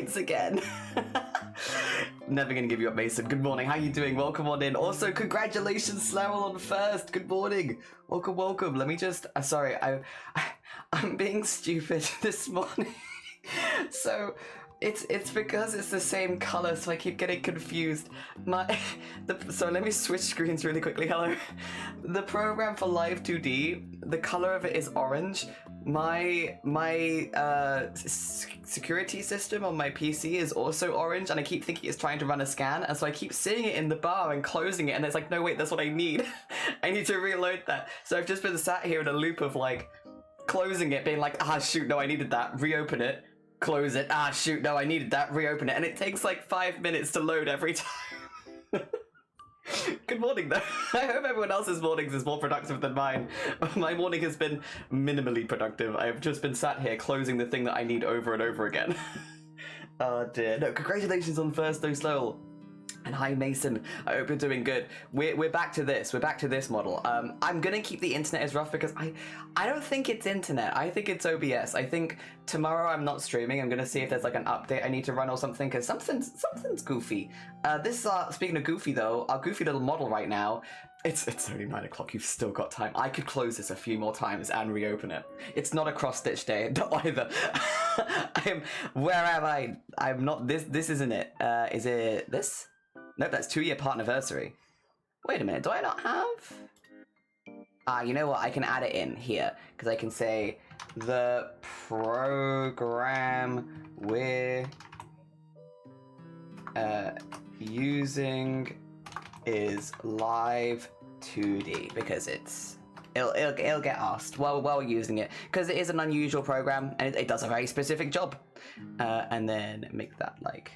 points again. Never gonna give you up, Mason. Good morning. How you doing? Welcome on in. Also, congratulations, Slarrel, on first. Good morning. Welcome, welcome. Let me just... sorry, I'm being stupid this morning. So... It's because it's the same color, so I keep getting confused. So let me switch screens really quickly. Hello. The program for Live 2D, the color of it is orange. My security system on my PC is also orange, and I keep thinking it's trying to run a scan, and so I keep seeing it in the bar and closing it, and it's like, no, wait, that's what I need. I need to reload that. So I've just been sat here in a loop of like closing it, being like, ah, shoot, no, I needed that. Reopen it. Close it. Ah, shoot, no, I needed that. Reopen it. And it takes like 5 minutes to load every time. Good morning, though. I hope everyone else's mornings is more productive than mine. My morning has been minimally productive. I've just been sat here closing the thing that I need over and over again. Oh, dear. No, congratulations on first, though, Slow. And hi, Mason. I hope you're doing good. We're back to this. We're back to this model. I'm gonna keep the internet as rough because I don't think it's internet. I think it's OBS. I think tomorrow I'm not streaming. I'm gonna see if there's like an update I need to run or something, because something's goofy. Speaking of goofy though, our goofy little model right now. It's only 9 o'clock. You've still got time. I could close this a few more times and reopen it. It's not a cross stitch day. Not either. Where am I? I'm not. This isn't it. Is it this? Nope, that's 2-year part anniversary. Wait a minute, do I not have? You know what? I can add it in here, because I can say the program we're using is Live 2D, because it'll get asked while we're using it, because it is an unusual program and it does a very specific job. And then make that like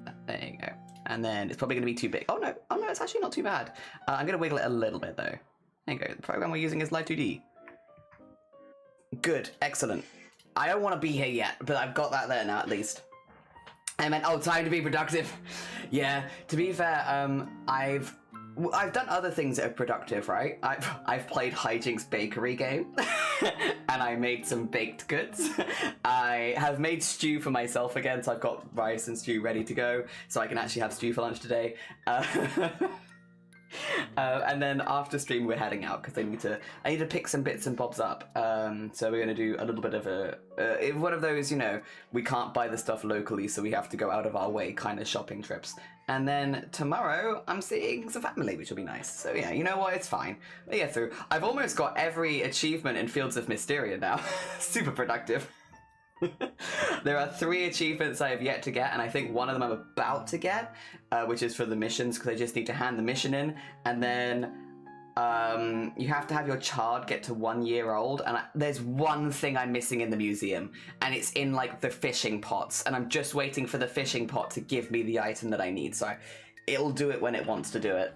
that. There you go. And then it's probably going to be too big. Oh no, it's actually not too bad. I'm going to wiggle it a little bit though. There you go. The program we're using is Live 2D. Good, excellent. I don't want to be here yet, but I've got that there now at least. I meant, oh, time to be productive. Yeah, to be fair, I've done other things that are productive, right? I've played Hijinks Bakery game, and I made some baked goods. I have made stew for myself again, so I've got rice and stew ready to go, so I can actually have stew for lunch today. And then after stream we're heading out because I need to pick some bits and bobs up. So we're gonna do a little bit of one of those, you know, we can't buy the stuff locally, so we have to go out of our way kind of shopping trips. And then tomorrow I'm seeing some family, which will be nice. So yeah, you know what, it's fine. We'll get through. I've almost got every achievement in Fields of Mysteria now. Super productive. There are 3 achievements I have yet to get, and I think one of them I'm about to get, which is for the missions, because I just need to hand the mission in, and then you have to have your child get to 1 year old, and there's one thing I'm missing in the museum, and it's in like the fishing pots, and I'm just waiting for the fishing pot to give me the item that I need, so it'll do it when it wants to do it.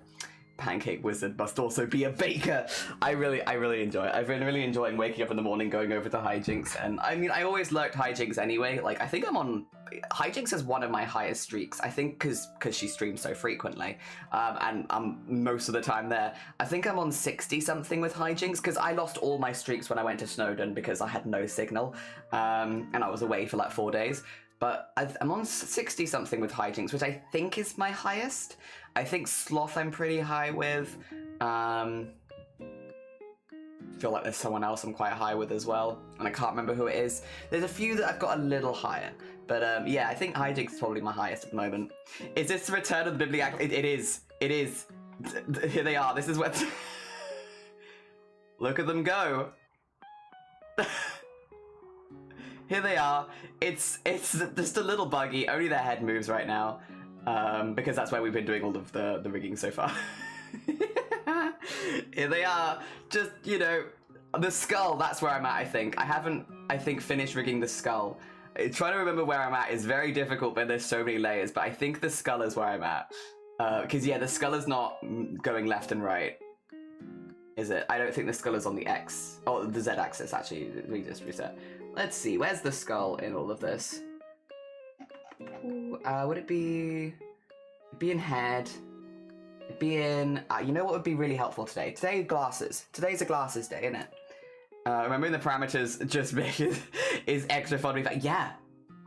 Pancake Wizard must also be a baker. I really enjoy it. I've been really enjoying waking up in the morning, going over to Hijinks, and I mean, I always lurked Hijinks anyway. Like, I think I'm on... Hijinks is one of my highest streaks, I think because she streams so frequently, and I'm most of the time there. I think I'm on 60-something with Hijinks, because I lost all my streaks when I went to Snowdon because I had no signal, and I was away for like 4 days. But I'm on 60-something with Hijinks, which I think is my highest. I think Sloth I'm pretty high with. Feel like there's someone else I'm quite high with as well, and I can't remember who it is. There's a few that I've got a little higher, but yeah, I think Hijinks is probably my highest at the moment. Is this the return of the Bibliac? It is. It is. Here they are. This is what... Look at them go. Here they are. It's just a little buggy. Only their head moves right now, because that's where we've been doing all of the rigging so far. Here they are. Just, you know, the skull. That's where I'm at. I think I haven't. I think finished rigging the skull. Trying to remember where I'm at is very difficult when there's so many layers. But I think the skull is where I'm at. Because yeah, the skull is not going left and right. Is it? I don't think the skull is on the X. Oh, the Z axis actually. We just reset. Let's see, where's the skull in all of this? Ooh, would it be in head? It'd be in, you know what would be really helpful today? Today, glasses. Today's a glasses day, isn't it? Remembering the parameters just make it is extra fun. Yeah,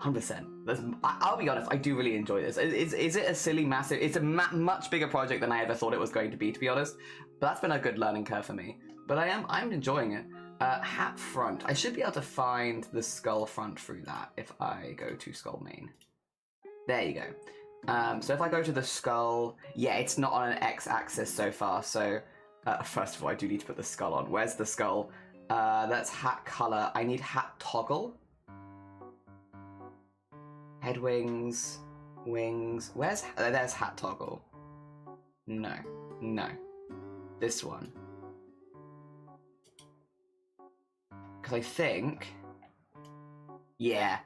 100%. I'll be honest, I do really enjoy this. Is it a silly, massive... It's a much bigger project than I ever thought it was going to be honest. But that's been a good learning curve for me. But I'm enjoying it. Hat front. I should be able to find the skull front through that if I go to skull main. There you go. So if I go to the skull... Yeah, it's not on an x-axis so far, so... first of all, I do need to put the skull on. Where's the skull? That's hat color. I need hat toggle. Head wings, wings. There's hat toggle. No. This one. Because I think, yeah,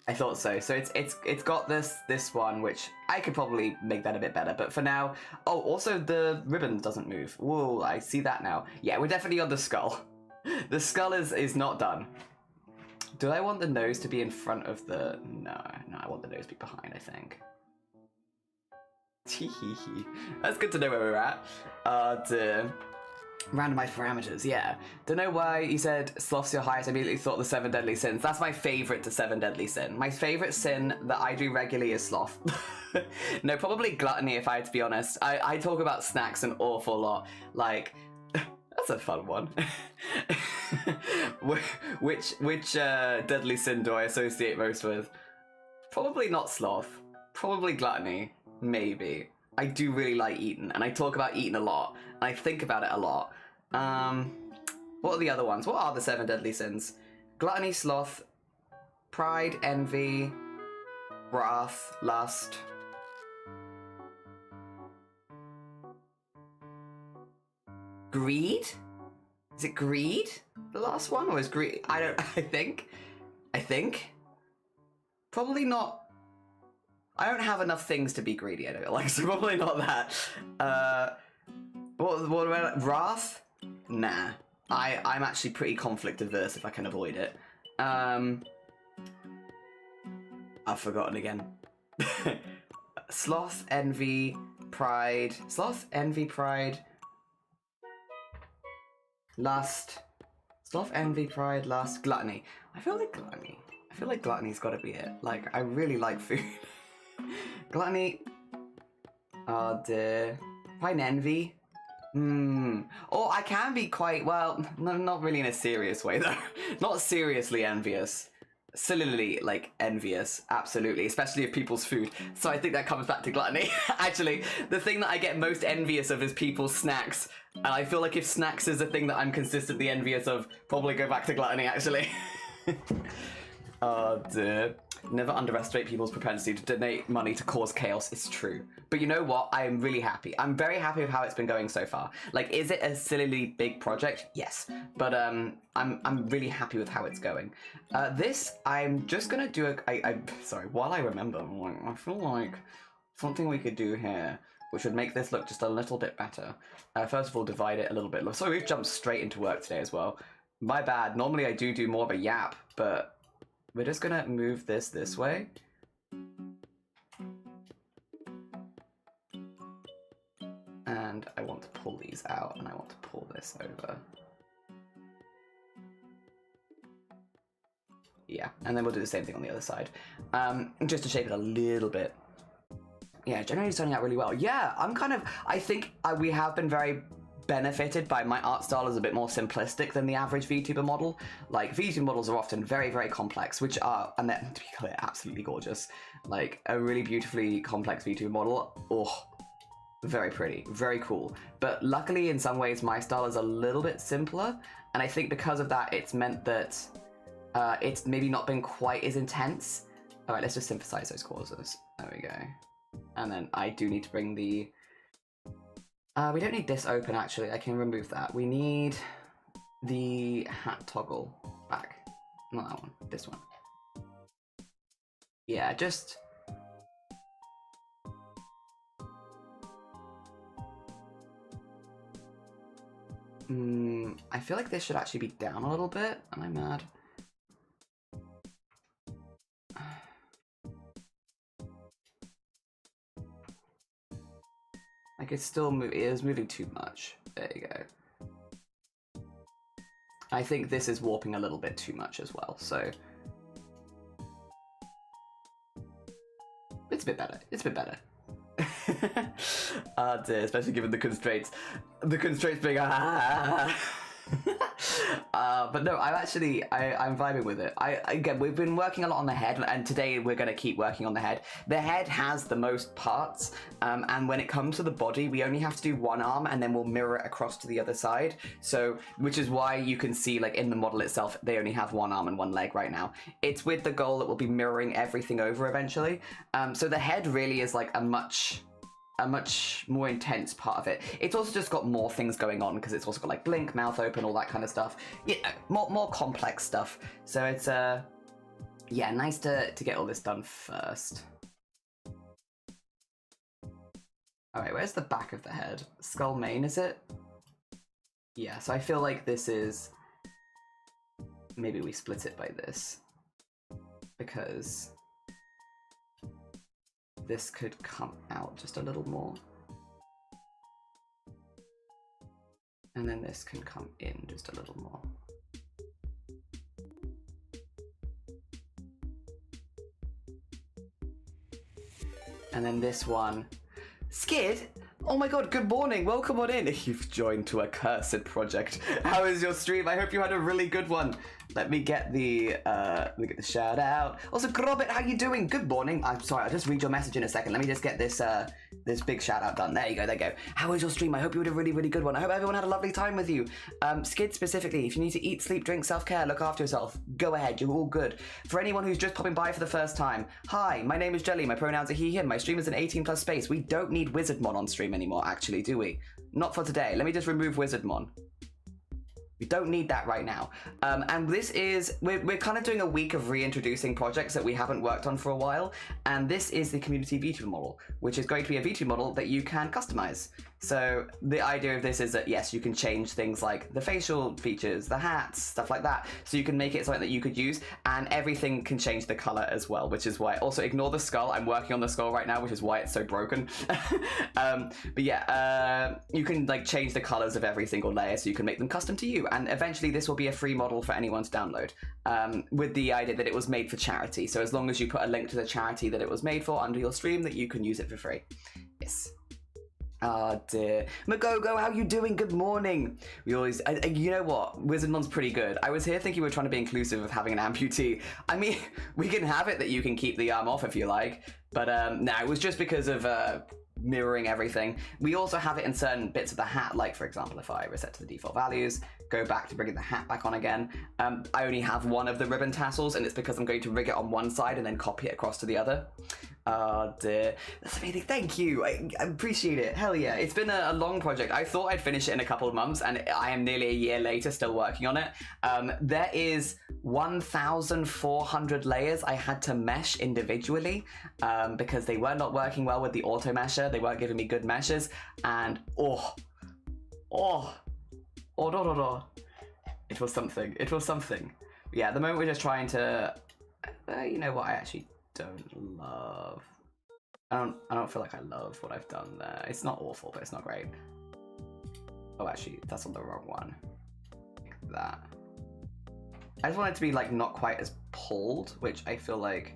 I thought so. So it's got this one, which I could probably make that a bit better. But for now, oh, also the ribbon doesn't move. Whoa, I see that now. Yeah, we're definitely on the skull. The skull is not done. Do I want the nose to be in front of the... No, I want the nose to be behind, I think. That's good to know where we're at. Randomized parameters, yeah. Don't know why you said sloth's your highest. I immediately thought the 7 deadly sins. That's my favorite to 7 deadly sin. My favorite sin that I do regularly is sloth. No, probably gluttony if I had to be honest. I talk about snacks an awful lot. Like... That's a fun one. Which deadly sin do I associate most with? Probably not sloth. Probably gluttony. Maybe. I do really like eating, and I talk about eating a lot, and I think about it a lot. What are the other ones? What are the 7 deadly sins? Gluttony, sloth, pride, envy, wrath, lust. Greed? Is it greed? The last one? Or is greed? I think. Probably not. I don't have enough things to be greedy, I don't like, so probably not that. What about wrath? Nah. I'm actually pretty conflict averse if I can avoid it. I've forgotten again. Sloth, envy, pride. Sloth, envy, pride. Lust. Sloth, envy, pride, lust, gluttony. I feel like gluttony's gotta be it. Like, I really like food. Gluttony. Oh dear. Pride and envy. Or I can be quite, well, no, not really in a serious way though. Not seriously envious. Sillily, like, envious, absolutely, especially of people's food. So I think that comes back to gluttony. Actually, the thing that I get most envious of is people's snacks. And I feel like if snacks is a thing that I'm consistently envious of, probably go back to gluttony, actually. Oh dear. Never underestimate people's propensity to donate money to cause chaos. It's true. But you know what? I am really happy. I'm very happy with how it's been going so far. Like, is it a sillily big project? Yes. But I'm really happy with how it's going. This, I'm just gonna do sorry, while I remember, I feel like something we could do here, which would make this look just a little bit better. First of all, divide it a little bit. So we've jumped straight into work today as well. My bad. Normally I do more of a yap, but we're just gonna move this way. And I want to pull these out, and I want to pull this over. Yeah, and then we'll do the same thing on the other side. Just to shape it a little bit. Yeah, generally it's turning out really well. Yeah, I think we have been very benefited by my art style is a bit more simplistic than the average VTuber model. Like, VTuber models are often very, very complex, which are, and they're, to be clear, absolutely gorgeous. Like, a really beautifully complex VTuber model, oh, very pretty, very cool. But luckily, in some ways, my style is a little bit simpler, and I think because of that, it's meant that it's maybe not been quite as intense. All right, let's just synthesize those causes. There we go. And then I do need to bring the... we don't need this open, actually. I can remove that. We need the hat toggle back. Not that one. This one. Yeah, just... I feel like this should actually be down a little bit. Am I mad? I could still move. It is moving too much. There you go. I think this is warping a little bit too much as well, so It's a bit better. It's a bit better. Oh dear, especially given the constraints. The constraints being but no, I'm vibing with it. Again, we've been working a lot on the head, and today we're going to keep working on the head. The head has the most parts, and when it comes to the body, we only have to do one arm, and then we'll mirror it across to the other side. So, which is why you can see, like, in the model itself, they only have one arm and one leg right now. It's with the goal that we'll be mirroring everything over eventually. So the head really is like a much more intense part of it. It's also just got more things going on because it's also got like blink, mouth open, all that kind of stuff. Yeah, more complex stuff. So it's yeah, nice to get all this done first. All right, where's the back of the head? Skull mane, is it? Yeah, so I feel like this is, maybe we split it by this because this could come out just a little more. And then this can come in just a little more. And then this one. Skid? Oh my god, good morning, welcome on in. You've joined to a cursed project. How is your stream? I hope you had a really good one. Let me get the shout out. Also, Grobit, how you doing? Good morning. I'm sorry, I'll just read your message in a second. Let me just get this this big shout out done. There you go, there you go. How was your stream? I hope you had a really, really good one. I hope everyone had a lovely time with you. Skid specifically, if you need to eat, sleep, drink, self-care, look after yourself, go ahead, you're all good. For anyone who's just popping by for the first time, hi, my name is Jelly, my pronouns are he, him. My stream is an 18+ space. We don't need Wizardmon on stream anymore, actually, do we? Not for today. Let me just remove Wizardmon. We don't need that right now. And this is, we're kind of doing a week of reintroducing projects that we haven't worked on for a while. And this is the community V2 model, which is going to be a V2 model that you can customize. So the idea of this is that, yes, you can change things like the facial features, the hats, stuff like that. So you can make it something that you could use, and everything can change the color as well, which is why, also ignore the skull. I'm working on the skull right now, which is why it's so broken. But yeah, you can like change the colors of every single layer so you can make them custom to you. And eventually this will be a free model for anyone to download, with the idea that it was made for charity. So as long as you put a link to the charity that it was made for under your stream, that you can use it for free. Yes. Oh dear. Magogo, how you doing? Good morning. We always, you know what? Wizardmon's pretty good. I was here thinking we were trying to be inclusive of having an amputee. I mean, we can have it that you can keep the arm off if you like, but no, it was just because of mirroring everything. We also have it in certain bits of the hat, like for example, if I reset to the default values, go back to bringing the hat back on again, I only have one of the ribbon tassels, and it's because I'm going to rig it on one side and then copy it across to the other. Oh dear, that's amazing, thank you, I appreciate it, hell yeah. It's been a long project. I thought I'd finish it in a couple of months, and I am nearly a year later still working on it. There is 1,400 layers I had to mesh individually, because they were not working well with the auto mesher. They weren't giving me good meshes, and it was something, it was something. Yeah, at the moment we're just trying to, you know what, I actually don't love. I don't feel like I love what I've done there. It's not awful, but it's not great. Oh, actually, that's on the wrong one. Like that. I just want it to be like not quite as pulled, which I feel like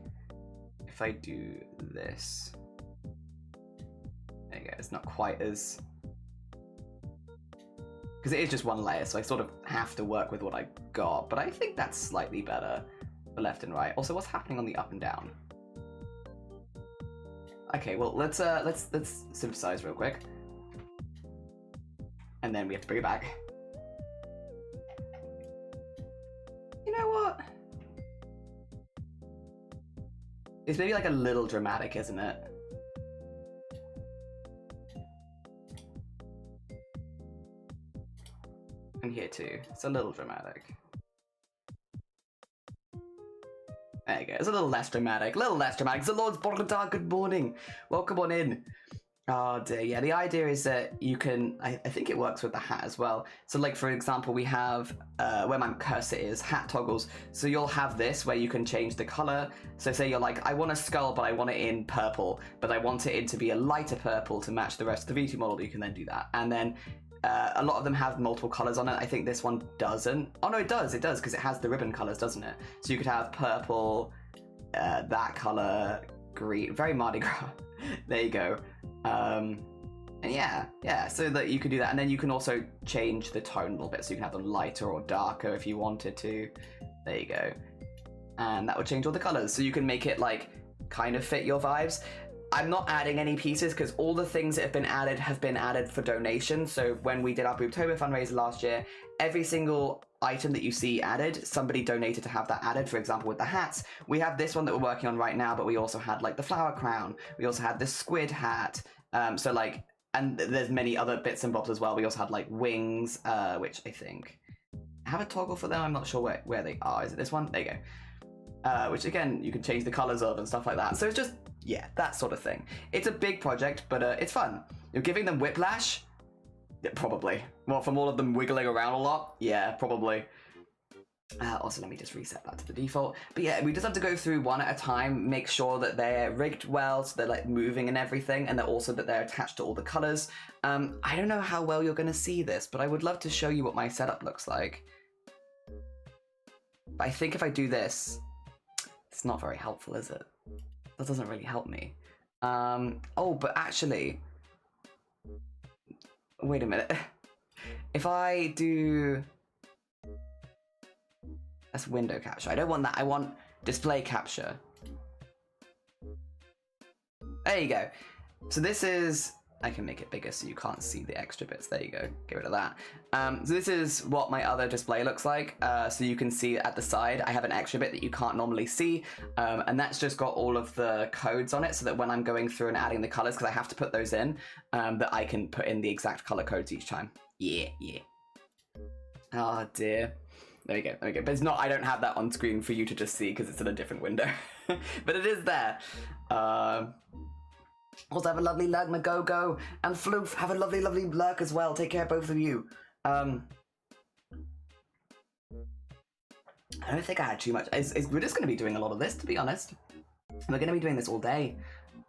if I do this, there you go. It's not quite as, because it is just one layer, so I sort of have to work with what I got. But I think that's slightly better for left and right. Also, what's happening on the up and down? Okay, well, let's synthesize real quick, and then we have to bring it back. You know what? It's maybe like a little dramatic, isn't it? And here too, it's a little dramatic. There you go, it's a little less dramatic, The Lord's Borgadar, good morning. Welcome on in. Oh dear, yeah, the idea is that you can, I think it works with the hat as well. So like, for example, we have, where my cursor is, hat toggles. So you'll have this where you can change the color. So say you're like, I want a skull, but I want it in purple, but I want it to be a lighter purple to match the rest of the V2 model. You can then do that. And then a lot of them have multiple colors on it. I think this one doesn't. Oh no, it does, because it has the ribbon colors, doesn't it? So you could have purple, that color, green, very Mardi Gras. There you go. And yeah, so that you can do that, and then you can also change the tone a little bit, so you can have them lighter or darker if you wanted to. There you go. And that would change all the colors, so you can make it like kind of fit your vibes. I'm not adding any pieces because all the things that have been added for donation. So when we did our Boobtober fundraiser last year, every single item that you see added, somebody donated to have that added. For example, with the hats, we have this one that we're working on right now, but we also had like the flower crown. We also had the squid hat. So like, and there's many other bits and bobs as well. We also had like wings, which I think have a toggle for them. I'm not sure where they are. Is it this one? There you go. Which again, you can change the colors of and stuff like that. So it's just, yeah, that sort of thing. It's a big project, but it's fun. You're giving them whiplash? Yeah, probably. Well, from all of them wiggling around a lot? Yeah, probably. Also, let me just reset that to the default. But yeah, we just have to go through one at a time, make sure that they're rigged well, so they're like moving and everything, and also that they're attached to all the colors. I don't know how well you're gonna see this, but I would love to show you what my setup looks like. But I think if I do this, it's not very helpful, is it? That doesn't really help me. Oh, but actually, wait a minute. If I do, that's window capture. I don't want that. I want display capture. There you go. So this is, I can make it bigger so you can't see the extra bits. There you go. Get rid of that. So this is what my other display looks like. So you can see at the side, I have an extra bit that you can't normally see. And that's just got all of the codes on it so that when I'm going through and adding the colors, because I have to put those in, that I can put in the exact color codes each time. Yeah. Oh dear. There we go. But it's not, I don't have that on screen for you to just see because it's in a different window. But it is there. Also have a lovely lurk, Magogo, and Floof, have a lovely lurk as well. Take care, both of you. I don't think I had too much. We're just going to be doing a lot of this, to be honest. We're going to be doing this all day.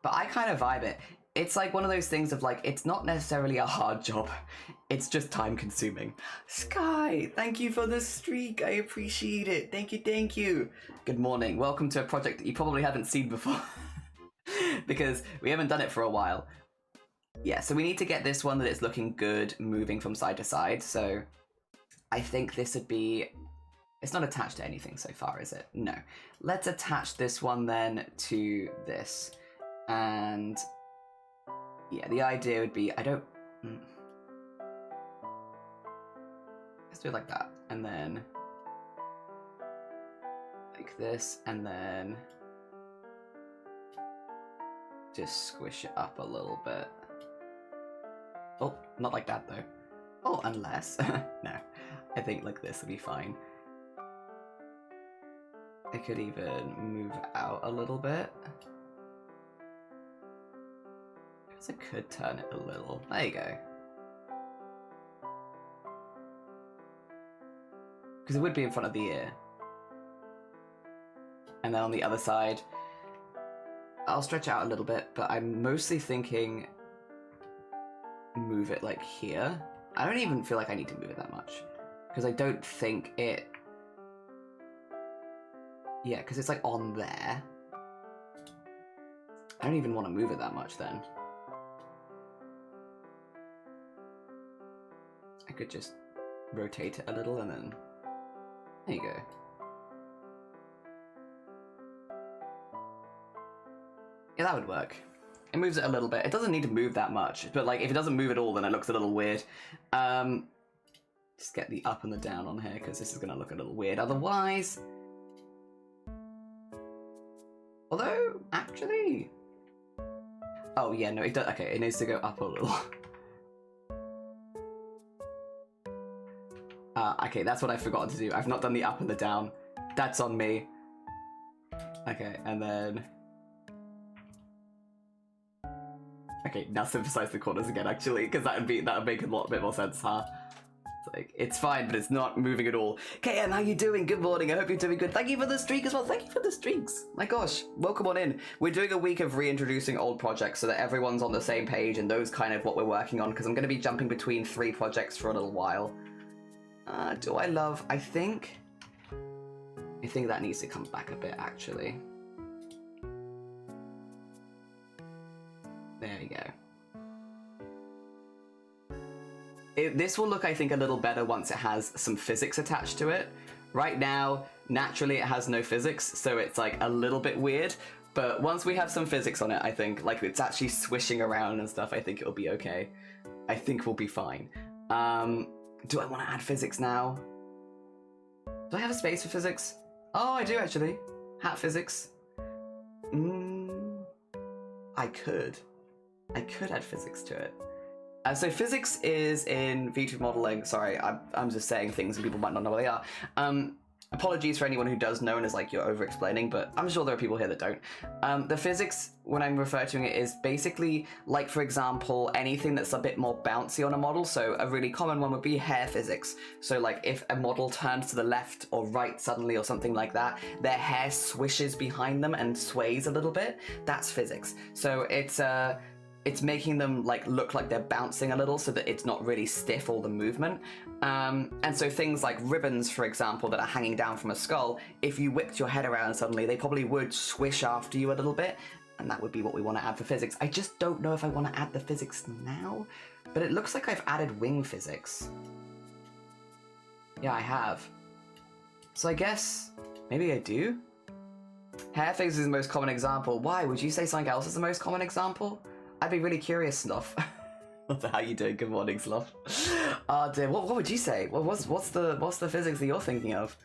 But I kind of vibe it. It's like one of those things of like, it's not necessarily a hard job. It's just time consuming. Sky, thank you for the streak. I appreciate it. Thank you. Good morning. Welcome to a project that you probably haven't seen before. Because we haven't done it for a while. Yeah, so we need to get this one that it's looking good moving from side to side. So I think this would be, it's not attached to anything so far, is it? No. Let's attach this one then to this. And yeah, the idea would be, let's do it like that. And then like this, and then just squish it up a little bit. Oh, not like that though. Oh, unless, no, I think like this would be fine. I could even move out a little bit. I guess I could turn it a little. There you go. Because it would be in front of the ear. And then on the other side, I'll stretch out a little bit, but I'm mostly thinking move it like here. I don't even feel like I need to move it that much because I don't think it, yeah, because it's like on there. I don't even want to move it that much then. I could just rotate it a little and then, there you go. Yeah, that would work. It moves it a little bit. It doesn't need to move that much, but like if it doesn't move at all, then it looks a little weird. Just get the up and the down on here because this is going to look a little weird otherwise. Although, actually... Oh yeah, no, it does. Okay, it needs to go up a little. Okay, that's what I forgot to do. I've not done the up and the down. That's on me. Okay, and then... Okay, now synthesize the corners again, actually, because that would make a bit more sense, huh? It's like, it's fine, but it's not moving at all. KM, how you doing? Good morning, I hope you're doing good. Thank you for the streak as well. Thank you for the streaks. My gosh, welcome on in. We're doing a week of reintroducing old projects so that everyone's on the same page and those kind of what we're working on, because I'm going to be jumping between 3 projects for a little while. Do I love... I think that needs to come back a bit, actually. There you go. This will look, I think, a little better once it has some physics attached to it. Right now, naturally it has no physics, so it's like a little bit weird. But once we have some physics on it, I think, like it's actually swishing around and stuff, I think it'll be okay. I think we'll be fine. Do I want to add physics now? Do I have a space for physics? Oh, I do actually. Hat physics. I could add physics to it. So physics is in V2 modeling. Sorry, I'm just saying things and people might not know what they are. Apologies for anyone who does know and is like, you're over-explaining, but I'm sure there are people here that don't. The physics, when I'm referring to it, is basically, like, for example, anything that's a bit more bouncy on a model. So a really common one would be hair physics. So, like, if a model turns to the left or right suddenly or something like that, their hair swishes behind them and sways a little bit. That's physics. So it's making them like look like they're bouncing a little so that it's not really stiff, all the movement. And so things like ribbons, for example, that are hanging down from a skull, if you whipped your head around suddenly, they probably would swish after you a little bit, and that would be what we want to add for physics. I just don't know if I want to add the physics now, but it looks like I've added wing physics. Yeah, I have. So I guess maybe I do? Hair physics is the most common example. Why? Would you say something else is the most common example? I'd be really curious, Sloth. How you doing? Good morning, Sloth. Oh dear, what would you say? What's the physics that you're thinking of?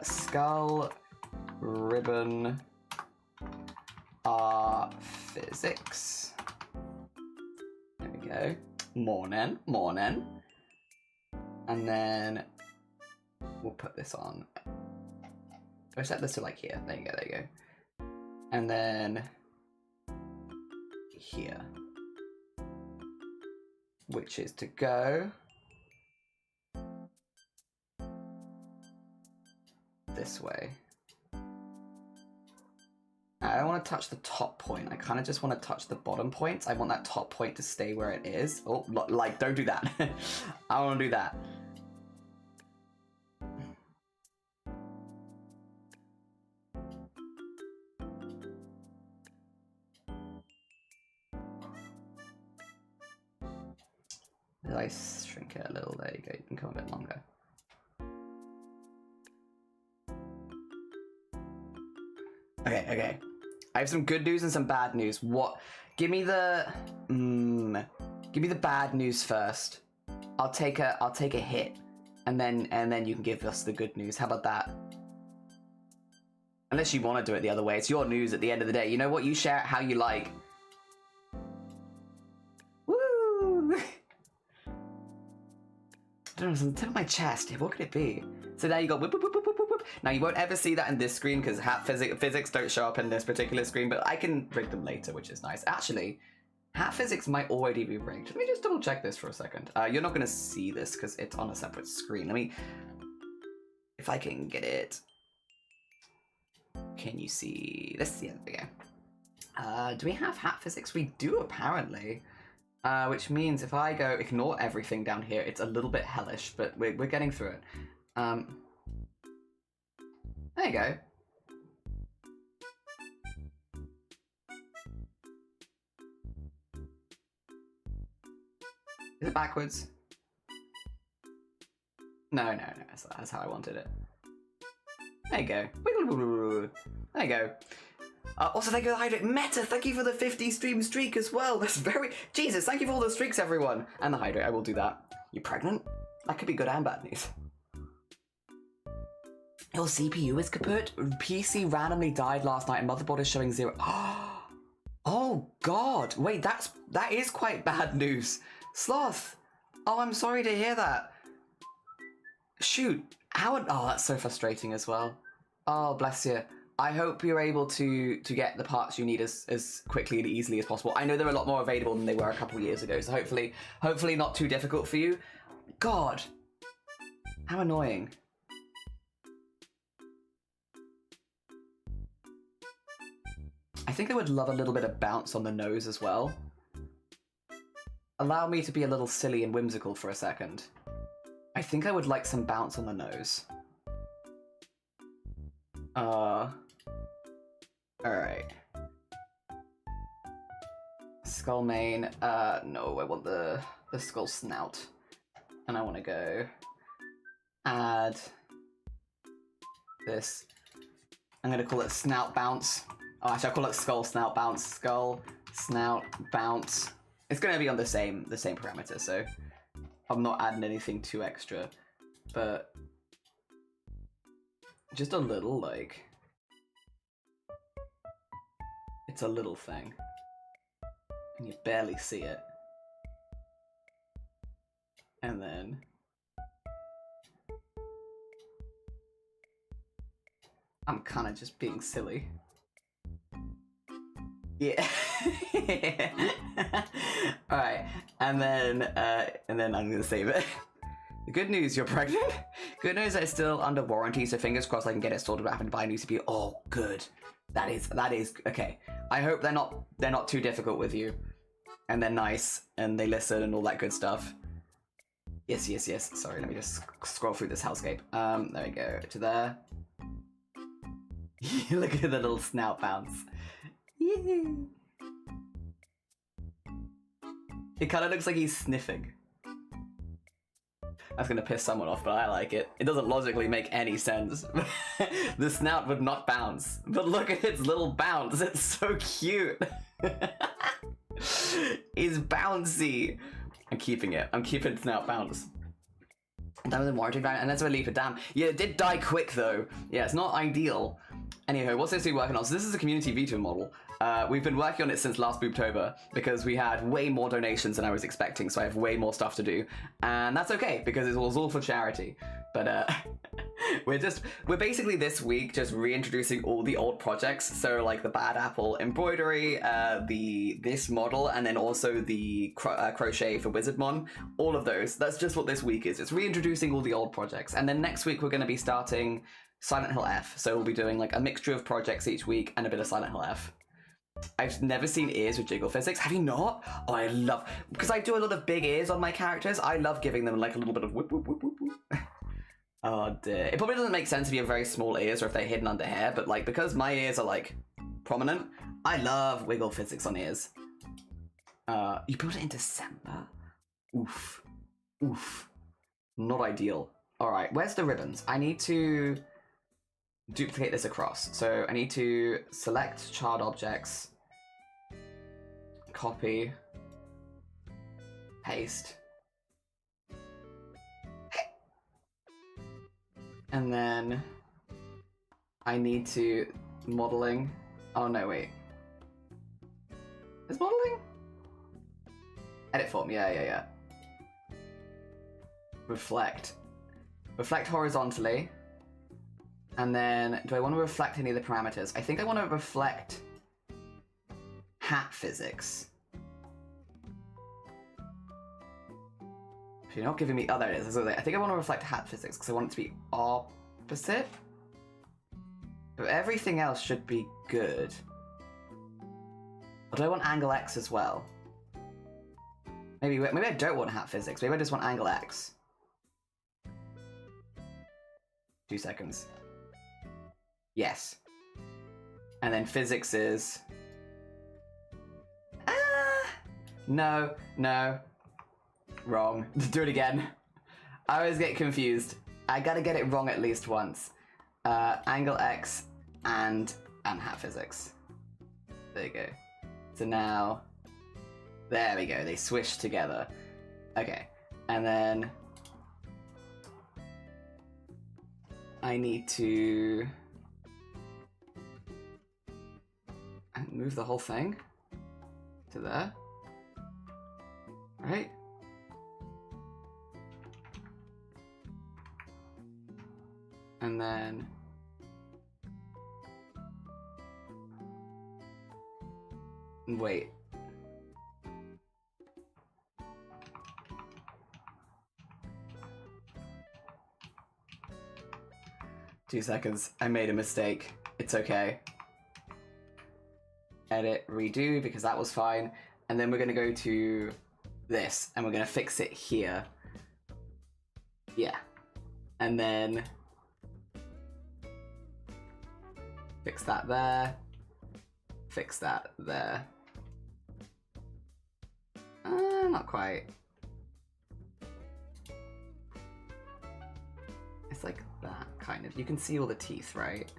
Skull, ribbon, physics. There we go. Morning. And then we'll put this on. I set this to like here. There you go. And then here, which is to go this way. I don't want to touch the top point. I kind of just want to touch the bottom points. I want that top point to stay where it is. Oh, like, don't do that. I want to do that. Did I shrink it a little? There you go, you can come a bit longer. Okay. I have some good news and some bad news. Give me the bad news first. I'll take a hit, and then you can give us the good news. How about that? Unless you want to do it the other way. It's your news at the end of the day. You know what? You share it how you like. I don't know, it's on the tip of my chest. What could it be? So now you got whoop, whoop, whoop, whoop, whoop. Now you won't ever see that in this screen because hat physics don't show up in this particular screen, but I can rig them later, which is nice. Actually, hat physics might already be rigged. Let me just double check this for a second. You're not going to see this because it's on a separate screen. Let me, if I can get it. Can you see this? Yeah, there we go. Do we have hat physics? We do apparently. Which means if I go ignore everything down here, it's a little bit hellish, but we're getting through it. There you go. Is it backwards? No, that's how I wanted it. There you go. There you go. Also, thank you for the hydrate. Meta, thank you for the 50 stream streak as well. That's very... Jesus, thank you for all the streaks, everyone. And the hydrate, I will do that. You pregnant? That could be good and bad news. Your CPU is kaput? PC randomly died last night and motherboard is showing 0. Oh, God. Wait, that is quite bad news. Sloth. Oh, I'm sorry to hear that. Shoot. Oh, that's so frustrating as well. Oh, bless you. I hope you're able to get the parts you need as quickly and easily as possible. I know they're a lot more available than they were a couple of years ago, so hopefully not too difficult for you. God, how annoying. I think I would love a little bit of bounce on the nose as well. Allow me to be a little silly and whimsical for a second. I think I would like some bounce on the nose. Alright. skull mane. No, I want the skull snout. And I want to go add this. I'm going to call it snout bounce. Oh, actually, I'll call it skull snout bounce. Skull snout bounce. It's going to be on the same parameter, so I'm not adding anything too extra, but just a little, like, it's a little thing, and you barely see it, and then I'm kind of just being silly. Yeah. All right, and then I'm gonna save it. The good news, you're pregnant. Good news, it's still under warranty, so fingers crossed I can get it sorted out and buy a new CPU. Oh, good. That is okay. I hope they're not too difficult with you, and they're nice and they listen and all that good stuff. Yes. Sorry, let me just scroll through this hellscape. There we go to there. Look at the little snout bounce. Yee. It kind of looks like he's sniffing. That's gonna piss someone off, but I like it. It doesn't logically make any sense. The snout would not bounce, but look at its little bounce. It's so cute. It's bouncy. I'm keeping it. I'm keeping snout bounce. That was a warranty ban, and that's a leap of damn. Yeah, it did die quick though. Yeah, it's not ideal. Anyway, what's this we're working on? So this is a community veto model. We've been working on it since last Booptober because we had way more donations than I was expecting, so I have way more stuff to do. And that's okay, because it was all for charity. But we're basically this week just reintroducing all the old projects. So like the Bad Apple embroidery, this model, and then also the crochet for Wizardmon. All of those. That's just what this week is. It's reintroducing all the old projects. And then next week we're going to be starting Silent Hill F. So we'll be doing like a mixture of projects each week and a bit of Silent Hill F. I've never seen ears with jiggle physics. Have you not? Oh, I love, because I do a lot of big ears on my characters. I love giving them like a little bit of whoop, whoop, whoop, whoop, whoop. Oh dear. It probably doesn't make sense if you have very small ears or if they're hidden under hair, but like because my ears are like prominent, I love wiggle physics on ears. You built it in December? Oof. Oof. Not ideal. All right, where's the ribbons? I need to duplicate this across. So I need to select child objects, copy, paste, and then I need to modeling. Oh no, wait. Is modeling? Edit form, yeah. Reflect. Reflect horizontally. And then, do I want to reflect any of the parameters? I think I want to reflect hat physics. If you're not giving me, oh, there it is. I think I want to reflect hat physics because I want it to be opposite. But everything else should be good. Or do I want angle X as well? Maybe I don't want hat physics. Maybe I just want angle X. 2 seconds. Yes. And then physics is... No. Wrong. Do it again. I always get confused. I gotta get it wrong at least once. Angle X and hat physics. There you go. So now... There we go. They swish together. Okay. And then... I need to... move the whole thing to there, right? And then wait. Two seconds. I made a mistake. It's okay. Edit, redo, because that was fine. And then we're going to go to this, and we're going to fix it here. Yeah. And then fix that there. Fix that there. Not quite. It's like that, kind of. You can see all the teeth, right?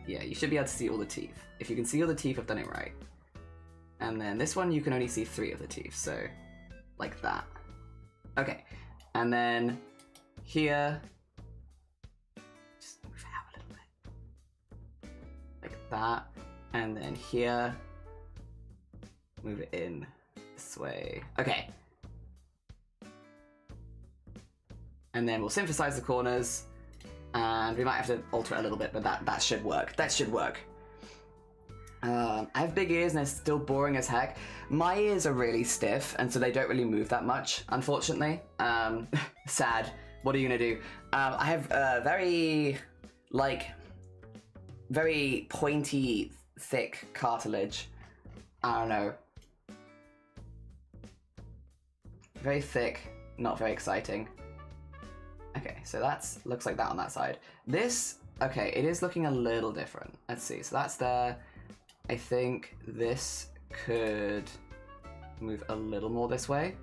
Yeah, you should be able to see all the teeth. If you can see all the teeth, I've done it right. And then this one, you can only see 3 of the teeth, so like that. Okay, and then here, just move it out a little bit. Like that, and then here, move it in this way. Okay. And then we'll synthesize the corners, and we might have to alter it a little bit, but that should work. That should work. I have big ears and they're still boring as heck. My ears are really stiff, and so they don't really move that much, unfortunately. Sad. What are you gonna do? I have very pointy, thick cartilage. I don't know. Very thick, not very exciting. Okay, so that's looks like that on that side. This, okay, it is looking a little different. Let's see, so that's there. I think this could move a little more this way,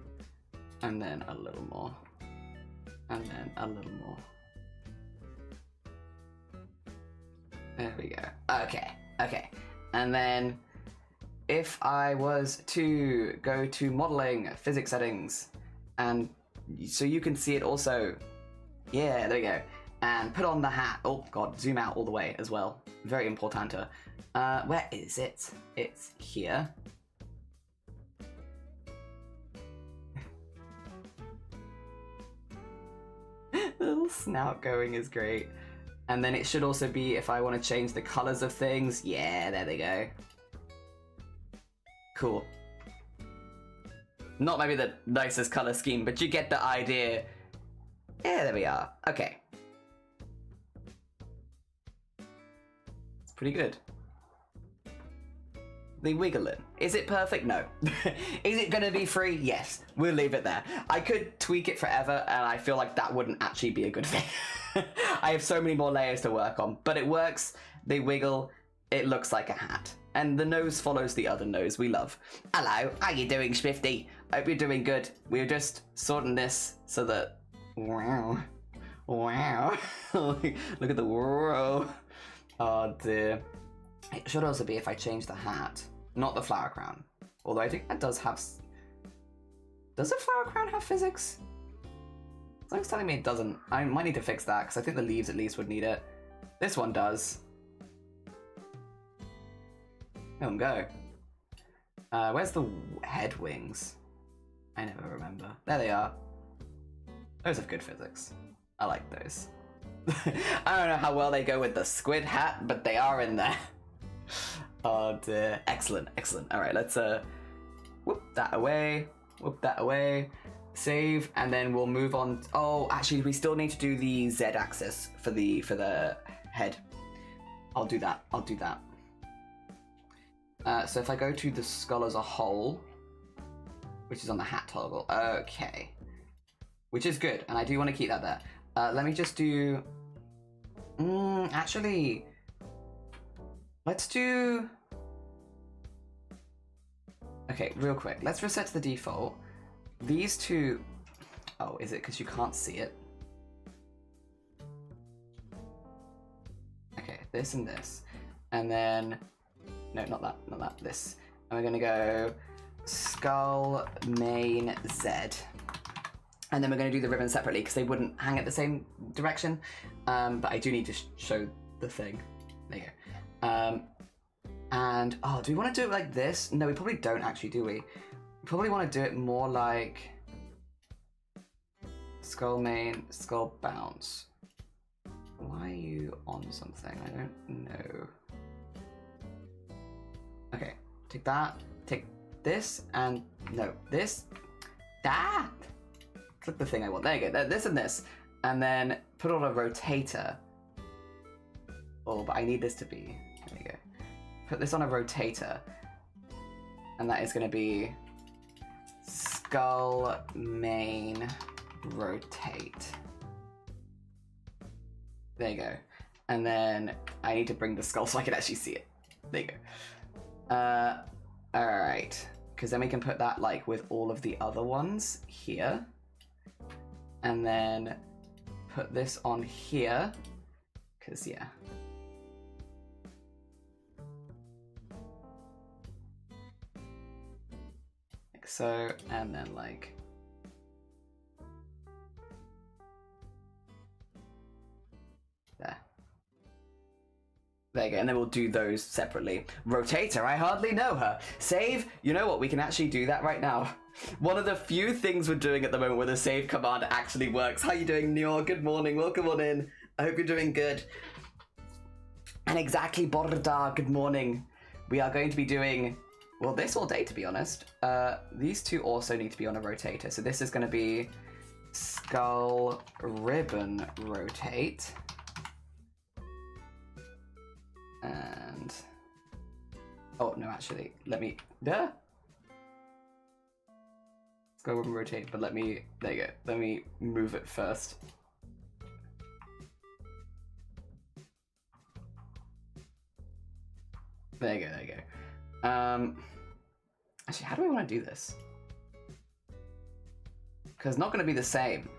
and then a little more, and then a little more. There we go. Okay, okay. And then if I was to go to modeling, physics settings, and so you can see it also. Yeah, there we go. And put on the hat. Oh god, zoom out all the way as well. Very important. Where is it? It's here. The little snout going is great. And then it should also be if I want to change the colors of things. Yeah, there they go. Cool. Not maybe the nicest color scheme, but you get the idea. Yeah, there we are. Okay. It's pretty good. The wiggling. Is it perfect? No. Is it gonna be free? Yes. We'll leave it there. I could tweak it forever, and I feel like that wouldn't actually be a good thing. I have so many more layers to work on, but it works. They wiggle. It looks like a hat. And the nose follows the other nose we love. Hello, how you doing, Swifty? Hope you're doing good. We're just sorting this so that... Wow. Wow. Look at the whirl. Oh dear. It should also be if I change the hat, not the flower crown. Although I think that does have... Does the flower crown have physics? Something's telling me it doesn't. I might need to fix that, because I think the leaves at least would need it. This one does. Let them go. Where's the head wings? I never remember. There they are. Those have good physics. I like those. I don't know how well they go with the squid hat, but they are in there. Oh dear. Excellent, excellent. All right, let's whoop that away. Whoop that away. Save, and then we'll move on. Oh, actually, we still need to do the Z-axis for the head. I'll do that. I'll do that. So if I go to the skull as a whole, which is on the hat toggle, okay, which is good, and I do want to keep that there. Let me just do. Actually, let's do. Okay, real quick. Let's reset to the default. These two. Oh, is it because you can't see it? Okay, this and this, and then. No, not that, not that, this. And we're gonna go skull, mane, Z. And then we're gonna do the ribbon separately because they wouldn't hang at the same direction. But I do need to show the thing. There you go. And, oh, do we wanna do it like this? No, we probably don't actually, do we? We probably wanna do it more like skull, mane, skull, bounce. Why are you on something? I don't know. Okay, take that, take this, and no, this, that. Click the thing I want. There you go. This and this, and then put on a rotator. Oh, but I need this to be. There you go. Put this on a rotator, and that is going to be skull, mane, rotate. There you go. And then I need to bring the skull so I can actually see it. There you go. Alright. because then we can put that like with all of the other ones here. And then put this on here, because yeah. Like so, and then like there. There you go, and then we'll do those separately. Rotator, I hardly know her. Save, you know what, we can actually do that right now. One of the few things we're doing at the moment where the save command actually works. How you doing, Nior? Good morning, welcome on in. I hope you're doing good. And exactly, Borda, good morning. We are going to be doing, well, this all day, to be honest. These two also need to be on a rotator. So this is going to be skull ribbon rotate. And oh no, actually, let me let's go and rotate, but let me, there you go, let me move it first. There you go, there you go. Actually, how do we want to do this? Because it's not going to be the same.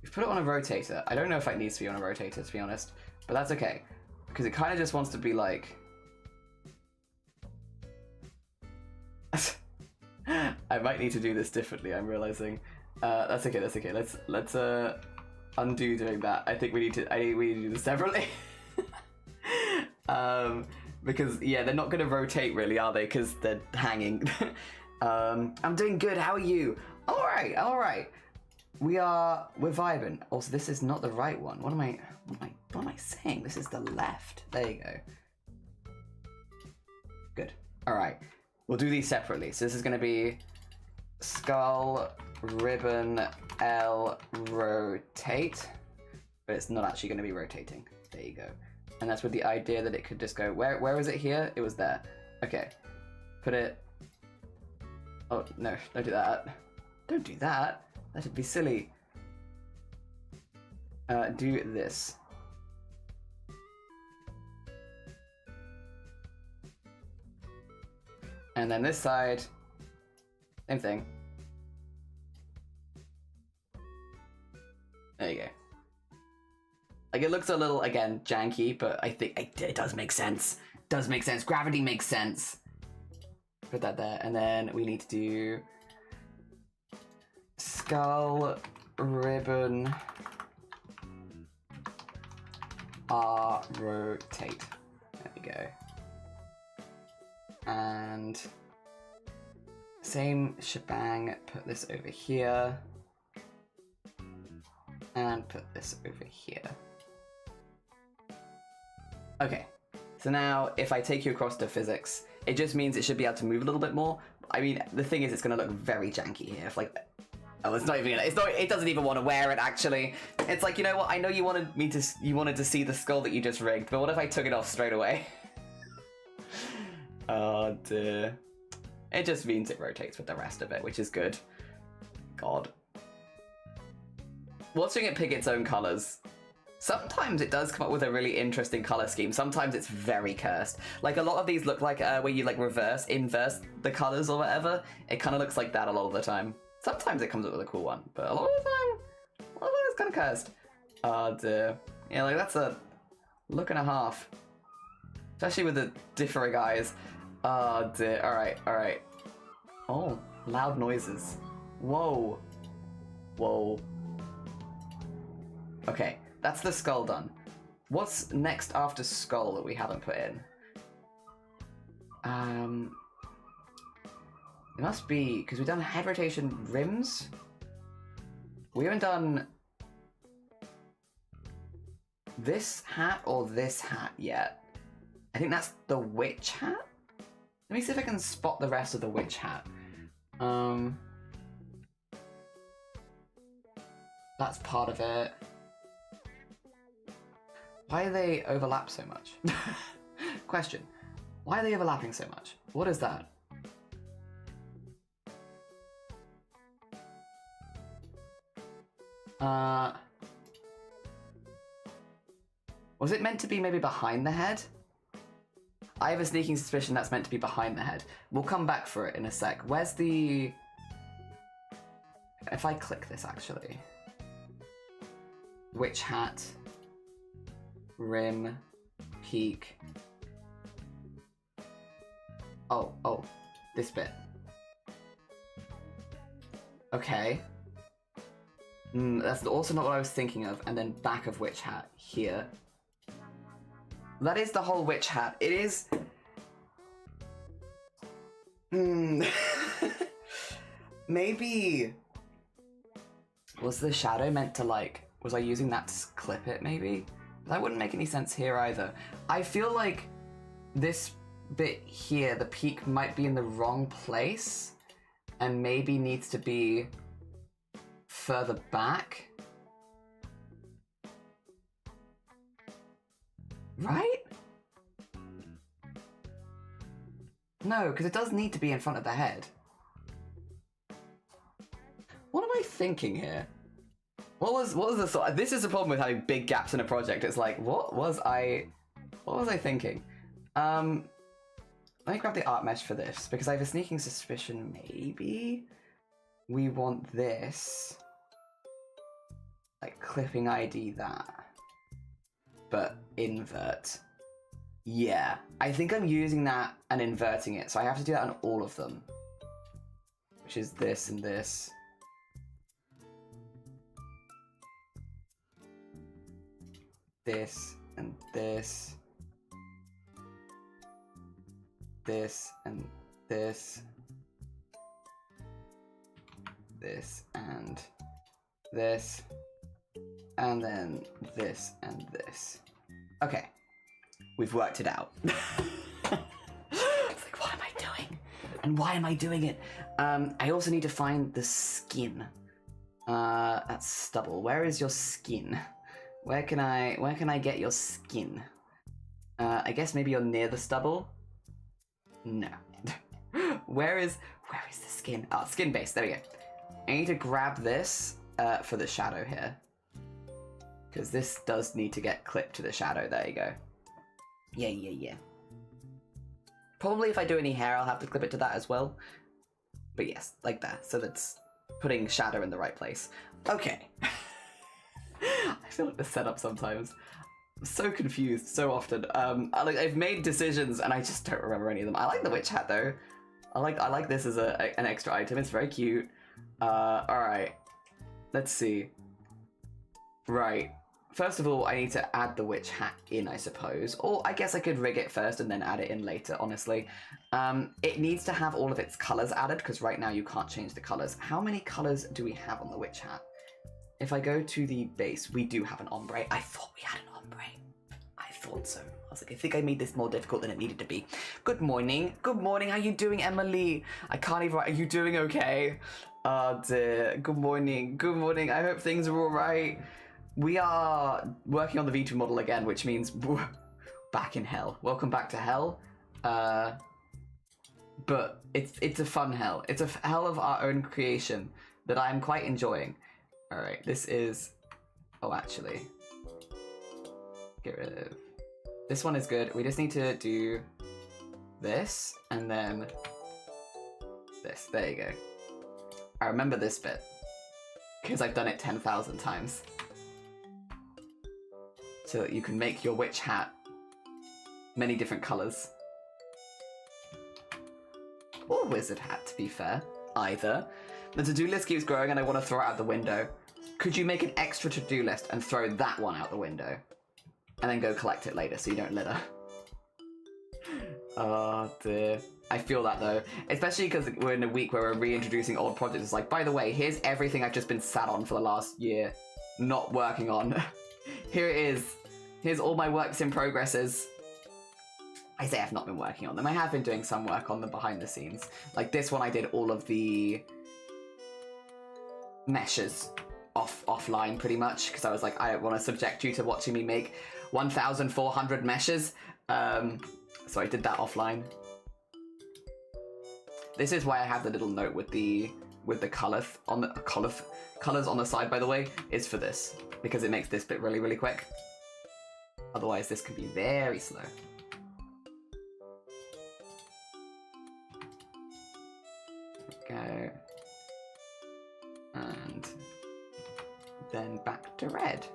We've put it on a rotator. I don't know if it needs to be on a rotator, to be honest, but that's okay. Because it kind of just wants to be like... I might need to do this differently, I'm realizing. That's okay, that's okay. Let's undo doing that. I think we need to do this separately. Because, yeah, they're not going to rotate really, are they? Because they're hanging. I'm doing good, how are you? Alright, alright. We're vibing. Also, this is not the right one. What am I saying? This is the left. There you go. Good. All right. We'll do these separately. So this is going to be skull, ribbon, L, rotate. But it's not actually going to be rotating. There you go. And that's with the idea that it could just go, where was it here? It was there. Okay. Put it... Oh, no. Don't do that. Don't do that. That would be silly. Do this. And then this side, same thing. There you go. Like, it looks a little, again, janky, but I think it does make sense. Does make sense. Gravity makes sense. Put that there, and then we need to do skull, ribbon, R, rotate. There we go. And same shebang, put this over here. And put this over here. Okay, so now if I take you across to physics, it just means it should be able to move a little bit more. I mean, the thing is, it's going to look very janky here. If like, oh, it's not even gonna, it doesn't even want to wear it, actually. It's like, you know what, I know you wanted to see the skull that you just rigged, but what if I took it off straight away? Oh dear. It just means it rotates with the rest of it, which is good. God. Watching it pick its own colours. Sometimes it does come up with a really interesting colour scheme. Sometimes it's very cursed. Like, a lot of these look like where you like inverse the colours or whatever. It kind of looks like that a lot of the time. Sometimes it comes up with a cool one, but a lot of the time, it's kind of cursed. Oh dear. Yeah, like that's a look and a half. Especially with the differing eyes. Oh dear. Alright, alright. Oh, loud noises. Whoa. Whoa. Okay, that's the skull done. What's next after skull that we haven't put in? It must be, because we've done head rotation rims. We haven't done this hat or this hat yet. I think that's the witch hat. Let me see if I can spot the rest of the witch hat. That's part of it. Why do they overlap so much? Question. Why are they overlapping so much? What is that? Was it meant to be maybe behind the head? I have a sneaking suspicion that's meant to be behind the head. We'll come back for it in a sec. Where's the... If I click this, actually. Witch hat. Rim. Peak. Oh. This bit. Okay. That's also not what I was thinking of. And then back of witch hat here. That is the whole witch hat. It is... Maybe... Was the shadow meant to, like... Was I using that to clip it, maybe? That wouldn't make any sense here either. I feel like this bit here, the peak, might be in the wrong place. And maybe needs to be further back. Right? No, because it does need to be in front of the head. What am I thinking here? What was the thought? This is the problem with having big gaps in a project. It's like, what was I thinking? Let me grab the art mesh for this, because I have a sneaking suspicion maybe we want this, like clipping ID that, but invert. Yeah, I think I'm using that and inverting it, so I have to do that on all of them, which is this and this. This and this. This and this. This and this. And then this and this. Okay. We've worked it out. It's like, what am I doing? And why am I doing it? I also need to find the skin. That's stubble. Where is your skin? Where can I get your skin? I guess maybe you're near the stubble? No. Where is the skin? Oh, skin base, there we go. I need to grab this for the shadow here. Because this does need to get clipped to the shadow, there you go. Yeah. Probably if I do any hair, I'll have to clip it to that as well. But yes, like that. So that's putting shadow in the right place. Okay. I feel like the setup sometimes. I'm so confused so often. I've made decisions and I just don't remember any of them. I like the witch hat though. I like this as an extra item. It's very cute. Alright. Let's see. Right. First of all, I need to add the witch hat in, I suppose. Or I guess I could rig it first and then add it in later, honestly. It needs to have all of its colors added, because right now you can't change the colors. How many colors do we have on the witch hat? If I go to the base, we do have an ombre. I thought we had an ombre. I thought so. I was like, I think I made this more difficult than it needed to be. Good morning. Good morning. How you doing, Emily? I can't even... Are you doing okay? Oh, dear. Good morning. Good morning. I hope things are all right. We are working on the V2 model again, which means we're back in hell. Welcome back to hell. But it's a fun hell. It's a hell of our own creation that I'm quite enjoying. All right, this is... Oh, actually. Get rid of... This one is good. We just need to do this and then this. There you go. I remember this bit because I've done it 10,000 times. So that you can make your witch hat many different colors. Or wizard hat, to be fair. Either. The to-do list keeps growing and I want to throw it out the window. Could you make an extra to-do list and throw that one out the window? And then go collect it later so you don't litter. Oh dear. I feel that though. Especially because we're in a week where we're reintroducing old projects. It's like, by the way, here's everything I've just been sat on for the last year. Not working on. Here it is. Here's all my works in progresses. I say I've not been working on them. I have been doing some work on them behind the scenes. Like this one I did all of the meshes offline pretty much because I was like, I don't want to subject you to watching me make 1,400 meshes. So I did that offline. This is why I have the little note with the colors on the side, by the way, is for this because it makes this bit really, really quick. Otherwise, this can be very slow. then back to red.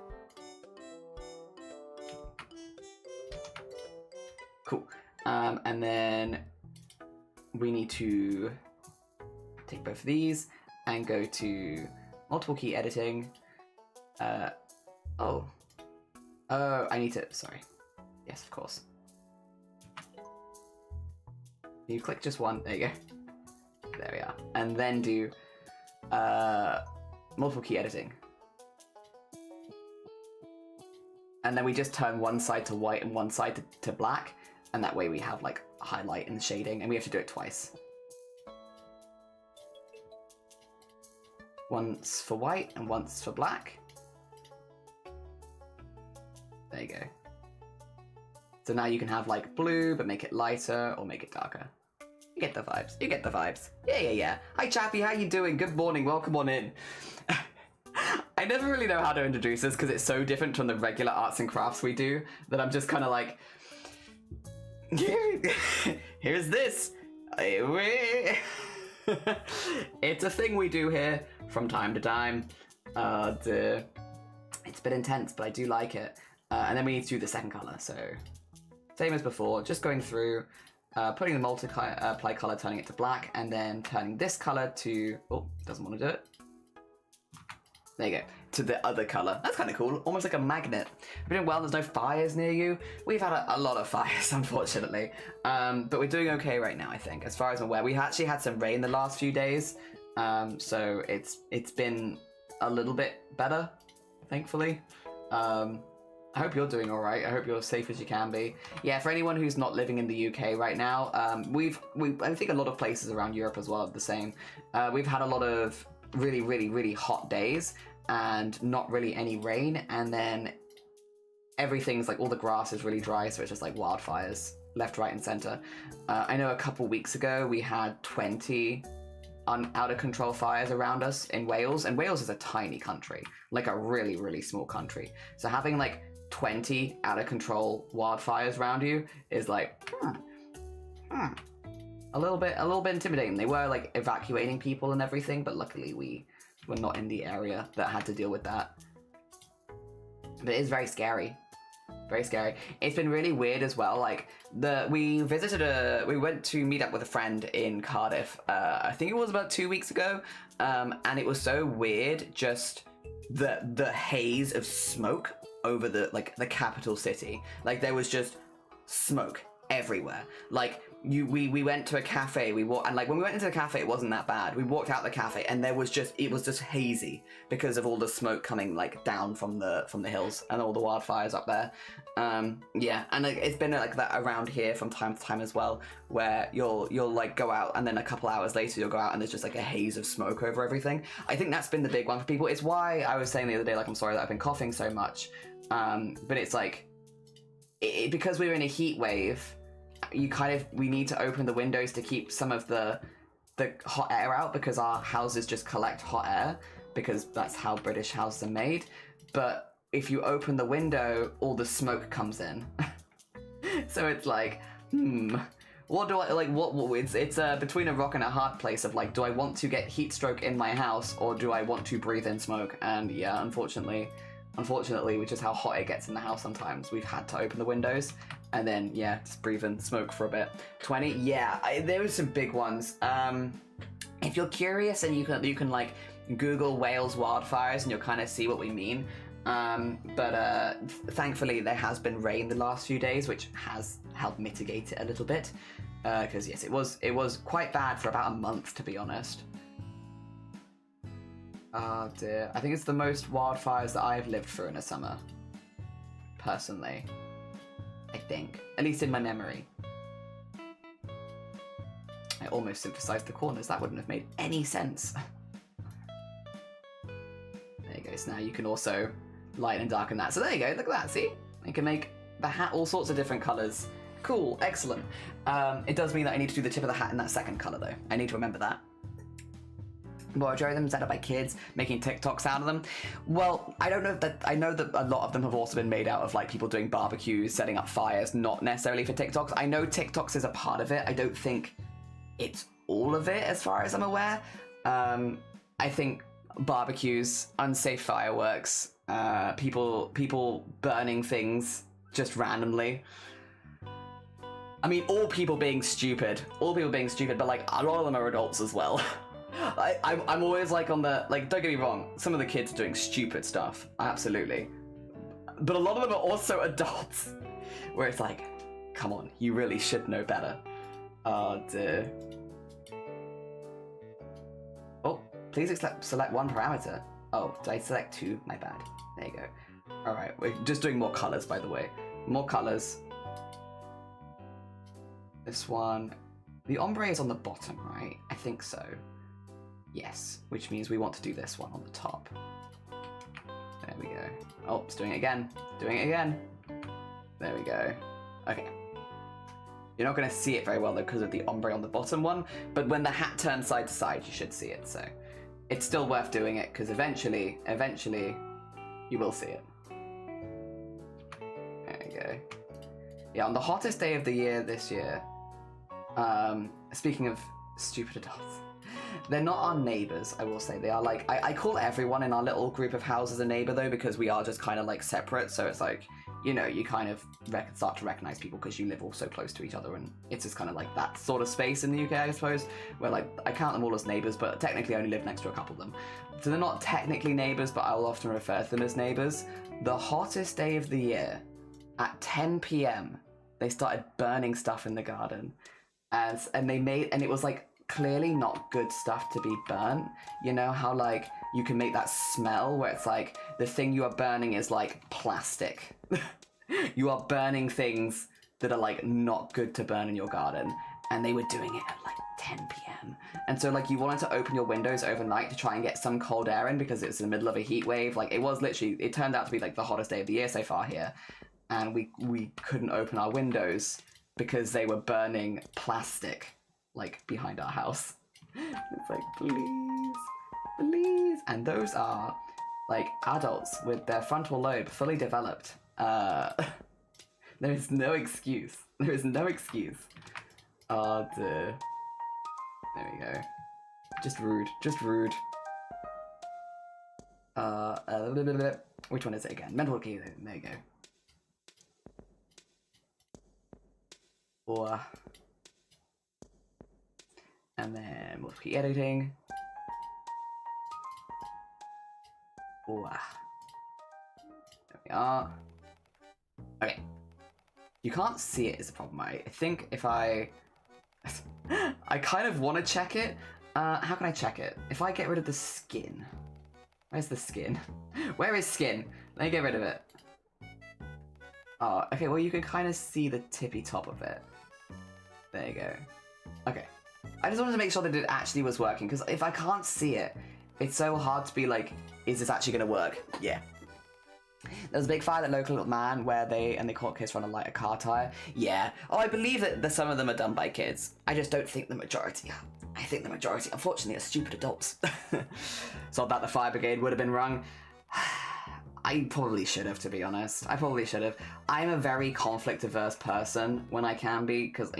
Cool. And then we need to take both of these and go to multiple key editing. Oh, I need to, sorry. Yes, of course. You click just one, there you go. There we are. And then do multiple key editing. And then we just turn one side to white and one side to black. And that way we have like highlight and shading, and we have to do it twice. Once for white and once for black. There you go. So now you can have like blue, but make it lighter or make it darker. You get the vibes. You get the vibes. Yeah. Hi, Chappie. How you doing? Good morning. Welcome on in. I never really know how to introduce this because it's so different from the regular arts and crafts we do that I'm just kind of like, here's this. It's a thing we do here from time to time. It's a bit intense, but I do like it. And then we need to do the second color. So same as before, just going through, putting the multiply color, turning it to black, and then turning this color to, oh, doesn't want to do it. There you go, to the other color. That's kind of cool, almost like a magnet. We're doing well, there's no fires near you. We've had a lot of fires, unfortunately. But we're doing okay right now, I think, as far as I'm aware. We actually had some rain the last few days. So it's been a little bit better, thankfully. I hope you're doing all right. I hope you're as safe as you can be. Yeah, for anyone who's not living in the UK right now, I think a lot of places around Europe as well are the same. We've had a lot of really hot days and not really any rain, and then everything's like all the grass is really dry, so it's just like wildfires left, right, and center. I know a couple weeks ago we had 20 out of control fires around us in Wales, and Wales is a tiny country, like a really small country. So having like 20 out of control wildfires around you is like a little bit intimidating. They were like evacuating people and everything, but luckily we were not in the area that had to deal with that. But it is very scary. Very scary. It's been really weird as well. Like we went to meet up with a friend in Cardiff. I think it was about 2 weeks ago, and it was so weird. Just the haze of smoke over the capital city. Like there was just smoke everywhere. Like we went to a cafe, and like when we went into the cafe it wasn't that bad. We walked out the cafe and it was just hazy because of all the smoke coming like down from the hills and all the wildfires up there. Yeah, and like, it's been like that around here from time to time as well, where you'll like go out and then a couple hours later you'll go out and there's just like a haze of smoke over everything. I think that's been the big one for people. It's why I was saying the other day, like, I'm sorry that I've been coughing so much, but it's like because we're in a heat wave, we need to open the windows to keep some of the hot air out, because our houses just collect hot air, because that's how British houses are made. But if you open the window, all the smoke comes in. So it's like, what do I, like, it's between a rock and a hard place of like, do I want to get heat stroke in my house, or do I want to breathe in smoke? And yeah, unfortunately, which is how hot it gets in the house sometimes, we've had to open the windows and then, yeah, just breathe in smoke for a bit. 20, yeah, there were some big ones. If you're curious, and you can like Google Wales wildfires and you'll kind of see what we mean. But thankfully there has been rain the last few days, which has helped mitigate it a little bit. Because yes, it was quite bad for about a month, to be honest. Oh dear, I think it's the most wildfires that I've lived through in a summer, personally. I think, at least in my memory. I almost synthesized the corners. That wouldn't have made any sense. There you go. So now you can also lighten and darken that. So there you go. Look at that. See? You can make the hat all sorts of different colors. Cool. Excellent. It does mean that I need to do the tip of the hat in that second color, though. I need to remember that. Majority of them set up by kids making TikToks out of them. Well, I don't know that. I know that a lot of them have also been made out of like people doing barbecues, setting up fires, not necessarily for TikToks. I know TikToks is a part of it. I don't think it's all of it, as far as I'm aware. I think barbecues, unsafe fireworks, people burning things just randomly. I mean, all people being stupid, but like a lot of them are adults as well. I'm always like on the, like, don't get me wrong, some of the kids are doing stupid stuff, absolutely. But a lot of them are also adults, where it's like, come on, you really should know better. Oh dear. Oh, please select one parameter. Oh, did I select two? My bad. There you go. Alright, we're just doing more colors, by the way. More colors. This one. The ombre is on the bottom, right? I think so. Yes, which means we want to do this one on the top. There we go. Oh, it's doing it again. Doing it again. There we go. Okay. You're not going to see it very well, though, because of the ombre on the bottom one, but when the hat turns side to side, you should see it, so it's still worth doing it, because eventually, you will see it. There we go. Yeah, on the hottest day of the year this year, speaking of stupid adults, they're not our neighbours, I will say. They are like, I call everyone in our little group of houses a neighbour, though, because we are just kind of like separate, so it's like, you know, you kind of start to recognise people because you live all so close to each other, and it's just kind of like that sort of space in the UK, I suppose, where like, I count them all as neighbours, but technically I only live next to a couple of them. So they're not technically neighbours, but I'll often refer to them as neighbours. The hottest day of the year, at 10 PM, they started burning stuff in the garden, and it was like, clearly not good stuff to be burnt. You know how like you can make that smell where it's like the thing you are burning is like plastic. You are burning things that are like not good to burn in your garden, and they were doing it at like 10 PM. And so like you wanted to open your windows overnight to try and get some cold air in because it's in the middle of a heat wave. Like it turned out to be like the hottest day of the year so far here, and we couldn't open our windows because they were burning plastic like behind our house. It's like, please. And those are like adults with their frontal lobe fully developed. There is no excuse. Oh dear. There we go. Just rude. Which one is it again? Mental key. There you go. Or and then we'll keep editing. Ooh. There we are. Okay. You can't see it is the problem. I think if I kind of want to check it. How can I check it? If I get rid of the skin. Where's the skin? Where is skin? Let me get rid of it. Oh, okay, well you can kind of see the tippy top of it. There you go. Okay. I just wanted to make sure that it actually was working, because if I can't see it, it's so hard to be like, is this actually going to work? Yeah. There was a big fire at local man where they caught kids trying to light a car tire. Yeah. Oh, I believe that some of them are done by kids. I just don't think the majority are. I think the majority, unfortunately, are stupid adults. So that the fire brigade would have been rung. I probably should have, to be honest. I probably should have. I'm a very conflict-averse person when I can be, because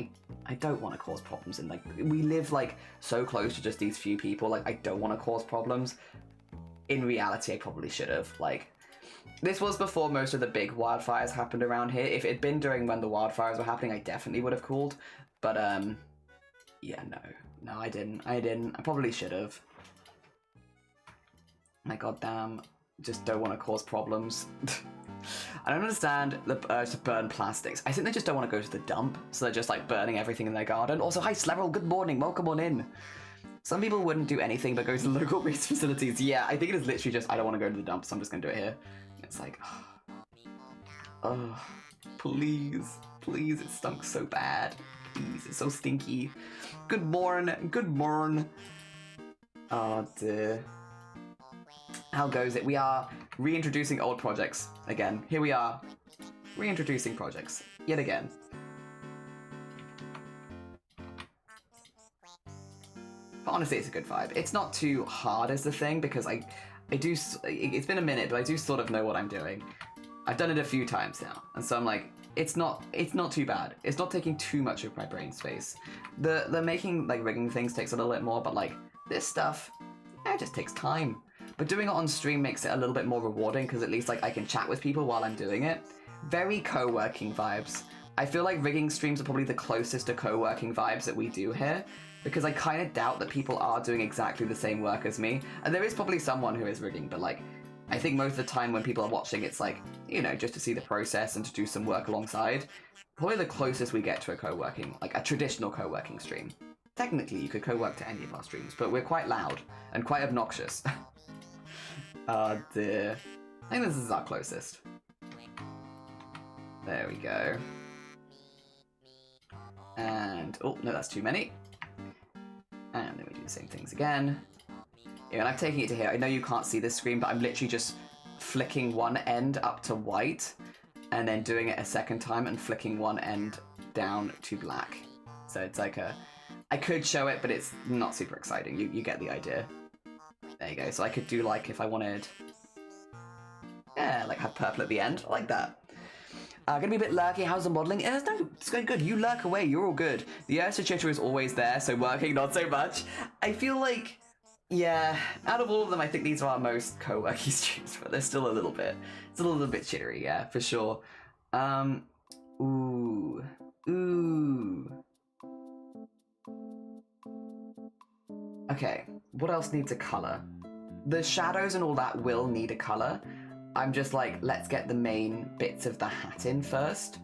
I don't want to cause problems. And like, we live like so close to just these few people. Like, I don't want to cause problems. In reality, I probably should have. Like, this was before most of the big wildfires happened around here. If it had been during when the wildfires were happening, I definitely would have called. But yeah, no, I didn't. I probably should have. My goddamn. Just don't want to cause problems. I don't understand the urge to burn plastics. I think they just don't want to go to the dump, so they're just like burning everything in their garden. Also, hi Sleverel, good morning, welcome on in. Some people wouldn't do anything but go to the local waste facilities. Yeah, I think it is literally just, I don't want to go to the dump, so I'm just going to do it here. It's like, oh, please, it stunk so bad. Please, it's so stinky. Good morn. Oh dear. How goes it? We are reintroducing old projects again. Here we are, reintroducing projects yet again. But honestly, it's a good vibe. It's not too hard is the thing, because I do, it's been a minute, but I do sort of know what I'm doing. I've done it a few times now, and so I'm like, it's not too bad. It's not taking too much of my brain space. The making, like, rigging things takes a little bit more, but like, this stuff, it just takes time. but doing it on stream makes it a little bit more rewarding because at least like I can chat with people while I'm doing it. Very co-working vibes. I feel like rigging streams are probably the closest to co-working vibes that we do here, because I kind of doubt that people are doing exactly the same work as me. And there is probably someone who is rigging, but like, I think most of the time when people are watching, it's like, you know, just to see the process and to do some work alongside. Probably the closest we get to a co-working, like a traditional co-working stream. Technically, you could co-work to any of our streams, but we're quite loud and quite obnoxious. Oh dear. I think this is our closest. There we go. And, oh, no, that's too many. And then we do the same things again. Yeah, and I'm taking it to here. I know you can't see this screen, but I'm literally just flicking one end up to white and then doing it a second time and flicking one end down to black. So it's like a... I could show it, but it's not super exciting. You get the idea. There you go. So I could do, like, if I wanted... Yeah, like have purple at the end. I like that. Gonna be a bit lurky. How's the modelling? No, it's going good. You lurk away. You're all good. The urge to chitter is always there, so working not so much. I feel like, yeah, out of all of them, I think these are our most co-worky streams, but they're still a little bit. It's a little bit chittery, yeah, for sure. Ooh. Okay, what else needs a colour? The shadows and all that will need a colour. I'm just like, let's get the main bits of the hat in first.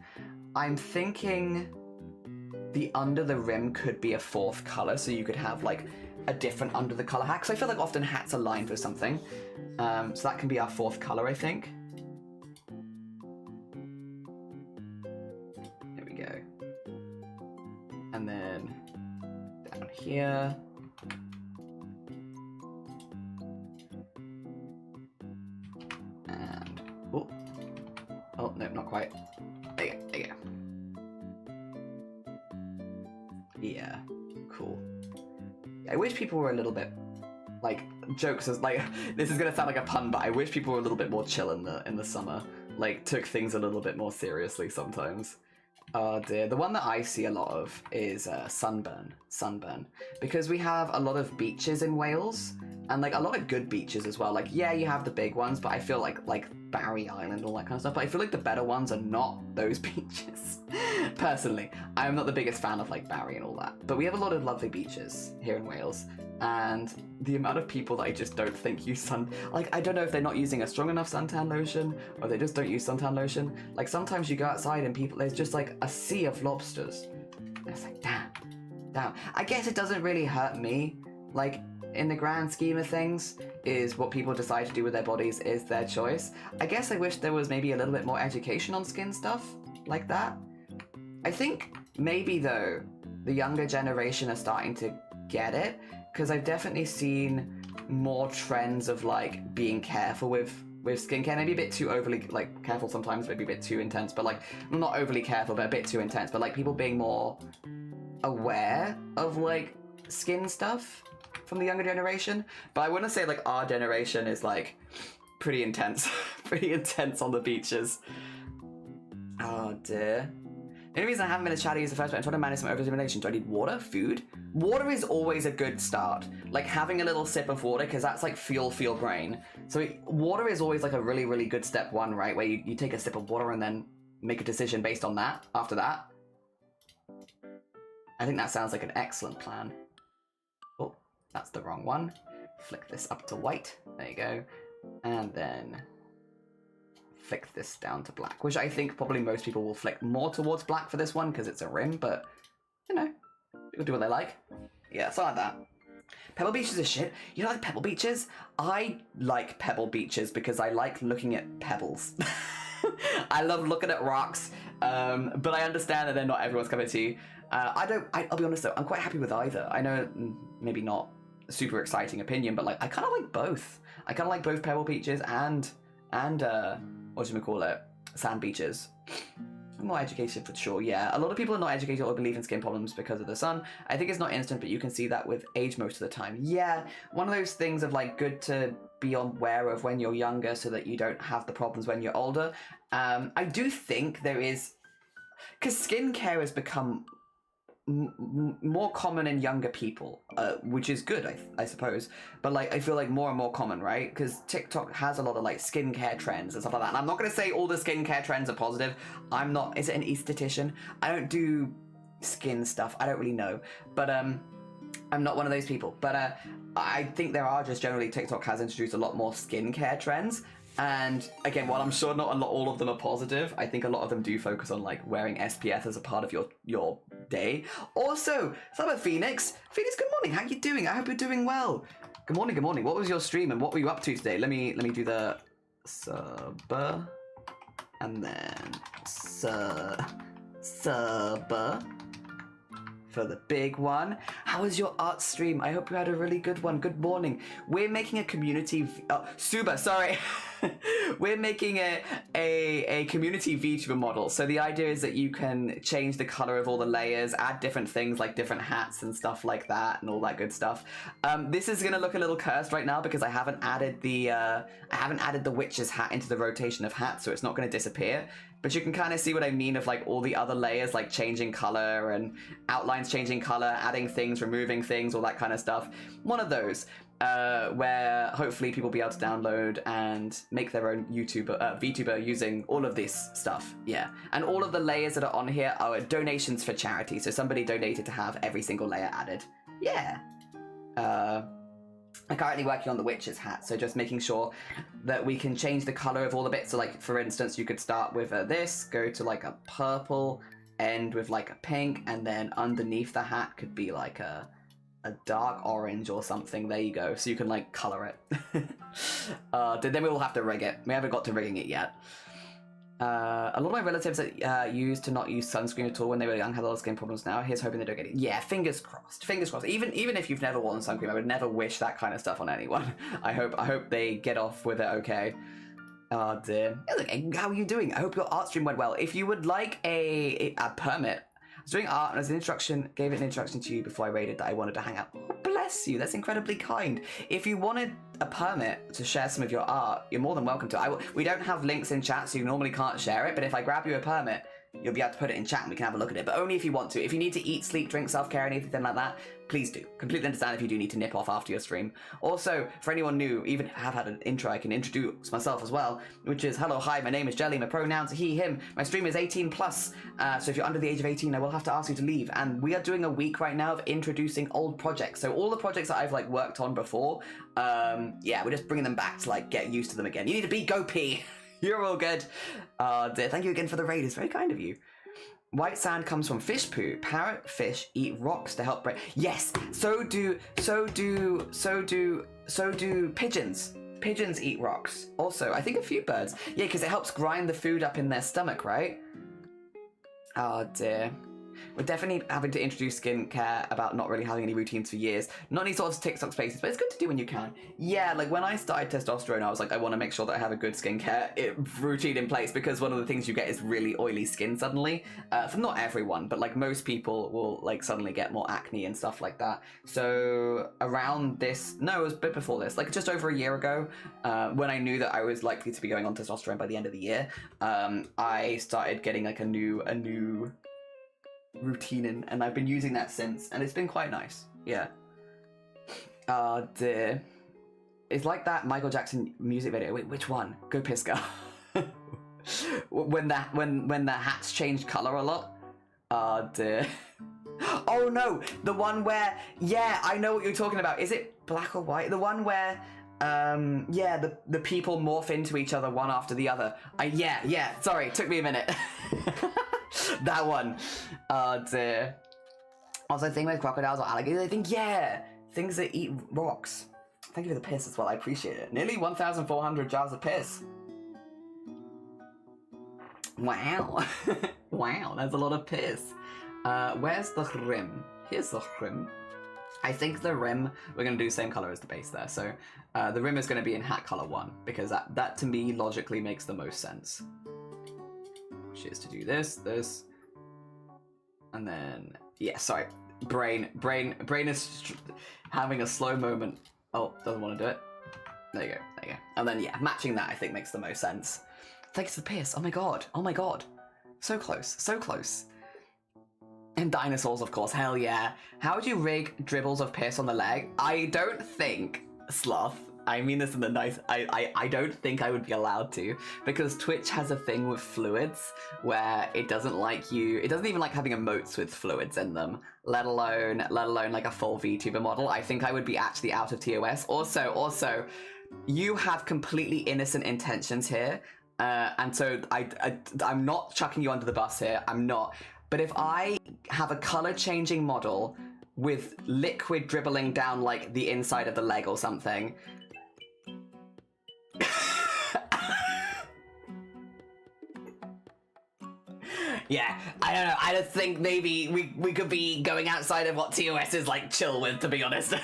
I'm thinking the under the rim could be a fourth colour, so you could have like a different under the colour hat, because I feel like often hats are lined with something. So that can be our fourth colour, I think. There we go. And then down here. Oh, no, not quite. There you go. Yeah, cool. I wish people were a little bit, like, jokes as, like, this is gonna sound like a pun, but I wish people were a little bit more chill in the summer. Like, took things a little bit more seriously sometimes. Oh dear, the one that I see a lot of is sunburn. Because we have a lot of beaches in Wales, and like a lot of good beaches as well. Like, yeah, you have the big ones, but I feel like Barry Island, all that kind of stuff, but I feel like the better ones are not those beaches. Personally, I'm not the biggest fan of like Barry and all that, but we have a lot of lovely beaches here in Wales, and the amount of people that I just don't think use I don't know if they're not using a strong enough suntan lotion, or they just don't use suntan lotion. Like, sometimes you go outside and there's just like a sea of lobsters. And it's like, damn. I guess it doesn't really hurt me. Like, in the grand scheme of things, is what people decide to do with their bodies is their choice. I guess I wish there was maybe a little bit more education on skin stuff like that. I think maybe, though, the younger generation are starting to get it, because I've definitely seen more trends of, like, being careful with skincare. Maybe a bit too overly, like, careful sometimes, maybe a bit too intense, but, like, not overly careful, but a bit too intense. But, like, people being more aware of, like, skin stuff from the younger generation. But I wouldn't say, like, our generation is, like, pretty intense. Pretty intense on the beaches. Oh, dear. The only reason I haven't been as chatty as the first one, I'm trying to manage some overstimulation. Do I need water? Food? Water is always a good start. Like, having a little sip of water, because that's like fuel for your brain. So water is always like a really, really good step one, right? Where you take a sip of water and then make a decision based on that after that. I think that sounds like an excellent plan. Oh, that's the wrong one. Flick this up to white. There you go. And then flick this down to black, which I think probably most people will flick more towards black for this one because it's a rim, but, you know, people do what they like. Yeah, something like that. Pebble beaches are shit. You don't like pebble beaches? I like pebble beaches because I like looking at pebbles. I love looking at rocks, but I understand that they're not everyone's cup of tea. I'll be honest though, I'm quite happy with either. I know maybe not a super exciting opinion, but like I kind of like both. I kind of like both pebble beaches and what do you call it? Sand beaches. More educated for sure, yeah. A lot of people are not educated or believe in skin problems because of the sun. I think it's not instant, but you can see that with age most of the time. Yeah, one of those things of like good to be aware of when you're younger so that you don't have the problems when you're older. I do think there is, because skincare has become more common in younger people, which is good, I suppose. But like, I feel like more and more common, right? Because TikTok has a lot of like skincare trends and stuff like that. And I'm not going to say all the skincare trends are positive. I'm not. Is it an esthetician? I don't do skin stuff. I don't really know. But I'm not one of those people. But I think there are just generally TikTok has introduced a lot more skincare trends. And again, while I'm sure not all of them are positive, I think a lot of them do focus on like wearing SPF as a part of your day. Also, Summer Phoenix. Phoenix, good morning. How you doing? I hope you're doing well. Good morning, good morning. What was your stream and what were you up to today? Let me do the sub and then sub for the big one. How was your art stream? I hope you had a really good one. Good morning. We're making a community... Suba, sorry. We're making a community VTuber model. So the idea is that you can change the color of all the layers, add different things like different hats and stuff like that and all that good stuff. This is going to look a little cursed right now because I haven't added the witch's hat into the rotation of hats, so it's not going to disappear. But you can kind of see what I mean of like all the other layers, like changing color and outlines changing color, adding things, removing things, all that kind of stuff. One of those where hopefully people will be able to download and make their own VTuber using all of this stuff. Yeah. And all of the layers that are on here are donations for charity. So somebody donated to have every single layer added. Yeah. I'm currently working on the witch's hat, so just making sure that we can change the color of all the bits. So like, for instance, you could start with this, go to like a purple, end with like a pink, and then underneath the hat could be like a dark orange or something. There you go. So you can like color it. Then we will have to rig it. We haven't got to rigging it yet. A lot of my relatives that used to not use sunscreen at all when they were young had a lot of skin problems now. Here's hoping they don't get it. Yeah, fingers crossed. Fingers crossed. Even if you've never worn sunscreen, I would never wish that kind of stuff on anyone. I hope they get off with it okay. Oh dear. Hey, look, how are you doing? I hope your art stream went well. If you would like a permit, I was doing art and as an introduction, gave it an introduction to you before I rated that I wanted to hang out. Oh, bless you. That's incredibly kind. If you wanted a permit to share some of your art, you're more than welcome to. We don't have links in chat, so you normally can't share it, but if I grab you a permit, you'll be able to put it in chat and we can have a look at it, but only if you want to. If you need to eat, sleep, drink, self-care, anything like that, please do. Completely understand if you do need to nip off after your stream. Also, for anyone new, even if I have had an intro, I can introduce myself as well, which is, hello, hi, my name is Jelly, my pronouns are he, him. My stream is 18 plus, so if you're under the age of 18, I will have to ask you to leave. And we are doing a week right now of introducing old projects. So all the projects that I've like worked on before, yeah, we're just bringing them back to like get used to them again. You need to be GoP. You're all good. Dear, thank you again for the raid. It's very kind of you. White sand comes from fish poo. Parrotfish eat rocks to help break. Yes, so do pigeons. Pigeons eat rocks. Also, I think a few birds. Yeah, because it helps grind the food up in their stomach, right? Oh dear. We're definitely having to introduce skincare about not really having any routines for years. Not any sort of TikTok spaces, but it's good to do when you can. Yeah, like when I started testosterone, I was like, I want to make sure that I have a good skincare routine in place because one of the things you get is really oily skin suddenly. For not everyone, but like most people will like suddenly get more acne and stuff like that. So around this, no, it was a bit before this, like just over a year ago, when I knew that I was likely to be going on testosterone by the end of the year, I started getting like a new routine in, and I've been using that since, and it's been quite nice. Yeah. Dear. It's like that Michael Jackson music video. Wait, which one? Go Pisca. when the hats change color a lot. Dear. Oh no, the one where, yeah, I know what you're talking about. Is it black or white? The one where yeah, the people morph into each other one after the other. Yeah, sorry, it took me a minute. That one. Oh dear. Also, thing with crocodiles or alligators, I think, yeah, things that eat rocks. Thank you for the piss as well, I appreciate it. Nearly 1,400 jars of piss. Wow. Wow, that's a lot of piss. Where's the rim? Here's the rim. I think the rim, we're going to do the same color as the base there. So the rim is going to be in hat color 1, because that to me logically makes the most sense. Which is to do this, and then, yeah, sorry. Brain is having a slow moment. Oh, doesn't want to do it. There you go. And then, yeah, matching that I think makes the most sense. Thanks for the piss. Oh my god. So close. And dinosaurs, of course, hell yeah. How would you rig dribbles of piss on the leg? I don't think, Sloth, I mean this in the nice, I don't think I would be allowed to, because Twitch has a thing with fluids where it doesn't like you, it doesn't even like having emotes with fluids in them, let alone like a full VTuber model. I think I would be actually out of TOS. Also, you have completely innocent intentions here, and so I'm not chucking you under the bus here, I'm not. But if I have a color changing model with liquid dribbling down like the inside of the leg or something, yeah, I don't know. I just think maybe we could be going outside of what TOS is like chill with, to be honest.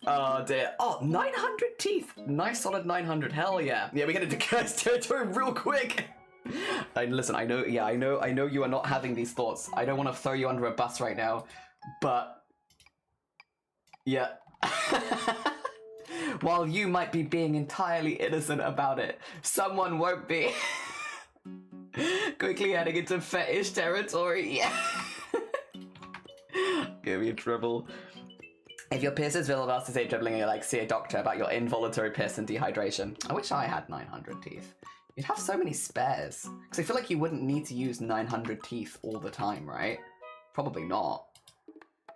Oh dear. Oh, 900 teeth. Nice solid 900. Hell yeah. Yeah, we get into cursed territory real quick. Listen, I know you are not having these thoughts. I don't want to throw you under a bus right now, but yeah. While you might be being entirely innocent about it, someone won't be. Quickly heading into fetish territory. Yeah. Give me a dribble. If your piss is visible to say dribbling, you like see a doctor about your involuntary piss and dehydration. I wish I had 900 teeth. You'd have so many spares. Because I feel like you wouldn't need to use 900 teeth all the time, right? Probably not.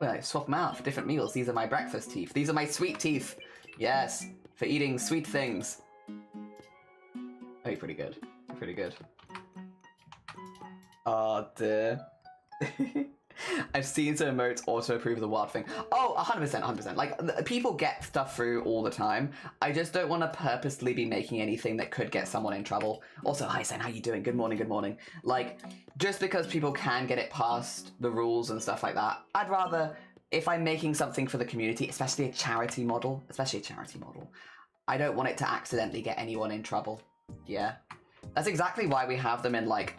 Well, I swap them out for different meals. These are my breakfast teeth. These are my sweet teeth. Yes, for eating sweet things. Oh, you're pretty good. You're pretty good. Oh, dear. I've seen some emotes auto-approve the wild thing. Oh, 100%, 100%. Like, people get stuff through all the time. I just don't want to purposely be making anything that could get someone in trouble. Also, hi, Sen, how you doing? Good morning, good morning. Like, just because people can get it past the rules and stuff like that, I'd rather, if I'm making something for the community, especially a charity model, I don't want it to accidentally get anyone in trouble. Yeah. That's exactly why we have them in, like,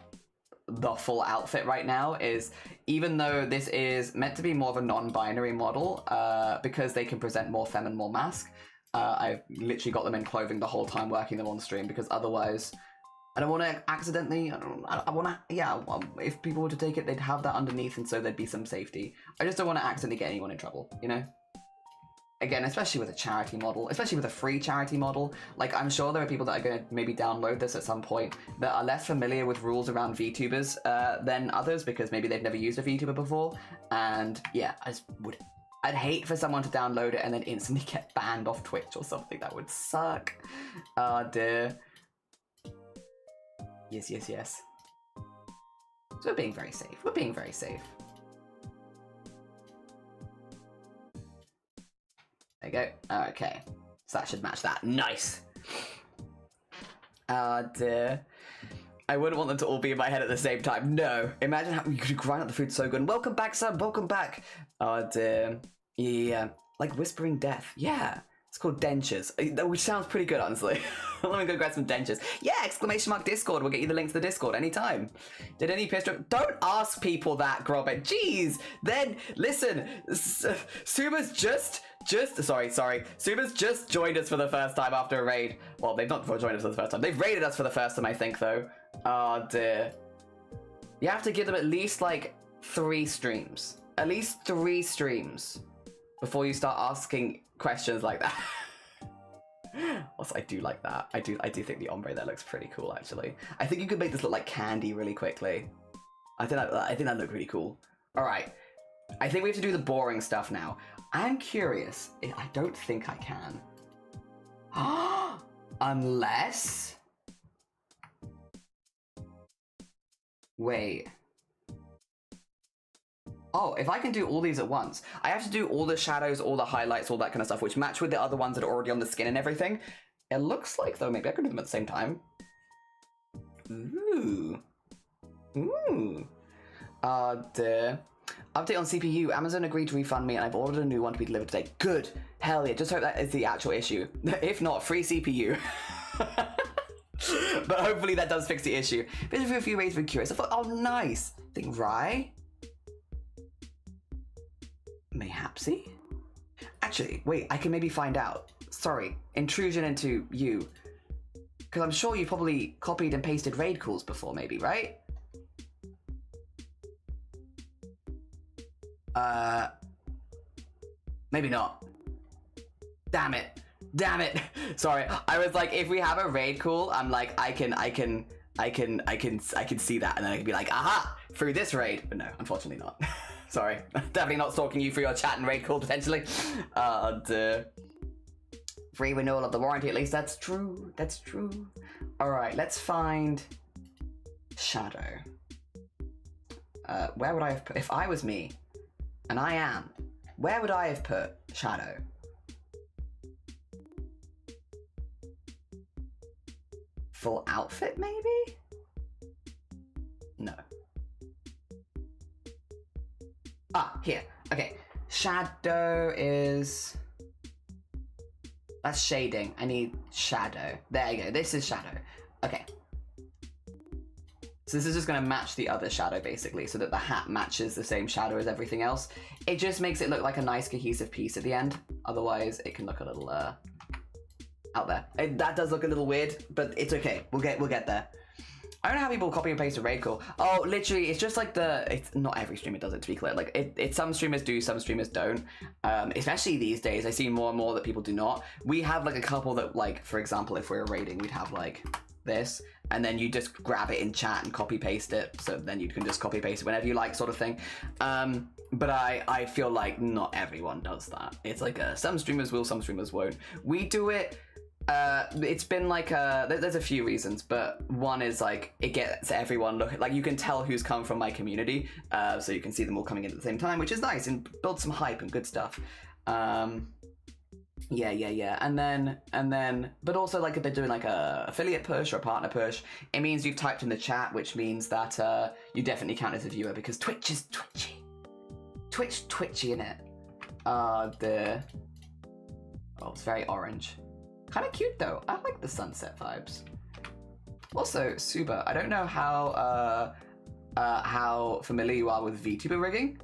the full outfit right now, is even though this is meant to be more of a non-binary model, because they can present more femme and more mask, I've literally got them in clothing the whole time working them on stream, because otherwise I don't want to accidentally, I want to, yeah, if people were to take it, they'd have that underneath, and so there'd be some safety. I just don't want to accidentally get anyone in trouble, you know? Again, especially with a charity model, especially with a free charity model, like I'm sure there are people that are going to maybe download this at some point that are less familiar with rules around VTubers than others, because maybe they've never used a VTuber before. And yeah, I'd hate for someone to download it and then instantly get banned off Twitch or something. That would suck. Oh dear. Yes, yes, yes. So we're being very safe. We're being very safe. There you go. Okay. So that should match that. Nice. Dear. I wouldn't want them to all be in my head at the same time. No. Imagine how you could grind up the food so good. Welcome back, Sam. Welcome back. Oh, dear. Yeah. Like Whispering Death. Yeah. It's called dentures. Which sounds pretty good, honestly. Let me go grab some dentures. Yeah, exclamation mark Discord. We'll get you the link to the Discord anytime. Did any piss drip? Don't ask people that, Grobet. Jeez. Then, listen. Suba's Suba's just joined us for the first time after a raid. Well, they've not joined us for the first time. They've raided us for the first time, I think, though. Oh, dear. You have to give them at least, like, 3 streams. At least 3 streams before you start asking questions like that. Also, I do like that. I do think the ombre there looks pretty cool, actually. I think you could make this look like candy really quickly. I think that looked really cool. All right. I think we have to do the boring stuff now. I'm curious. I don't think I can. Unless... Wait. Oh, if I can do all these at once, I have to do all the shadows, all the highlights, all that kind of stuff, which match with the other ones that are already on the skin and everything. It looks like, though, maybe I could do them at the same time. Ooh. Ooh. Dear. Update on CPU. Amazon agreed to refund me, and I've ordered a new one to be delivered today. Good. Hell yeah. Just hope that is the actual issue. If not, free CPU. But hopefully that does fix the issue. Been for a few ways, very curious. I thought, oh, nice. I think Rye? Mayhapsy? Actually, wait, I can maybe find out. Sorry, intrusion into you. Because I'm sure you probably copied and pasted raid calls before, maybe, right? Maybe not. Damn it. Damn it. Sorry. I was like, if we have a raid call, I'm like, I can see that, and then I can be like, aha, through this raid. But no, unfortunately not. Sorry. Definitely not stalking you through your chat and raid call, potentially. Free renewal of the warranty, at least. That's true. That's true. All right, let's find Shadow. Where would I have put, if I was me, and I am, where would I have put Shadow? Full outfit, maybe? No. Ah, here. Okay. Shadow is... That's shading. I need shadow. There you go. This is shadow. Okay. So this is just going to match the other shadow, basically, so that the hat matches the same shadow as everything else. It just makes it look like a nice cohesive piece at the end. Otherwise, it can look a little out there. That does look a little weird, but it's okay. We'll get there. I don't know how people copy and paste a raid call. Oh, literally, it's just like it's not every streamer does it, to be clear. Like, it some streamers do, some streamers don't. Especially these days, I see more and more that people do not. We have like a couple that, like, for example, if we're raiding, we'd have like this, and then you just grab it in chat and copy paste it, so then you can just copy paste it whenever you like, sort of thing. But I feel like not everyone does that. It's like some streamers will, some streamers won't. We do it. It's been like there's a few reasons, but one is like it gets everyone looking, like you can tell who's come from my community, so you can see them all coming in at the same time, which is nice and builds some hype and good stuff. Yeah. And then, but also like if they're doing like a affiliate push or a partner push, it means you've typed in the chat, which means that you definitely count as a viewer, because Twitch is twitchy. Twitchy in it. Oh, it's very orange. Kind of cute though. I like the sunset vibes. Also, Suba, I don't know how familiar you are with VTuber rigging.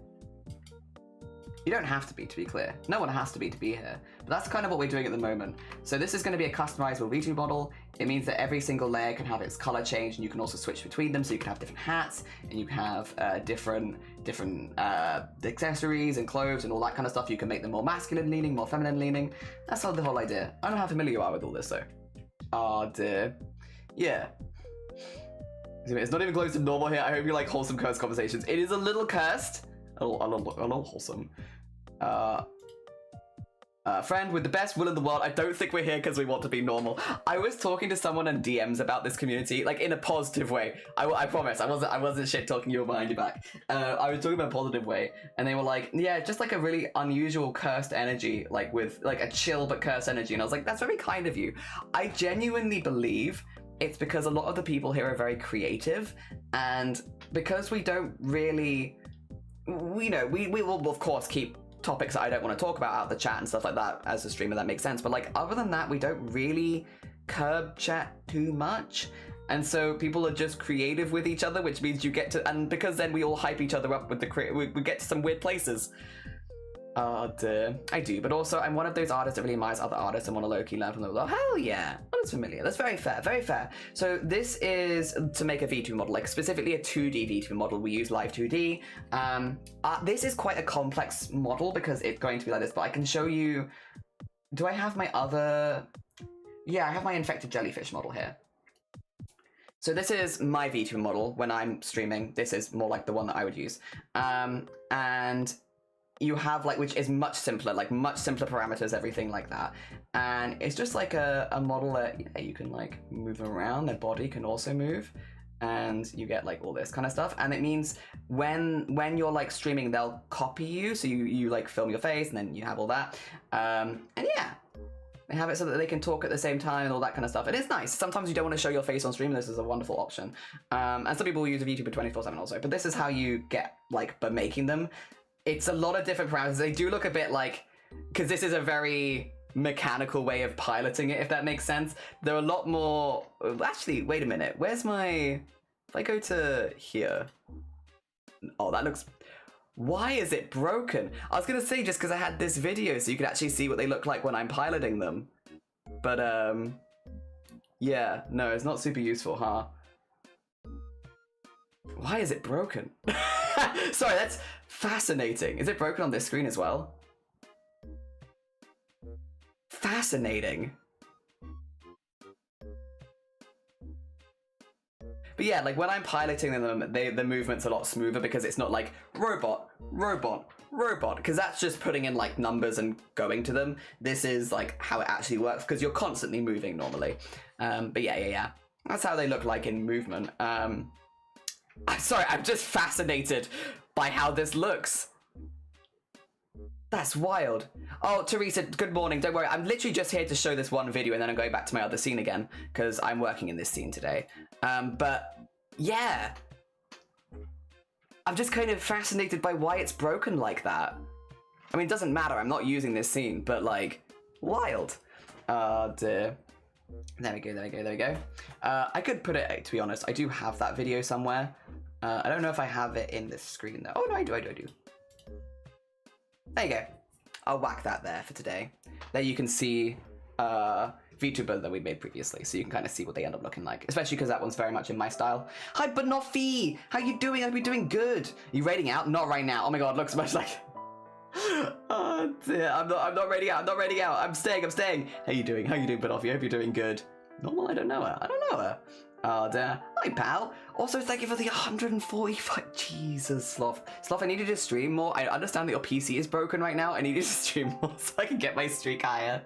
You don't have to be clear. No one has to be here. But that's kind of what we're doing at the moment. So this is going to be a customizable VTuber model. It means that every single layer can have its color change, and you can also switch between them. So you can have different hats, and you can have different accessories and clothes and all that kind of stuff. You can make them more masculine leaning, more feminine leaning. That's the whole idea. I don't know how familiar you are with all this though. Oh dear. Yeah. It's not even close to normal here. I hope you like wholesome cursed conversations. It is a little cursed. A little wholesome. Friend with the best will in the world. I don't think we're here because we want to be normal. I was talking to someone in DMs about this community, like in a positive way. I promise. I wasn't shit talking you behind your back. I was talking about a positive way, and they were like, yeah, just like a really unusual cursed energy, like with like a chill but cursed energy. And I was like, that's very kind of you. I genuinely believe it's because a lot of the people here are very creative, and because we don't really, we will of course keep topics that I don't want to talk about out of the chat and stuff like that as a streamer. That makes sense, but like other than that, we don't really curb chat too much, and so people are just creative with each other, which means you get to, and because then we all hype each other up with the we get to some weird places. Oh dear. I do, but also I'm one of those artists that really admires other artists and want to low-key learn from them. Like, hell yeah, that's familiar. That's very fair, very fair. So this is to make a V2 model, like specifically a 2D V2 model. We use Live 2D. This is quite a complex model because it's going to be like this, but I can show you. Do I have my other? Yeah, I have my infected jellyfish model here. So this is my V2 model when I'm streaming. This is more like the one that I would use. And you have like, which is much simpler, like much simpler parameters, everything like that. And it's just like a model that you can like move around, their body can also move, and you get like all this kind of stuff. And it means when you're like streaming, they'll copy you. So you like film your face and then you have all that. And yeah, they have it so that they can talk at the same time and all that kind of stuff. It is nice. Sometimes you don't want to show your face on stream. This is a wonderful option. And some people use VTuber 24/7 also, but this is how you get like by making them. It's a lot of different parameters. They do look a bit like, because this is a very mechanical way of piloting it, if that makes sense. There are a lot more, actually, wait a minute. Where's my, if I go to here. Oh, that looks, why is it broken? I was going to say just because I had this video so you could actually see what they look like when I'm piloting them. But, yeah, no, it's not super useful, huh? Why is it broken? Sorry, that's fascinating. Is it broken on this screen as well? Fascinating. But yeah, like when I'm piloting them, the movement's a lot smoother because it's not like robot, robot, robot, because that's just putting in like numbers and going to them. This is like how it actually works because you're constantly moving normally. But yeah. That's how they look like in movement. I'm sorry, I'm just fascinated by how this looks. That's wild. Oh, Teresa, good morning. Don't worry, I'm literally just here to show this one video and then I'm going back to my other scene again because I'm working in this scene today. But yeah, I'm just kind of fascinated by why it's broken like that. I mean, it doesn't matter. I'm not using this scene, but like, wild. Dear. There we go. I could put it, to be honest, I do have that video somewhere. I don't know if I have it in this screen though. Oh no, I do. There you go. I'll whack that there for today. There you can see VTuber that we made previously, so you can kind of see what they end up looking like, especially because that one's very much in my style. Hi, but not Fee! How you doing? I'll be doing good. Are you raiding out? Not right now. Oh my god, looks much like... Oh dear, I'm not raiding out. I'm staying. How you doing, Banoffee? I hope you're doing good. Normal? I don't know her. Oh dear. Hi, pal. Also, thank you for the 145. Jesus, Sloth. Sloth, I need you to stream more. I understand that your PC is broken right now. I need you to stream more so I can get my streak higher.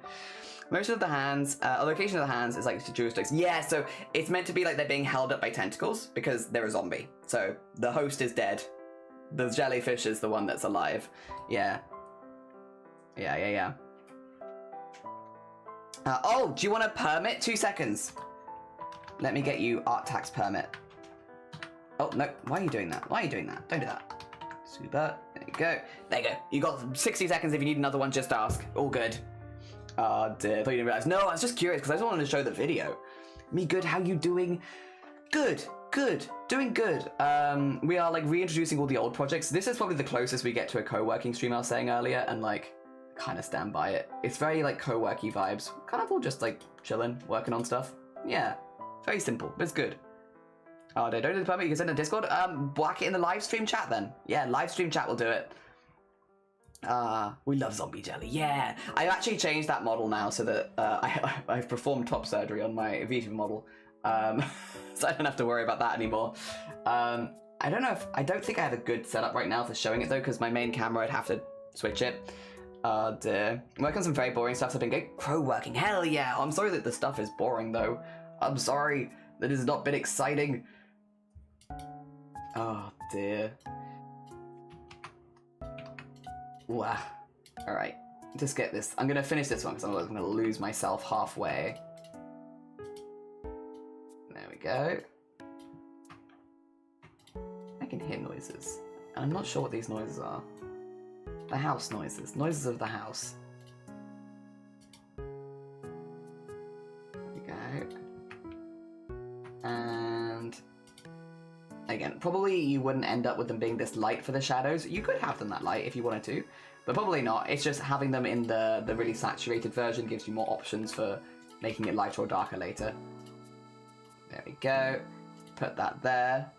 Motion of the hands, a location of the hands is like joysticks. Yeah, so it's meant to be like they're being held up by tentacles because they're a zombie. So the host is dead. The jellyfish is the one that's alive. Yeah. Oh, do you want a permit? 2 seconds. Let me get you art tax permit. Oh, no. Why are you doing that? Don't do that. Super. There you go. You got 60 seconds. If you need another one, just ask. All good. Oh, dear. I thought you didn't realize. No, I was just curious because I just wanted to show the video. Me good. How you doing? Good. Doing good. We are like reintroducing all the old projects. This is probably the closest we get to a co-working stream I was saying earlier, and like kind of stand by it. It's very like co-worky vibes. Kind of all just like chilling, working on stuff. Yeah. Very simple, but it's good. Oh, they don't do the permit. You can send a Discord. Whack it in the live stream chat then. Yeah, live stream chat will do it. We love zombie jelly. Yeah, I actually changed that model now so that I've performed top surgery on my VTuber model, so I don't have to worry about that anymore. I don't think I have a good setup right now for showing it though, because my main camera I'd have to switch it. Dear. Working on some very boring stuff. So I've been going crow working. Hell yeah! I'm sorry that the stuff is boring though. I'm sorry that has not been exciting. Oh dear. Wow. Alright, just get this. I'm gonna finish this one because otherwise I'm gonna lose myself halfway. There we go. I can hear noises. And I'm not sure what these noises are. The house noises. Noises of the house. There we go. And again, probably you wouldn't end up with them being this light for the shadows. You could have them that light if you wanted to, but probably not. It's just having them in the really saturated version gives you more options for making it lighter or darker later. There we go. Put that there.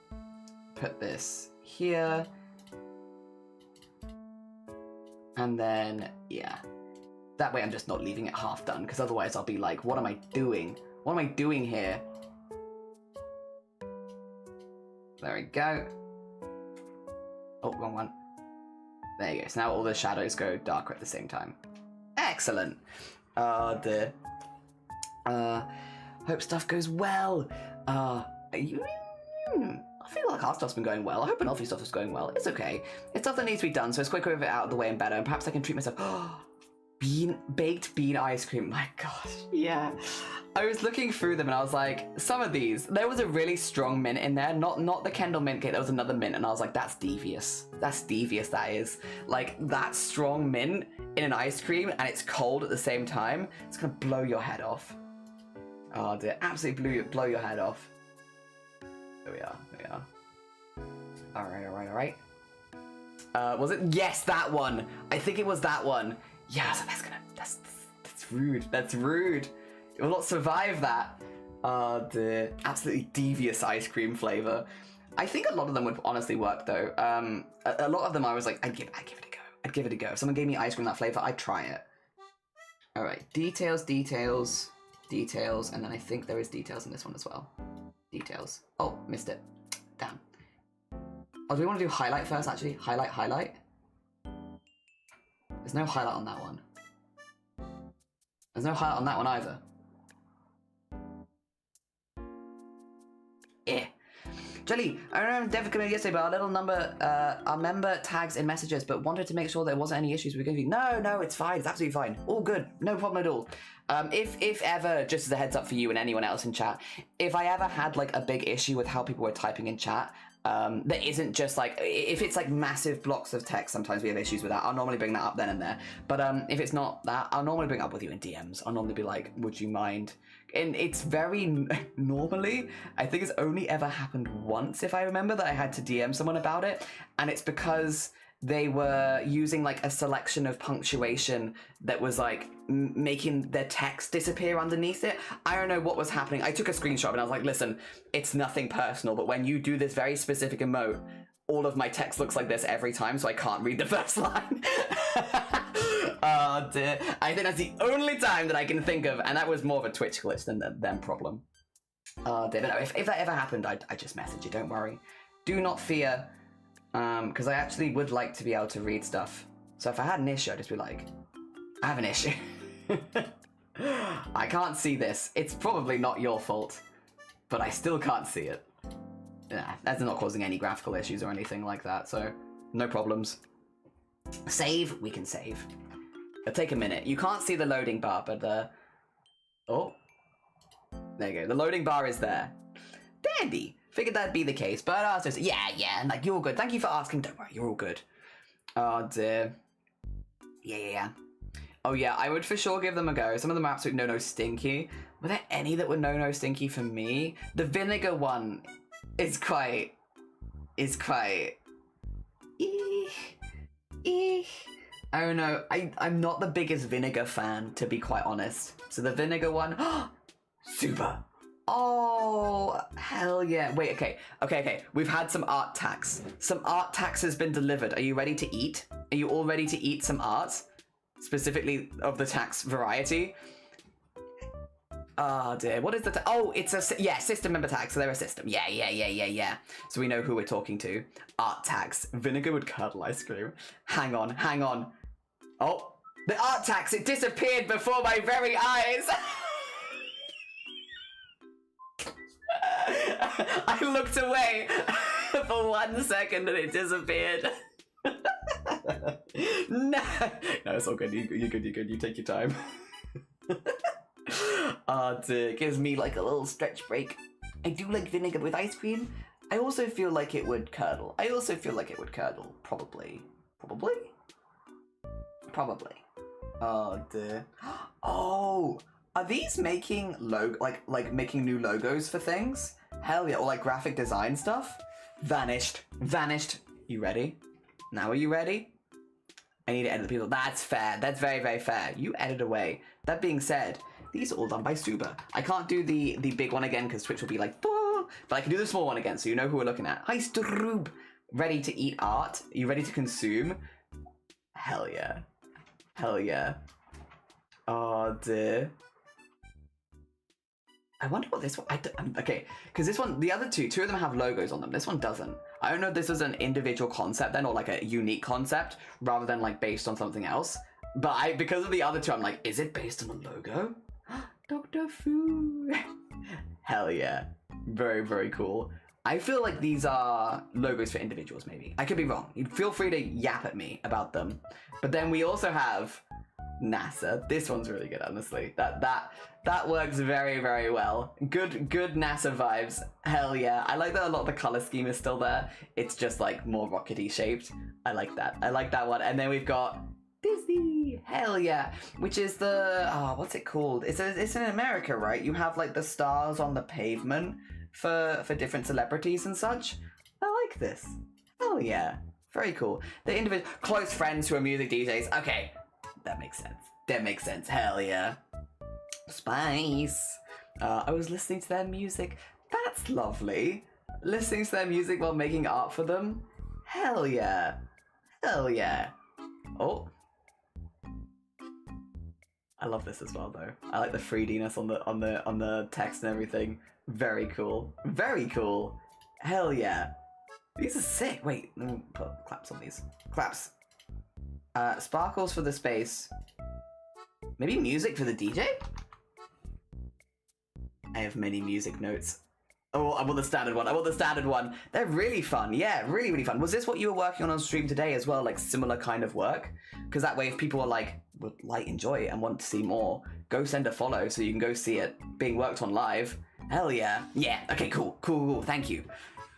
Put this here. And then, yeah. That way I'm just not leaving it half done, because otherwise I'll be like, what am I doing? What am I doing here? There we go. Oh, wrong one. There you go. So now all the shadows go darker at the same time. Excellent. Hope stuff goes well. I feel like our stuff's been going well. I hope Banoffee stuff is going well. It's okay. It's stuff that needs to be done, so it's quicker with it out of the way and better. And perhaps I can treat myself. Baked bean ice cream. My gosh, yeah. I was looking through them and I was like, some of these, there was a really strong mint in there. Not the Kendall mint cake, there was another mint, and I was like, that's devious. That's devious, that is. Like, that strong mint in an ice cream and it's cold at the same time, it's gonna blow your head off. Oh dear, absolutely blow your head off. There we are. Alright. Was it? Yes, that one. I think it was that one. Yeah, so that's rude. That's rude. It will not survive that. The absolutely devious ice cream flavor. I think a lot of them would honestly work though. A lot of them I was like, I'd give it a go. I'd give it a go. If someone gave me ice cream that flavor, I'd try it. All right, details, details, details, and then I think there is details in this one as well. Details. Oh, missed it. Damn. Oh, do we want to do highlight first, actually? Highlight, highlight? There's no highlight on that one. There's no highlight on that one either. Eh. Jelly, I remember Dev coming yesterday, but our member tags in messages, but wanted to make sure there wasn't any issues with confusing. No, it's fine. It's absolutely fine. All good. No problem at all. If ever, just as a heads up for you and anyone else in chat, if I ever had like a big issue with how people were typing in chat, that isn't just like, if it's like massive blocks of text, sometimes we have issues with that. I'll normally bring that up then and there. But if it's not that, I'll normally bring it up with you in DMs. I'll normally be like, would you mind? And it's very normally, I think it's only ever happened once, if I remember, that I had to DM someone about it. And it's because they were using like a selection of punctuation that was like making their text disappear underneath it. I don't know what was happening. I took a screenshot and I was like, listen, it's nothing personal, but when you do this very specific emote, all of my text looks like this every time, so I can't read the first line. Oh dear. I think that's the only time that I can think of, and that was more of a Twitch glitch than them problem. Oh dear. No, if that ever happened, I'd just message you, don't worry. Do not fear, because I actually would like to be able to read stuff. So if I had an issue, I'd just be like, I have an issue. I can't see this. It's probably not your fault, but I still can't see it. Yeah, that's not causing any graphical issues or anything like that, so no problems. Save, we can save. It'll take a minute. You can't see the loading bar, but oh, there you go. The loading bar is there. Dandy. Figured that'd be the case, but I was just, yeah, and like, you're all good. Thank you for asking. Don't worry, you're all good. Oh dear. Yeah. Oh yeah, I would for sure give them a go. Some of them are absolute no stinky. Were there any that were no stinky for me? The vinegar one is quite. I don't know. I'm not the biggest vinegar fan, to be quite honest. So the vinegar one, super. Oh, hell yeah. Wait, okay. We've had some art tax. Some art tax has been delivered. Are you ready to eat? Are you all ready to eat some art? Specifically of the tax variety. Oh dear, what is the oh, it's a, system member tax, so they're a system. Yeah. So we know who we're talking to. Art tax. Vinegar would curdle ice cream. Hang on. Oh, the art tax, it disappeared before my very eyes. I looked away for 1 second and it disappeared. No, it's all good. You're good. You take your time. It gives me like a little stretch break. I do like vinegar with ice cream. I also feel like it would curdle. Probably. Oh dear. Oh, are these making like making new logos for things? Hell yeah, or like graphic design stuff? Vanished. You ready? Now are you ready? I need to edit the people. That's fair. That's very, very fair. You edit away. That being said, these are all done by Suba. I can't do the big one again because Twitch will be like, "Bah!" But I can do the small one again so you know who we're looking at. Hi, Stroob. Ready to eat art? Are you ready to consume? Hell yeah. Oh dear. I wonder what this one, okay, because this one, the other two of them have logos on them. This one doesn't. I don't know if this was an individual concept then or like a unique concept rather than like based on something else. But because of the other two, I'm like, is it based on a logo? Dr. Fu. Hell yeah. Very, very cool. I feel like these are logos for individuals maybe. I could be wrong. Feel free to yap at me about them. But then we also have NASA. This one's really good, honestly. That works very, very well. Good NASA vibes. Hell yeah. I like that a lot of the color scheme is still there. It's just like more rockety shaped. I like that one. And then we've got Disney. Hell yeah. Which is the, what's it called? It's in America, right? You have like the stars on the pavement for different celebrities and such. I like this. Hell yeah. Very cool. The individual close friends who are music DJs. Okay. That makes sense. Hell yeah. Spice. I was listening to their music. That's lovely. Listening to their music while making art for them? Hell yeah. Hell yeah. Oh. I love this as well though. I like the 3D-ness on the text and everything. Very cool. Very cool. Hell yeah. These are sick. Wait, let me put claps on these. Claps. Sparkles for the space. Maybe music for the DJ? I have many music notes. Oh, I want the standard one. I want the standard one. They're really fun. Yeah, really, really fun. Was this what you were working on stream today as well? Like similar kind of work? Because that way, if people are like, would like, enjoy it and want to see more, go send a follow so you can go see it being worked on live. Hell yeah. Yeah, okay, cool. Cool. Thank you.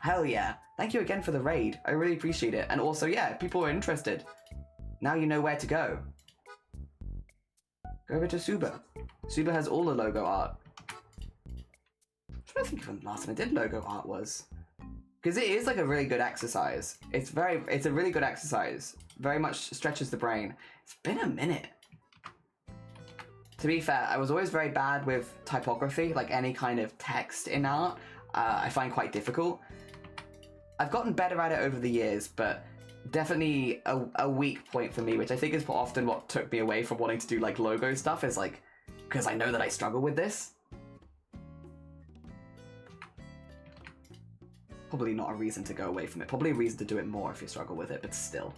Hell yeah. Thank you again for the raid. I really appreciate it. And also, yeah, if people are interested, now you know where to go. Go over to Suba. Suba has all the logo art. I'm trying to think of when the last time I did logo art was. Because it is like a really good exercise. It's a really good exercise. Very much stretches the brain. It's been a minute. To be fair, I was always very bad with typography, like any kind of text in art. I find quite difficult. I've gotten better at it over the years, but definitely a weak point for me, which I think is often what took me away from wanting to do like logo stuff, is like, because I know that I struggle with this. Probably not a reason to go away from it. Probably a reason to do it more if you struggle with it, but still.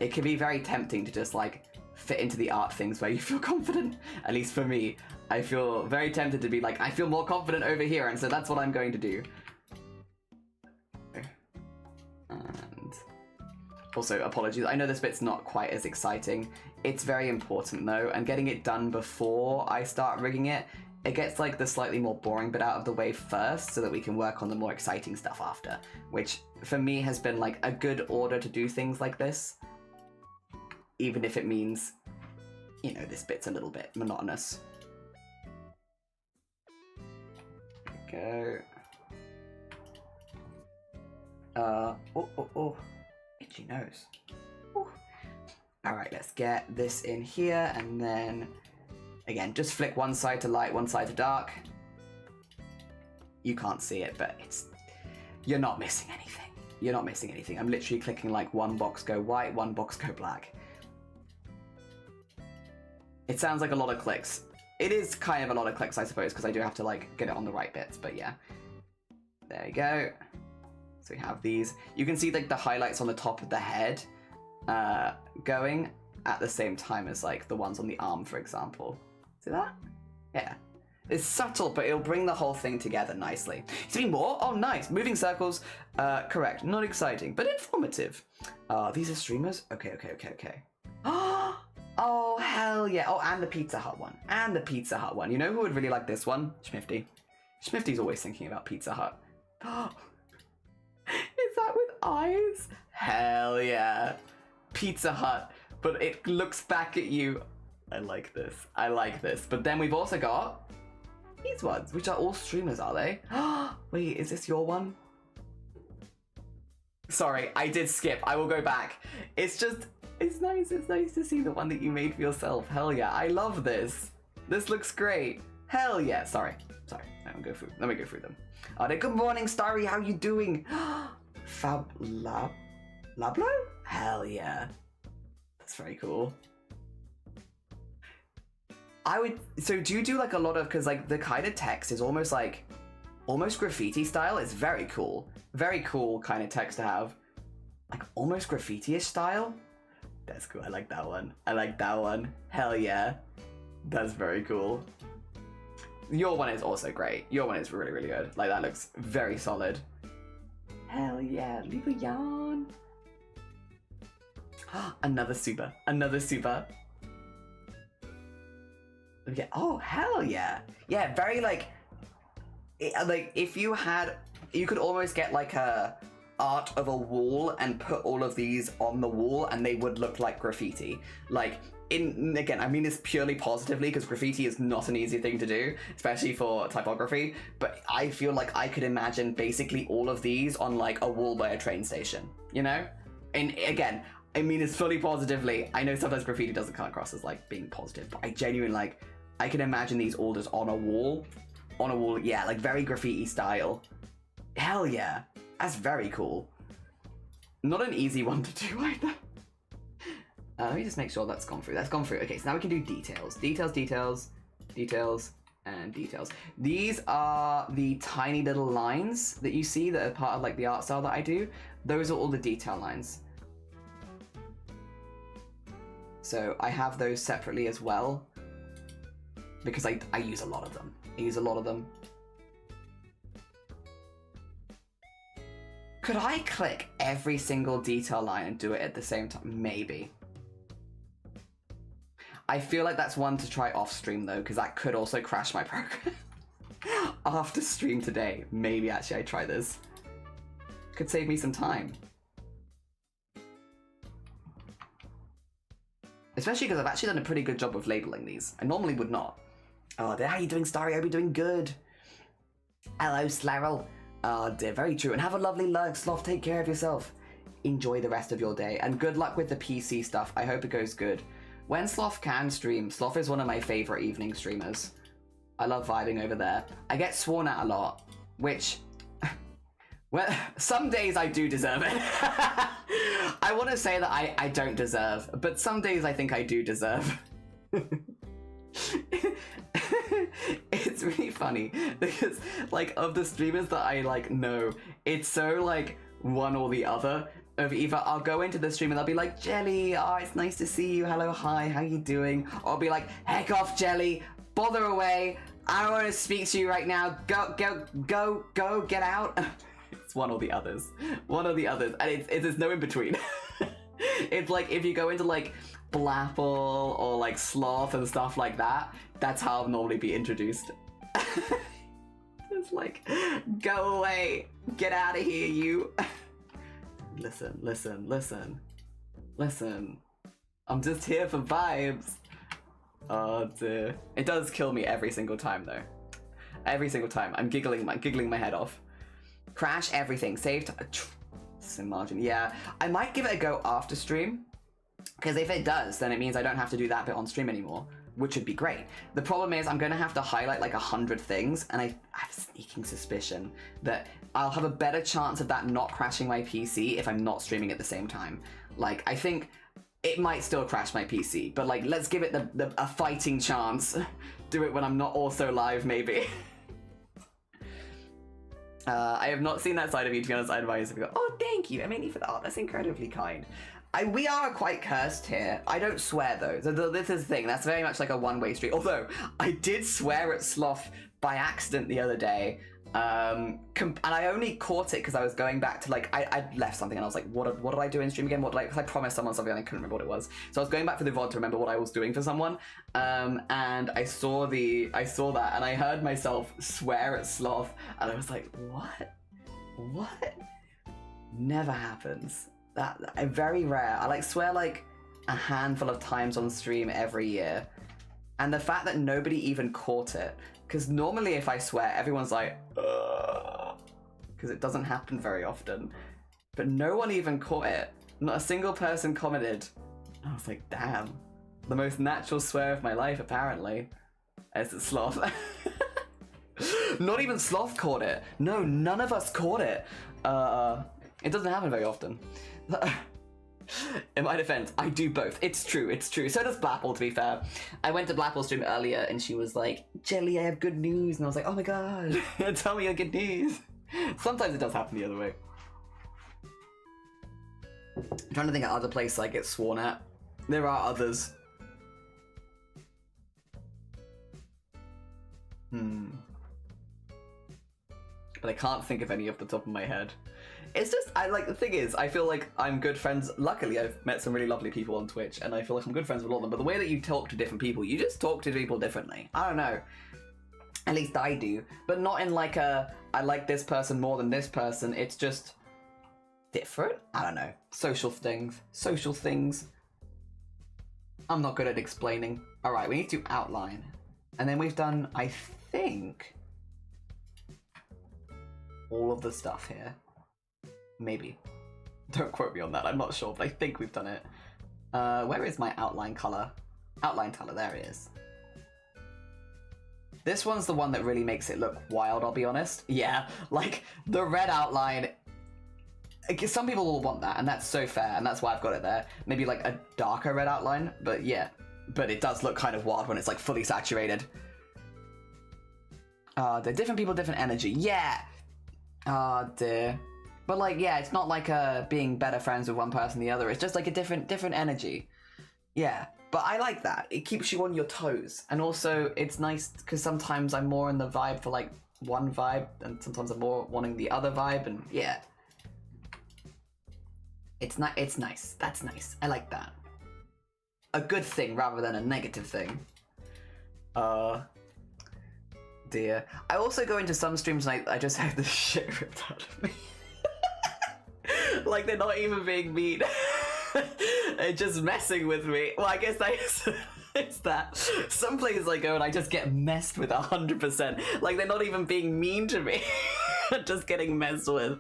It can be very tempting to just like fit into the art things where you feel confident. At least for me, I feel very tempted to be like, I feel more confident over here, and so that's what I'm going to do. And also, apologies. I know this bit's not quite as exciting. It's very important though, and getting it done before I start rigging it, it gets like the slightly more boring bit out of the way first so that we can work on the more exciting stuff after, which for me has been like a good order to do things like this, even if it means, you know, this bit's a little bit monotonous. There we go. Oh, itchy nose. Ooh. All right, let's get this in here, and then again, just flick one side to light, one side to dark. You can't see it, but you're not missing anything. You're not missing anything. I'm literally clicking like one box go white, one box go black. It sounds like a lot of clicks. It is kind of a lot of clicks, I suppose, because I do have to like get it on the right bits, but yeah. There you go. So we have these. You can see like the highlights on the top of the head going at the same time as like the ones on the arm, for example. See that? Yeah. It's subtle, but it'll bring the whole thing together nicely. See more? Oh, nice. Moving circles. Correct. Not exciting, but informative. These are streamers? Okay. Oh, hell yeah. Oh, and the Pizza Hut one. And the Pizza Hut one. You know who would really like this one? Schmifty. Schmifty's always thinking about Pizza Hut. Is that with eyes? Hell yeah. Pizza Hut. But it looks back at you. I like this. I like this. But then we've also got these ones, which are all streamers, are they? Wait, is this your one? Sorry, I did skip. I will go back. It's just, it's nice. It's nice to see the one that you made for yourself. Hell yeah. I love this. This looks great. Hell yeah. Sorry. Let me go through them. Good morning, Starry. How you doing? Fab Lablo? Hell yeah. That's very cool. So do you do like a lot of, because like the kind of text is almost graffiti style. It's very cool kind of text to have, like almost graffiti-ish style. That's cool. I like that one. Hell yeah. That's very cool. Your one is also great. Your one is really, really good. Like that looks very solid. Hell yeah. Leave a yarn. Another super. Yeah. Oh, hell yeah. Yeah, very like if you could almost get like a art of a wall and put all of these on the wall and they would look like graffiti. Like again, I mean this purely positively because graffiti is not an easy thing to do, especially for typography, but I feel like I could imagine basically all of these on like a wall by a train station, you know? And again, I mean it's fully positively. I know sometimes graffiti doesn't come across as like being positive, but I genuinely I can imagine these all just on a wall, yeah, like very graffiti style. Hell yeah. That's very cool. Not an easy one to do either. Let me just make sure that's gone through. That's gone through. Okay, so now we can do details. Details, details, details, and details. These are the tiny little lines that you see that are part of like the art style that I do. Those are all the detail lines. So I have those separately as well because I use a lot of them. I use a lot of them. Could I click every single detail line and do it at the same time? Maybe. I feel like that's one to try off stream though, because that could also crash my program. After stream today, maybe actually I try this. Could save me some time. Especially because I've actually done a pretty good job of labeling these. I normally would not. Oh dear, how are you doing, Starry? I hope you're doing good. Hello, Slarrel. Oh dear, very true. And have a lovely lurk, Sloth. Take care of yourself. Enjoy the rest of your day. And good luck with the PC stuff. I hope it goes good. When Sloth can stream, Sloth is one of my favorite evening streamers. I love vibing over there. I get sworn at a lot, which... well, some days I do deserve it. I want to say that I don't deserve, but some days I think I do deserve. It's really funny because like of the streamers that I like know, it's so like one or the other of either I'll go into the stream and they'll be like, Jelly, oh it's nice to see you, hello, hi, how you doing? Or I'll be like, heck off, Jelly, bother away, I don't want to speak to you right now, go, get out. It's one or the others, and there's no in between. It's like if you go into like Blapple or like Sloth and stuff like that, that's how I'll normally be introduced. It's like, go away, get out of here, you. Listen. I'm just here for vibes. Oh dear. It does kill me every single time though. Every single time. I'm giggling my head off. Crash everything. Save some margin. Yeah, I might give it a go after stream. Because if it does, then it means I don't have to do that bit on stream anymore, which would be great. The problem is I'm going to have to highlight like 100 things, and I have a sneaking suspicion that I'll have a better chance of that not crashing my PC if I'm not streaming at the same time. Like, I think it might still crash my PC, but like, let's give it a fighting chance. Do it when I'm not also live, maybe. I have not seen that side of you, to be honest. I advise you to go, oh, thank you, Emily, for that. Oh, that's incredibly kind. We are quite cursed here. I don't swear though. So this is the thing. That's very much like a one-way street. Although I did swear at Sloth by accident the other day, and I only caught it because I was going back to like I left something and I was like, what did I do in stream again? Because I promised someone something and I couldn't remember what it was. So I was going back for the VOD to remember what I was doing for someone, and I saw that and I heard myself swear at Sloth and I was like, what? Never happens. That very rare. I like swear like a handful of times on stream every year, and the fact that nobody even caught it, because normally if I swear everyone's like because it doesn't happen very often, but no one even caught it. Not a single person commented. I was like, damn, the most natural swear of my life apparently. As it's Sloth. Not even Sloth caught it. No, none of us caught it. It doesn't happen very often. In my defense, I do both. It's true. So does Blapple, to be fair. I went to Blapple's stream earlier and she was like, Jelly, I have good news. And I was like, oh my god, tell me your good news. Sometimes it does happen the other way. I'm trying to think of other places I get sworn at. There are others. But I can't think of any off the top of my head. It's just, the thing is, I feel like I'm good friends. Luckily, I've met some really lovely people on Twitch, and I feel like I'm good friends with all of them. But the way that you talk to different people, you just talk to people differently. I don't know. At least I do. But not in like I like this person more than this person. It's just different. I don't know. Social things. I'm not good at explaining. All right, we need to outline. And then we've done, I think, all of the stuff here. Maybe. Don't quote me on that, I'm not sure, but I think we've done it. Where is my outline color? Outline color, there it is. This one's the one that really makes it look wild, I'll be honest. Yeah, like the red outline, some people will want that, and that's so fair, and that's why I've got it there. Maybe like a darker red outline, but yeah. But it does look kind of wild when it's like fully saturated. They're different people, different energy. Yeah! Oh dear. But like, yeah, it's not like being better friends with one person than the other. It's just like a different energy. Yeah, but I like that. It keeps you on your toes. And also, it's nice because sometimes I'm more in the vibe for like one vibe, and sometimes I'm more wanting the other vibe, and yeah. It's nice. That's nice. I like that. A good thing rather than a negative thing. Dear. I also go into some streams and I just have the shit ripped out of me. Like they're not even being mean. They're just messing with me. Well, I guess it's that. Some places I go and I just get messed with 100%. Like they're not even being mean to me. Just getting messed with.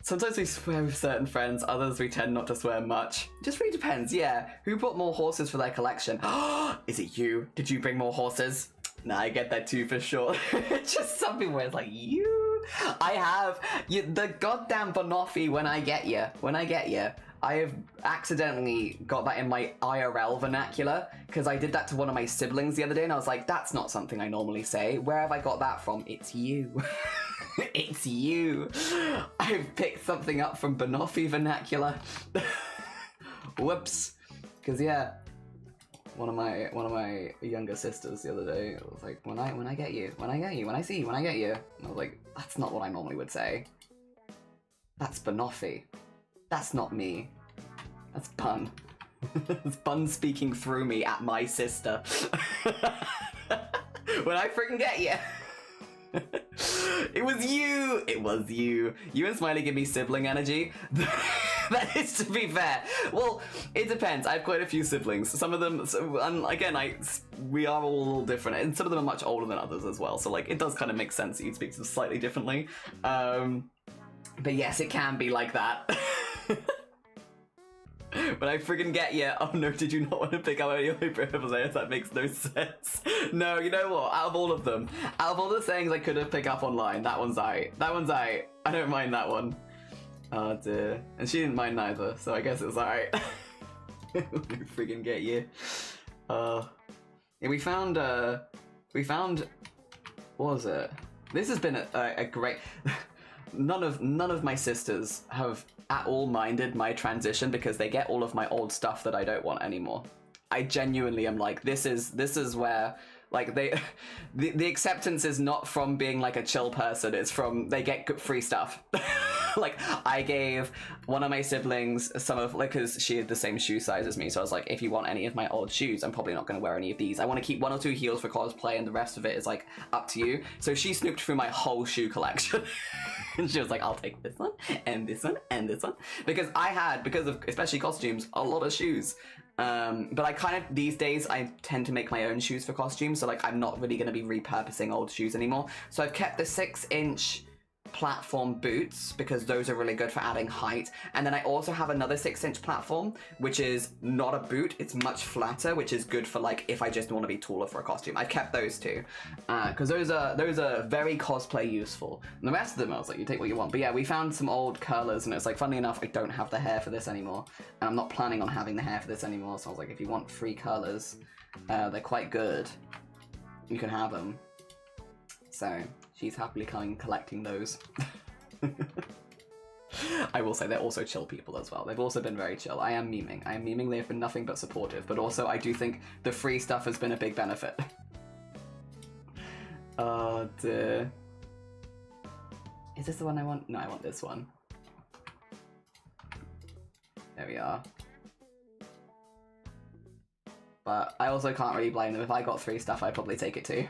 Sometimes we swear with certain friends, others we tend not to swear much. Just really depends, yeah. Who brought more horses for their collection? Is it you? Did you bring more horses? Nah, I get that too for sure. Just something where it's like, you? I have. The goddamn Banoffee when I get you. I have accidentally got that in my IRL vernacular, because I did that to one of my siblings the other day, and I was like, that's not something I normally say. Where have I got that from? It's you. It's you. I've picked something up from Banoffee vernacular. Whoops. Because yeah, one of my younger sisters the other day was like, when I get you, when I see you, when I get you. And I was like, that's not what I normally would say. That's Banoffee. That's not me. That's Bun. It's Bun speaking through me at my sister. When I freaking get you. It was you! It was you. You and Smiley give me sibling energy. That is to be fair. Well, it depends. I have quite a few siblings. Some of them, and again, we are all a little different, and some of them are much older than others as well. So like, it does kind of make sense that you'd speak to them slightly differently. But yes, it can be like that. When I friggin' get you, oh no, did you not want to pick up any of my sayings? That makes no sense. No, you know what? Out of all of them, out of all the sayings I could have picked up online, that one's aight. That one's aight. I don't mind that one. Oh dear. And she didn't mind neither, so I guess it's alright. Friggin' get you. Yeah, we found, what was it? This has been a great... None of my sisters have at all minded my transition because they get all of my old stuff that I don't want anymore. I genuinely am like, this is where like the acceptance is not from being like a chill person, it's from they get free stuff. Like I gave one of my siblings some of, like, because she had the same shoe size as me, so I was like, if you want any of my old shoes, I'm probably not going to wear any of these. I want to keep 1 or 2 heels for cosplay and the rest of it is like up to you. So she snooped through my whole shoe collection. And she was like, I'll take this one and this one and this one, because I had, because of especially costumes, a lot of shoes. But I kind of, these days, I tend to make my own shoes for costumes, so like I'm not really going to be repurposing old shoes anymore. So I've kept the 6-inch platform boots because those are really good for adding height, and then I also have another 6-inch platform which is not a boot, it's much flatter, which is good for like if I just want to be taller for a costume. I've kept those two because those are very cosplay useful, and the rest of them I was like, you take what you want. But yeah, we found some old curlers, and it's like, funnily enough, I don't have the hair for this anymore, and I'm not planning on having the hair for this anymore, so I was like, if you want free curlers, they're quite good, you can have them. So she's happily coming collecting those. I will say they're also chill people as well. They've also been very chill. I am memeing. They've been nothing but supportive, but also I do think the free stuff has been a big benefit. Oh dear. Is this the one I want? No, I want this one. There we are. But I also can't really blame them. If I got 3 stuff, I'd probably take it too.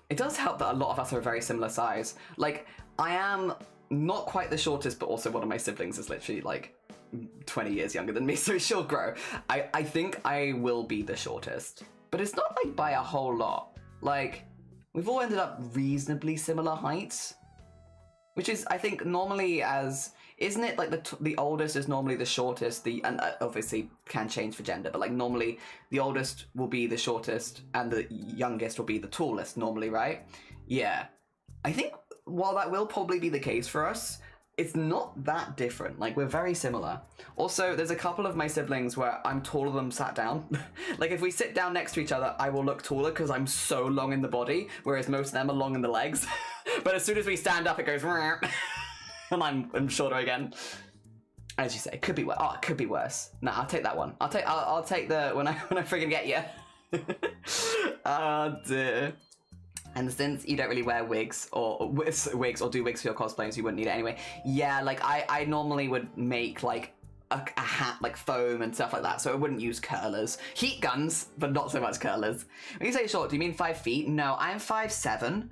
It does help that a lot of us are a very similar size. Like, I am not quite the shortest, but also one of my siblings is literally like 20 years younger than me, so she'll grow. I think I will be the shortest, but it's not like by a whole lot. Like, we've all ended up reasonably similar heights. which is, I think, normally isn't it like the oldest is normally the shortest, and obviously can change for gender, but like normally the oldest will be the shortest and the youngest will be the tallest normally, right? Yeah. I think while that will probably be the case for us, it's not that different. Like, we're very similar. Also, there's a couple of my siblings where I'm taller than them sat down. Like, if we sit down next to each other, I will look taller because I'm so long in the body, whereas most of them are long in the legs. But as soon as we stand up, it goes and I'm shorter again. As you say, it could be worse. Oh, it could be worse. Nah, I'll take that one. I'll take the when I friggin' get you. Oh dear. And since you don't really wear wigs or do wigs for your cosplaying, so you wouldn't need it anyway. Yeah, like I normally would make like a hat, like foam and stuff like that, so I wouldn't use curlers. Heat guns, but not so much curlers. When you say short, do you mean 5 feet? No, I'm 5'7",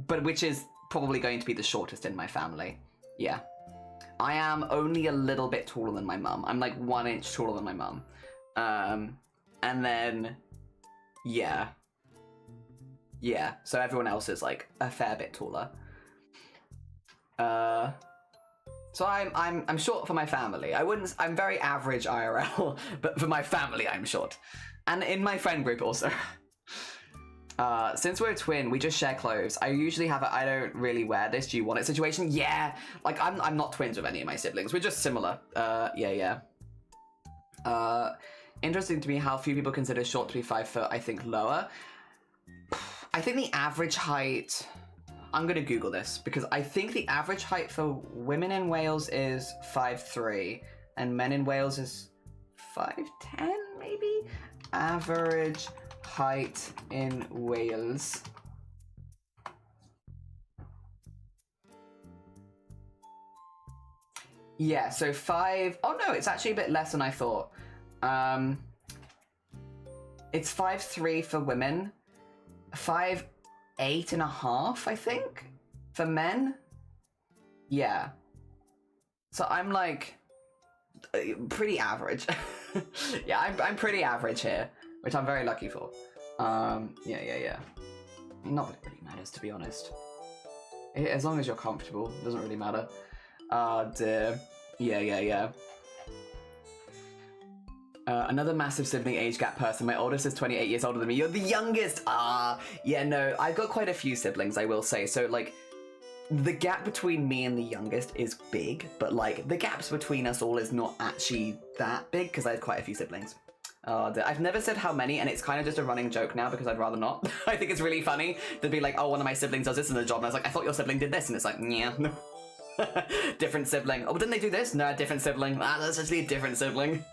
but which is probably going to be the shortest in my family. Yeah. I am only a little bit taller than my mum. I'm like 1 inch taller than my mum. And then, yeah. Yeah, so everyone else is like a fair bit taller. So I'm short for my family. I'm very average IRL, but for my family I'm short. And in my friend group also. Since we're a twin, we just share clothes. I usually have a I don't really wear this, do you want it situation? Yeah, like I'm not twins with any of my siblings. We're just similar. Yeah. Interesting to me how few people consider short to be 5 foot, I think lower. I think the average height, I'm gonna Google this, because I think the average height for women in Wales is 5'3", and men in Wales is 5'10", maybe? Average height in Wales. Yeah, so 5, oh no, it's actually a bit less than I thought. It's 5'3" for women, 5'8.5", I think, for men. Yeah. So I'm like pretty average. Yeah, I'm pretty average here, which I'm very lucky for. Yeah. Not that it really matters, to be honest. As long as you're comfortable, it doesn't really matter. Dear. Yeah. Another massive sibling age gap person. My oldest is 28 years older than me. You're the youngest! Yeah, no, I've got quite a few siblings, I will say. So, like, the gap between me and the youngest is big, but, like, the gaps between us all is not actually that big, because I have quite a few siblings. I've never said how many, and it's kind of just a running joke now, because I'd rather not. I think it's really funny to be like, oh, one of my siblings does this in the job, and I was like, I thought your sibling did this, and it's like, yeah, no. Different sibling. Oh, didn't they do this? No, different sibling. That's actually a different sibling.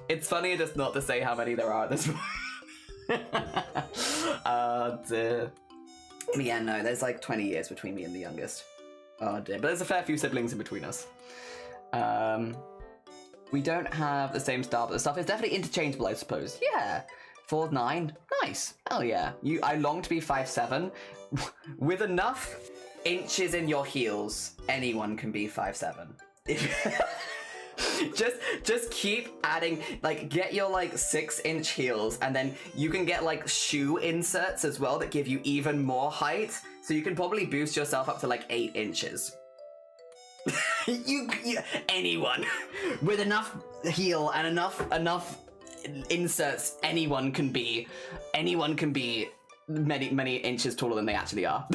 It's funnier just not to say how many there are at this point. Dear. But yeah, no, there's like 20 years between me and the youngest. Oh dear, but there's a fair few siblings in between us. We don't have the same style, but the stuff is definitely interchangeable, I suppose. Yeah. 4'9", nice. Hell yeah. I long to be 5'7". With enough inches in your heels, anyone can be 5'7". just keep adding, like, get your like 6-inch heels, and then you can get like shoe inserts as well that give you even more height, so you can probably boost yourself up to like 8 inches. Anyone with enough heel and enough inserts, anyone can be many inches taller than they actually are.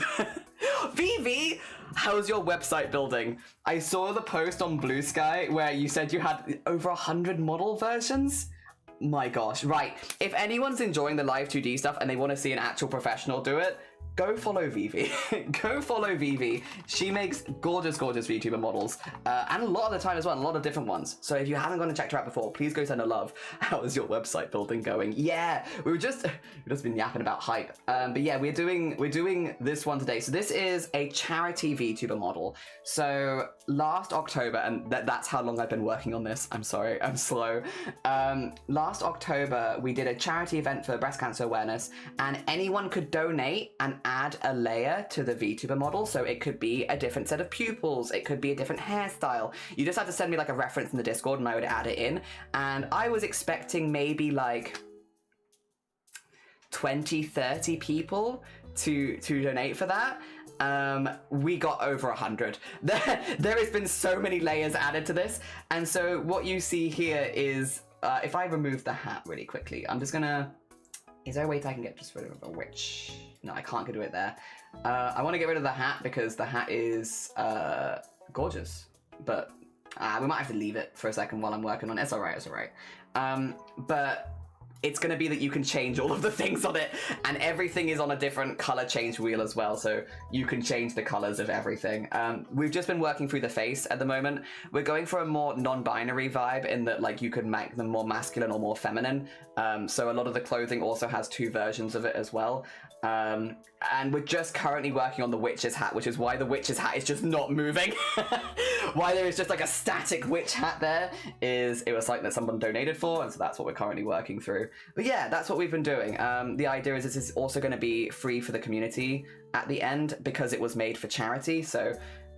VV, how's your website building? I saw the post on Blue Sky where you said you had over 100 model versions. My gosh, right. If anyone's enjoying the live 2D stuff and they want to see an actual professional do it, go follow Vivi. Go follow Vivi. She makes gorgeous VTuber models, and a lot of the time as well, a lot of different ones. So if you haven't gone and checked her out before, please go send her love. How is your website building going? Yeah, we've just been yapping about hype. But yeah, we're doing this one today. So this is a charity VTuber model. So last October, and that's how long I've been working on this. I'm sorry, I'm slow. Last October, we did a charity event for breast cancer awareness, and anyone could donate and add a layer to the VTuber model. So it could be a different set of pupils, it could be a different hairstyle. You just have to send me like a reference in the Discord and I would add it in. And I was expecting maybe like 20-30 people to donate for that. we got over 100. There has been so many layers added to this, and so what you see here is, if I remove the hat really quickly, I'm just gonna, is there a way I can get just rid of a witch? No, I can't do it there. I want to get rid of the hat because the hat is gorgeous, but we might have to leave it for a second while I'm working on it. It's alright, it's alright. But it's going to be that you can change all of the things on it, and everything is on a different color change wheel as well, so you can change the colors of everything. We've just been working through the face at the moment. We're going for a more non-binary vibe in that, like, you could make them more masculine or more feminine. So a lot of the clothing also has 2 versions of it as well. And we're just currently working on the witch's hat, which is why the witch's hat is just not moving. Why there is just like a static witch hat there is it was something that someone donated for, and so that's what we're currently working through. But yeah, that's what we've been doing. The idea is this is also going to be free for the community at the end because it was made for charity. So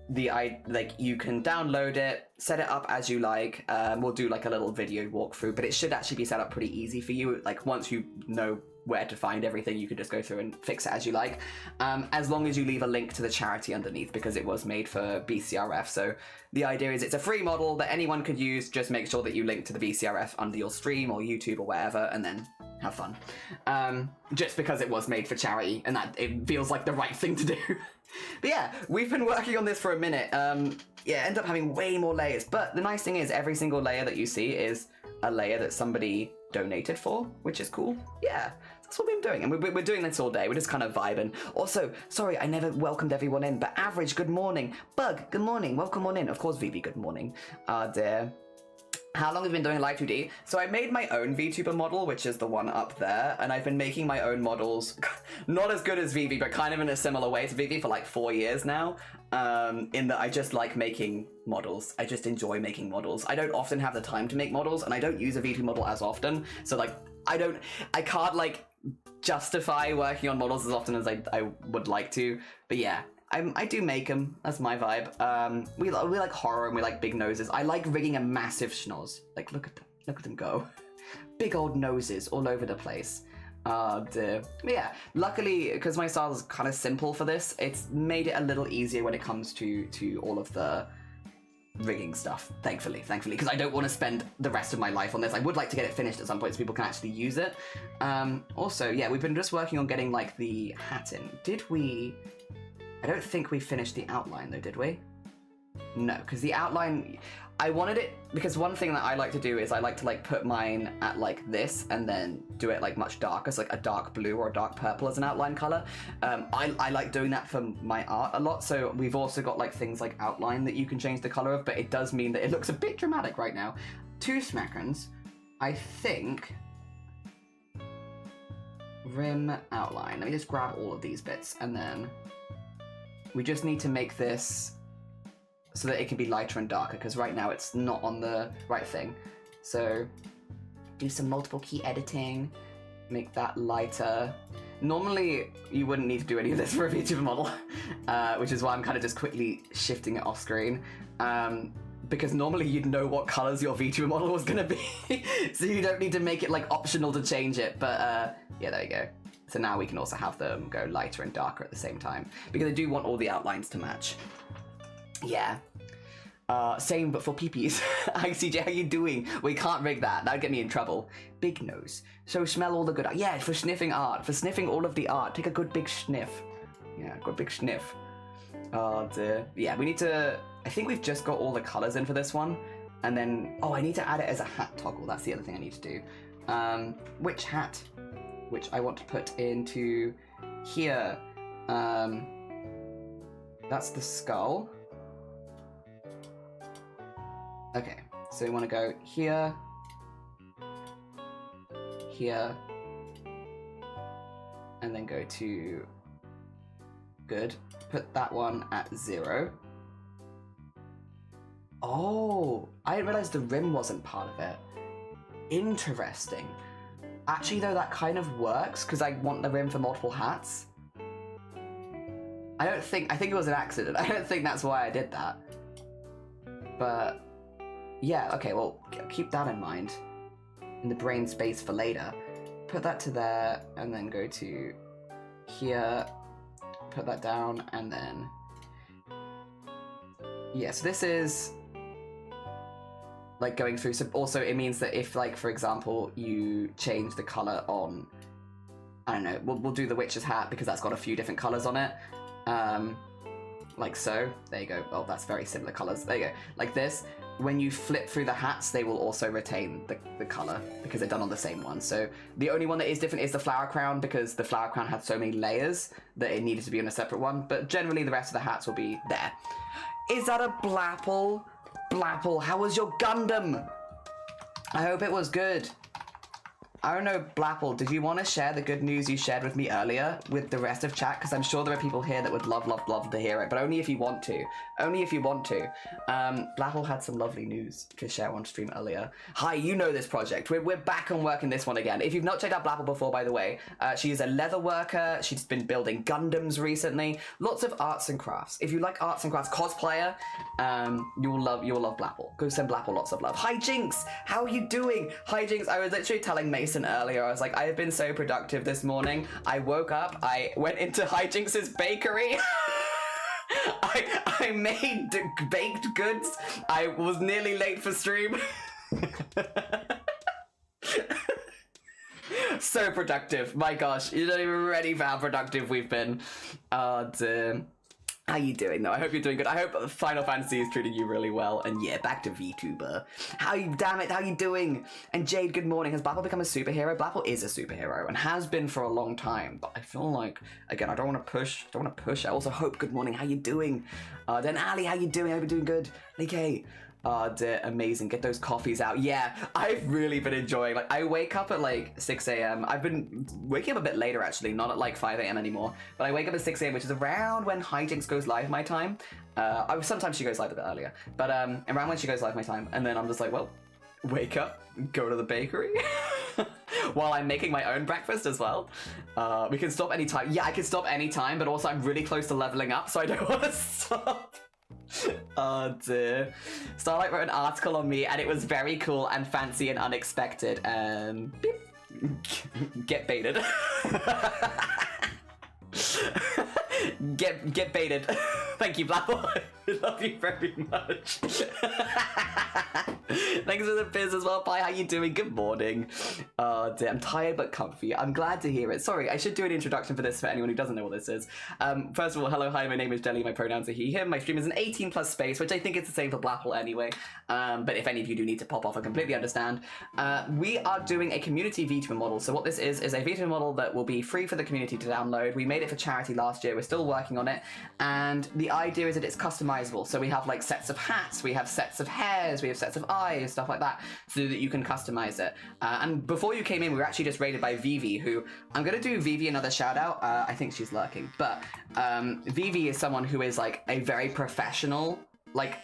you can download it, set it up as you like. We'll do like a little video walkthrough, but it should actually be set up pretty easy for you. Like once you know where to find everything, you can just go through and fix it as you like, as long as you leave a link to the charity underneath, because it was made for BCRF. So the idea is it's a free model that anyone could use. Just make sure that you link to the BCRF under your stream or YouTube or wherever, and then have fun. Just because it was made for charity, and that it feels like the right thing to do. But yeah, we've been working on this for a minute. Yeah, end up having way more layers, but the nice thing is every single layer that you see is a layer that somebody donated for, which is cool. Yeah, that's what we've been doing, and we're doing this all day. We're just kind of vibing. Also, sorry, I never welcomed everyone in, but Average, good morning. Bug, good morning. Welcome on in. Of course, VB, good morning. Dear. How long have you been doing Live 2D? So I made my own VTuber model, which is the one up there, and I've been making my own models, not as good as Vivi, but kind of in a similar way to Vivi for like 4 years now, in that I just like making models. I just enjoy making models. I don't often have the time to make models, and I don't use a VTuber model as often, so like, I can't like justify working on models as often as I would like to, but yeah. I do make them. That's my vibe. We like horror and we like big noses. I like rigging a massive schnoz. Like, look at them go. Big old noses all over the place. Dear. But yeah, luckily, because my style is kind of simple for this, it's made it a little easier when it comes to all of the rigging stuff, thankfully, because I don't want to spend the rest of my life on this. I would like to get it finished at some point so people can actually use it. Also, yeah, we've been just working on getting like the hat in. Did we... I don't think we finished the outline though, did we? No, because the outline, I wanted it, because one thing that I like to do is I like to like put mine at like this and then do it like much darker, so like a dark blue or a dark purple as an outline color. I like doing that for my art a lot, so we've also got like things like outline that you can change the color of, but it does mean that it looks a bit dramatic right now. 2 seconds, I think. Rim outline, let me just grab all of these bits and then we just need to make this so that it can be lighter and darker, because right now it's not on the right thing. So do some multiple key editing, make that lighter. Normally you wouldn't need to do any of this for a VTuber model, which is why I'm kind of just quickly shifting it off screen. Because normally you'd know what colors your VTuber model was gonna be, so you don't need to make it like optional to change it, but yeah, there you go. So now we can also have them go lighter and darker at the same time, because I do want all the outlines to match. Yeah. Same, but for peepees. Hi CJ, how you doing? We can't rig that. That'd get me in trouble. Big nose. So smell all the good art. Yeah, for sniffing art. For sniffing all of the art. Take a good big sniff. Yeah, good big sniff. Oh dear. Yeah, we need to... I think we've just got all the colors in for this one. And then... Oh, I need to add it as a hat toggle. That's the other thing I need to do. Which hat? Which I want to put into here. That's the skull. Okay, so we want to go here, here, and then go to good. Put that one at 0. Oh, I didn't realize the rim wasn't part of it. Interesting. Actually, though, that kind of works, because I want the rim for multiple hats. I think it was an accident. I don't think that's why I did that. But, yeah, okay, well, keep that in mind. In the brain space for later. Put that to there, and then go to here, put that down, and then... Yes, this is... like going through, so also it means that if, like, for example, you change the color on, I don't know, we'll do the witch's hat because that's got a few different colors on it, like so, there you go. Oh, that's very similar colors, there you go. Like this, when you flip through the hats, they will also retain the color because they're done on the same one. So the only one that is different is the flower crown, because the flower crown had so many layers that it needed to be on a separate one, but generally the rest of the hats will be there. Is that a Blapple? Blapple, how was your Gundam? I hope it was good. I don't know, Blapple, did you want to share the good news you shared with me earlier with the rest of chat? Because I'm sure there are people here that would love, love, love to hear it, but only if you want to. Only if you want to. Blapple had some lovely news to share on stream earlier. Hi, you know this project. We're back on working this one again. If you've not checked out Blapple before, by the way, she is a leather worker. She's been building Gundams recently. Lots of arts and crafts. If you like arts and crafts, cosplayer, you'll love Blapple. Go send Blapple lots of love. Hi, Jinx. How are you doing? Hi, Jinx. I was literally telling Mason earlier, I was like, I have been so productive this morning. I woke up, I went into Hijinx's bakery. I made baked goods. I was nearly late for stream. So productive. My gosh, you're not even ready for how productive we've been. How you doing though? I hope you're doing good. I hope Final Fantasy is treating you really well. And yeah, back to VTuber. Damn it, how you doing? And Jade, good morning. Has Blapple become a superhero? Blapple is a superhero and has been for a long time. But I feel like, again, I don't want to push. I also hope, good morning, how you doing? Then Ali, how you doing? I hope you're doing good. Okay. Dear, amazing. Get those coffees out. Yeah, I've really been enjoying, like, I wake up at like 6 a.m. I've been waking up a bit later actually, not at like 5 a.m. anymore, but I wake up at 6 a.m., which is around when Hijinx goes live my time. Sometimes she goes live a bit earlier, but around when she goes live my time, and then I'm just like, well, wake up, go to the bakery while I'm making my own breakfast as well. We can stop anytime. Yeah, I can stop anytime, but also I'm really close to leveling up, so I don't want to stop. Oh dear. Starlight wrote an article on me and it was very cool and fancy and unexpected and get baited. Get baited. Thank you, Blapple. I love you very much. Thanks for the biz as well. Bye, how you doing? Good morning. Dear, I'm tired but comfy. I'm glad to hear it. Sorry, I should do an introduction for this for anyone who doesn't know what this is. First of all, hello, hi, my name is Jelly. My pronouns are he, him. My stream is an 18+ space, which I think is the same for Blapple anyway. But if any of you do need to pop off, I completely understand. We are doing a community VTuber model. So what this is a VTuber model that will be free for the community to download. We made it for charity last year. We're still working on it. And the idea is that it's customizable. So we have like sets of hats, we have sets of hairs, we have sets of eyes, stuff like that, so that you can customize it. And before you came in, we were actually just raided by Vivi, who, I'm going to do Vivi another shout out. I think she's lurking, but Vivi is someone who is like a very professional, like,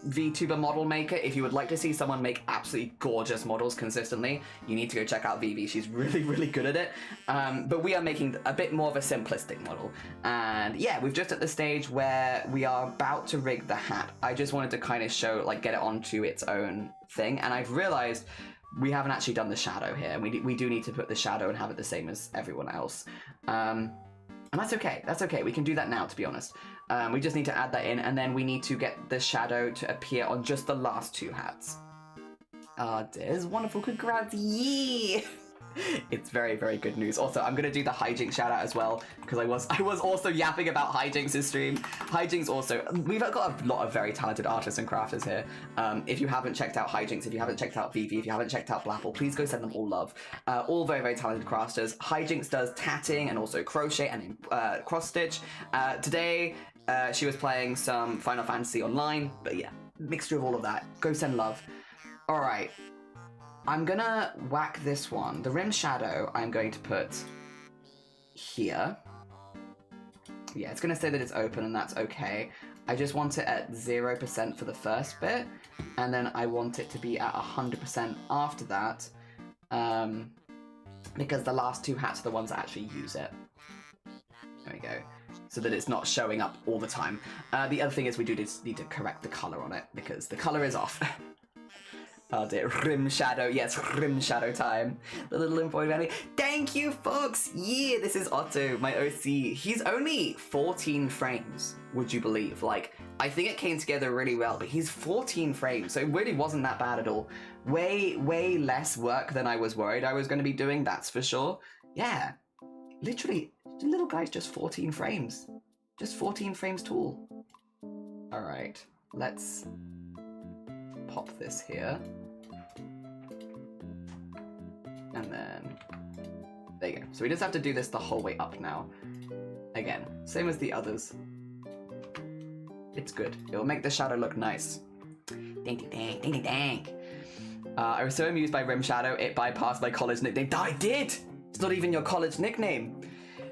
VTuber model maker. If you would like to see someone make absolutely gorgeous models consistently, you need to go check out Vivi. She's really, really good at it. But we are making a bit more of a simplistic model. And yeah, we've just at the stage where we are about to rig the hat. I just wanted to kind of show, like, get it onto its own thing. And I've realized we haven't actually done the shadow here. We do need to put the shadow and have it the same as everyone else. And that's okay. That's okay. We can do that now, to be honest. We just need to add that in, and then we need to get the shadow to appear on just the last two hats. There's wonderful. Congrats. Yeah! It's very, very good news. Also, I'm going to do the Hijinx shout out as well, because I was also yapping about Hijinx's stream. Hijinx also, we've got a lot of very talented artists and crafters here. If you haven't checked out Hijinx, if you haven't checked out Vivi, if you haven't checked out Blapple, please go send them all love. All very, very talented crafters. Hijinx does tatting and also crochet and cross stitch. Today, she was playing some Final Fantasy online, but yeah, mixture of all of that. Go send love. All right. I'm gonna whack this one. The rim shadow I'm going to put here. Yeah, it's gonna say that it's open and that's okay. I just want it at 0% for the first bit, and then I want it to be at 100% after that, because the last two hats are the ones that actually use it. There we go. So that it's not showing up all the time. The other thing is we do need to correct the color on it, because the color is off. Oh dear, rim shadow. Yes, rim shadow time. The little embroidery. Thank you, folks. Yeah, this is Otto, my OC. He's only 14 frames, would you believe? Like, I think it came together really well, but he's 14 frames, so it really wasn't that bad at all. Way less work than I was worried I was going to be doing, that's for sure. Yeah, literally, the little guy's just 14 frames. Just 14 frames tall. All right, let's pop this here. And then, there you go. So we just have to do this the whole way up now. Again, same as the others. It's good. It'll make the shadow look nice. Ding, ding, dang, ding, ding, dang. I was so amused by Rim Shadow, it bypassed my college nickname. I did! It's not even your college nickname.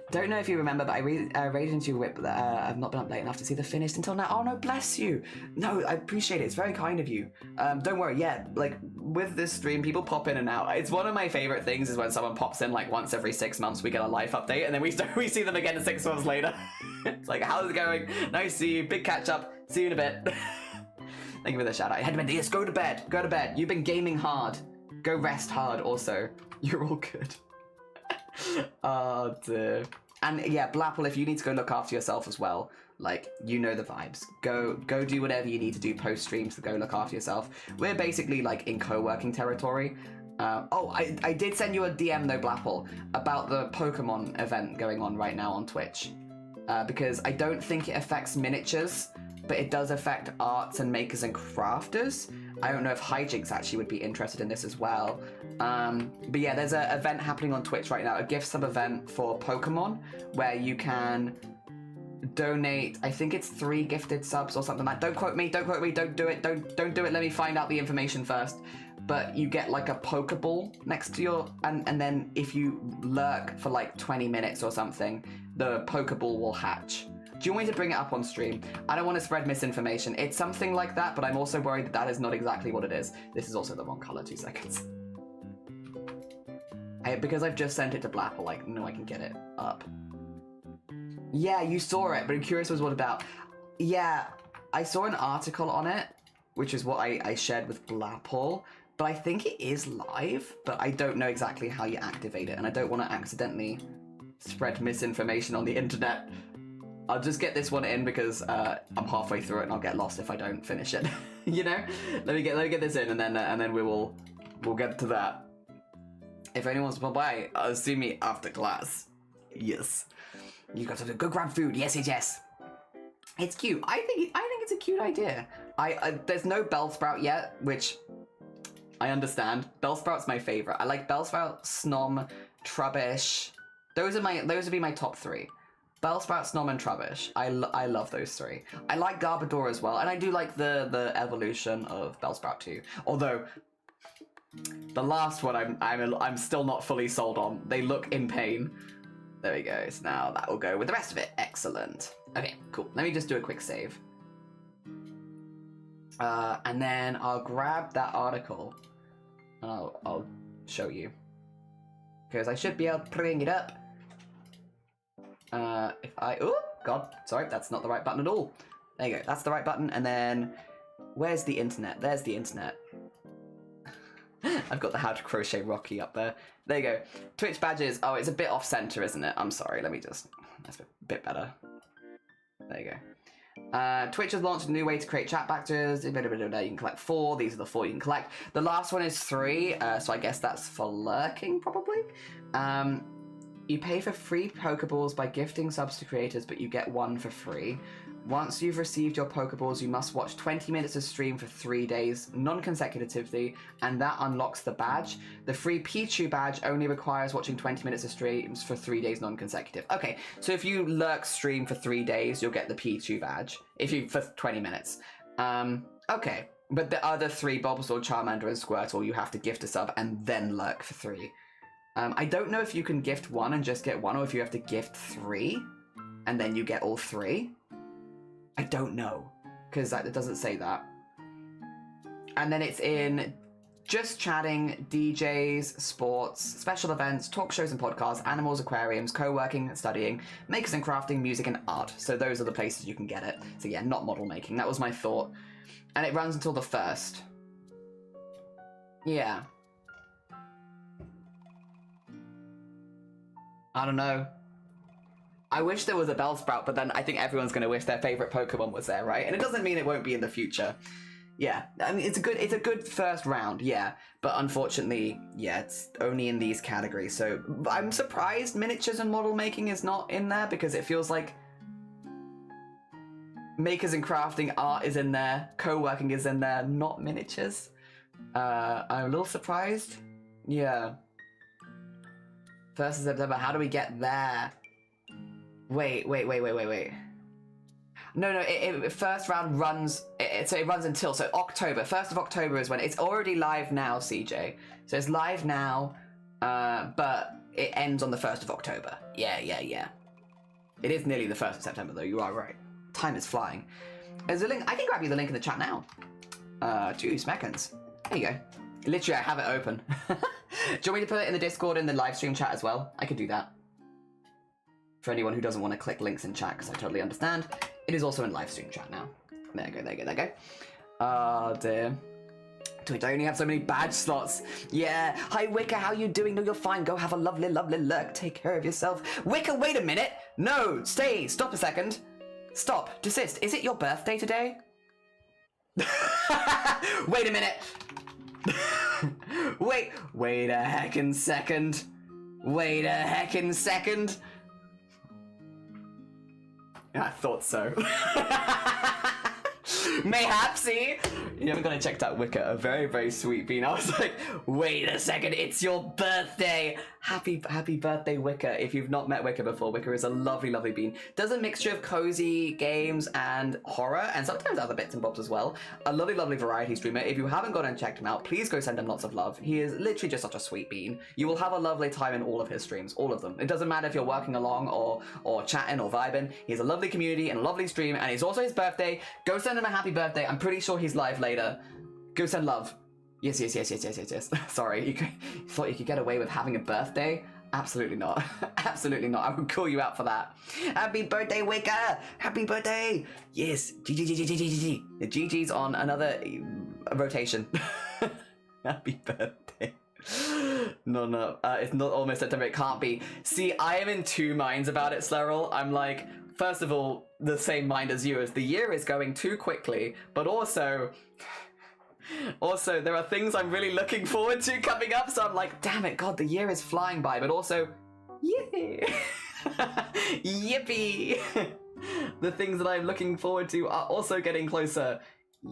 Don't know if you remember, but I raided into your whip, but I've not been up late enough to see the finished until now. Oh no, bless you. No, I appreciate it. It's very kind of you. Don't worry, yeah, like, with this stream, people pop in and out. It's one of my favorite things is when someone pops in, like, once every 6 months, we get a life update, and then we see them again 6 months later. It's like, how's it going? Nice to see you. Big catch up. See you in a bit. Thank you for the shout out. I had to yes, go to bed. Go to bed. You've been gaming hard. Go rest hard also. You're all good. Oh dear. And yeah, Blapple, if you need to go look after yourself as well, like, you know the vibes. Go do whatever you need to do post stream to go look after yourself. We're basically like in co-working territory. Oh, I did send you a DM though, Blapple, about the Pokemon event going on right now on Twitch. Because I don't think it affects miniatures, but it does affect arts and makers and crafters. I don't know if Hijinks actually would be interested in this as well. But yeah, there's an event happening on Twitch right now, a gift sub event for Pokemon, where you can donate, I think it's 3 gifted subs or something like that. Don't quote me, don't do it, don't do it, let me find out the information first. But you get like a Pokeball next to your, and then if you lurk for like 20 minutes or something, the Pokeball will hatch. Do you want me to bring it up on stream? I don't want to spread misinformation. It's something like that, but I'm also worried that that is not exactly what it is. This is also the wrong color, 2 seconds. Because I've just sent it to Blapple, like, no, I can get it up. Yeah, you saw it, but I'm curious what about. Yeah, I saw an article on it, which is what I shared with Blapple, but I think it is live, but I don't know exactly how you activate it, and I don't want to accidentally spread misinformation on the internet. I'll just get this one in because I'm halfway through it and I'll get lost if I don't finish it. You know, let me get this in and then we'll get to that. If anyone wants to pop by, see me after class. Yes, you got to go grab food. Yes. It's cute. I think it's a cute idea. There's no Bellsprout yet, which I understand. Bellsprout's my favorite. I like Bellsprout, Snom, Trubbish. Those would be my top 3. Bellsprout, Snom, and Trubbish. I love those 3. I like Garbodor as well, and I do like the evolution of Bellsprout too. Although the last one I'm still not fully sold on. They look in pain. There we go. So now that will go with the rest of it. Excellent. Okay, cool. Let me just do a quick save. And then I'll grab that article and I'll show you. Because I should be able to bring it up. Oh, God, sorry, that's not the right button at all. There you go, that's the right button, and then, where's the internet? There's the internet. I've got the How to Crochet Rocky up there. There you go. Twitch badges, oh, it's a bit off-center, isn't it? I'm sorry, that's a bit better. There you go. Twitch has launched a new way to create chat badges. You can collect 4, these are the 4 you can collect. The last one is 3, so I guess that's for lurking, probably. You pay for free Pokeballs by gifting subs to creators, but you get 1 for free. Once you've received your Pokeballs, you must watch 20 minutes of stream for 3 days, non-consecutively, and that unlocks the badge. The free Pichu badge only requires watching 20 minutes of streams for 3 days non-consecutive. Okay, so if you lurk stream for 3 days, you'll get the Pichu badge, for 20 minutes. Okay, but the other 3, Bulbasaur, Charmander, and Squirtle, you have to gift a sub and then lurk for 3. I don't know if you can gift 1 and just get 1, or if you have to gift 3 and then you get all 3. I don't know, because it doesn't say that. And then it's in just chatting, DJs, sports, special events, talk shows and podcasts, animals, aquariums, co-working, studying, makers and crafting, music and art. So those are the places you can get it. So yeah, not model making. That was my thought. And it runs until the 1st. Yeah. I don't know. I wish there was a Bellsprout, but then I think everyone's going to wish their favorite Pokemon was there, right? And it doesn't mean it won't be in the future. Yeah, I mean, it's a good first round, yeah. But unfortunately, yeah, it's only in these categories. So I'm surprised miniatures and model making is not in there, because it feels like makers and crafting, art is in there, co-working is in there, not miniatures. I'm a little surprised. Yeah. 1st of September, how do we get there? Wait. No, first round runs, so it runs until, so October, 1st of October is when, it's already live now, CJ. So it's live now, but it ends on the 1st of October. Yeah. It is nearly the 1st of September though, you are right. Time is flying. There's a link, I can grab you the link in the chat now. 2 seconds. There you go. Literally, I have it open. Do you want me to put it in the Discord in the live stream chat as well? I could do that. For anyone who doesn't want to click links in chat, because I totally understand. It is also in live stream chat now. There you go. Oh dear. Twitch, I only have so many badge slots. Yeah. Hi Wicker, how you doing? No, you're fine. Go have a lovely lurk. Take care of yourself. Wicker, wait a minute. No, stay. Stop a second. Stop. Desist. Is it your birthday today? Wait a minute. Wait a heckin' second. I thought so. Mayhapsy. You haven't gonna check out Wicker, a very, very sweet bean. I was like, wait a second, it's your birthday. Happy birthday, Wicker. If you've not met Wicker before, Wicker is a lovely, lovely bean. Does a mixture of cozy games and horror, and sometimes other bits and bobs as well. A lovely, lovely variety streamer. If you haven't gone and checked him out, please go send him lots of love. He is literally just such a sweet bean. You will have a lovely time in all of his streams, all of them. It doesn't matter if you're working along or chatting or vibing. He has a lovely community and a lovely stream, and it's also his birthday. Go send him a happy birthday. I'm pretty sure he's live later. Go send love. Yes. Sorry, you thought you could get away with having a birthday? Absolutely not. Absolutely not. I would call you out for that. Happy birthday, Wicker! Happy birthday! Yes. GG. The GG's on another rotation. Happy birthday. No. It's not almost September. It can't be. See, I am in two minds about it, Slurl. I'm like, first of all, the same mind as you, as the year is going too quickly, but also, there are things I'm really looking forward to coming up, so I'm like, damn it, God, the year is flying by, but also, yay! Yippee! The things that I'm looking forward to are also getting closer.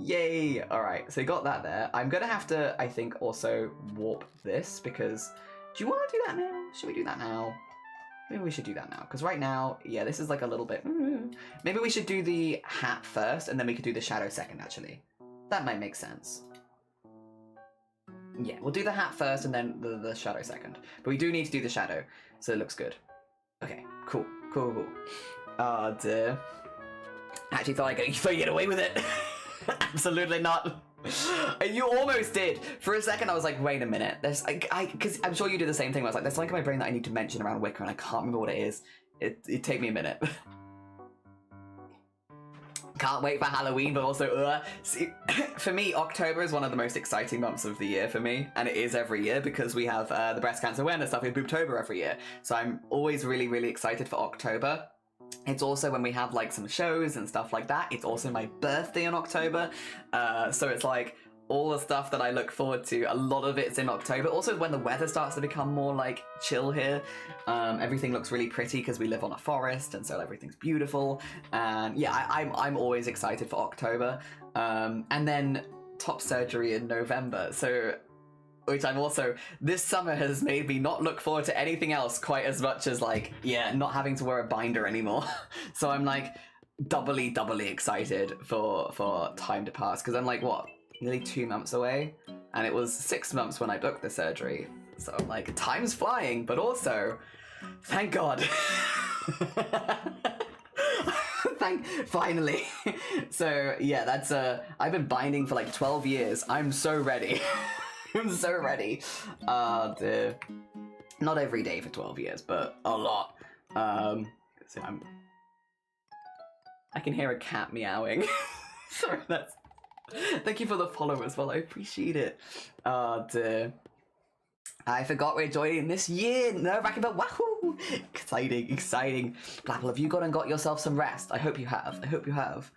Yay! Alright, so got that there. I'm gonna have to, I think, also warp this, because, do you want to do that now? Should we do that now? Maybe we should do that now, because right now, yeah, this is like a little bit, maybe we should do the hat first, and then we could do the shadow second, actually. That might make sense. Yeah, we'll do the hat first and then the shadow second. But we do need to do the shadow, so it looks good. Okay, cool. Oh dear. Actually thought you'd get away with it. Absolutely not. You almost did. For a second I was like, wait a minute. There's because I'm sure you did the same thing. I was like, there's something in my brain that I need to mention around Wicker and I can't remember what it is. It'd take me a minute. Can't wait for Halloween, but also, see, for me, October is one of the most exciting months of the year for me, and it is every year because we have the breast cancer awareness stuff in Boobtober every year. So I'm always really, really excited for October. It's also when we have like some shows and stuff like that. It's also my birthday in October, so it's like all the stuff that I look forward to, a lot of it's in October. Also when the weather starts to become more like chill here, everything looks really pretty because we live on a forest and so everything's beautiful. And yeah, I'm always excited for October. And then top surgery in November. So, which I'm also, this summer has made me not look forward to anything else quite as much as like, yeah, not having to wear a binder anymore. So I'm like doubly excited for time to pass because I'm like, what? Nearly 2 months away, and it was 6 months when I booked the surgery. So I'm like, time's flying, but also, thank God. Finally. So yeah, that's I've been binding for like 12 years. I'm so ready. I'm so ready. Not every day for 12 years, but a lot. So I can hear a cat meowing. Sorry, that's Thank you for the follow as well. I appreciate it. Oh dear. I forgot we're joining this year. Nerve-wracking, but wahoo! Exciting, exciting. Blapple, have you gone and got yourself some rest? I hope you have. I hope you have.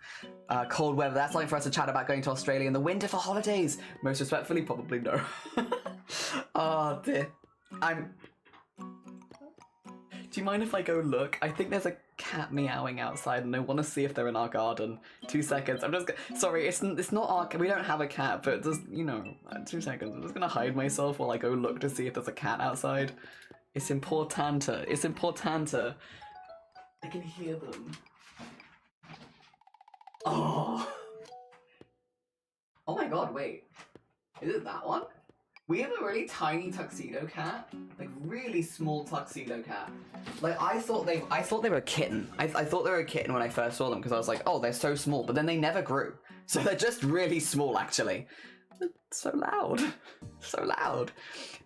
Cold weather. That's something for us to chat about going to Australia in the winter for holidays. Most respectfully, probably no. Oh dear. Do you mind if I go look? I think there's a cat meowing outside and I want to see if they're in our garden. 2 seconds. I'm just sorry, it's not our, we don't have a cat, but just, you know, 2 seconds. I'm just gonna hide myself while I go look to see if there's a cat outside. It's importante. It's importante. I can hear them. Oh. Oh my god, wait. Is it that one? We have a really tiny tuxedo cat, like really small tuxedo cat. Like I thought they were a kitten. I thought they were a kitten when I first saw them because I was like, oh, they're so small, but then they never grew. So they're just really small, actually. So loud, so loud.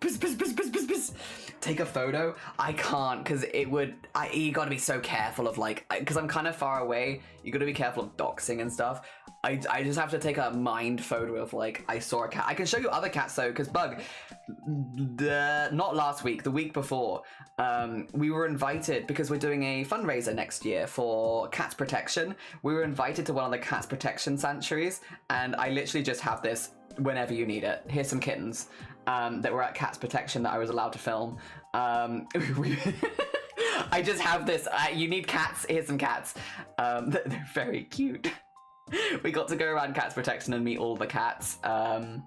Bzz, bzz, bzz, bzz, bzz, bzz. Take a photo? I can't because it would. You got to be so careful of like, because I'm kind of far away. You got to be careful of doxing and stuff. I just have to take a mind photo of like I saw a cat. I can show you other cats though, because Bug, not last week, the week before, we were invited because we're doing a fundraiser next year for cats protection. We were invited to one of the cats protection sanctuaries, and I literally just have this whenever you need it. Here's some kittens that were at cats protection that I was allowed to film. I just have this. You need cats. Here's some cats. They're very cute. We got to go around cats protection and meet all the cats and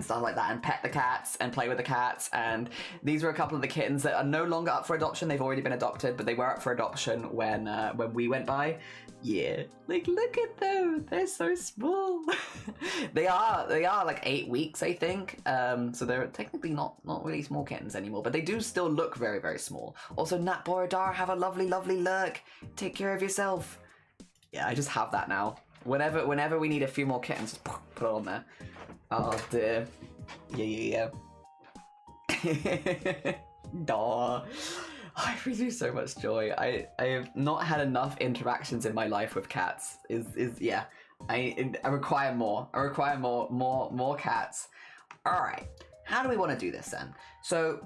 stuff like that, and pet the cats and play with the cats. And these were a couple of the kittens that are no longer up for adoption. They've already been adopted, but they were up for adoption when we went by. Yeah, like look at them, they're so small. they are like 8 weeks, I think. So they're technically not really small kittens anymore, but they do still look very, very small. Also, Nat Borodar, have a lovely lurk. Take care of yourself. Yeah, I just have that now. Whenever we need a few more kittens, just put it on there. Oh dear. Yeah. Daw. I produce so much joy. I have not had enough interactions in my life with cats. Yeah. I require more. I require more cats. All right. How do we want to do this then? So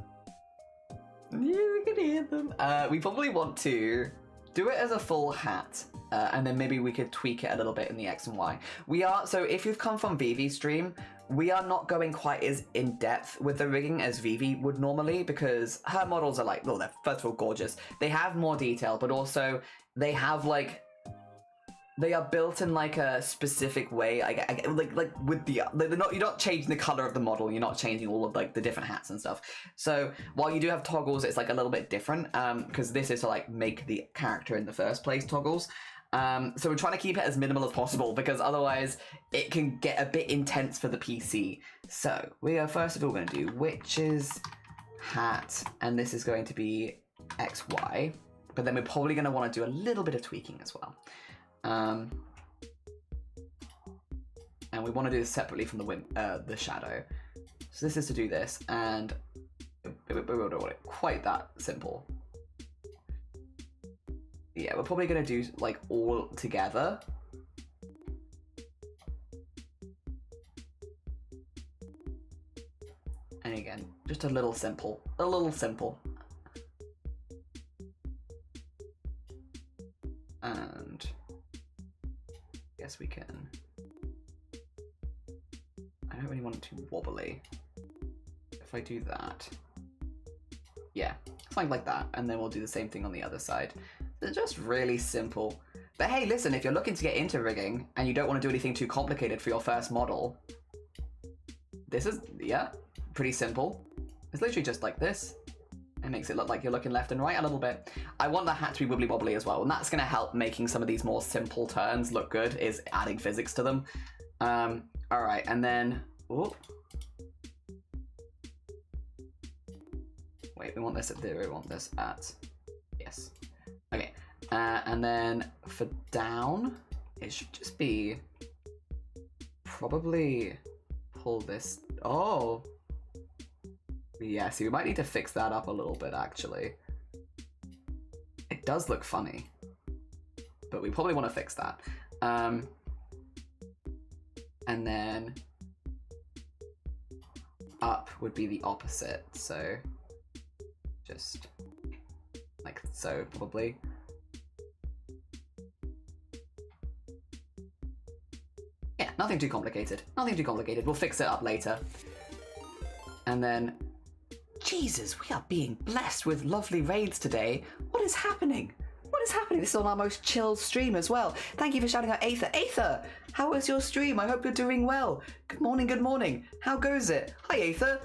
you can hear them. We probably want to do it as a full hat. And then maybe we could tweak it a little bit in the X and Y. So if you've come from Vivi's stream, we are not going quite as in depth with the rigging as Vivi would normally, because her models are like, well, they're first of all gorgeous. They have more detail, but also they have like, they are built in like a specific way. Like with the, you're not changing the color of the model. You're not changing all of like the different hats and stuff. So while you do have toggles, it's like a little bit different because this is to like make the character in the first place toggles. So we're trying to keep it as minimal as possible because otherwise it can get a bit intense for the PC. So we are first of all going to do witch's hat, and this is going to be XY, but then we're probably going to want to do a little bit of tweaking as well. And we want to do this separately from the shadow. So this is to do this, and we don't want it quite that simple. Yeah, we're probably going to do like all together. And again, just a little simple. And I guess we can. I don't really want it too wobbly. If I do that. Yeah, something like that. And then we'll do the same thing on the other side. They're just really simple. But hey, listen, if you're looking to get into rigging and you don't want to do anything too complicated for your first model, this is, yeah, pretty simple. It's literally just like this. It makes it look like you're looking left and right a little bit. I want the hat to be wibbly wobbly as well, and that's going to help making some of these more simple turns look good, is adding physics to them. All right, and then, oh. Wait, we want this at 0, we want this at, yes. Okay, and then for down, it should just be probably pull this. Oh, yeah. See, we might need to fix that up a little bit. Actually, it does look funny, but we probably want to fix that. And then up would be the opposite. So just like so, probably. Yeah, nothing too complicated. Nothing too complicated. We'll fix it up later. And then, Jesus, we are being blessed with lovely raids today. What is happening? What is happening? This is on our most chilled stream as well. Thank you for shouting out Aether. Aether, how was your stream? I hope you're doing well. Good morning, good morning. How goes it? Hi, Aether.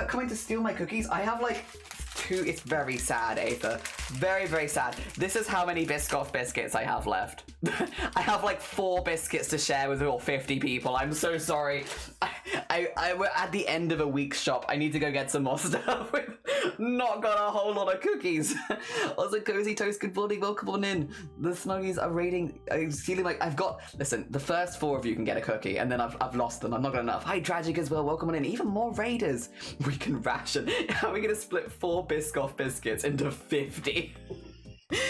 Coming to steal my cookies? I have like two. It's very sad, Aether. Very, very sad. This is how many Biscoff biscuits I have left. I have like 4 biscuits to share with all 50 people. I'm so sorry. We're at the end of a week's shop. I need to go get some more stuff. We've not got a whole lot of cookies. Also, Cozy Toast, good morning. Welcome on in. The Snuggies are raiding. I'm feeling like I've got... Listen, the first 4 of you can get a cookie, and then I've lost them. I'm not got enough. Hi, Tragic as well. Welcome on in. Even more raiders. We can ration. How are we going to split 4 Biscoff biscuits into 50?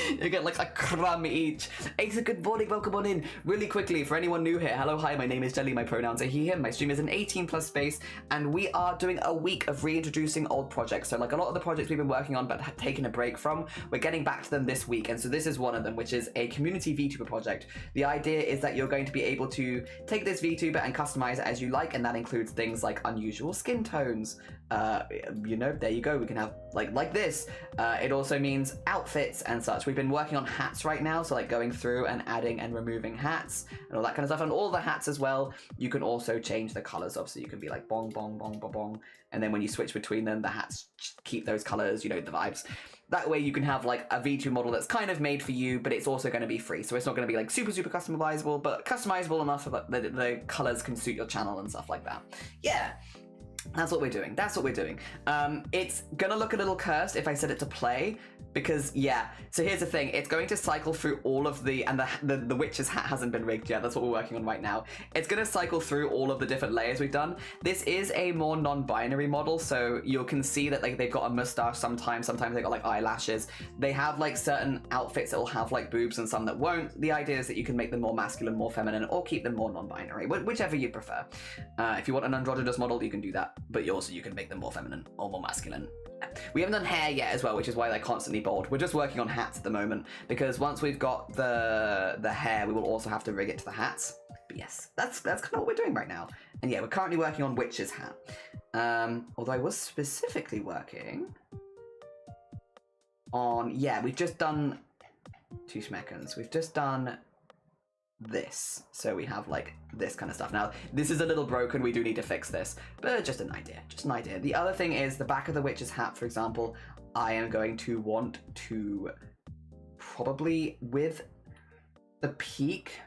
You get like a crumb each. Asa, good morning, welcome on in. Really quickly, for anyone new here, hello, hi, my name is Jelly, my pronouns are he, him. My stream is an 18+ space, and we are doing a week of reintroducing old projects. So like a lot of the projects we've been working on but have taken a break from, we're getting back to them this week. And so this is one of them, which is a community VTuber project. The idea is that you're going to be able to take this VTuber and customize it as you like, and that includes things like unusual skin tones. You know, there you go, we can have like this. It also means outfits and such. We've been working on hats right now, so like going through and adding and removing hats and all that kind of stuff. And all the hats as well, you can also change the colors of, so you can be like bong bong bong bong bong, and then when you switch between them, the hats keep those colors, you know, the vibes. That way you can have like a V2 model that's kind of made for you, but it's also going to be free. So it's not going to be like super customizable, but customizable enough so that the colors can suit your channel and stuff like that. Yeah. That's what we're doing. That's what we're doing. It's gonna look a little cursed if I set it to play, because yeah. So here's the thing: it's going to cycle through all of the, and the witch's hat hasn't been rigged yet. That's what we're working on right now. It's gonna cycle through all of the different layers we've done. This is a more non-binary model, so you can see that like they've got a mustache sometimes. Sometimes they've got like eyelashes. They have like certain outfits that will have like boobs and some that won't. The idea is that you can make them more masculine, more feminine, or keep them more non-binary, whichever you prefer. If you want an androgynous model, you can do that. But you can make them more feminine or more masculine. We haven't done hair yet as well, which is why they're constantly bold. We're just working on hats at the moment, because once we've got the hair, we will also have to rig it to the hats. But yes, that's kind of what we're doing right now. And yeah, we're currently working on Witch's hat. Although I was specifically working on, yeah, we've just done 2 seconds. We've just done this, so we have like this kind of stuff. Now this is a little broken, we do need to fix this, but just an idea. The other thing is the back of the witch's hat, for example, I am going to want to probably, with the peak,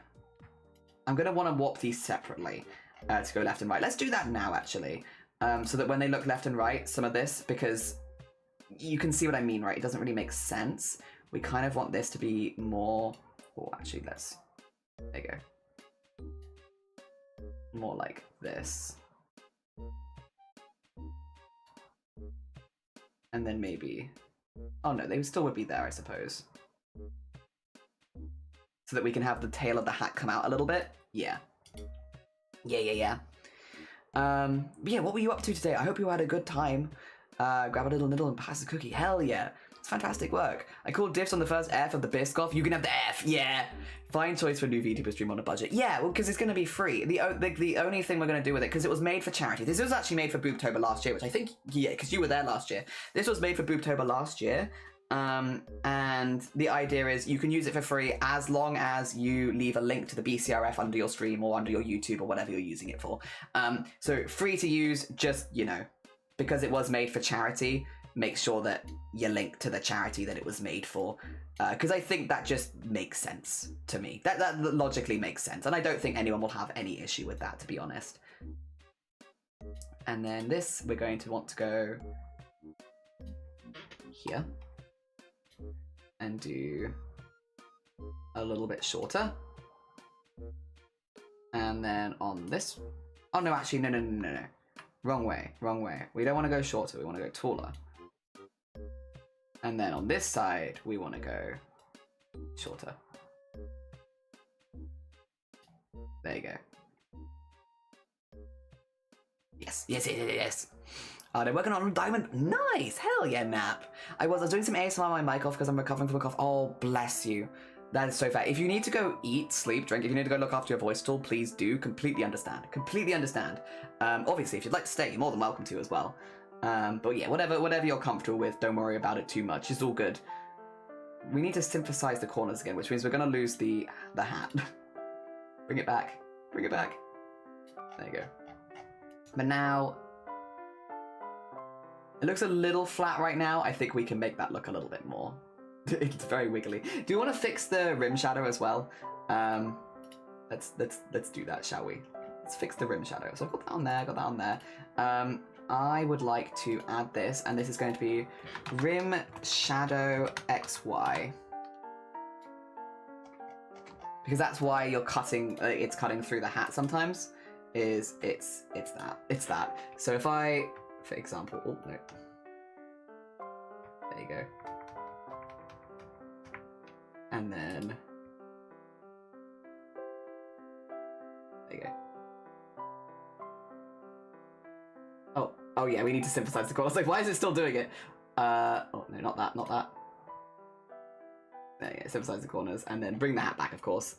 I'm going to want to warp these separately to go left and right. Let's do that now actually, so that when they look left and right, some of this, because you can see what I mean, right? It doesn't really make sense. We kind of want this to be more, oh actually let's, there you go. More like this. And then maybe... Oh no, they still would be there, I suppose. So that we can have the tail of the hat come out a little bit. Yeah. Yeah. Yeah, what were you up to today? I hope you had a good time. Grab a little niddle and pass a cookie. Hell yeah. It's fantastic work. I called diffs on the first F of the Biscoff. You can have the F, yeah. Fine choice for new VTuber stream on a budget. Yeah, well, because it's going to be free. The only thing we're going to do with it, because it was made for charity. This was actually made for Boobtober last year, which I think, yeah, because you were there last year. This was made for Boobtober last year. And the idea is you can use it for free as long as you leave a link to the BCRF under your stream or under your YouTube or whatever you're using it for. So free to use, just, you know, because it was made for charity, make sure that you link to the charity that it was made for, because I think that just makes sense to me. That logically makes sense, and I don't think anyone will have any issue with that, to be honest. And then this, we're going to want to go here and do a little bit shorter. And then on this, oh no, actually, no. Wrong way. We don't want to go shorter, we want to go taller. And then on this side, we want to go shorter. There you go. Yes, yes, yes, yes, yes. They're working on a diamond. Nice! Hell yeah, Nap. I was doing some ASMR on my mic off because I'm recovering from a cough. Oh, bless you. That is so fair. If you need to go eat, sleep, drink, if you need to go look after your voice tool, please do. Completely understand. Completely understand. Obviously, if you'd like to stay, you're more than welcome to as well. But yeah, whatever you're comfortable with, don't worry about it too much. It's all good. We need to synthesize the corners again, which means we're going to lose the hat. Bring it back. Bring it back. There you go. But now, it looks a little flat right now. I think we can make that look a little bit more. It's very wiggly. Do you want to fix the rim shadow as well? Let's do that, shall we? Let's fix the rim shadow. So I've got that on there, got that on there. I would like to add this, and this is going to be rim shadow XY. Because that's why you're cutting, it's cutting through the hat sometimes, it's that. So if I, for example, oh no. There you go. And then, there you go. Oh yeah, we need to synthesize the corners. Like, why is it still doing it? Oh no, not that, not that. There you go, synthesize the corners, and then bring the hat back, of course.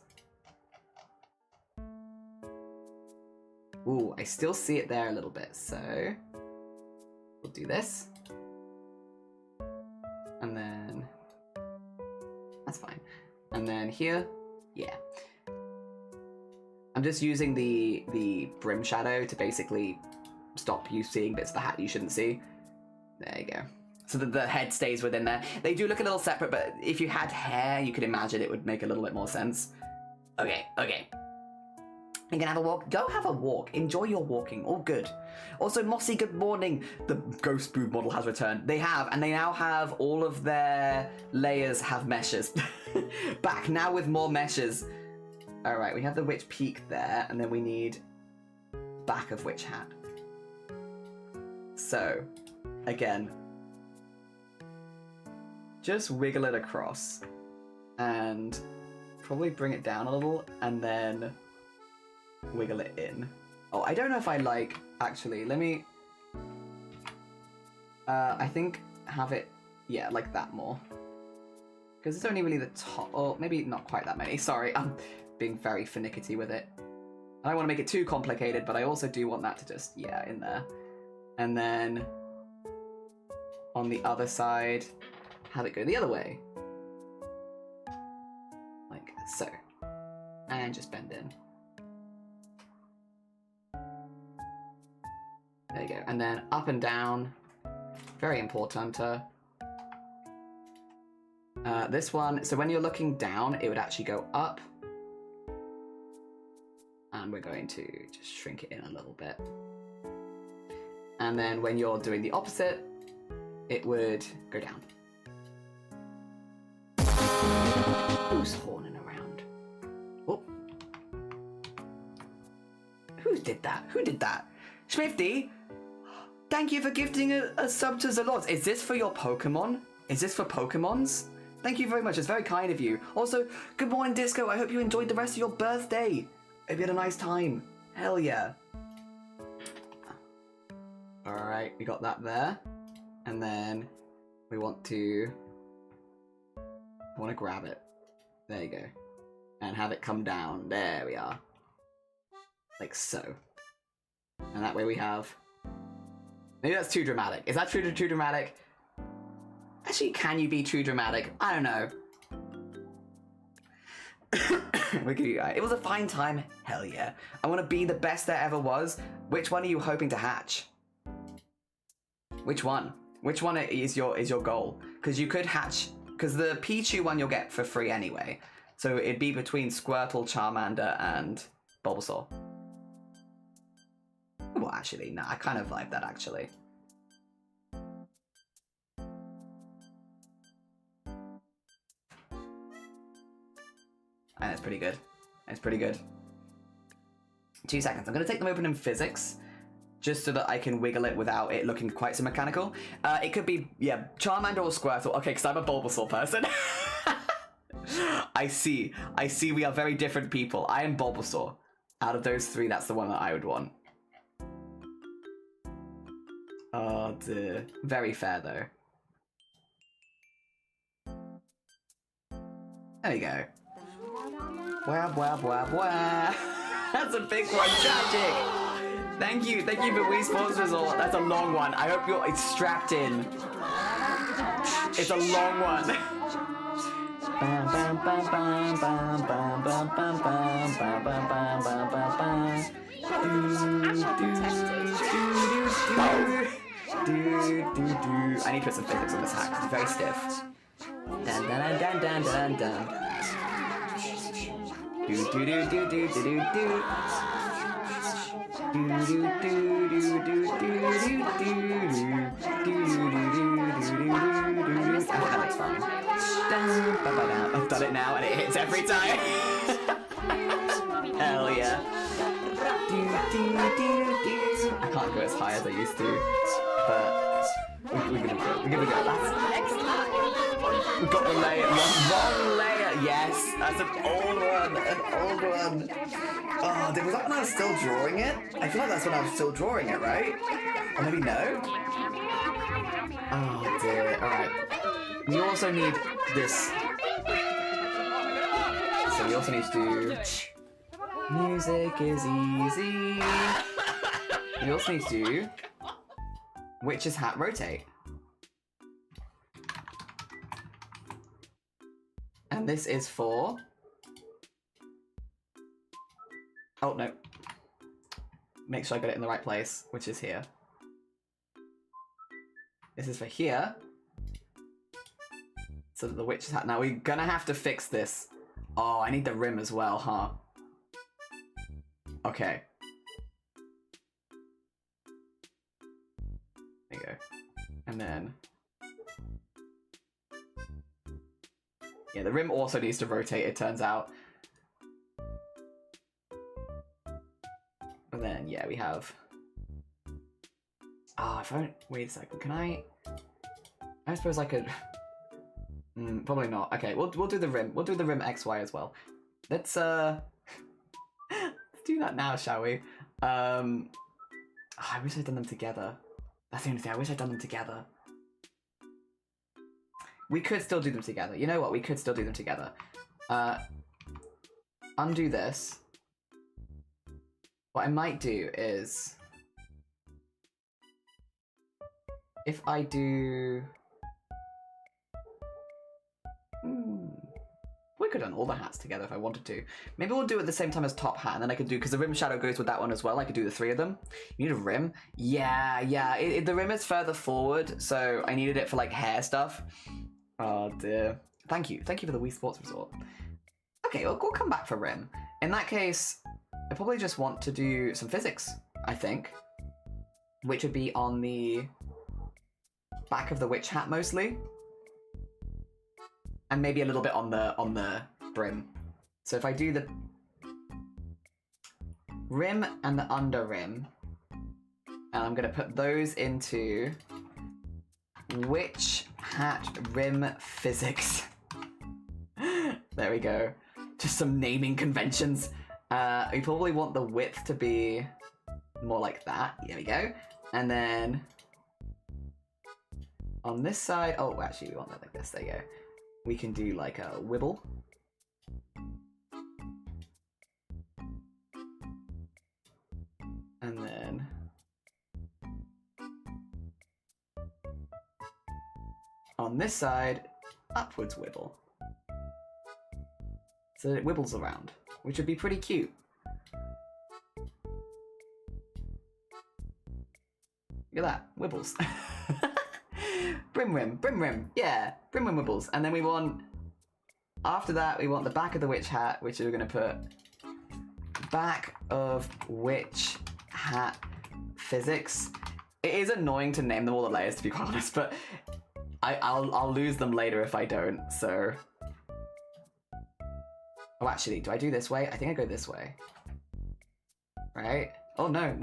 Ooh, I still see it there a little bit, so we'll do this. And then, that's fine. And then here, yeah. I'm just using the brim shadow to basically stop you seeing bits of the hat you shouldn't see. There you go. So that the head stays within there. They do look a little separate, but if you had hair, you could imagine it would make a little bit more sense. Okay, okay. You can have a walk. Go have a walk. Enjoy your walking. All good. Also, Mossy, good morning. The Ghost Boob model has returned. They have, and they now have all of their layers have meshes. Back now with more meshes. All right, we have the witch peak there, and then we need back of witch hat. So, again, just wiggle it across and probably bring it down a little and then wiggle it in. Oh, I don't know if I like, actually, let me, I think have it, yeah, like that more. Because it's only really the top, or maybe not quite that many, sorry, I'm being very finicky with it. I don't want to make it too complicated, but I also do want that to just, yeah, in there. And then on the other side, have it go the other way. Like so. And just bend in. There you go. And then up and down. Very important. This one, so when you're looking down, it would actually go up. And we're going to just shrink it in a little bit. And then when you're doing the opposite, it would go down. Who's horning around? Oh. Who did that? Who did that? Schmifty, thank you for gifting a sub to Zalot. Is this for your Pokemon? Is this for Pokemons? Thank you very much. It's very kind of you. Also, good morning, Disco. I hope you enjoyed the rest of your birthday. Hope you had a nice time. Hell yeah. Alright, we got that there. And then we want to grab it. There you go. And have it come down. There we are. Like so. And that way we have... Maybe that's too dramatic. Is that too dramatic? Actually, can you be too dramatic? I don't know. It was a fine time. Hell yeah. I want to be the best there ever was. Which one are you hoping to hatch? Which one? Which one is your goal? Because you could hatch... Because the Pichu one you'll get for free anyway. So it'd be between Squirtle, Charmander, and Bulbasaur. Well, actually, no, I kind of like that, actually. And it's pretty good. It's pretty good. 2 seconds. I'm going to take them open in physics, just so that I can wiggle it without it looking quite so mechanical. It could be, yeah, Charmander or Squirtle. Okay, because I'm a Bulbasaur person. I see we are very different people. I am Bulbasaur. Out of those three, that's the one that I would want. Oh dear. Very fair though. There you go. Wah, wah, wah, wah. That's a big one, tragic. Thank you for Wii Sports Resort. That's a long one. I hope it's strapped in. It's a long one. Bam, bam, bam, bam, bam, bam, bam, bam, bam, bam, bam, bam, bam, bam, bam. I need to put some physics on this hack. It's very stiff. Dun dun dun dun dun dun. Do do do do do do do do. Do do do do do do do do do. That looks fine. I've done it now and it hits every time. Hell yeah. I can't go as high as I used to, but we're gonna go. We're gonna go. That's we've got the layer. Wrong layer. Yes, that's an old one. An old one. Oh, was that when I was still drawing it? I feel like that's when I was still drawing it, right? Or maybe no? Oh dear. Alright. We also need this. So we also need to do... Music is easy. We also need to do... Witch's Hat rotate. And this is for... Oh, no. Make sure I got it in the right place, which is here. This is for here. So that the witch's hat. Now we're gonna have to fix this. Oh, I need the rim as well, huh? Okay. There you go. And then... Yeah, the rim also needs to rotate, it turns out. And then, yeah, we have... Ah, if I don't... Wait a second, can I suppose I could... probably not. Okay, we'll do the rim. We'll do the rim XY as well. Let's, let's do that now, shall we? I wish I'd done them together. That's the only thing, I wish I'd done them together. We could still do them together. You know what? We could still do them together. Undo this. What I might do is... If I do... We could have done all the hats together if I wanted to. Maybe we'll do it at the same time as top hat, and then I could do... Because the rim shadow goes with that one as well. I could do the three of them. You need a rim? Yeah. The rim is further forward, so I needed it for, like, hair stuff. Oh, dear. Thank you for the Wii Sports Resort. Okay, we'll come back for rim. In that case, I probably just want to do some physics, I think. Which would be on the back of the witch hat, mostly. And maybe a little bit on the brim. So if I do the rim and the under rim, and I'm gonna put those into witch hat rim physics. There we go. Just some naming conventions. We probably want the width to be more like that. Here we go. And then on this side, oh, actually we want that like this. There you go. We can do like a wibble. And then on this side, upwards wibble. So it wibbles around, which would be pretty cute. Look at that, wibbles. Brim rim, yeah, brim rim wibbles. And then we want, after that, we want the back of the witch hat, which we're gonna put back of witch hat physics. It is annoying to name them all the layers, to be quite honest, but I'll lose them later if I don't, so. Oh, actually, do I do this way? I think I go this way. Right? Oh, no.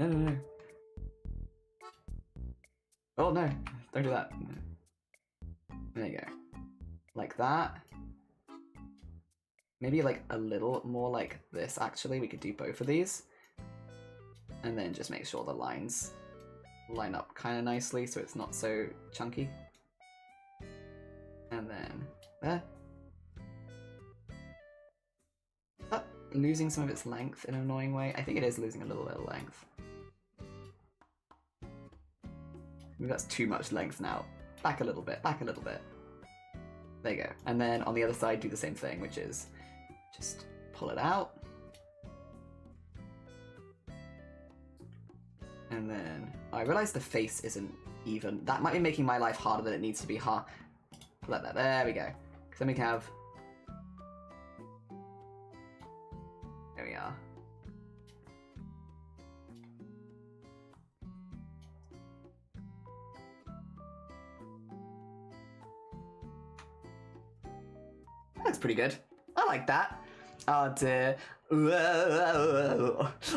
Oh, no. Don't do that. There you go. Like that. Maybe like a little more like this, actually. We could do both of these. And then just make sure the lines line up kind of nicely so it's not so chunky. And then there. Losing some of its length in an annoying way. I think it is losing a little bit of length. Maybe that's too much length now. Back a little bit, back a little bit. There you go. And then on the other side, do the same thing, which is just pull it out. And then I realize the face isn't even. That might be making my life harder than it needs to be. Pull that there. There we go. Because then we can have. There we are. That's pretty good. I like that. Oh dear.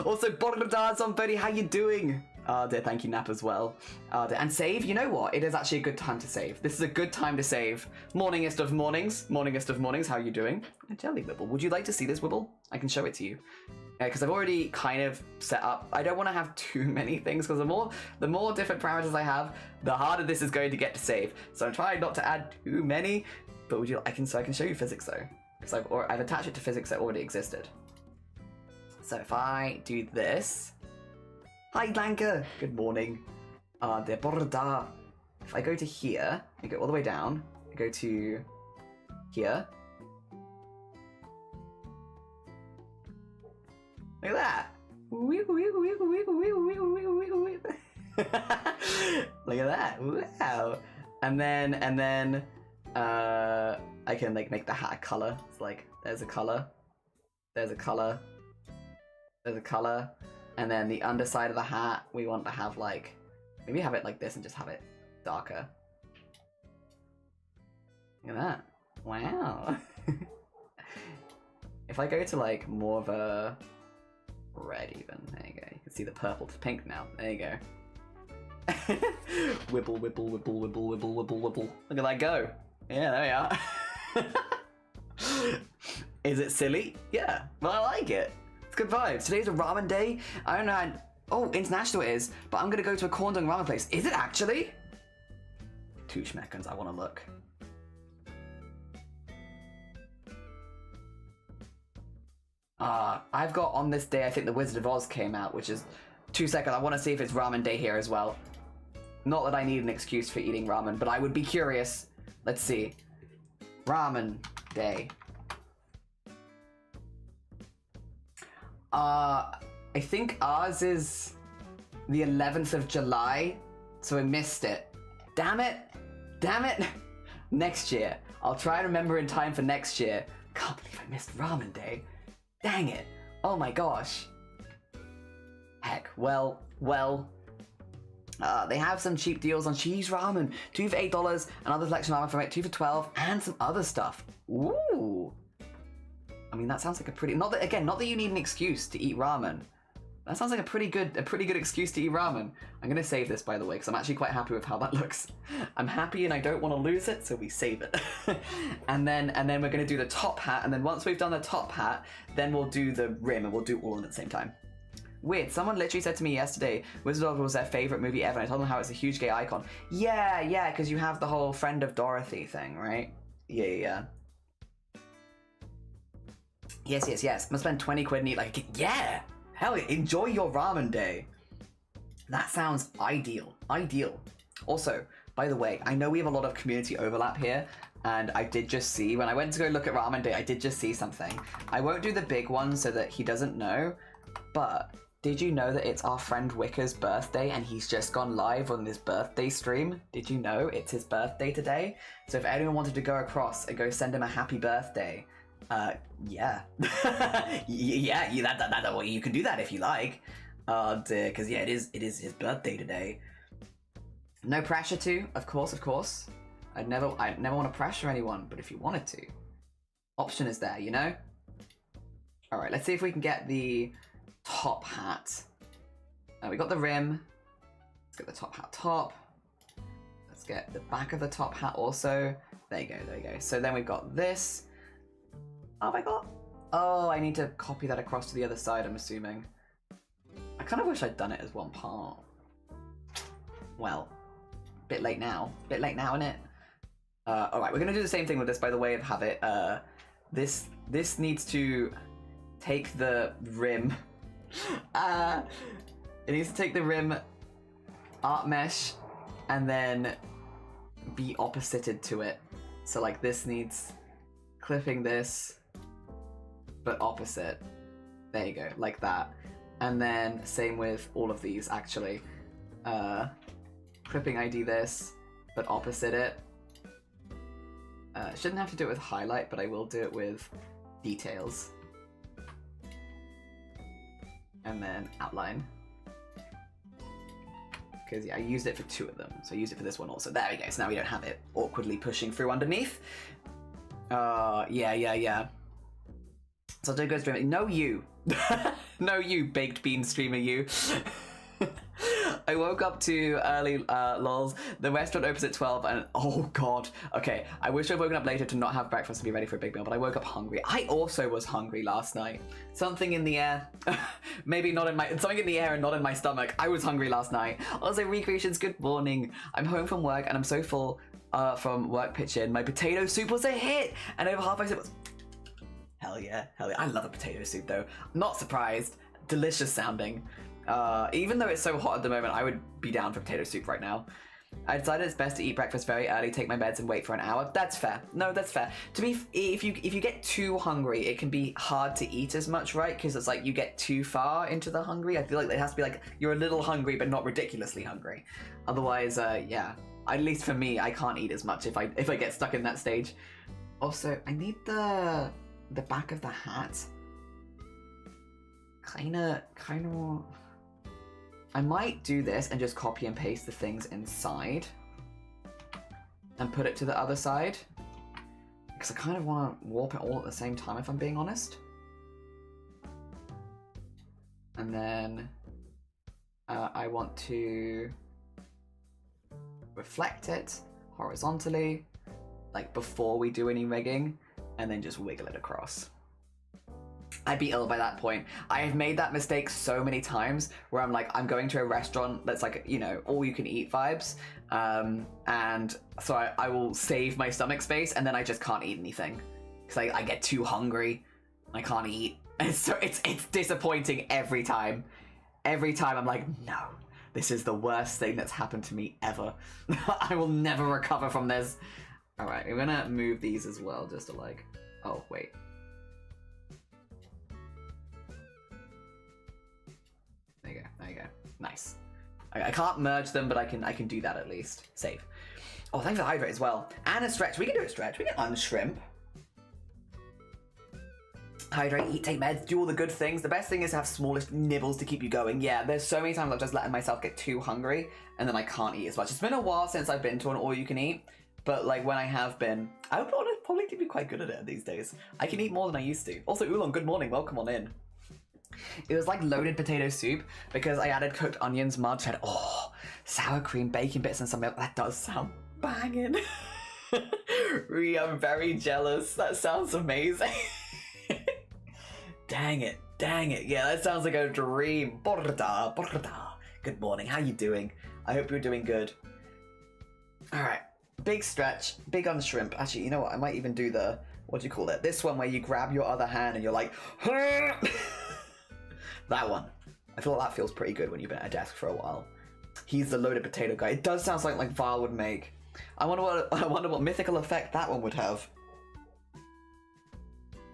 Also, bottom dance on Bodhi, how you doing? Oh dear, thank you, Nap, as well. Oh dear. And save, you know what? It is actually a good time to save. This is a good time to save. Morningest of mornings. Morningest of mornings, how are you doing? A jelly Wibble. Would you like to see this Wibble? I can show it to you. Because I've already kind of set up. I don't want to have too many things, because the more different parameters I have, the harder this is going to get to save. So I'm trying not to add too many. But would you? I can show you physics though, because I've attached it to physics that already existed. So if I do this, hi Blanca, good morning. De borda. If I go to here, I go all the way down. I go to here. Look at that. Look at that. Wow. And then. I can like make the hat a color. It's like there's a color, there's a color, there's a color, and then the underside of the hat we want to have like maybe have it like this and just have it darker. Look at that! Wow. If I go to like more of a red, even there you go. You can see the purple to pink now. There you go. Wibble, wibble, wibble, wibble, wibble, wibble, wibble. Look at that go. Yeah, there we are. Is it silly? Yeah, well, I like it. It's good vibes. Today's a ramen day. I don't know. Oh, international it is, but I'm gonna go to a corn dog ramen place. Is it actually? 2 schmeckens, I wanna look. I've got on this day, I think The Wizard of Oz came out, which is 2 seconds. I wanna see if it's ramen day here as well. Not that I need an excuse for eating ramen, but I would be curious. Let's see. Ramen day. I think ours is the 11th of July, so I missed it. Damn it. Damn it. Next year. I'll try and remember in time for next year. Can't believe I missed ramen day. Dang it. Oh my gosh. Heck. Well. They have some cheap deals on cheese ramen. 2 for $8, another selection ramen from it, 2 for $12, and some other stuff. Ooh. I mean, that sounds like a pretty, not that you need an excuse to eat ramen. That sounds like a pretty good excuse to eat ramen. I'm gonna save this, by the way, because I'm actually quite happy with how that looks. I'm happy and I don't want to lose it, so we save it. and then we're gonna do the top hat, and then once we've done the top hat, then we'll do the rim, and we'll do all of them at the same time. Weird, someone literally said to me yesterday, Wizard of Oz was their favorite movie ever, and I told them how it's a huge gay icon. Yeah, because you have the whole friend of Dorothy thing, right? Yeah. Yes. I'm gonna spend 20 quid and eat like, yeah! Hell yeah, enjoy your ramen day. That sounds ideal. Also, by the way, I know we have a lot of community overlap here, and I did just see, when I went to go look at ramen day, I did just see something. I won't do the big one so that he doesn't know, but did you know that it's our friend Wicker's birthday and he's just gone live on this birthday stream? Did you know it's his birthday today? So if anyone wanted to go across and go send him a happy birthday, yeah. Well, you can do that if you like. Because yeah, it is his birthday today. No pressure to, of course. I'd never want to pressure anyone, but if you wanted to, option is there, you know? Alright, let's see if we can get the top hat. We got the rim. Let's get the top hat top. Let's get the back of the top hat also. There you go. So then we've got this. Oh my god. Oh, I need to copy that across to the other side, I'm assuming. I kind of wish I'd done it as one part. well, bit late now. Bit late now, innit? Alright, we're gonna do the same thing with this by the way of habit. This needs to take the rim. It needs to take the rim, art mesh, and then be opposited to it. So like this needs clipping this, but opposite. There you go, like that. And then same with all of these actually. Clipping ID this, but opposite it. Shouldn't have to do it with highlight, but I will do it with details. And then outline. Because yeah, I used it for 2 of them, so I used it for this one also. There we go, so now we don't have it awkwardly pushing through underneath. Yeah. So don't go streaming. No, you. No, you, baked bean streamer, you. I woke up too early, lols. The restaurant opens at 12 and oh god. Okay, I wish I'd woken up later to not have breakfast and be ready for a big meal, but I woke up hungry. I also was hungry last night. Something in the air. Maybe not in my, something in the air and not in my stomach. I was hungry last night. Also, Recreations, good morning. I'm home from work and I'm so full from work pitch in. My potato soup was a hit and over half I said was, hell yeah. I love a potato soup though. Not surprised. Delicious sounding. Even though it's so hot at the moment, I would be down for potato soup right now. I decided it's best to eat breakfast very early, take my meds, and wait for an hour. That's fair. No, that's fair. To be, if you get too hungry, it can be hard to eat as much, right? Because it's like you get too far into the hungry. I feel like it has to be like you're a little hungry, but not ridiculously hungry. Otherwise, yeah. At least for me, I can't eat as much if I get stuck in that stage. Also, I need the back of the hat. Kinda. I might do this and just copy and paste the things inside and put it to the other side because I kind of want to warp it all at the same time if I'm being honest. And then I want to reflect it horizontally like before we do any rigging and then just wiggle it across. I'd be ill by that point. I have made that mistake so many times where I'm like, I'm going to a restaurant that's like, you know, all you can eat vibes. And so I will save my stomach space and then I just can't eat anything. Because I get too hungry. I can't eat. And so it's disappointing every time. Every time I'm like, no, this is the worst thing that's happened to me ever. I will never recover from this. All right, we're gonna move these as well just to like, oh, wait. There you go. Nice. I can't merge them, but I can do that at least. Save. Oh, thanks for the hydrate as well. And a stretch. We can do a stretch. We can unshrimp. Hydrate, eat, take meds, do all the good things. The best thing is to have smallest nibbles to keep you going. Yeah, there's so many times I've just letting myself get too hungry and then I can't eat as much. It's been a while since I've been to an all-you-can-eat, but like when I have been, I would probably be quite good at it these days. I can eat more than I used to. Also, Oolong, good morning. Welcome on in. It was like loaded potato soup because I added cooked onions, mud, had sour cream, bacon bits, and something. That does sound banging. I'm very jealous. That sounds amazing. Dang it. Yeah, that sounds like a dream. Borda. Good morning. How you doing? I hope you're doing good. All right. Big stretch, big unshrimp. Actually, you know what? I might even do the, what do you call it? This one where you grab your other hand and you're like, that one. I feel like that feels pretty good when you've been at a desk for a while. He's the loaded potato guy. It does sound like Val would make. I wonder what mythical effect that one would have.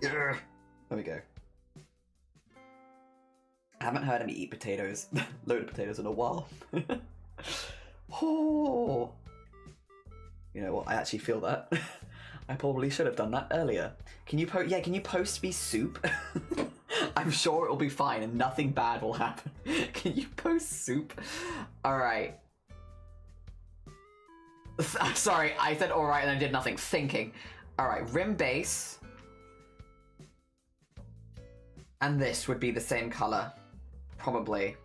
There we go. I haven't heard him eat potatoes, loaded potatoes in a while. Oh. You know what? I actually feel that. I probably should have done that earlier. Can you post? Yeah, can you post me soup? I'm sure it'll be fine and nothing bad will happen. Can you post soup? All right. Sorry, I said all right and I did nothing. Thinking. All right, rim base. And this would be the same color. Probably.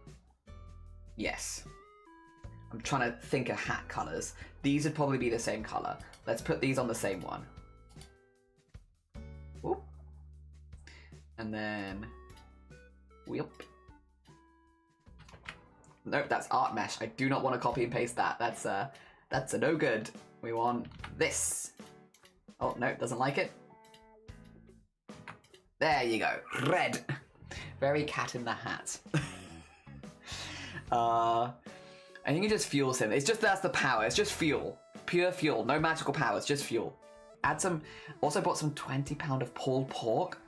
Yes. I'm trying to think of hat colors. These would probably be the same color. Let's put these on the same one. Whoop. And then, whoop. Nope, that's art mesh. I do not want to copy and paste that. That's a no good. We want this. Oh, no, doesn't like it. There you go. Red. Very Cat in the Hat. I think it just fuels him. It's just, that's the power. It's just fuel. Pure fuel. No magical powers, just fuel. Add some, also bought some 20 pound of pulled pork.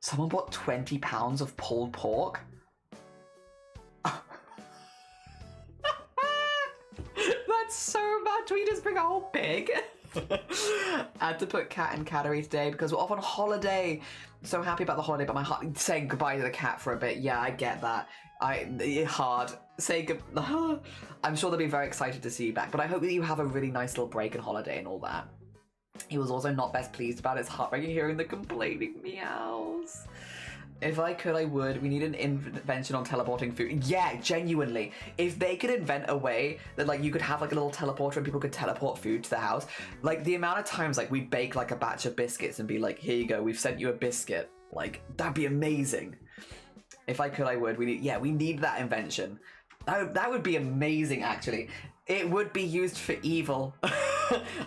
Someone bought 20 pounds of pulled pork. That's so much. We just bring a whole pig. I had to put cat in cattery today because we're off on holiday. So happy about the holiday, but my heart saying goodbye to the cat for a bit. Yeah, I get that. Hard. Say good. I'm sure they'll be very excited to see you back, but I hope that you have a really nice little break and holiday and all that. He was also not best pleased about his heartbreaking hearing the complaining meows. If I could, I would. We need an invention on teleporting food. Yeah, genuinely. If they could invent a way that, like, you could have, like, a little teleporter and people could teleport food to the house. Like, the amount of times, like, we bake, like, a batch of biscuits and be like, here you go, we've sent you a biscuit. Like, that'd be amazing. If I could, I would. We need that invention. That would be amazing, actually. It would be used for evil.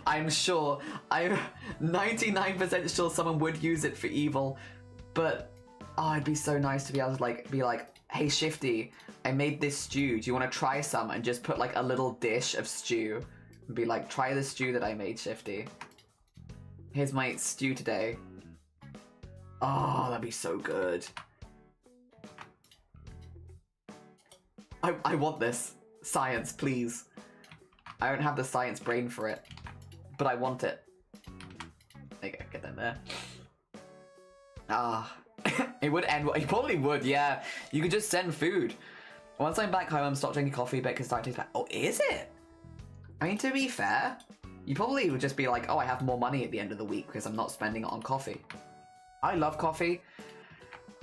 I'm sure. I'm 99% sure someone would use it for evil. But... oh, it'd be so nice to be able to be like, hey Shifty, I made this stew. Do you want to try some? And just put like a little dish of stew. And be like, try the stew that I made, Shifty. Here's my stew today. Oh, that'd be so good. I want this. Science, please. I don't have the science brain for it. But I want it. There you go, get them there. Ah. It would end. It probably would, yeah. You could just send food. Once I'm back home, I'm stop drinking coffee a bit because it tastes bad. Oh, is it? I mean, to be fair, you probably would just be like, oh, I have more money at the end of the week because I'm not spending it on coffee. I love coffee.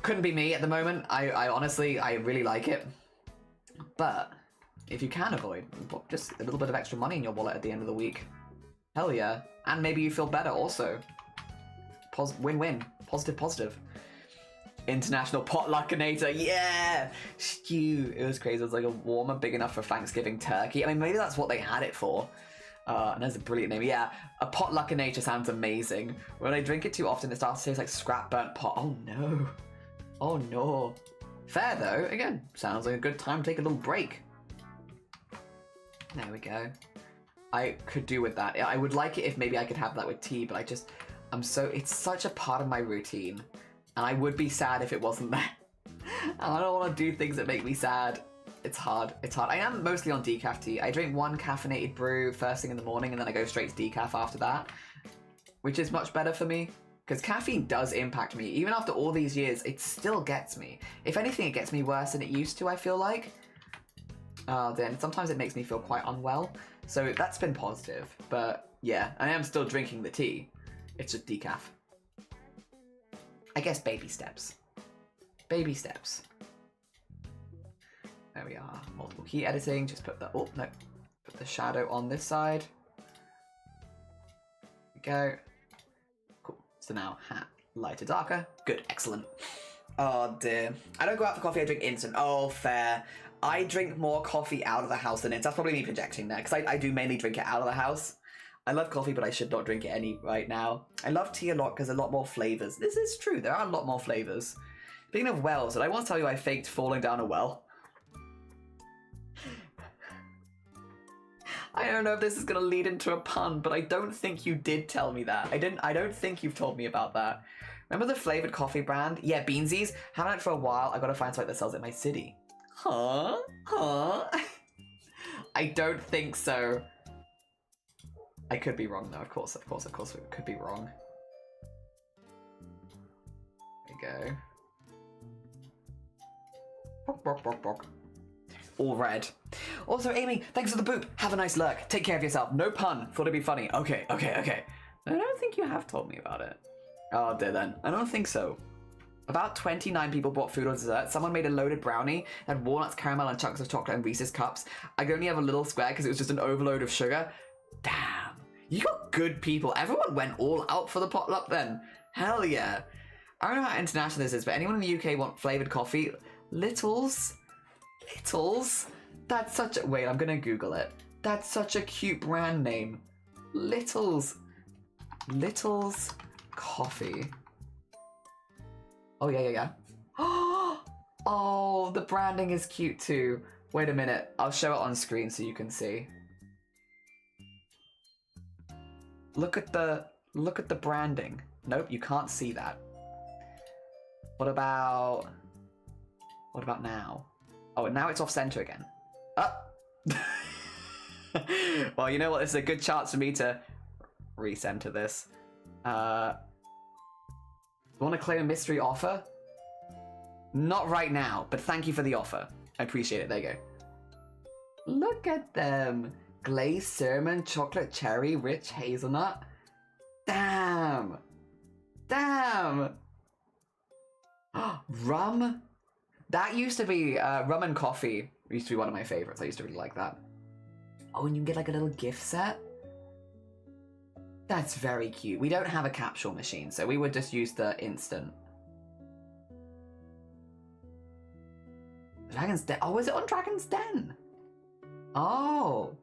Couldn't be me at the moment. I honestly, I really like it. But if you can avoid, just a little bit of extra money in your wallet at the end of the week. Hell yeah. And maybe you feel better also. Win-win. Positive, positive. International Potluckinator, yeah! Stew, it was crazy. It was like a warmer big enough for Thanksgiving turkey. I mean, maybe that's what they had it for. And that's a brilliant name. Yeah, a Potluckinator sounds amazing. When I drink it too often, it starts to taste like scrap burnt pot. Oh no. Oh no. Fair though, again, sounds like a good time to take a little break. There we go. I could do with that. I would like it if maybe I could have that with tea, but it's such a part of my routine. And I would be sad if it wasn't there. And I don't want to do things that make me sad. It's hard. It's hard. I am mostly on decaf tea. I drink one caffeinated brew first thing in the morning and then I go straight to decaf after that. Which is much better for me. Because caffeine does impact me. Even after all these years, it still gets me. If anything, it gets me worse than it used to, I feel like. Then sometimes it makes me feel quite unwell. So that's been positive. But yeah, I am still drinking the tea. It's just decaf. I guess baby steps. Baby steps. There we are. Multiple key editing. Just put the... oh, no. Put the shadow on this side. There we go. Cool. So now hat lighter, darker. Good. Excellent. Oh, dear. I don't go out for coffee. I drink instant. Oh, fair. I drink more coffee out of the house than in. That's probably me projecting there. Because I do mainly drink it out of the house. I love coffee, but I should not drink it any right now. I love tea a lot because a lot more flavours. This is true, there are a lot more flavours. Speaking of wells, did I once tell you I faked falling down a well? I don't know if this is going to lead into a pun, but I don't think you did tell me that. I don't think you've told me about that. Remember the flavoured coffee brand? Yeah, Beansies. Haven't had it for a while. I got to find something that sells it in my city. Huh? I don't think so. I could be wrong though, of course it could be wrong. There you go. All red. Also, Amy, thanks for the boop. Have a nice lurk. Take care of yourself. No pun. Thought it'd be funny. Okay. I don't think you have told me about it. Oh dear then. I don't think so. About 29 people bought food or dessert. Someone made a loaded brownie that had walnuts, caramel, and chunks of chocolate and Reese's cups. I could only have a little square because it was just an overload of sugar. Damn. You got good people. Everyone went all out for the potluck then. Hell yeah. I don't know how international this is, but anyone in the UK want flavoured coffee? Littles? Littles? That's such a... Wait, I'm gonna Google it. That's such a cute brand name. Littles. Littles Coffee. Oh, yeah. Oh, the branding is cute too. Wait a minute. I'll show it on screen so you can see. Look at the branding. Nope, you can't see that. What about now? Oh, now it's off center again. Oh. Well, you know what? This is a good chance for me to recenter this. Want to claim a mystery offer? Not right now, but thank you for the offer. I appreciate it. There you go. Look at them. Glazed cinnamon, chocolate cherry, rich hazelnut. Damn. Damn. Rum? That used to be, rum and coffee used to be one of my favorites. I used to really like that. Oh, and you can get like a little gift set? That's very cute. We don't have a capsule machine, so we would just use the instant. Dragon's Den. Oh, is it on Dragon's Den? Oh.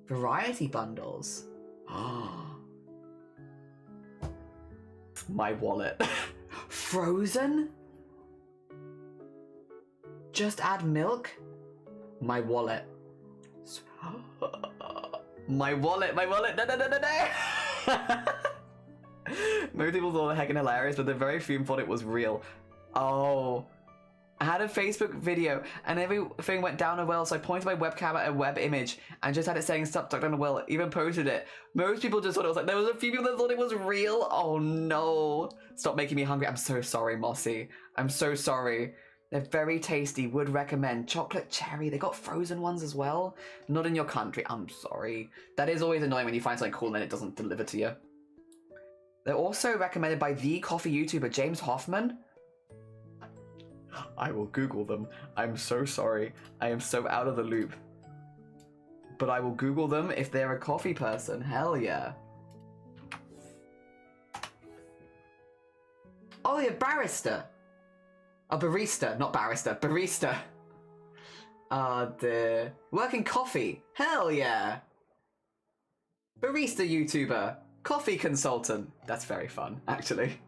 Variety bundles. My wallet. Frozen? Just add milk? My wallet. My wallet. No. Most people thought it heckin' hilarious, but the very few thought it was real. Oh. I had a Facebook video and everything went down a well, so I pointed my webcam at a web image and just had it saying stuck down a well, even posted it. Most people just thought it was like, there was a few people that thought it was real. Oh no. Stop making me hungry. I'm so sorry, Mossy. I'm so sorry. They're very tasty. Would recommend. Chocolate cherry. They got frozen ones as well. Not in your country. I'm sorry. That is always annoying when you find something cool and then it doesn't deliver to you. They're also recommended by the coffee YouTuber, James Hoffman. I will Google them. I'm so sorry. I am so out of the loop. But I will Google them if they're a coffee person. Hell yeah. Oh, yeah, barista. A barista, not barrister. Barista. The working coffee. Hell yeah. Barista YouTuber. Coffee consultant. That's very fun, actually.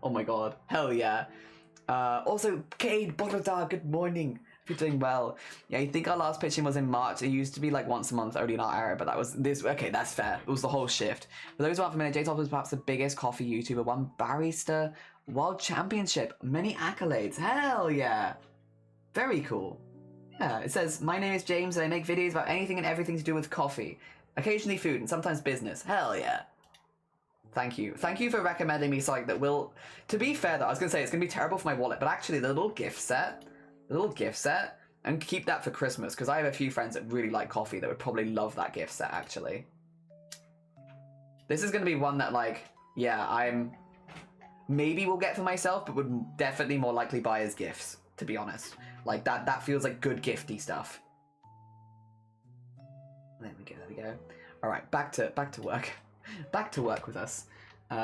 Oh my god. Hell yeah. Also, Cade Bodadar, good morning. If you're doing well. Yeah, you think our last pitching was in March. It used to be like once a month only in our area, but that was this. Okay, that's fair. It was the whole shift. For those who aren't familiar, J-Top was perhaps the biggest coffee YouTuber. Won barista world championship. Many accolades. Hell yeah. Very cool. Yeah, it says, my name is James and I make videos about anything and everything to do with coffee. Occasionally food and sometimes business. Hell yeah. Thank you. Thank you for recommending me something that will... To be fair, though, I was going to say it's going to be terrible for my wallet, but actually the little gift set, and keep that for Christmas, because I have a few friends that really like coffee that would probably love that gift set, actually. This is going to be one that, like, yeah, I'm... Maybe will get for myself, but would definitely more likely buy as gifts, to be honest. Like, that feels like good gifty stuff. There we go. All right, back to work. Back to work with us,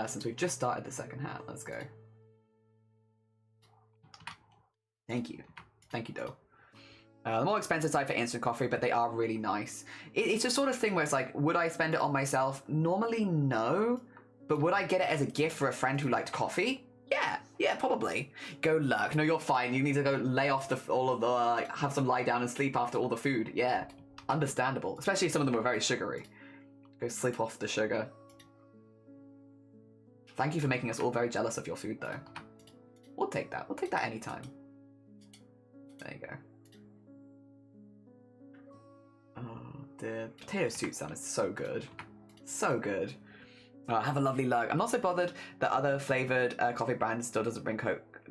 since we've just started the second hat. Let's go. Thank you, Doe. The more expensive side for instant coffee, but they are really nice. It's a sort of thing where it's like, would I spend it on myself? Normally, no. But would I get it as a gift for a friend who liked coffee? Yeah, probably. Go lurk. No, you're fine. You need to go lay off all of the, have some lie down and sleep after all the food. Yeah, understandable. Especially if some of them were very sugary. Go sleep off the sugar. Thank you for making us all very jealous of your food, though. We'll take that. We'll take that anytime. There you go. Oh, the potato soup sound is so good. So good. Have a lovely lurk. I'm not so bothered that other flavoured coffee brand still doesn't bring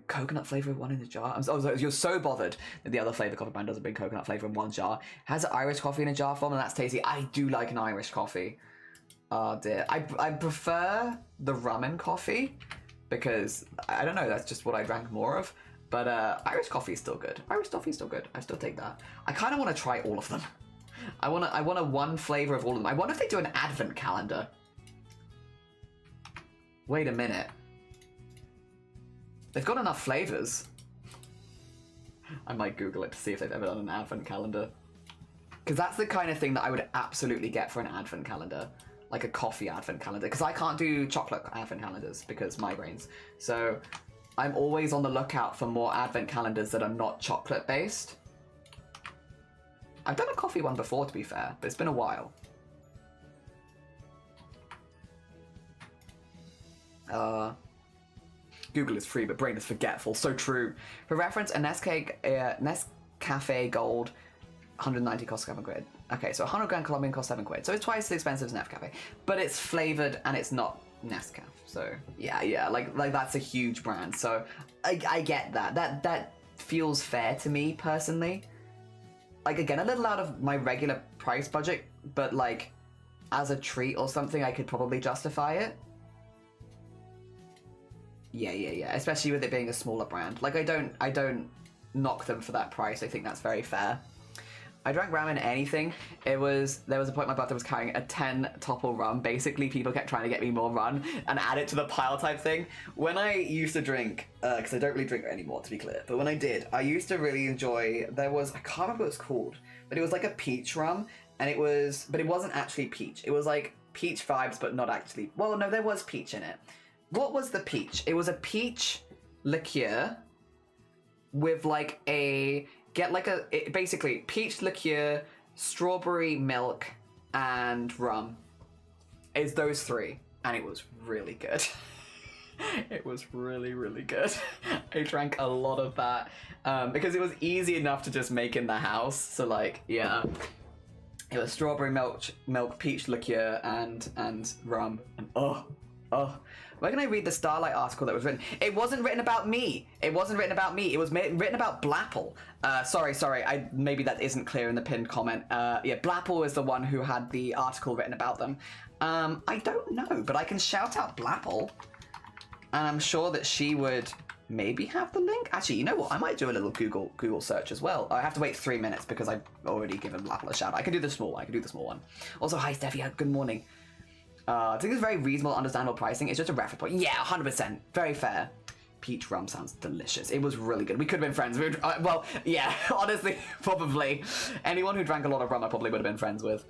coconut flavour one in the jar. You're so bothered that the other flavoured coffee brand doesn't bring coconut flavour in one jar. Has Irish coffee in a jar form, and that's tasty. I do like an Irish coffee. Oh dear. I prefer the rum and coffee because, I don't know, that's just what I drank more of. But Irish coffee is still good. Irish coffee is still good. I still take that. I kind of want to try all of them. I want a one flavour of all of them. I wonder if they do an advent calendar. Wait a minute. They've got enough flavours. I might Google it to see if they've ever done an advent calendar. Because that's the kind of thing that I would absolutely get for an advent calendar. Like a coffee advent calendar. Because I can't do chocolate advent calendars because migraines. So I'm always on the lookout for more advent calendars that are not chocolate based. I've done a coffee one before, to be fair, but it's been a while. Google is free, but brain is forgetful. So true. For reference, a Nescafe Gold 190 costs 7 quid. Okay, so 100 gram Colombian costs 7 quid. So it's twice as expensive as Nescafe, but it's flavored and it's not Nescafe. So yeah, like that's a huge brand. So I get that. That feels fair to me personally. Like, again, a little out of my regular price budget, but like as a treat or something, I could probably justify it. Yeah. Especially with it being a smaller brand. Like, I don't knock them for that price. I think that's very fair. I drank rum in anything. There was a point my brother was carrying a 10 topple rum. Basically, people kept trying to get me more rum and add it to the pile type thing. When I used to drink, because I don't really drink it anymore, to be clear, but when I did, I used to really enjoy, I can't remember what it's called, but it was like a peach rum, but it wasn't actually peach. It was like peach vibes, but not actually. Well, no, there was peach in it. What was the peach? It was a peach liqueur with like basically peach liqueur, strawberry milk, and rum. It's those three, and it was really good. It was really, really good. I drank a lot of that because it was easy enough to just make in the house. So like, yeah, it was strawberry milk, peach liqueur, and rum, and oh. Where can I read the Starlight article that was written? It wasn't written about me. It was written about Blapple. Sorry. Maybe that isn't clear in the pinned comment. Yeah, Blapple is the one who had the article written about them. I don't know, but I can shout out Blapple. And I'm sure that she would maybe have the link. Actually, you know what? I might do a little Google search as well. I have to wait 3 minutes because I've already given Blapple a shout. I can do the small one. Also, hi, Steffi. Good morning. I think it's very reasonable, understandable pricing. It's just a reference point. Yeah, 100%. Very fair. Peach rum sounds delicious. It was really good. We could have been friends. Well, yeah, honestly, probably. Anyone who drank a lot of rum I probably would have been friends with.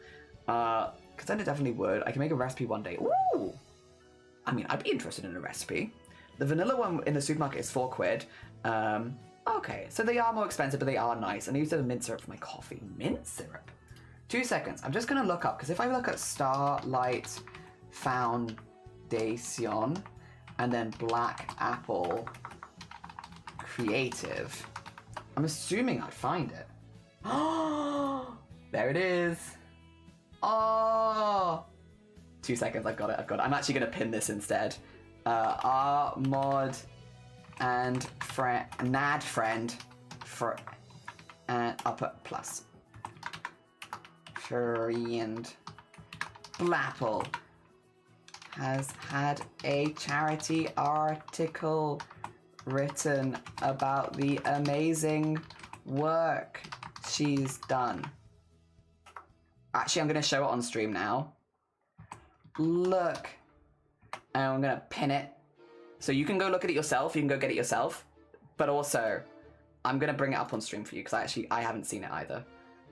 Because then it definitely would. I can make a recipe one day. Ooh! I mean, I'd be interested in a recipe. The vanilla one in the supermarket is 4 quid. Okay, so they are more expensive, but they are nice. And I used mint syrup for my coffee. Mint syrup? 2 seconds. I'm just going to look up, because if I look at Starlight Foundation and then Black Apple Creative, I'm assuming I'd find it. Oh, there it is. Oh, 2 seconds. I've got it. I'm actually going to pin this instead. Mod and Nad friend and I'll put plus. Friend Blapple has had a charity article written about the amazing work she's done. Actually, I'm going to show it on stream now. Look. And I'm going to pin it. So you can go look at it yourself. You can go get it yourself. But also, I'm going to bring it up on stream for you because I haven't seen it either.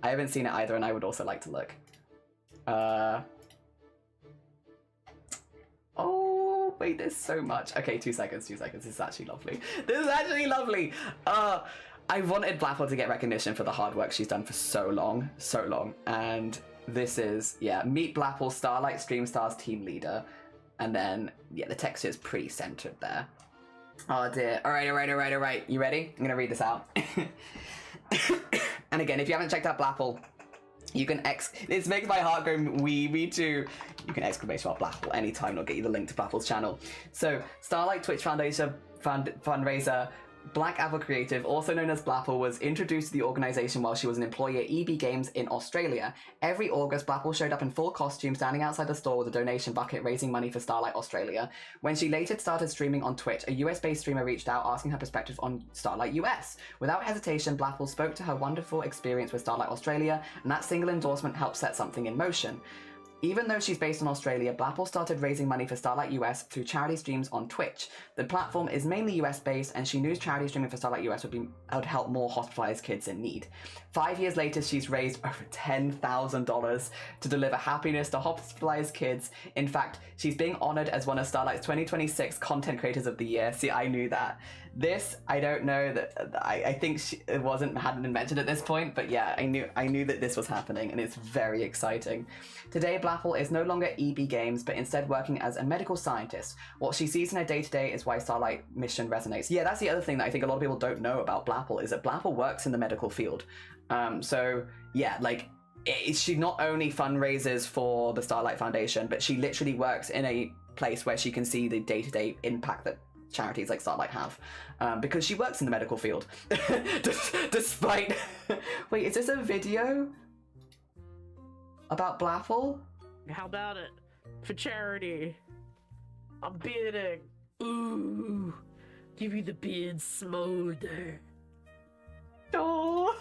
And I would also like to look. Oh, wait, there's so much. Okay, 2 seconds. This is actually lovely. I wanted Blapple to get recognition for the hard work she's done for so long. And this is, yeah, meet Blapple, Starlight Stream Stars team leader. And then, yeah, the text is pretty centered there. Oh dear. All right. You ready? I'm gonna read this out. And again, if you haven't checked out Blapple, you can this makes my heart go wee, me too. You can exclamation mark Blapple anytime and I'll get you the link to Blapple's channel. So, Starlight Twitch Foundation fundraiser, Black Apple Creative, also known as Blapple, was introduced to the organisation while she was an employee at EB Games in Australia. Every August, Blapple showed up in full costume, standing outside the store with a donation bucket, raising money for Starlight Australia. When she later started streaming on Twitch, a US-based streamer reached out asking her perspective on Starlight US. Without hesitation, Blapple spoke to her wonderful experience with Starlight Australia, and that single endorsement helped set something in motion. Even though she's based in Australia, Blapple started raising money for Starlight US through charity streams on Twitch. The platform is mainly US based, and she knew charity streaming for Starlight US would help more hospitalized kids in need. 5 years later, she's raised over $10,000 to deliver happiness to hospitalized kids. In fact, she's being honored as one of Starlight's 2026 Content Creators of the Year. See, I knew that. This, I don't know that, I think it hadn't been mentioned at this point, but yeah, I knew that this was happening, and it's very exciting. Today, Blapple is no longer EB Games, but instead working as a medical scientist. What she sees in her day-to-day is why Starlight mission resonates. Yeah, that's the other thing that I think a lot of people don't know about Blapple, is that Blapple works in the medical field. So yeah, like, she not only fundraises for the Starlight Foundation, but she literally works in a place where she can see the day-to-day impact that charities like Starlight have, because she works in the medical field. Despite... Wait, is this a video about Blapple? How about it? For charity. I'm beading. Ooh. Give you the beard smolder. Oh.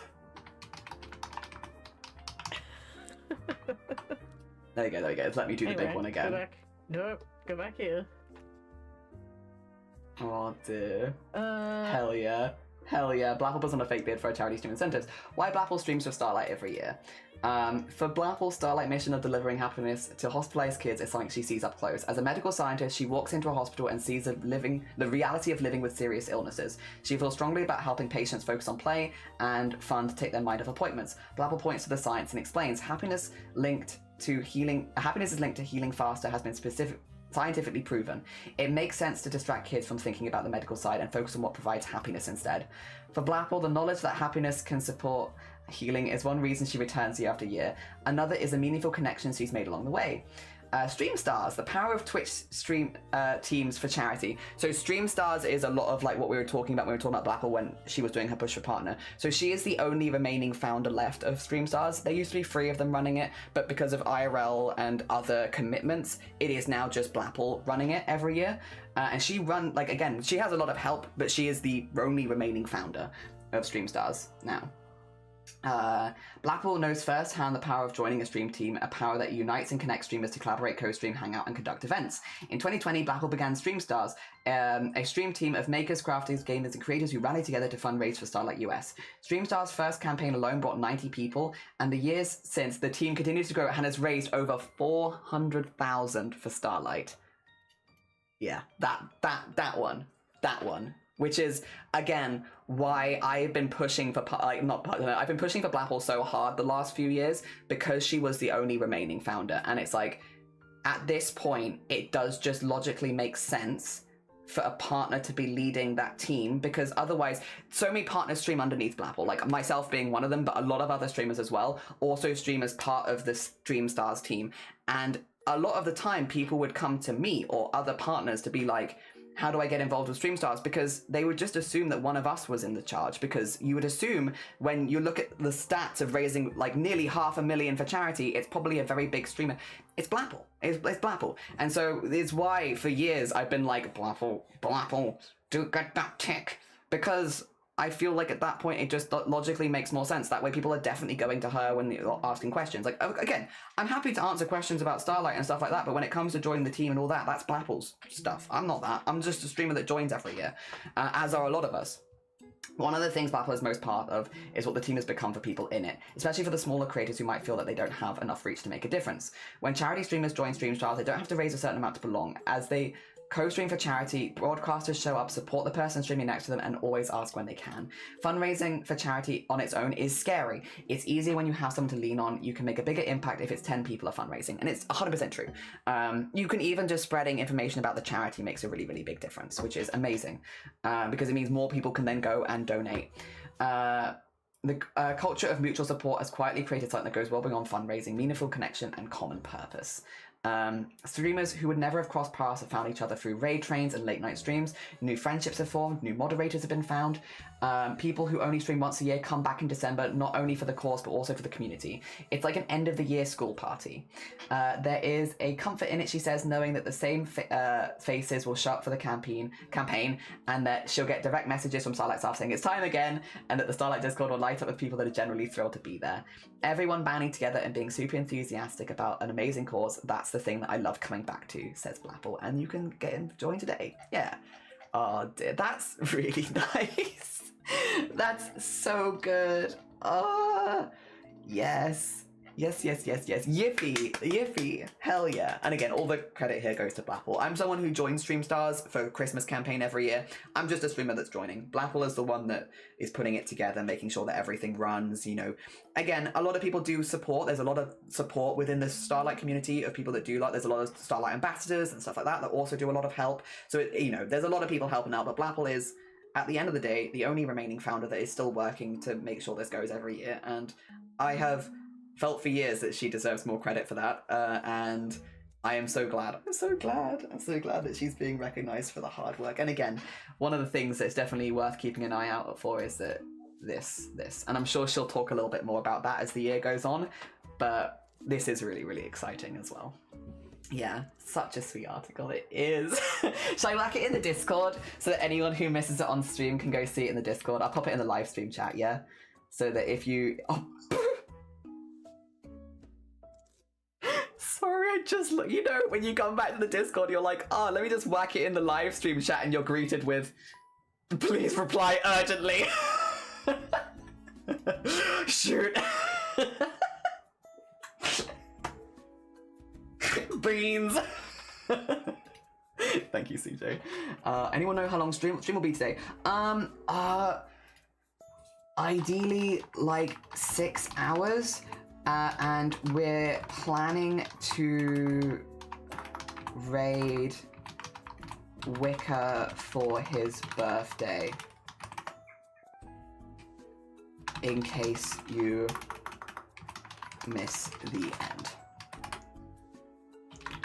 There you go. Let me do the big one again. Go back. Nope. Go back here. Oh dear. Hell yeah. Blapple puts on a fake beard for a charity stream incentives. Why Blapple streams for Starlight every year? For Blapple, Starlight mission of delivering happiness to hospitalized kids is something she sees up close. As a medical scientist, she walks into a hospital and sees the reality of living with serious illnesses. She feels strongly about helping patients focus on play and fun to take their mind off appointments. Blapple points to the science and explains happiness is linked to healing faster, has been scientifically proven. It makes sense to distract kids from thinking about the medical side and focus on what provides happiness instead. For Blapple, the knowledge that happiness can support healing is one reason she returns year after year. Another is the meaningful connections she's made along the way. Stream Stars, the power of Twitch stream teams for charity. So Stream Stars is a lot of like what we were talking about when we were talking about Blapple when she was doing her push for partner. So she is the only remaining founder left of Stream Stars. There used to be 3 of them running it, but because of IRL and other commitments, it is now just Blapple running it every year. And she she has a lot of help, but she is the only remaining founder of Stream Stars now. Blapple knows firsthand the power of joining a stream team, a power that unites and connects streamers to collaborate, co-stream, hang out, and conduct events. In 2020, Blapple began Stream Stars, a stream team of makers, crafters, gamers, and creators who rallied together to fundraise for Starlight US. Stream Stars' first campaign alone brought 90 people, and the years since, the team continues to grow and has raised over $400,000 for Starlight. Yeah, that one. Which is, again, why I've been pushing for, I've been pushing for Blapple so hard the last few years, because she was the only remaining founder. And it's like, at this point, it does just logically make sense for a partner to be leading that team, because otherwise, so many partners stream underneath Blapple, like myself being one of them, but a lot of other streamers as well, also stream as part of the Stream Stars team. And a lot of the time, people would come to me or other partners to be like, how do I get involved with Stream Stars? Because they would just assume that one of us was in the charge, because you would assume when you look at the stats of raising like nearly $500,000 for charity, it's probably a very big streamer. It's Blapple. It's Blapple. And so it's why for years I've been like, Blapple, do get that tick. Because I feel like at that point it just logically makes more sense. That way people are definitely going to her when you're asking questions. Like, again, I'm happy to answer questions about Starlight and stuff like that, but when it comes to joining the team and all that, that's Blapple's stuff. I'm not that. I'm just a streamer that joins every year, as are a lot of us. One of the things Blapple is most part of is what the team has become for people in it, especially for the smaller creators who might feel that they don't have enough reach to make a difference. When charity streamers join Stream Stars, they don't have to raise a certain amount to belong. As they co-stream for charity, broadcasters show up, support the person streaming next to them, and always ask when they can. Fundraising for charity on its own is scary. It's easier when you have someone to lean on. You can make a bigger impact if it's 10 people are fundraising, and it's 100% true. You can even just spreading information about the charity makes a really, really big difference, which is amazing, because it means more people can then go and donate. The culture of mutual support has quietly created something that goes well beyond fundraising, meaningful connection, and common purpose. Streamers who would never have crossed paths have found each other through raid trains and late night streams. New friendships have formed, new moderators have been found. People who only stream once a year come back in December, not only for the cause, but also for the community. It's like an end of the year school party. There is a comfort in it, she says, knowing that the same faces will show up for the campaign, and that she'll get direct messages from Starlight staff saying it's time again, and that the Starlight Discord will light up with people that are generally thrilled to be there. Everyone banding together and being super enthusiastic about an amazing cause, that's the thing that I love coming back to, says Blapple, and you can get in, join today. Yeah. Oh dear, that's really nice. That's so good. Oh, yes. Yes. Yiffy. Hell yeah. And again, all the credit here goes to Blapple. I'm someone who joins Stream Stars for the Christmas campaign every year. I'm just a streamer that's joining. Blapple is the one that is putting it together, making sure that everything runs, you know. Again, a lot of people do support. There's a lot of support within the Starlight community of people that do there's a lot of Starlight ambassadors and stuff like that that also do a lot of help. So, you know, there's a lot of people helping out, but Blapple is, at the end of the day, the only remaining founder that is still working to make sure this goes every year. And I have felt for years that she deserves more credit for that, and I am so glad. I'm so glad that she's being recognized for the hard work. And again, one of the things that's definitely worth keeping an eye out for is that this, and I'm sure she'll talk a little bit more about that as the year goes on, but this is really, really exciting as well. Yeah, such a sweet article it is. Shall I whack it in the Discord so that anyone who misses it on stream can go see it in the Discord? I'll pop it in the live stream chat, yeah? So that if you... Oh. Sorry, I just... You know, when you come back to the Discord, you're like, oh, let me just whack it in the live stream chat, and you're greeted with, please reply urgently. Shoot. Beans. Thank you, CJ. Anyone know how long stream will be today? Ideally like 6 hours, and we're planning to raid Wicker for his birthday, in case you miss the end.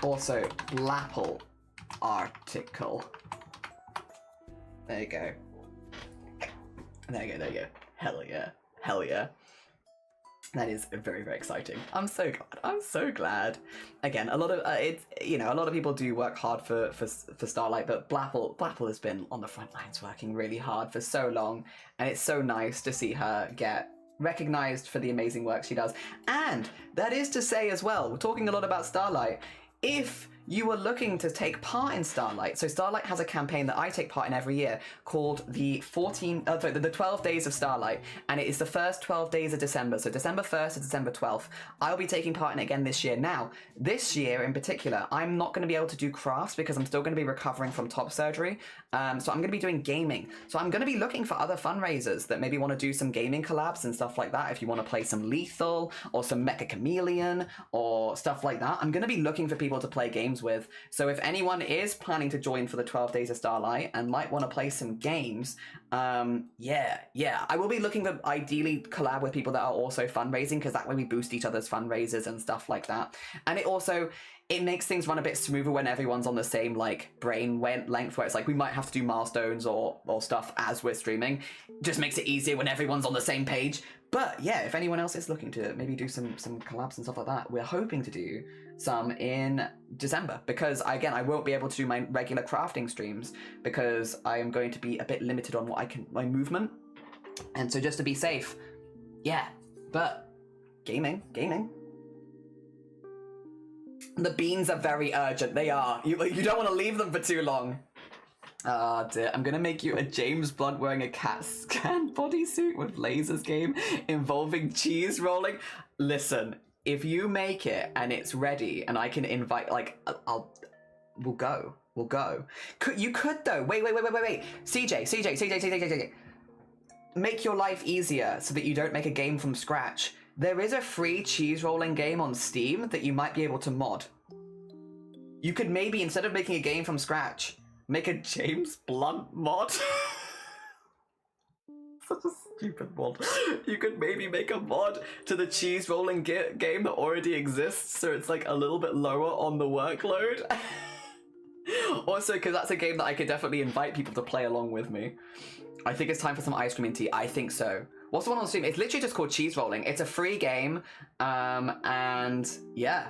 Also, Blapple article. There you go. There you go. Hell yeah. That is very, very exciting. I'm so glad. Again, a lot of a lot of people do work hard for Starlight, but Blapple has been on the front lines working really hard for so long, and it's so nice to see her get recognized for the amazing work she does. And that is to say as well, we're talking a lot about Starlight. If you are looking to take part in Starlight, so Starlight has a campaign that I take part in every year called the 12 Days of Starlight, and it is the first 12 days of December, so December 1st to December 12th. I'll be taking part in it again this year. Now, this year in particular, I'm not going to be able to do crafts because I'm still going to be recovering from top surgery, so I'm going to be doing gaming. So I'm going to be looking for other fundraisers that maybe want to do some gaming collabs and stuff like that. If you want to play some Lethal or some Mecha Chameleon or stuff like that, I'm going to be looking for people to play games with. So if anyone is planning to join for the 12 Days of Starlight and might want to play some games, yeah, I will be looking to ideally collab with people that are also fundraising, because that way we boost each other's fundraisers and stuff like that. And it makes things run a bit smoother when everyone's on the same brain length, where it's like we might have to do milestones or stuff as we're streaming. Just makes it easier when everyone's on the same page. But yeah, if anyone else is looking to maybe do some collabs and stuff like that, we're hoping to do some in December, because again, I won't be able to do my regular crafting streams because I am going to be a bit limited on my movement. And so just to be safe, yeah, but gaming. The beans are very urgent. They are. You don't want to leave them for too long. Ah, dear. I'm gonna make you a James Blunt wearing a CAT scan bodysuit with lasers game involving cheese rolling. Listen, if you make it and it's ready and I can invite, we'll go. You could though. Wait. CJ. Make your life easier so that you don't make a game from scratch. There is a free cheese rolling game on Steam that you might be able to mod. You could maybe, instead of making a game from scratch, make a James Blunt mod. Such a stupid mod. You could maybe make a mod to the cheese rolling game that already exists, so it's like a little bit lower on the workload. Also, because that's a game that I could definitely invite people to play along with me. I think it's time for some ice cream and tea. I think so. What's the one on Steam? It's literally just called Cheese Rolling. It's a free game, and yeah.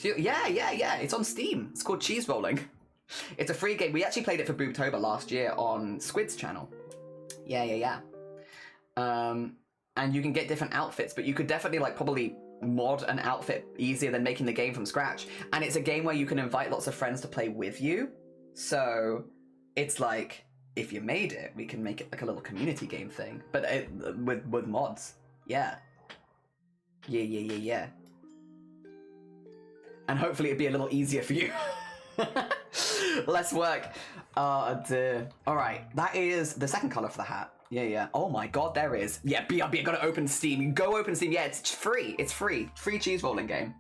Yeah. It's on Steam. It's called Cheese Rolling. It's a free game. We actually played it for Boobtober last year on Squid's channel. Yeah. And you can get different outfits, but you could definitely like probably mod an outfit easier than making the game from scratch. And it's a game where you can invite lots of friends to play with you. So it's like, if you made it, we can make it like a little community game thing, but with mods. Yeah. And hopefully it'd be a little easier for you. Less work. Oh dear. Alright, that is the second colour for the hat. Yeah. Oh my god, there is. Yeah, BRB, I gotta open Steam. You go open Steam. Yeah, it's free. It's free. Free cheese rolling game.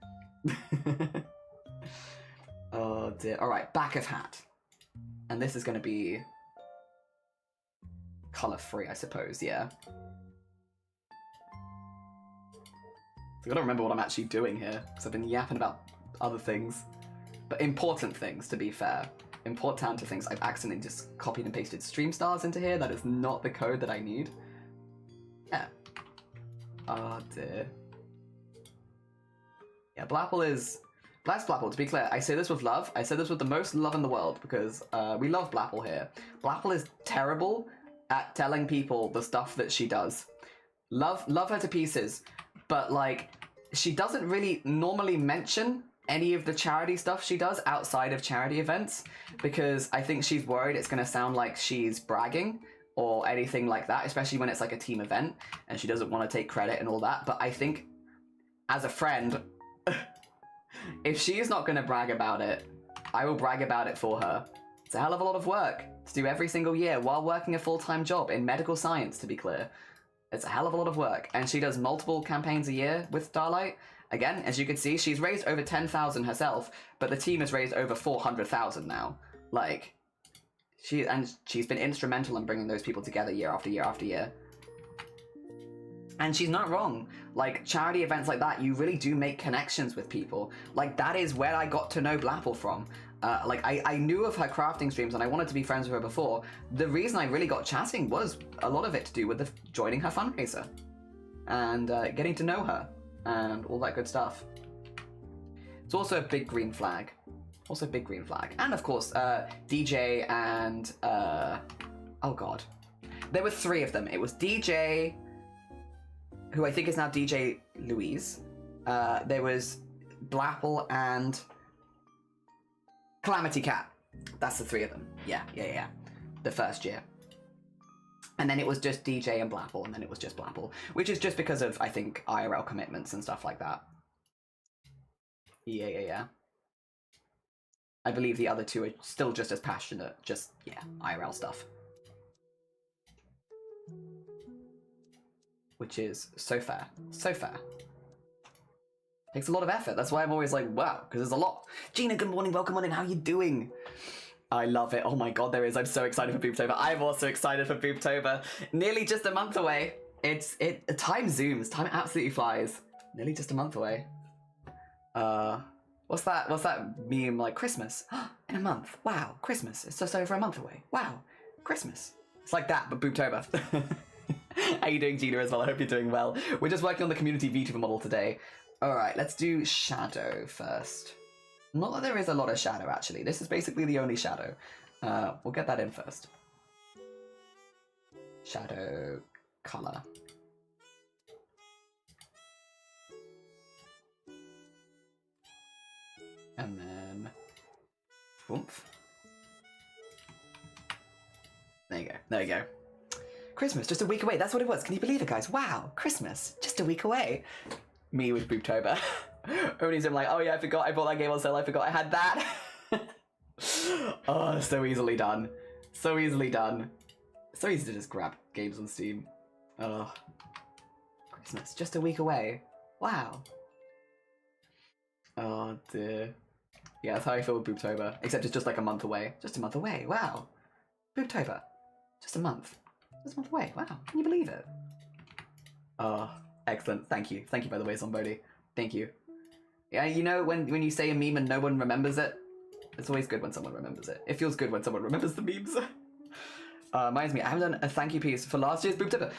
Oh dear. Alright, back of hat. And this is gonna be colour free, I suppose, yeah. I gotta remember what I'm actually doing here, because I've been yapping about other things. But important things, to be fair. Important things. I've accidentally just copied and pasted stream stars into here. That is not the code that I need. Yeah. Oh dear. Yeah, Blapple is... Bless Blapple, to be clear, I say this with love. I say this with the most love in the world, because we love Blapple here. Blapple is terrible at telling people the stuff that she does. Love her to pieces, but like, she doesn't really normally mention any of the charity stuff she does outside of charity events, because I think she's worried it's going to sound like she's bragging or anything like that, especially when it's like a team event and she doesn't want to take credit and all that. But I think as a friend, if she is not going to brag about it, I will brag about it for her. It's a hell of a lot of work to do every single year while working a full-time job in medical science, to be clear. It's a hell of a lot of work, and she does multiple campaigns a year with Starlight. Again, as you can see, she's raised over 10,000 herself, but the team has raised over 400,000 now. Like, she's been instrumental in bringing those people together year after year after year. And she's not wrong. Like, charity events like that, you really do make connections with people. Like, that is where I got to know Blapple from. Like, I knew of her crafting streams and I wanted to be friends with her before. The reason I really got chatting was a lot of it to do with joining her fundraiser. And getting to know her. And all that good stuff. It's also a big green flag. And of course, DJ and... oh god. There were three of them. It was DJ... who I think is now DJ Louise. There was Blapple and Calamity Cat. That's the three of them. Yeah. The first year. And then it was just DJ and Blapple, and then it was just Blapple. Which is just because of, I think, IRL commitments and stuff like that. Yeah. I believe the other two are still just as passionate, just, yeah, IRL stuff. Which is so fair. Takes a lot of effort. That's why I'm always like, wow, because there's a lot. Gina, good morning, welcome on in. How you doing? I love it. Oh my god, there is. I'm so excited for Boobtober. I'm also excited for Boobtober. Nearly just a month away. Time zooms. Time absolutely flies. Nearly just a month away. What's that meme like? Christmas? In a month. Wow, Christmas. It's just over a month away. Wow, Christmas. It's like that, but Boobtober. How you doing, Gina, as well? I hope you're doing well. We're just working on the community VTuber model today. Alright, let's do shadow first. Not that there is a lot of shadow, actually. This is basically the only shadow. We'll get that in first. Shadow color. And then... oomph. There you go. Christmas, just a week away. That's what it was. Can you believe it, guys? Wow, Christmas, just a week away. Me with Boobtober. Only I'm like, oh yeah, I forgot I bought that game on sale. I forgot I had that. Oh, so easily done. So easily done. So easy to just grab games on Steam. Oh, Christmas, just a week away. Wow. Oh dear. Yeah, that's how I feel with Boobtober. Except it's just like a month away. Just a month away. Wow. Boobtober. Just a month. Just a month away. Wow. Can you believe it? Oh, excellent. Thank you. Thank you, by the way, Zombody. Thank you. Yeah, you know, when you say a meme and no one remembers it, it's always good when someone remembers it. It feels good when someone remembers the memes. Reminds me, I haven't done a thank you piece for last year's Booptober.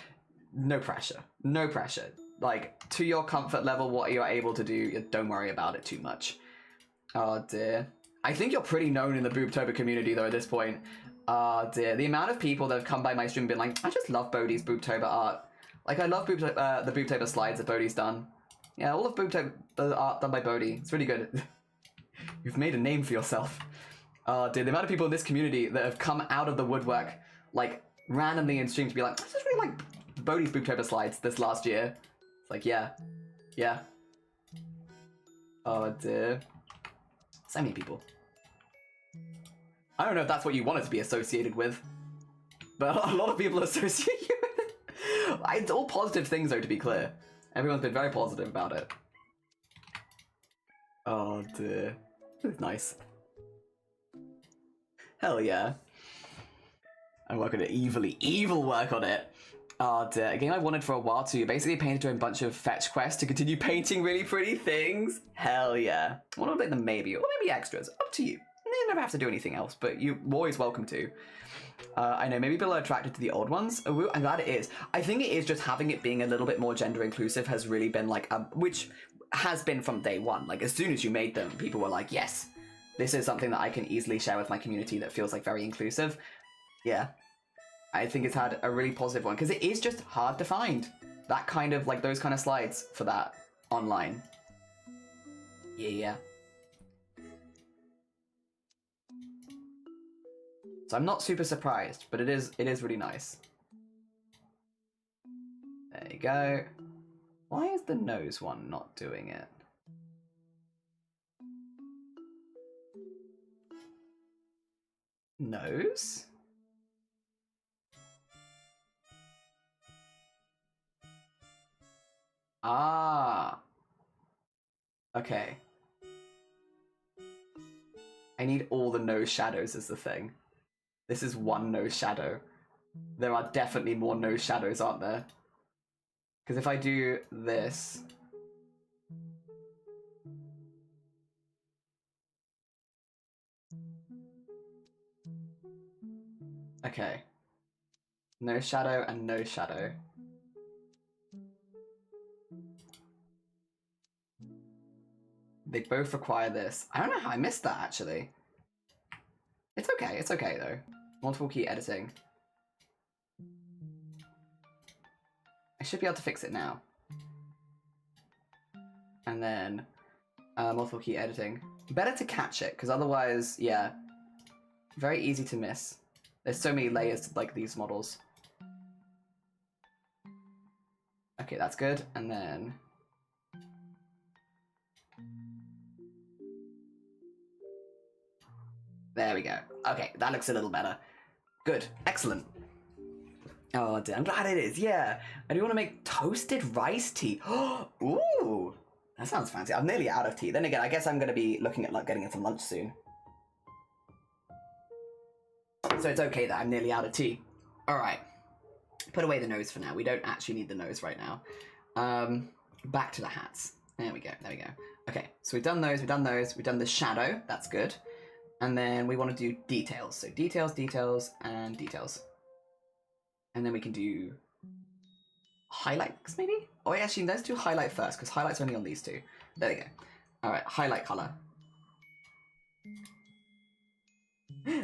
No pressure. No pressure. Like, to your comfort level, what you're able to do, don't worry about it too much. Oh, dear. I think you're pretty known in the Booptober community, though, at this point. Oh, dear. The amount of people that have come by my stream and been like, I just love Bodhi's Booptober art. Like, I love the Booptober slides that Bodhi's done. Yeah, all of Booptober art done by Bodhi. It's really good. You've made a name for yourself. Oh, dear. The amount of people in this community that have come out of the woodwork, like, randomly in stream to be like, I just really like Bodhi's Booptober slides this last year. It's like, yeah. Yeah. Oh, dear. So many people. I don't know if that's what you wanted to be associated with, but a lot of people associate you with it. It's all positive things, though, to be clear. Everyone's been very positive about it. Oh, dear. Nice. Hell yeah. I'm working at evil work on it. Oh dear, a game I wanted for a while too. Basically painted doing a bunch of fetch quests to continue painting really pretty things. Hell yeah. I want to play them maybe, or maybe extras. Up to you. You never have to do anything else, but you're always welcome to. I know, maybe people are attracted to the old ones. Oh, I'm glad it is. I think it is just having it being a little bit more gender inclusive has really been like, which has been from day one. Like, as soon as you made them, people were like, yes, this is something that I can easily share with my community that feels like very inclusive. Yeah. I think it's had a really positive one, because it is just hard to find that kind of, like, those kind of slides for that online. Yeah. So I'm not super surprised, but it is really nice. There you go. Why is the nose one not doing it? Nose? Ah. Okay. I need all the nose shadows as the thing. This is one nose shadow. There are definitely more nose shadows, aren't there? Because if I do this... Okay. Nose shadow and nose shadow. They both require this. I don't know how I missed that, actually. It's okay though. Multiple key editing. I should be able to fix it now. And then multiple key editing. Better to catch it, because otherwise, yeah, very easy to miss. There's so many layers to like these models. Okay, that's good. And then there we go. Okay, that looks a little better. Good, excellent. Oh dear, I'm glad it is, yeah. I do want to make toasted rice tea. Ooh, that sounds fancy. I'm nearly out of tea. Then again, I guess I'm going to be looking at like getting into lunch soon. So it's okay that I'm nearly out of tea. All right, put away the nose for now. We don't actually need the nose right now. Back to the hats. There we go, Okay, so we've done those, we've done the shadow, that's good. And then we want to do details. So details, and details. And then we can do highlights, maybe? Oh, wait, actually, let's do highlight first, because highlight's only on these two. There we go. All right, highlight color.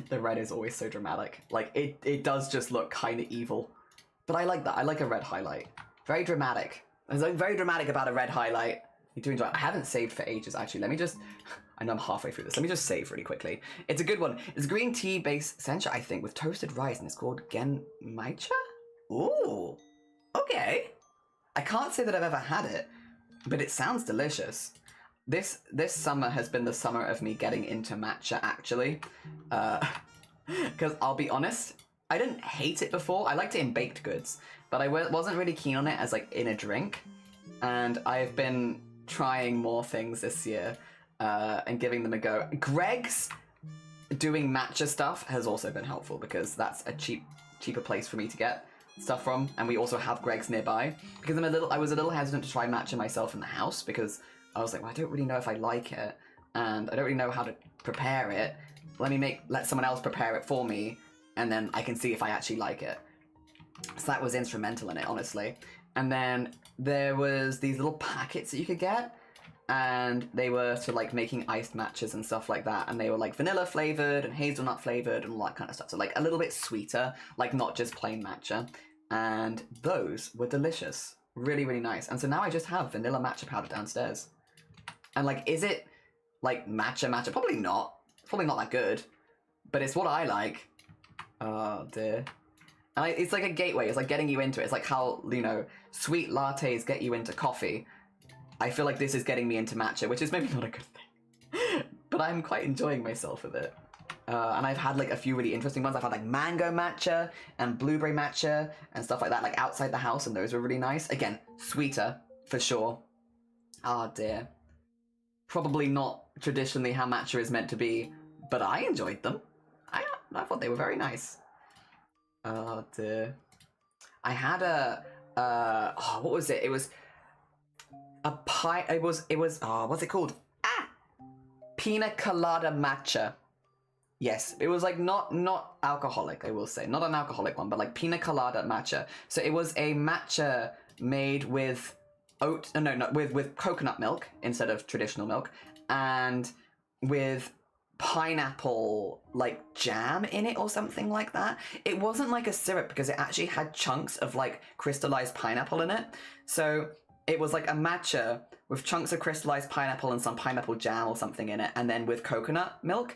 The red is always so dramatic. Like, it does just look kind of evil. But I like that. I like a red highlight. Very dramatic. There's something very dramatic about a red highlight. You do enjoy it. I haven't saved for ages, actually. Let me just... I know I'm halfway through this. Let me just save really quickly. It's a good one. It's green tea based sencha, I think, with toasted rice, and it's called Genmaicha? Ooh. Okay. I can't say that I've ever had it, but it sounds delicious. This summer has been the summer of me getting into matcha, actually. Because I'll be honest, I didn't hate it before. I liked it in baked goods, but I wasn't really keen on it as, like, in a drink. And I've been trying more things this year. And giving them a go. Greg's doing matcha stuff has also been helpful because that's a cheaper place for me to get stuff from, and we also have Greg's nearby, because I was a little hesitant to try matcha myself in the house, because I was like, well, I don't really know if I like it, and I don't really know how to prepare it. Let someone else prepare it for me, and then I can see if I actually like it. So that was instrumental in it, honestly. And then there was these little packets that you could get, and they were for like making iced matchas and stuff like that, and they were like vanilla flavored and hazelnut flavored and all that kind of stuff, so like a little bit sweeter, like not just plain matcha, and those were delicious, really, really nice. And so now I just have vanilla matcha powder downstairs, and like, is it like matcha? Probably not that good, but it's what I like. Oh dear. And it's like a gateway. It's like getting you into it. It's like how, you know, sweet lattes get you into coffee. I feel like this is getting me into matcha, which is maybe not a good thing. But I'm quite enjoying myself with it. And I've had like a few really interesting ones. I've had like mango matcha and blueberry matcha and stuff like that, like outside the house, and those were really nice. Again, sweeter, for sure. Ah, dear. Probably not traditionally how matcha is meant to be, but I enjoyed them. I thought they were very nice. Oh dear. I had what was it? It was a pie. It was what's it called? Pina colada matcha. Yes, it was like not alcoholic, I will say. Not an alcoholic one, but like pina colada matcha. So it was a matcha made with with coconut milk instead of traditional milk, and with pineapple like jam in it or something like that. It wasn't like a syrup because it actually had chunks of like crystallized pineapple in it. So it was like a matcha with chunks of crystallized pineapple and some pineapple jam or something in it, and then with coconut milk.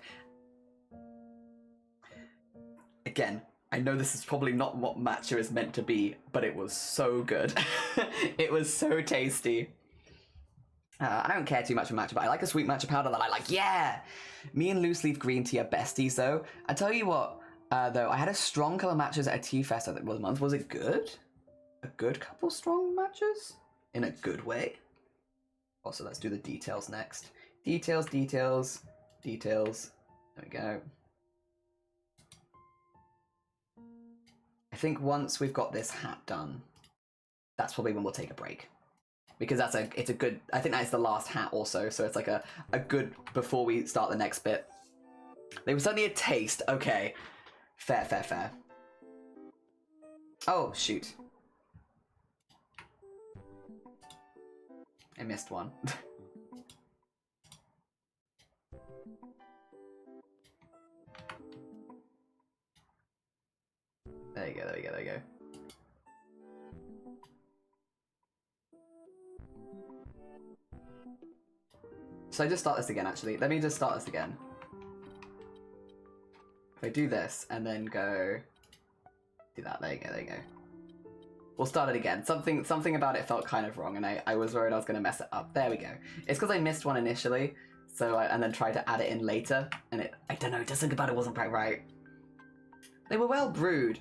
Again, I know this is probably not what matcha is meant to be, but it was so good. It was so tasty. I don't care too much for matcha, but I like a sweet matcha powder that I like. Yeah! Me and loose leaf green tea are besties, though. I tell you what, though, I had a strong couple of matches at a tea fest, I think it was a month. Was it good? A good couple strong matches? In a good way? Also, let's do the details next. Details. There we go. I think once we've got this hat done, that's probably when we'll take a break. Because it's a good, I think that's the last hat also, so it's like a good before we start the next bit. There was certainly a taste, okay. Fair. Oh, shoot. I missed one. There you go. So I just start this again, actually. Let me just start this again. If I do this and then go do that, there you go. We'll start it again. Something about it felt kind of wrong, and I was worried I was going to mess it up. There we go. It's because I missed one initially, and then tried to add it in later, and I don't know, just something about it wasn't quite right. They were well brewed.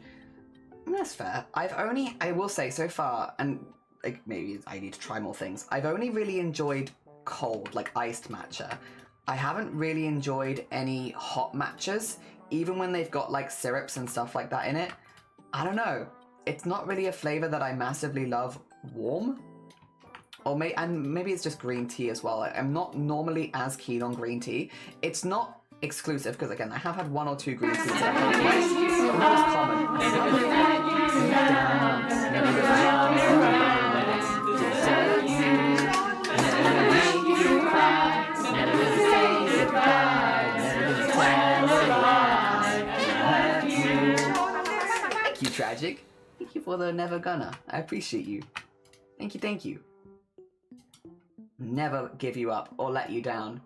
That's fair. I will say so far, and like, maybe I need to try more things. I've only really enjoyed cold, like iced matcha. I haven't really enjoyed any hot matchas, even when they've got like syrups and stuff like that in it. I don't know. It's not really a flavor that I massively love warm. And maybe it's just green tea as well. I'm not normally as keen on green tea. It's not exclusive, because again, I have had one or two green teas that I like, but not as common. Thank you, Tragic. Thank you for the never gonna. I appreciate you. Thank you. Never give you up or let you down.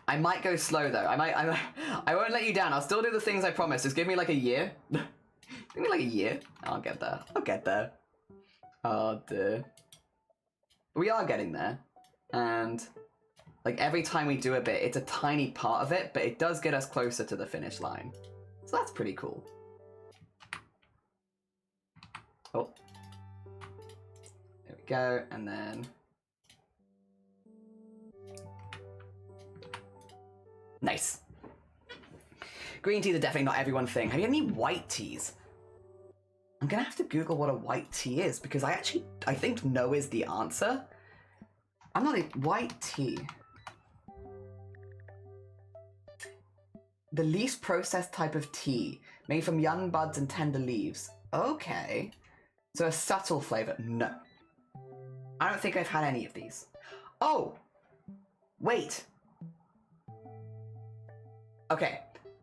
I might go slow though. I won't let you down. I'll still do the things I promised. Just give me like a year. Give me like a year. I'll get there. Oh dear. We are getting there. And like every time we do a bit, it's a tiny part of it, but it does get us closer to the finish line. So that's pretty cool. Oh. There we go, and then... Nice. Green teas are definitely not everyone's thing. Have you had any white teas? I'm gonna have to Google what a white tea is because I think no is the answer. I'm not a white tea. The least processed type of tea, made from young buds and tender leaves. Okay. So a subtle flavor. No. I don't think I've had any of these. Oh! Wait. Okay.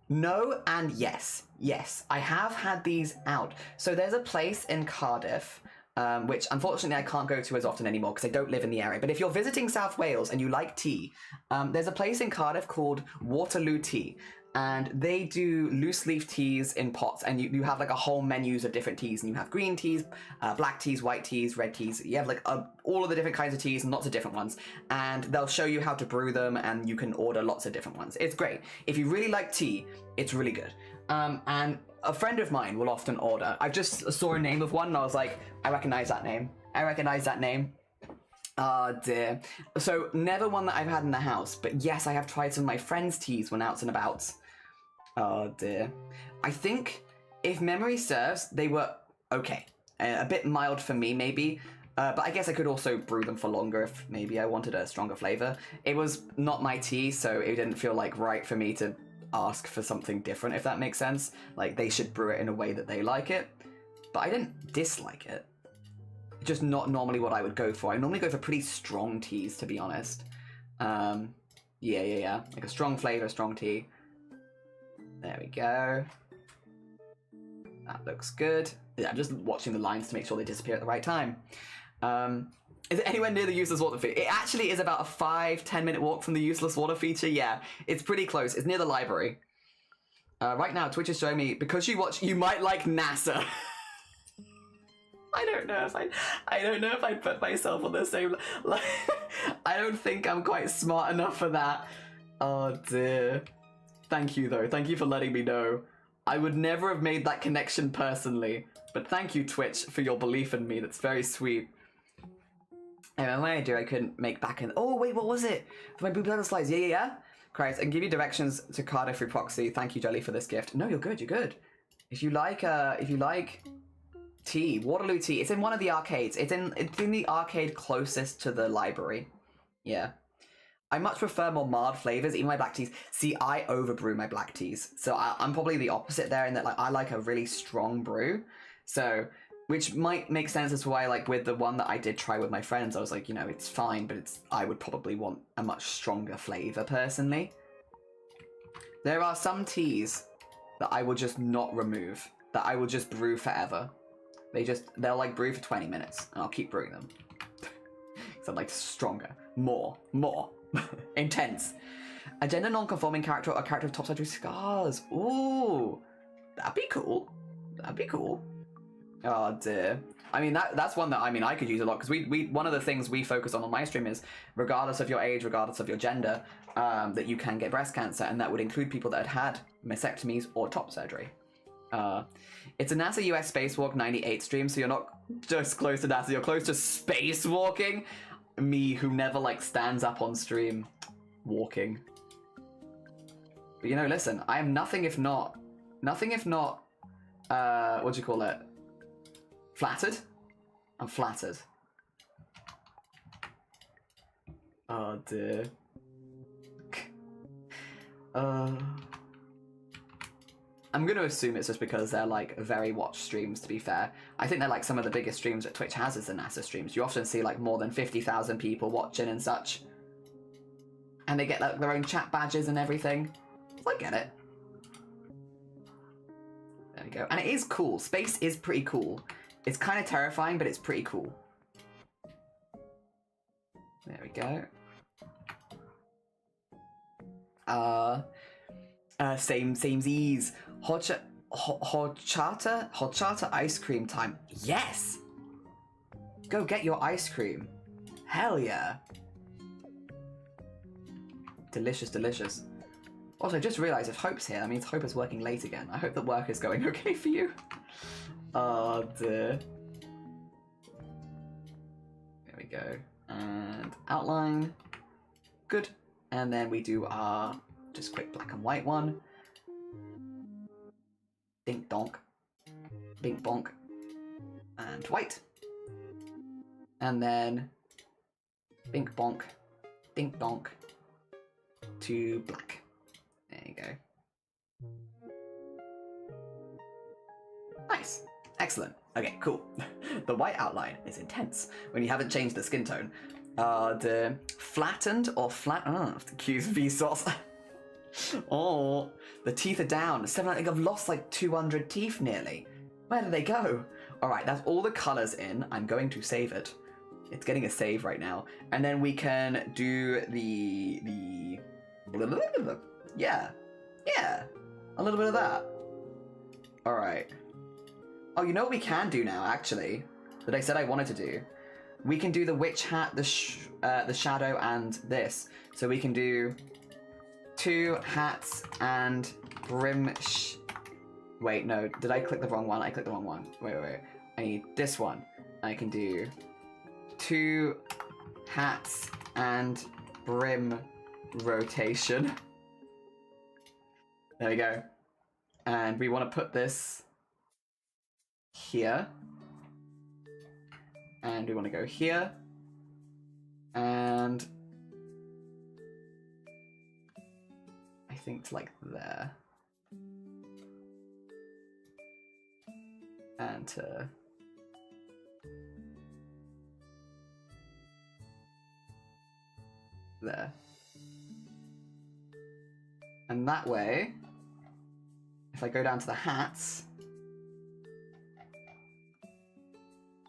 No and yes. Yes, I have had these out. So there's a place in Cardiff, which unfortunately I can't go to as often anymore because I don't live in the area. But if you're visiting South Wales and you like tea, there's a place in Cardiff called Waterloo Tea. And they do loose leaf teas in pots, and you have like a whole menus of different teas, and you have green teas, black teas, white teas, red teas. You have like all of the different kinds of teas and lots of different ones, and they'll show you how to brew them, and you can order lots of different ones. It's great. If you really like tea, it's really good. And a friend of mine will often order. I just saw a name of one, and I was like, I recognize that name. I recognize that name. Oh dear. So never one that I've had in the house, but yes, I have tried some of my friends' teas when out and about. Oh dear. I think, if memory serves, they were okay. A bit mild for me, maybe. But I guess I could also brew them for longer if maybe I wanted a stronger flavor. It was not my tea, so it didn't feel like right for me to ask for something different, if that makes sense. Like, they should brew it in a way that they like it. But I didn't dislike it. Just not normally what I would go for. I normally go for pretty strong teas, to be honest. Yeah. Like a strong flavor, strong tea. There we go. That looks good. Yeah, I'm just watching the lines to make sure they disappear at the right time. Is it anywhere near the useless water feature? It actually is about a 5-10 minute walk from the useless water feature. Yeah, it's pretty close. It's near the library. Right now, Twitch is showing me, because you might like NASA. I don't know if I'd put myself on the same, like, I don't think I'm quite smart enough for that. Oh dear. Thank you though, thank you for letting me know. I would never have made that connection personally, but thank you Twitch for your belief in me, that's very sweet. Anyway, what I couldn't make back in, oh wait, what was it? For my blue letter slides, yeah. Christ, I can give you directions to Cardiff through proxy. Thank you Jelly for this gift. No, you're good. If you like tea, Waterloo Tea, it's in one of the arcades. It's in the arcade closest to the library. Yeah. I much prefer more mild flavors, even my black teas. See, I overbrew my black teas. So I'm probably the opposite there in that, like, I like a really strong brew. So, which might make sense as to why, like, with the one that I did try with my friends, I was like, you know, it's fine, but I would probably want a much stronger flavor, personally. There are some teas that I will just not remove, that I will just brew forever. They'll like brew for 20 minutes, and I'll keep brewing them. Because I'm like stronger, more, intense. A gender non-conforming character or a character with top surgery scars. Ooh, that'd be cool. Oh dear. I mean, that's one that, I mean, I could use a lot, because we one of the things we focus on my stream is, regardless of your age, regardless of your gender, that you can get breast cancer, and that would include people that had mastectomies or top surgery. It's a NASA US Spacewalk 98 stream, so you're not just close to NASA, you're close to spacewalking. Me, who never, like, stands up on stream walking. But, you know, listen, I am nothing if not, what do you call it? Flattered? I'm flattered. Oh, dear. I'm going to assume it's just because they're, like, very watched streams, to be fair. I think they're, like, some of the biggest streams that Twitch has is the NASA streams. You often see, like, more than 50,000 people watching and such. And they get, like, their own chat badges and everything. So I get it. There we go. And it is cool. Space is pretty cool. It's kind of terrifying, but it's pretty cool. There we go. Samesies. Horchata ice cream time. Yes! Go get your ice cream. Hell yeah. Delicious. Also, I just realised if Hope's here, that means Hope is working late again. I hope that work is going okay for you. Oh dear. There we go. And outline. Good. And then we do our just quick black and white one. Dink donk. Bink bonk. and white. And then bink bonk, dink donk to black. There you go. Nice. Excellent. Okay, cool. The white outline is intense when you haven't changed the skin tone. The flattened or flat... Oh, excuse Vsauce. Oh, the teeth are down. I think I've lost like 200 teeth nearly. Where did they go? All right, that's all the colors in. I'm going to save it. It's getting a save right now. And then we can do the... Yeah. Yeah. A little bit of that. All right. Oh, you know what we can do now, actually, that I said I wanted to do? We can do the witch hat, the shadow, and this. So we can do 2 hats and brim... Wait, no. Did I click the wrong one? I clicked the wrong one. Wait. I need this one. I can do 2 hats and brim rotation. There we go. And we want to put this here. And we want to go here. And I think to like there. And to there. And that way, if I go down to the hats,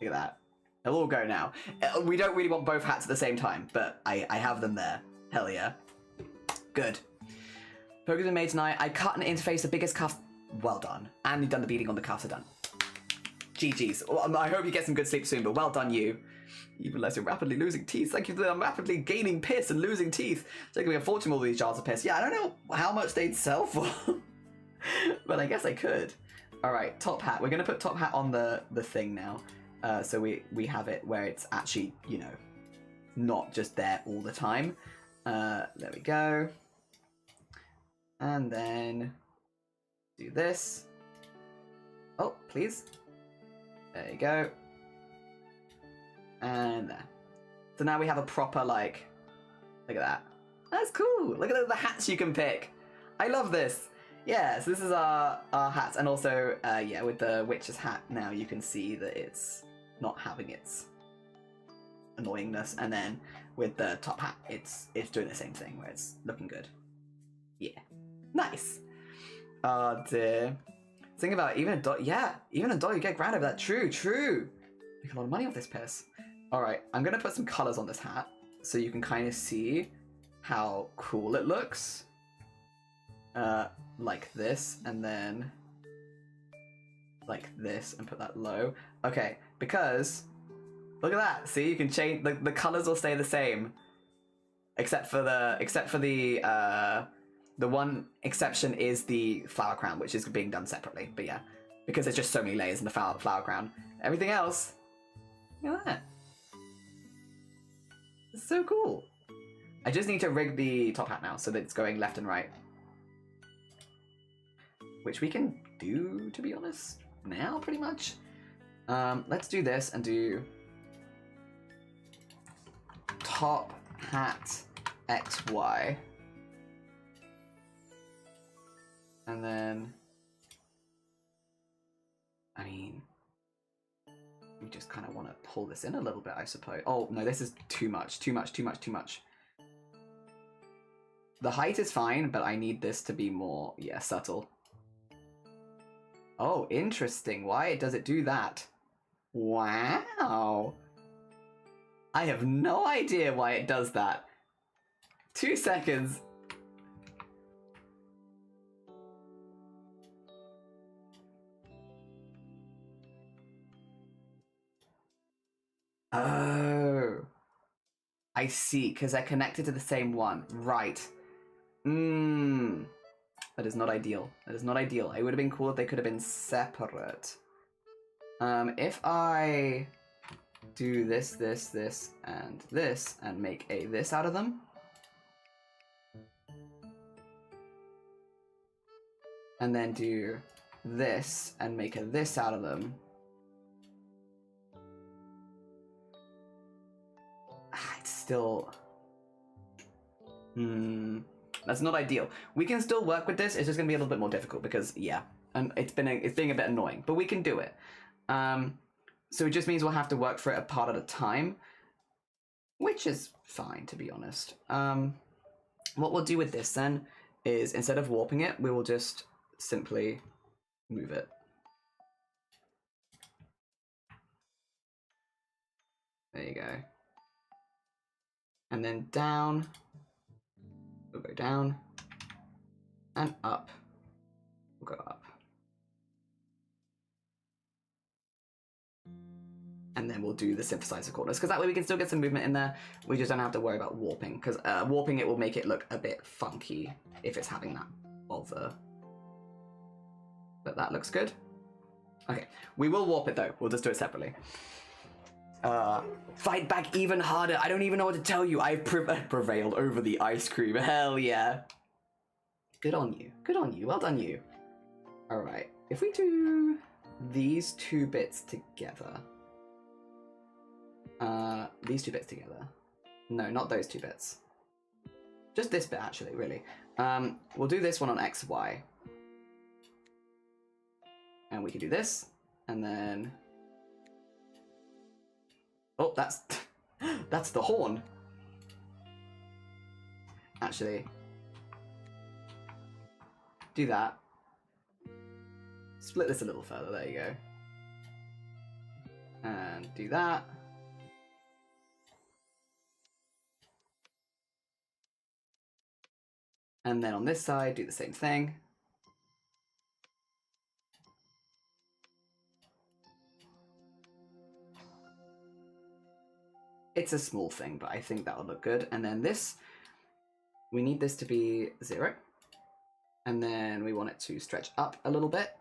look at that. They'll all go now. We don't really want both hats at the same time, but I have them there. Hell yeah. Good. Focus been made tonight. I cut and interface the biggest cuff. Well done. And you've done the beading on the cuffs are done. GG's. Well, I hope you get some good sleep soon, but well done you. Even less you're rapidly losing teeth. Thank you for I'm rapidly gaining piss and losing teeth. It's taking me a fortune with all these jars of piss. Yeah, I don't know how much they'd sell for. But I guess I could. Alright, top hat. We're going to put top hat on the thing now. So we have it where it's actually, you know, not just there all the time. There we go. And then do this. Oh, please. There you go. And there. So now we have a proper, like, look at that. That's cool. Look at the hats you can pick. I love this. Yeah, so this is our hats. And also, yeah, with the witch's hat now, you can see that it's not having its annoyingness. And then with the top hat, it's doing the same thing where it's looking good. Yeah. Nice. Oh, dear. Think about it, even a dollar. Yeah, even a dollar, you get grand over that. True. Make a lot of money off this piss. Alright, I'm going to put some colors on this hat so you can kind of see how cool it looks. Like this, and then like this, and put that low. Okay, because look at that. See, you can change the colors will stay the same, except for the one exception is the flower crown, which is being done separately. But yeah, because there's just so many layers in the flower crown. Everything else, look at that. It's so cool. I just need to rig the top hat now so that it's going left and right. Which we can do, to be honest, now, pretty much. Let's do this and do top hat XY. And then, I mean, we just kind of want to pull this in a little bit, I suppose. Oh, no, this is too much. The height is fine, but I need this to be more, yeah, subtle. Oh, interesting. Why does it do that? Wow. I have no idea why it does that. 2 seconds. Oh. I see, because they're connected to the same one. Right. That is not ideal. That is not ideal. It would have been cool if they could have been separate. If I do this, and this, and make a this out of them. And then do this, and make a this out of them. still... That's not ideal. We can still work with this. It's just going to be a little bit more difficult because, yeah, and it's being a bit annoying, but we can do it. So it just means we'll have to work for it a part at a time, which is fine, to be honest. What we'll do with this then is instead of warping it, we will just simply move it. There you go. And then down. We'll go down. And up. We'll go up. And then we'll do the synthesizer corners, because that way we can still get some movement in there. We just don't have to worry about warping, because warping it will make it look a bit funky if it's having that bother. But that looks good. Okay, we will warp it though. We'll just do it separately. Fight back even harder. I don't even know what to tell you. I've prevailed over the ice cream. Hell yeah. Good on you. Good on you. Well done you. Alright, if we do these two bits together. These two bits together. No, not those two bits. Just this bit actually, really. We'll do this one on X, Y. And we can do this, and then... Oh, that's the horn. Actually, do that. Split this a little further, there you go. And do that. And then on this side, do the same thing. It's a small thing, but I think that'll look good. And then this, we need this to be 0. And then we want it to stretch up a little bit.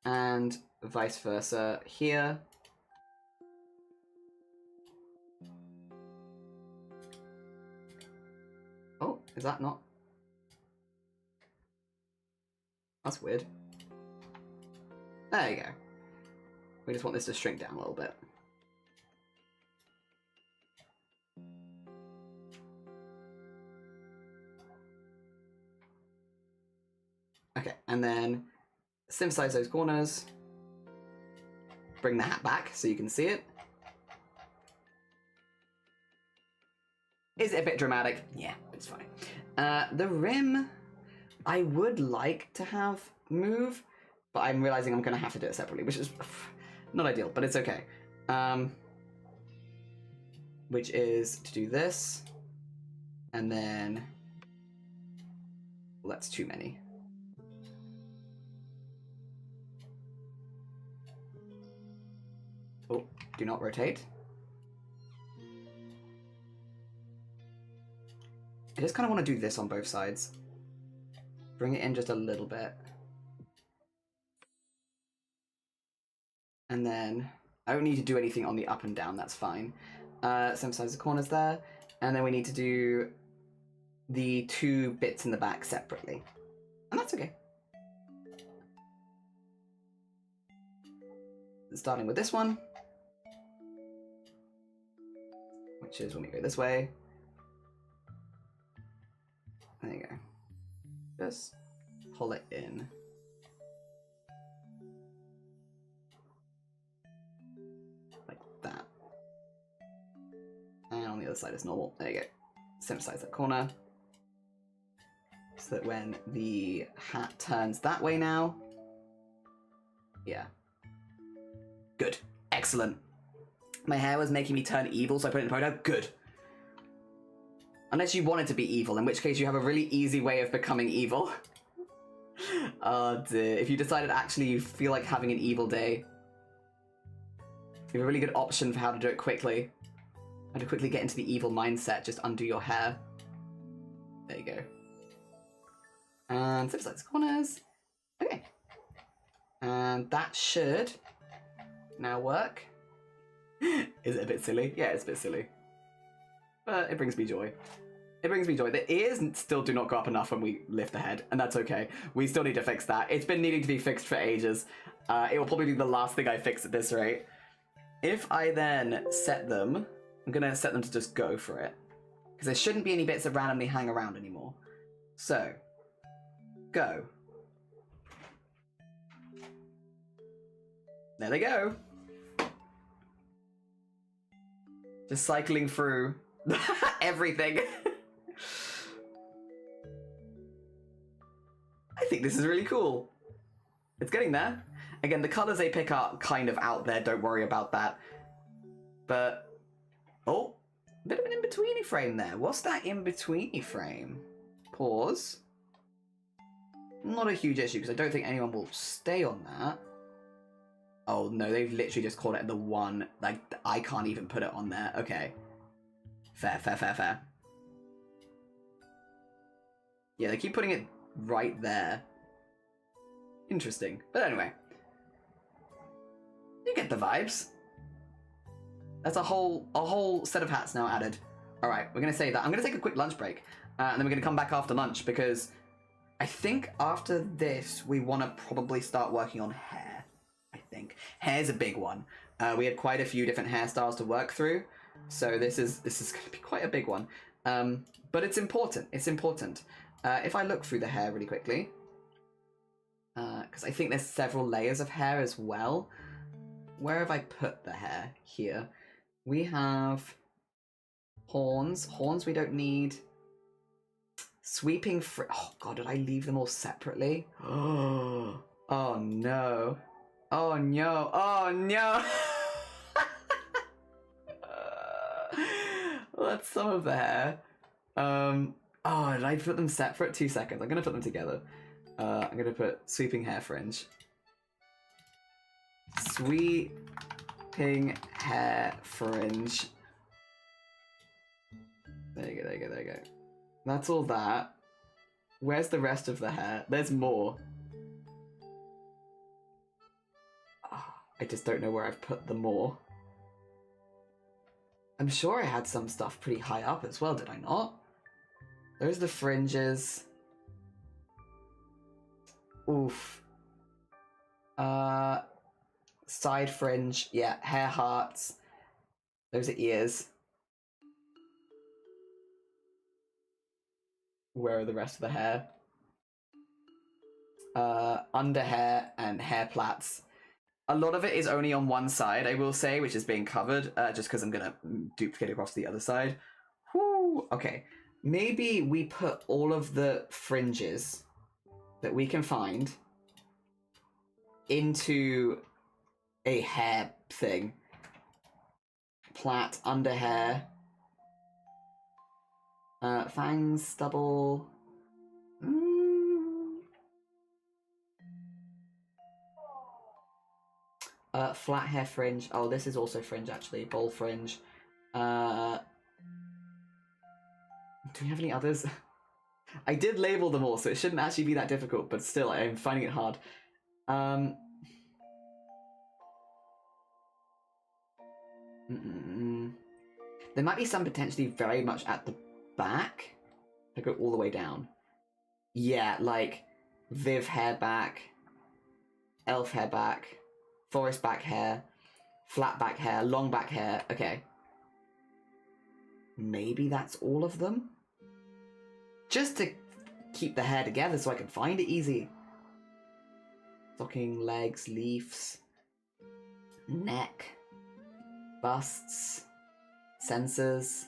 And vice versa here. Oh, is that not? That's weird. There you go. We just want this to shrink down a little bit. Okay, and then synthesize those corners. Bring the hat back so you can see it. Is it a bit dramatic? Yeah, it's fine. The rim, I would like to have move, but I'm realizing I'm going to have to do it separately, which is not ideal, but it's okay. Which is to do this, and then... Well, that's too many. Oh, do not rotate. I just kind of want to do this on both sides. Bring it in just a little bit. And then, I don't need to do anything on the up and down, that's fine. Synthesize the corners there. And then we need to do the two bits in the back separately. And that's okay. Starting with this one. Which is when we go this way. There you go. Just pull it in. Like that. And on the other side is normal. There you go. Synthesize that corner. So that when the hat turns that way now. Yeah. Good. Excellent. My hair was making me turn evil, so I put it in a ponytail. Good. Unless you want it to be evil, in which case you have a really easy way of becoming evil. Oh dear. If you decided actually you feel like having an evil day, you have a really good option for how to do it quickly. How to quickly get into the evil mindset, just undo your hair. There you go. And synthesize corners. Okay. And that should now work. Is it a bit silly? Yeah, it's a bit silly. But it brings me joy. It brings me joy. The ears still do not go up enough when we lift the head, and that's okay. We still need to fix that. It's been needing to be fixed for ages. It will probably be the last thing I fix at this rate. If I then set them I'm gonna set them to just go for it. Because there shouldn't be any bits that randomly hang around anymore. So, go. There they go. Just cycling through everything. I think this is really cool. It's getting there. Again, the colors they pick are kind of out there, don't worry about that. But, oh, a bit of an in-betweeny frame there. What's that in-betweeny frame? Pause. Not a huge issue, because I don't think anyone will stay on that. Oh, no, they've literally just called it the one. Like, I can't even put it on there. Okay. Fair, fair, fair, fair. Yeah, they keep putting it right there. Interesting. But anyway. You get the vibes. That's a whole set of hats now added. Alright, we're going to say that. I'm going to take a quick lunch break. And then we're going to come back after lunch because I think after this we want to probably start working on hair. I think. Hair's a big one. We had quite a few different hairstyles to work through. So this is going to be quite a big one. But it's important. It's important. If I look through the hair really quickly, because I think there's several layers of hair as well. Where have I put the hair? Here. We have horns. Horns we don't need. Sweeping oh god, did I leave them all separately? Oh no. Oh no. Oh no. That's some of the hair. Oh, did I put them separate? 2 seconds. I'm gonna put them together. I'm gonna put sweeping hair fringe. Sweeping hair fringe. There you go, there you go, there you go. That's all that. Where's the rest of the hair? There's more. Oh, I just don't know where I've put the more. I'm sure I had some stuff pretty high up as well, did I not? There's the fringes. Oof. Side fringe. Yeah, hair hearts. Those are ears. Where are the rest of the hair? Under hair and hair plaits. A lot of it is only on one side, I will say, which is being covered, just because I'm going to duplicate across the other side. Whoo! Okay. Maybe we put all of the fringes that we can find into a hair thing. Plait, under hair. Fangs, stubble. Flat hair fringe. Oh, this is also fringe, actually. Bowl fringe. Do we have any others? I did label them all, so it shouldn't actually be that difficult, but still, I'm finding it hard. There might be some potentially very much at the back. I go all the way down. Yeah, like Viv hair back, elf hair back, forest back hair, flat back hair, long back hair. Okay. Maybe that's all of them? Just to keep the hair together so I can find it easy. Stocking, legs, leaves, neck, busts, sensors,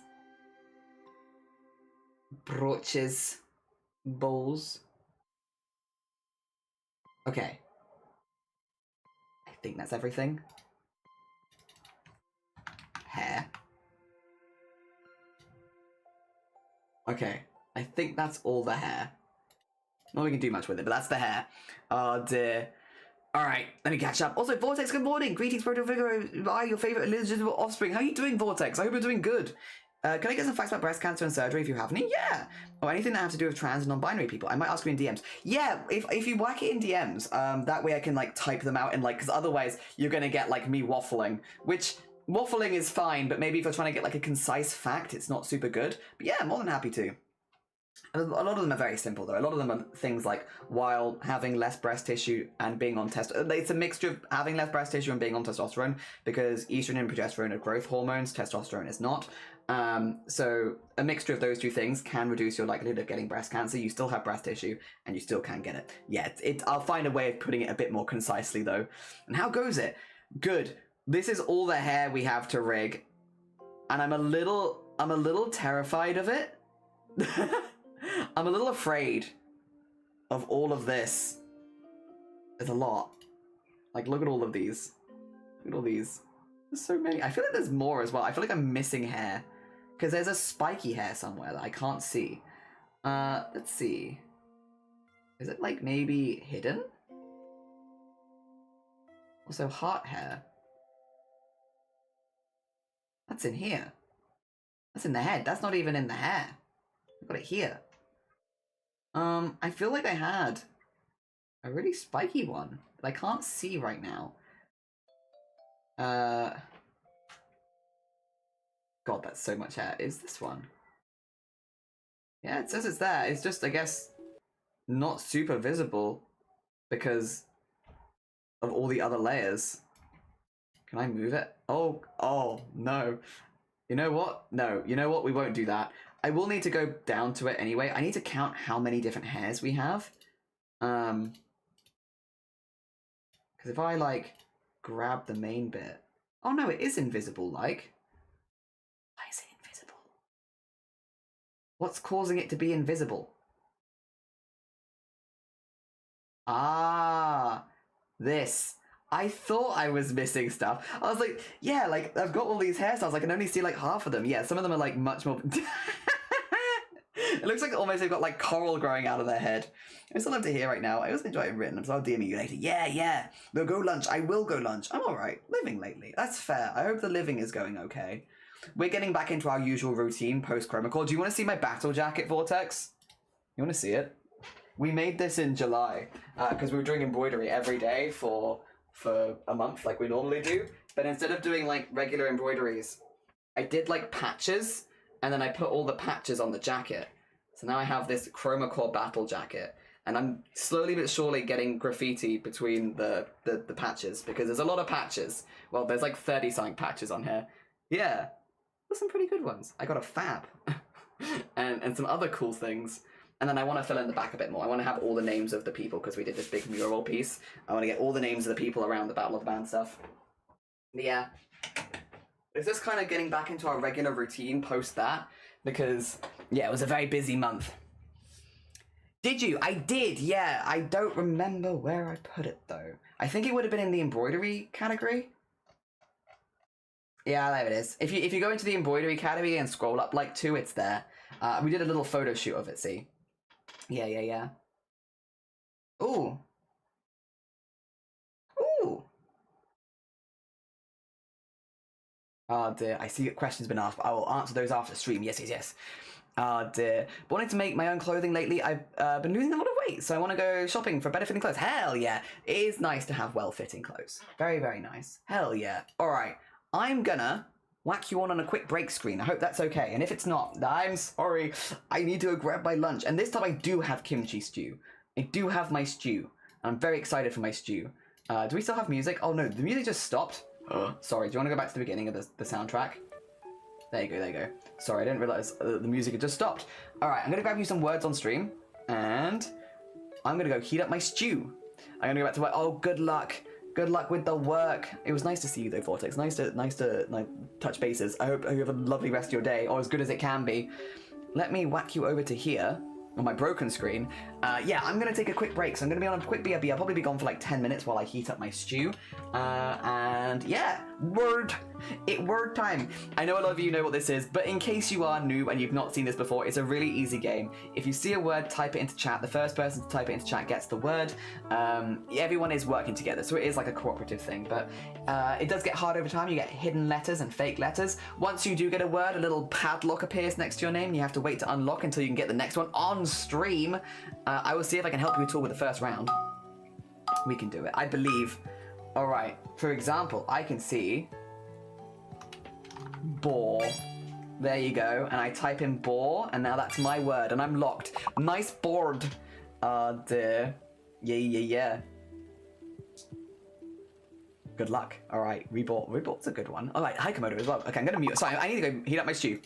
brooches, bowls. Okay. I think that's everything. Hair. Okay. I think that's all the hair. Not we can do much with it, but that's the hair. Oh dear. Alright, let me catch up. Also, Vortex, good morning. Greetings, Proto Figaro. Your favorite illegitimate offspring. How are you doing, Vortex? I hope you're doing good. Can I get some facts about breast cancer and surgery if you have any? Yeah. Or anything that have to do with trans and non-binary people. I might ask you in DMs. Yeah, if you whack it in DMs, that way I can like type them out and like, because otherwise you're gonna get like me waffling, which waffling is fine, but maybe if you're trying to get like a concise fact, it's not super good. But yeah, more than happy to. A lot of them are very simple, though. A lot of them are things like while having less breast tissue and being on testosterone. It's a mixture of having less breast tissue and being on testosterone, because estrogen and progesterone are growth hormones, testosterone is not. So a mixture of those two things can reduce your likelihood of getting breast cancer. You still have breast tissue and you still can get it. Yeah, I'll find a way of putting it a bit more concisely, though. And how goes it? Good. This is all the hair we have to rig, and I'm a little terrified of it. I'm a little afraid of all of this. There's a lot. Like, look at all of these. Look at all these. There's so many. I feel like there's more as well. I feel like I'm missing hair, because there's a spiky hair somewhere that I can't see. Let's see. Is it like maybe hidden? Also heart hair. That's in here. That's in the head. That's not even in the hair. I've got it here. I feel like I had a really spiky one that I can't see right now. God, that's so much hair. Is this one? Yeah, it says it's there. It's just, I guess, not super visible because of all the other layers. Can I move it? Oh, no. You know what? No, you know what? We won't do that. I will need to go down to it anyway. I need to count how many different hairs we have. Because if I, like, grab the main bit... Oh, no, it is invisible, like. Why is it invisible? What's causing it to be invisible? Ah, this. I thought I was missing stuff. I was like, yeah, like, I've got all these hairstyles. I can only see, like, half of them. Yeah, some of them are, like, much more... It looks like almost they've got, like, coral growing out of their head. I still love to hear right now. I always enjoy it written. So I'll DM you later. Yeah. We'll go lunch. I will go lunch. I'm all right. Living lately. That's fair. I hope the living is going okay. We're getting back into our usual routine post-Chromacall. Do you want to see my battle jacket, Vortex? You want to see it? We made this in July because we were doing embroidery every day for a month like we normally do. But instead of doing, like, regular embroideries, I did, like, patches, and then I put all the patches on the jacket. So now I have this Chromacall battle jacket, and I'm slowly but surely getting graffiti between the patches, because there's a lot of patches. Well, there's like 30-something patches on here. Yeah, there's some pretty good ones. I got a fab, and some other cool things. And then I want to fill in the back a bit more. I want to have all the names of the people, because we did this big mural piece. I want to get all the names of the people around the Battle of the Band stuff. Yeah. Is this kind of getting back into our regular routine post that? Because, yeah, it was a very busy month. Did you? I did, yeah. I don't remember where I put it, though. I think it would have been in the embroidery category. Yeah, there it is. If you go into the embroidery category and scroll up like 2, it's there. We did a little photo shoot of it, see? Yeah. Ooh. Oh dear, I see questions been asked, but I will answer those after stream. Yes. Oh dear. But wanting to make my own clothing lately, I've been losing a lot of weight, so I want to go shopping for better fitting clothes. Hell yeah. It is nice to have well-fitting clothes. Very, very nice. Hell yeah. Alright, I'm gonna whack you on a quick break screen. I hope that's okay. And if it's not, I'm sorry. I need to go grab my lunch. And this time I do have kimchi stew. I do have my stew. I'm very excited for my stew. Do we still have music? Oh no, the music just stopped. Sorry, do you want to go back to the beginning of the soundtrack? There you go. Sorry, I didn't realize the music had just stopped. Alright, I'm going to grab you some words on stream, and I'm going to go heat up my stew. I'm going to go back to work. Oh, good luck. Good luck with the work. It was nice to see you though, Vortex. Nice to like, touch bases. I hope you have a lovely rest of your day, or as good as it can be. Let me whack you over to here. On my broken screen. Yeah, I'm gonna take a quick break, so I'm gonna be on a quick BRB. I'll probably be gone for like 10 minutes while I heat up my stew. And yeah, word time. I know a lot of you know what this is, but in case you are new and you've not seen this before, it's a really easy game. If you see a word, type it into chat. The first person to type it into chat gets the word. Everyone is working together, so it is like a cooperative thing, but it does get hard over time. You get hidden letters and fake letters. Once you do get a word, a little padlock appears next to your name. You have to wait to unlock until you can get the next one on stream. I will see if I can help you at all with the first round. We can do it, I believe. All right, for example, I can see ball. There you go. And I type in boar, and now that's my word, and I'm locked. Nice board. Dear. Yeah. Good luck. All right, rebought. Rebought's a good one. All right, Hikomoto as well. Okay, I'm gonna mute. Sorry, I need to go heat up my stew.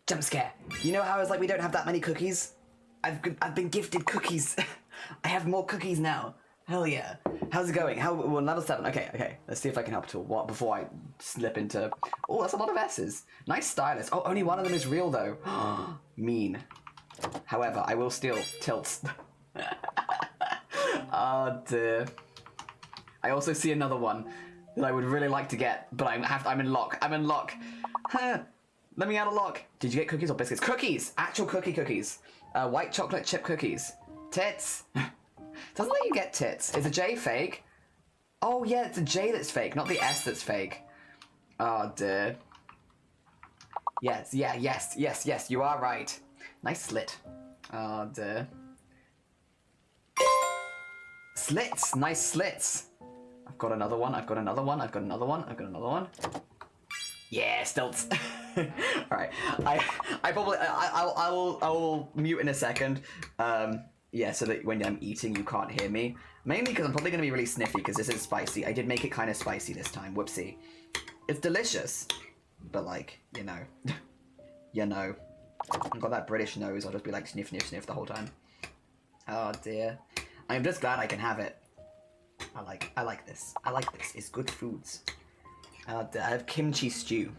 Jump scare. You know how I was like, we don't have that many cookies? I've been gifted cookies. I have more cookies now. Hell yeah. How's it going? Well, level 7. Okay. Let's see if I can help at all. What, before I slip into... Oh, that's a lot of S's. Nice stylus. Oh, only one of them is real, though. Mean. However, I will steal tilts. Oh, dear. I also see another one that I would really like to get, but I'm in lock. I'm in lock. Let me out of lock. Did you get cookies or biscuits? Cookies! Actual cookies. White chocolate chip cookies. Tits. Doesn't let you get tits. Is a J fake? Oh yeah, it's a J that's fake, not the S that's fake. Oh dear. Yes, you are right. Nice slit. Oh dear. Slits, nice slits. I've got another one. Yeah, stilts. All right. I will mute in a second. Yeah, so that when I'm eating, you can't hear me. Mainly because I'm probably going to be really sniffy because this is spicy. I did make it kind of spicy this time. Whoopsie. It's delicious, but like, you know, I've got that British nose. I'll just be like sniff the whole time. Oh dear. I'm just glad I can have it. I like this. It's good foods. I have kimchi stew.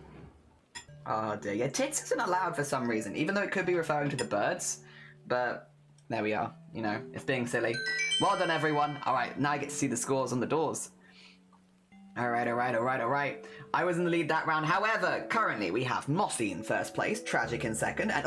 Oh dear. Yeah, tits isn't allowed for some reason, even though it could be referring to the birds. But there we are. You know, it's being silly. Well done, everyone. All right, now I get to see the scores on the doors. All right. I was in the lead that round. However, currently we have Mossy in first place, Tragic in second, and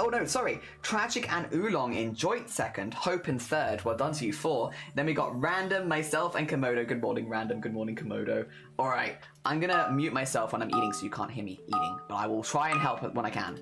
Tragic and Oolong in joint second, Hope in third. Well done to you 4. Then we got Random, myself, and Komodo. Good morning, Random. Good morning, Komodo. All right, I'm gonna mute myself when I'm eating so you can't hear me eating, but I will try and help when I can.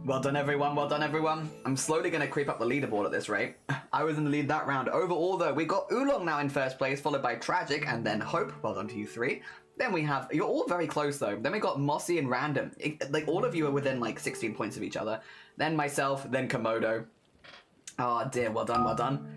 Well done, everyone. Well done, everyone. I'm slowly going to creep up the leaderboard at this rate. I was in the lead that round. Overall, though, we got Oolong now in first place, followed by Tragic, and then Hope. Well done to you three. Then we have... You're all very close, though. Then we got Mossy and Random. Like, all of you are within, like, 16 points of each other. Then myself, then Komodo. Oh, dear. Well done, well done.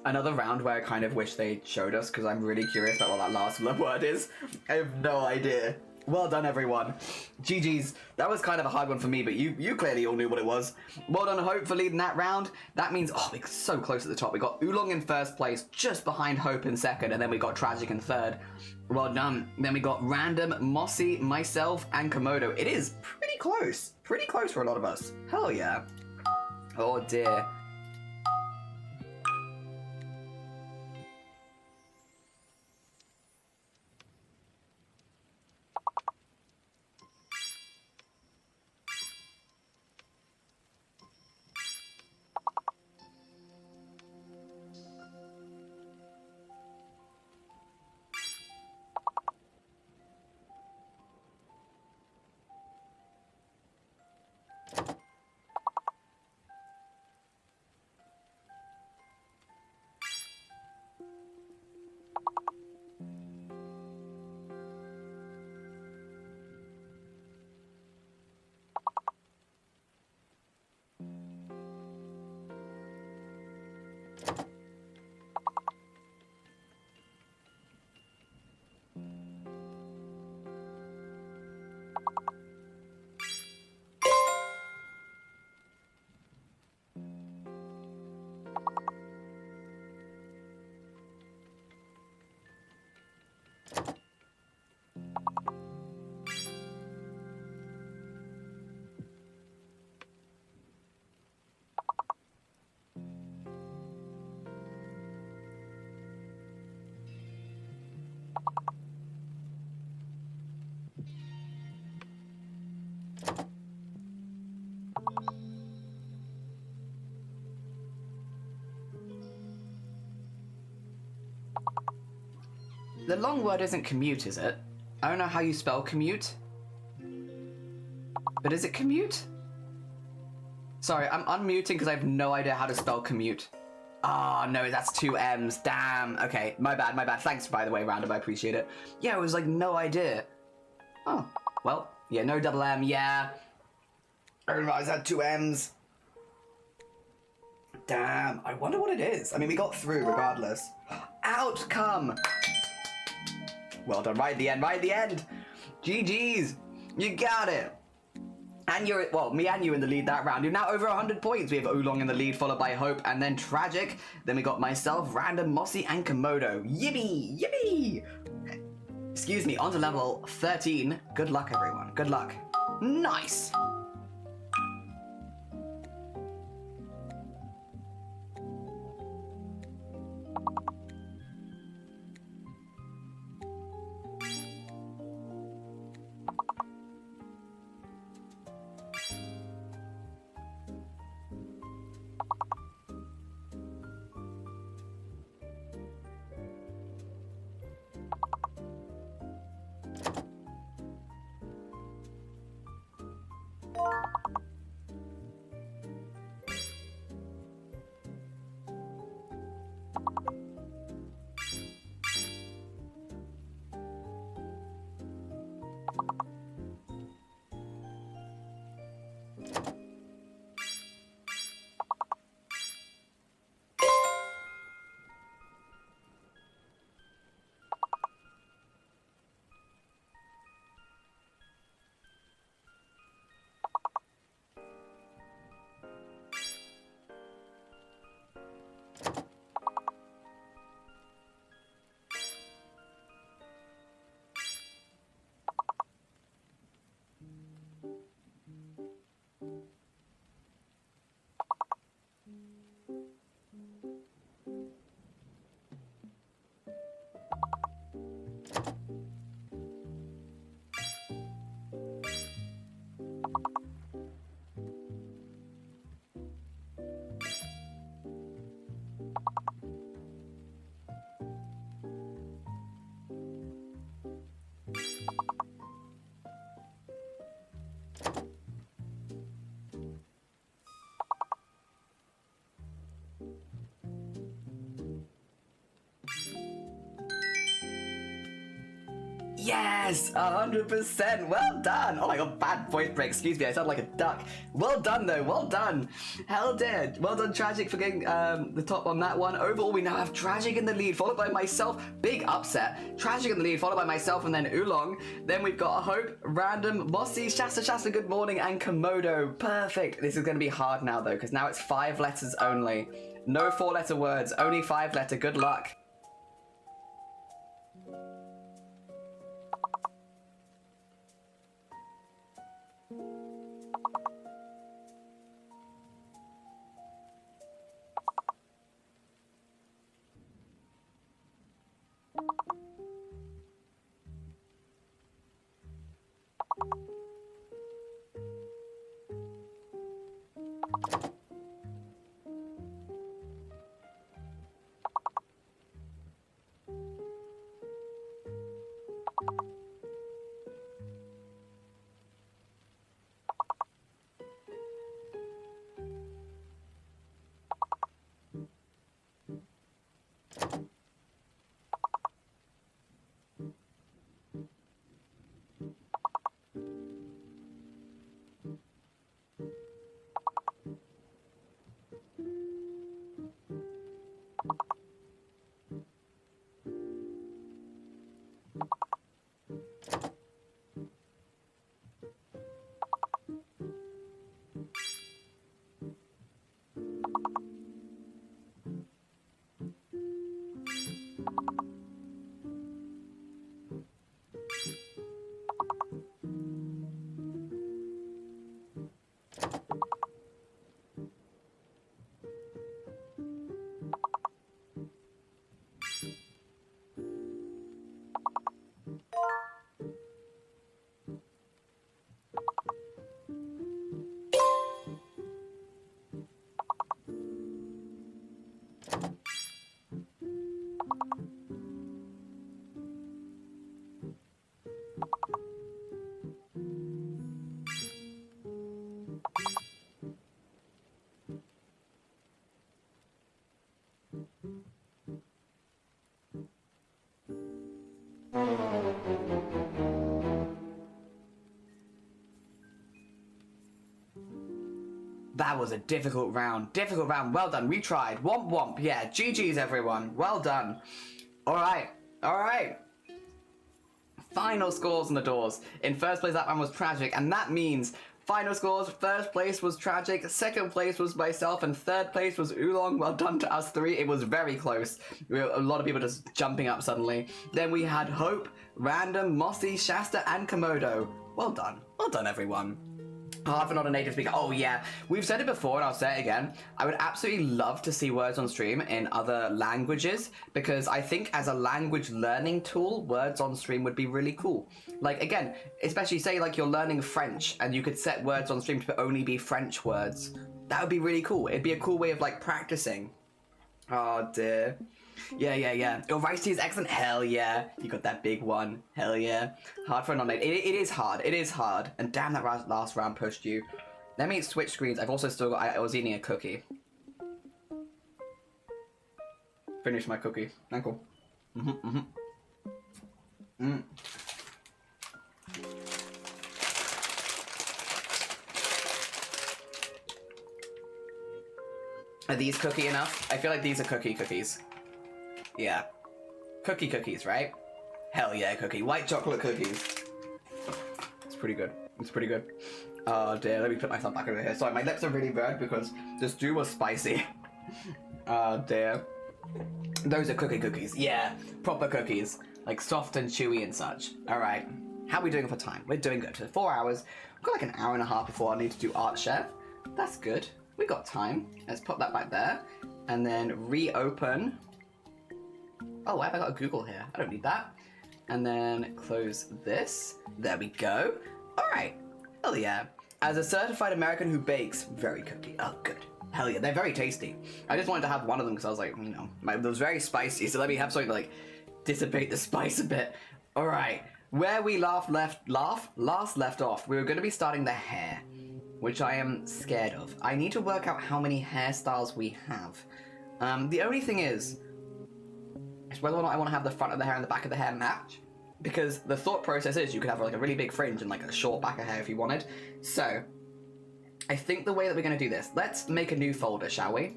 Another round where I kind of wish they showed us, because I'm really curious about what that last word is. I have no idea. Well done, everyone. GG's. That was kind of a hard one for me, but you clearly all knew what it was. Well done, Hope, for leading that round. That means, oh, we're so close at the top. We got Oolong in first place, just behind Hope in second, and then we got Tragic in third. Well done. Then we got Random, Mossy, myself, and Komodo. It is pretty close. Pretty close for a lot of us. Hell yeah. Oh, dear. The long word isn't commute, is it? I don't know how you spell commute. But is it commute? Sorry, I'm unmuting because I have no idea how to spell commute. Ah, oh, no, that's two M's. Damn. Okay, my bad, my bad. Thanks, by the way, Random. I appreciate it. Yeah, it was like no idea. Oh, well, yeah, no double M, yeah. I realized I had two M's. Damn, I wonder what it is. I mean, we got through regardless. Outcome! Well done, right at the end, right at the end! GG's! You got it! And you're, well, me and you in the lead that round. You're now over 100 points. We have Oolong in the lead, followed by Hope, and then Tragic. Then we got myself, Random, Mossy, and Komodo. Yippee! Yippee! Excuse me, on to level 13. Good luck, everyone. Good luck. Nice! Yes, 100%. Well done. Oh my god, bad voice break. Excuse me, I sound like a duck. Well done, though. Well done. Hell dead. Well done, Tragic, for getting the top on that one. Overall, we now have Tragic in the lead, followed by myself. Big upset. Tragic in the lead, followed by myself, and then Oolong. Then we've got Hope, Random, Mossy, Shasta, good morning, and Komodo. Perfect. This is going to be hard now, though, because now it's 5 letters only. No 4-letter words, only 5-letter. Good luck. That was a difficult round. Difficult round. Well done. We tried. Womp womp. Yeah, GG's everyone. Well done. Alright. Alright. Final scores on the doors. In first place, that one was Tragic, and that means Final scores, first place was Tragic, second place was myself, and third place was Oolong. Well done to us three. It was very close. A lot of people just jumping up suddenly. Then we had Hope, Random, Mossy, Shasta, and Komodo. Well done. Well done, everyone. Hard for not a native speaker. Oh yeah, we've said it before and I'll say it again. I would absolutely love to see Words on Stream in other languages because I think as a language learning tool, Words on Stream would be really cool. Like again, especially say like you're learning French and you could set Words on Stream to only be French words. That would be really cool. It'd be a cool way of like practicing. Oh dear. Yeah. Your rice tea is excellent. Hell yeah. You got that big one. Hell yeah. Hard for a non-native. It is hard. It is hard. And damn, that last round pushed you. Let me switch screens. I've also still got... I was eating a cookie. Finish my cookie. Uncle. Are these cookie enough? I feel like these are cookies. Yeah. Cookies, right? Hell yeah, cookie. White chocolate cookies. It's pretty good. It's pretty good. Oh dear, let me put myself back over here. Sorry, my lips are really red because the stew was spicy. Oh dear. Those are cookies. Yeah, proper cookies. Like soft and chewy and such. Alright. How are we doing for time? We're doing good. So 4 hours. We've got like an hour and a half before I need to do Art Chef. That's good. We got time. Let's pop that back there. And then reopen. Oh, why have I got a Google here? I don't need that. And then close this. There we go. All right. Hell yeah. As a certified American who bakes, very cookie. Oh, good. Hell yeah. They're very tasty. I just wanted to have one of them because I was like, you know, it was very spicy. So let me have something to like dissipate the spice a bit. All right. Where we last left off, we were going to be starting the hair, which I am scared of. I need to work out how many hairstyles we have. The only thing is whether or not I want to have the front of the hair and the back of the hair match. Because the thought process is you could have like a really big fringe and like a short back of hair if you wanted. So, I think the way that we're going to do this, let's make a new folder, shall we?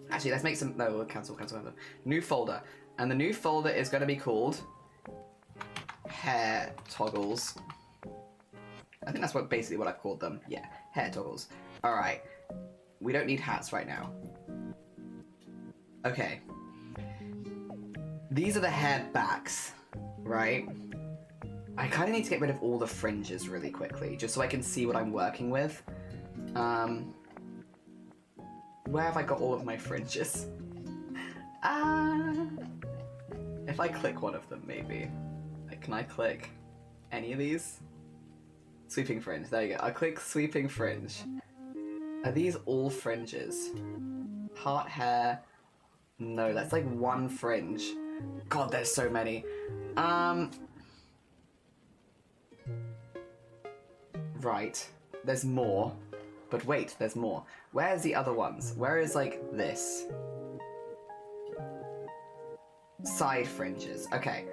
Actually, let's make some, no, cancel. New folder. And the new folder is going to be called Hair Toggles. I think that's basically what I've called them. Yeah, hair toggles. Alright. We don't need hats right now. Okay. These are the hair backs, right? I kind of need to get rid of all the fringes really quickly, just so I can see what I'm working with. Where have I got all of my fringes? If I click one of them, maybe. Like, can I click any of these? Sweeping fringe, there you go. I'll click sweeping fringe. Are these all fringes? Heart hair. No, that's like one fringe. God, there's so many. Right. There's more. But wait, there's more. Where's the other ones? Where is like this? Side fringes. Okay.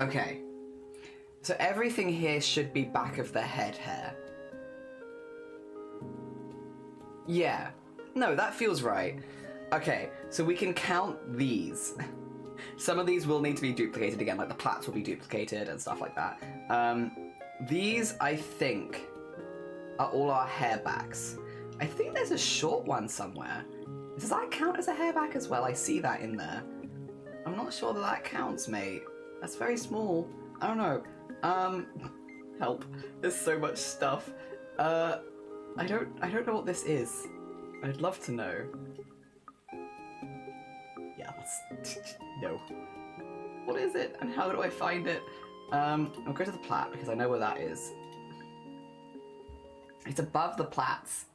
Okay. So everything here should be back of the head hair. Yeah. No, that feels right. Okay, so we can count these. Some of these will need to be duplicated again, like the plaits will be duplicated and stuff like that. These, I think, are all our hair backs. I think there's a short one somewhere. Does that count as a hair back as well? I see that in there. I'm not sure that that counts, mate. That's very small. I don't know. Help. There's so much stuff. I don't know what this is. I'd love to know. Yeah, no. What is it, and how do I find it? I'll go to the plait because I know where that is. It's above the plaits.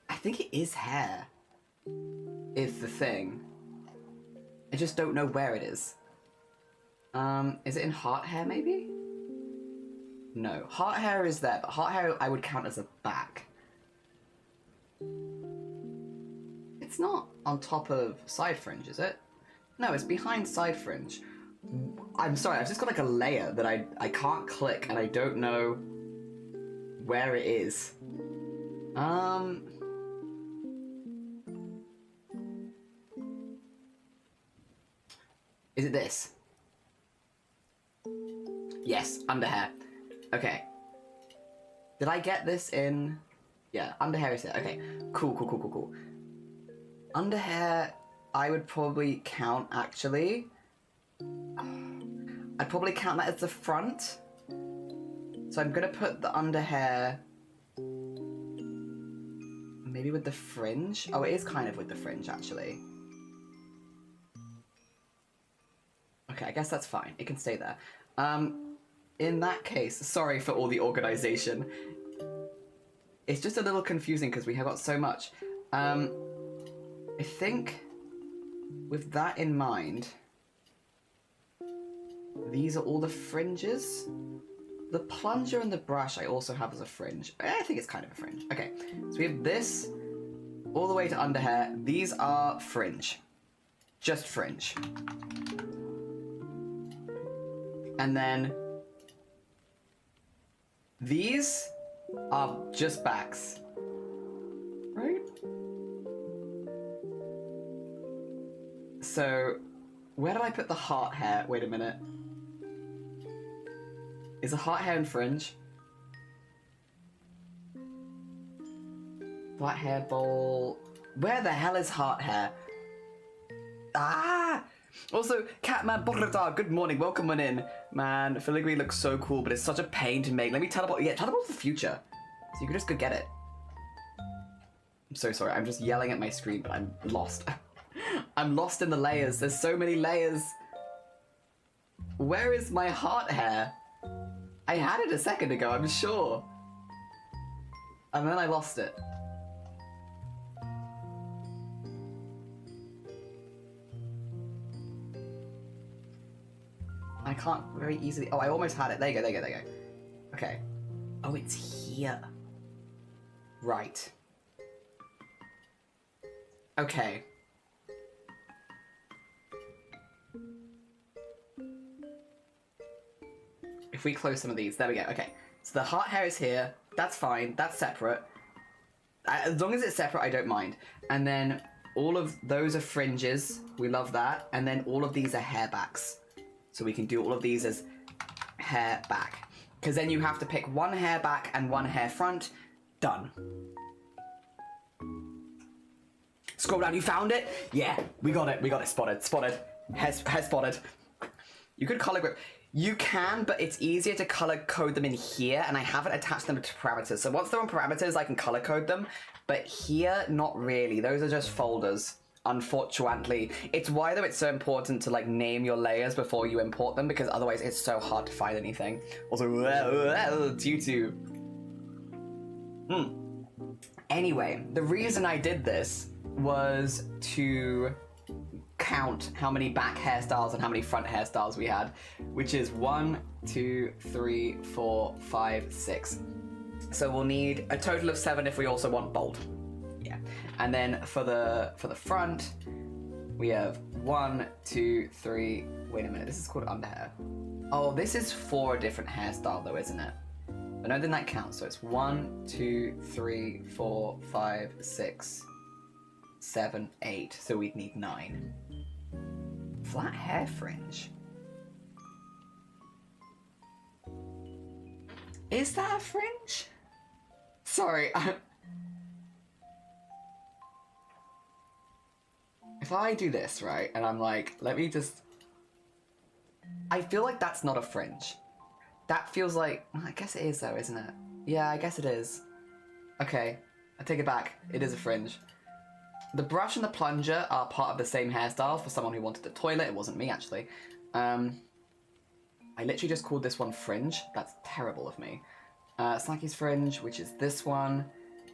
I think it is hair. Is the thing. I just don't know where it is. Is it in heart hair, maybe? No. Heart hair is there, but heart hair I would count as a back. It's not on top of side fringe, is it? No, it's behind side fringe. I'm sorry, I've just got like a layer that I can't click and I don't know where it is. Is it this? Yes, under hair. Okay. Did I get this in? Yeah, under hair is here. Okay, cool. Under hair, I would probably count, actually. I'd probably count that as the front. So I'm gonna put the under hair maybe with the fringe. Oh, it is kind of with the fringe, actually. Okay, I guess that's fine. It can stay there. In that case, sorry for all the organization. It's just a little confusing because we have got so much. I think with that in mind, these are all the fringes. The plunger and the brush I also have as a fringe. I think it's kind of a fringe. Okay, so we have this all the way to under hair. These are fringe. Just fringe. And then these are just backs. Right? So, where did I put the heart hair? Wait a minute. Is the heart hair and fringe? Flat hair bowl. Where the hell is heart hair? Ah! Also, Catman Bograda, good morning, welcome on in. Man, filigree looks so cool, but it's such a pain to make. Let me teleport. Yeah, teleport to the future. So you can just go get it. I'm so sorry, I'm just yelling at my screen, but I'm lost. I'm lost in the layers. There's so many layers. Where is my heart hair? I had it a second ago, I'm sure. And then I lost it. I can't very easily... Oh, I almost had it. There you go. Okay. Oh, it's here. Right. Okay. If we close some of these, there we go. Okay, so the heart hair is here. That's fine. That's separate. As long as it's separate, I don't mind. And then all of those are fringes. We love that. And then all of these are hair backs. So we can do all of these as hair back. Because then you have to pick one hair back and one hair front. Done. Scroll down. You found it? Yeah, we got it. Spotted. Hair spotted. You could color grip. You can, but it's easier to color code them in here, and I haven't attached them to parameters. So once they're on parameters, I can color code them, but here, not really. Those are just folders, unfortunately. It's why, though, it's so important to, like, name your layers before you import them, because otherwise it's so hard to find anything. Also, tutu. Anyway, the reason I did this was to count how many back hairstyles and how many front hairstyles we had, which is 1, 2, 3, 4, 5, 6. So we'll need a total of 7 if we also want bold. Yeah. And then for the front, we have 1, 2, 3. Wait a minute, this is called underhair. Oh, this is for a different hairstyle though, isn't it? But no, then that counts. So it's 1, 2, 3, 4, 5, 6, 7, 8. So we'd need 9. Flat hair fringe. Is that a fringe? Sorry. If I do this, right, and I'm like, let me just... I feel like that's not a fringe. That feels like... I guess it is though, isn't it? Yeah, I guess it is. Okay, I take it back. It is a fringe. The brush and the plunger are part of the same hairstyle for someone who wanted the toilet. It wasn't me, actually. I literally just called this one fringe. That's terrible of me. Snacky's fringe, which is this one.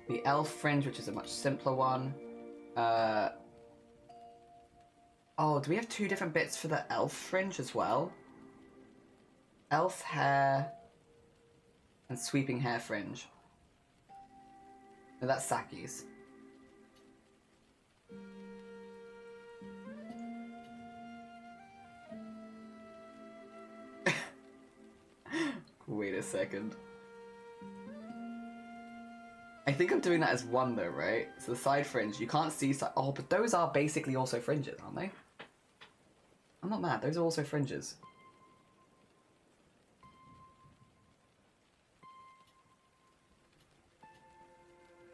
The elf fringe, which is a much simpler one. Oh, do we have 2 different bits for the elf fringe as well? Elf hair and sweeping hair fringe. No, that's Saki's. Wait a second. I think I'm doing that as one though, right? So the side fringe, you can't see side... Oh, but those are basically also fringes, aren't they? I'm not mad. Those are also fringes.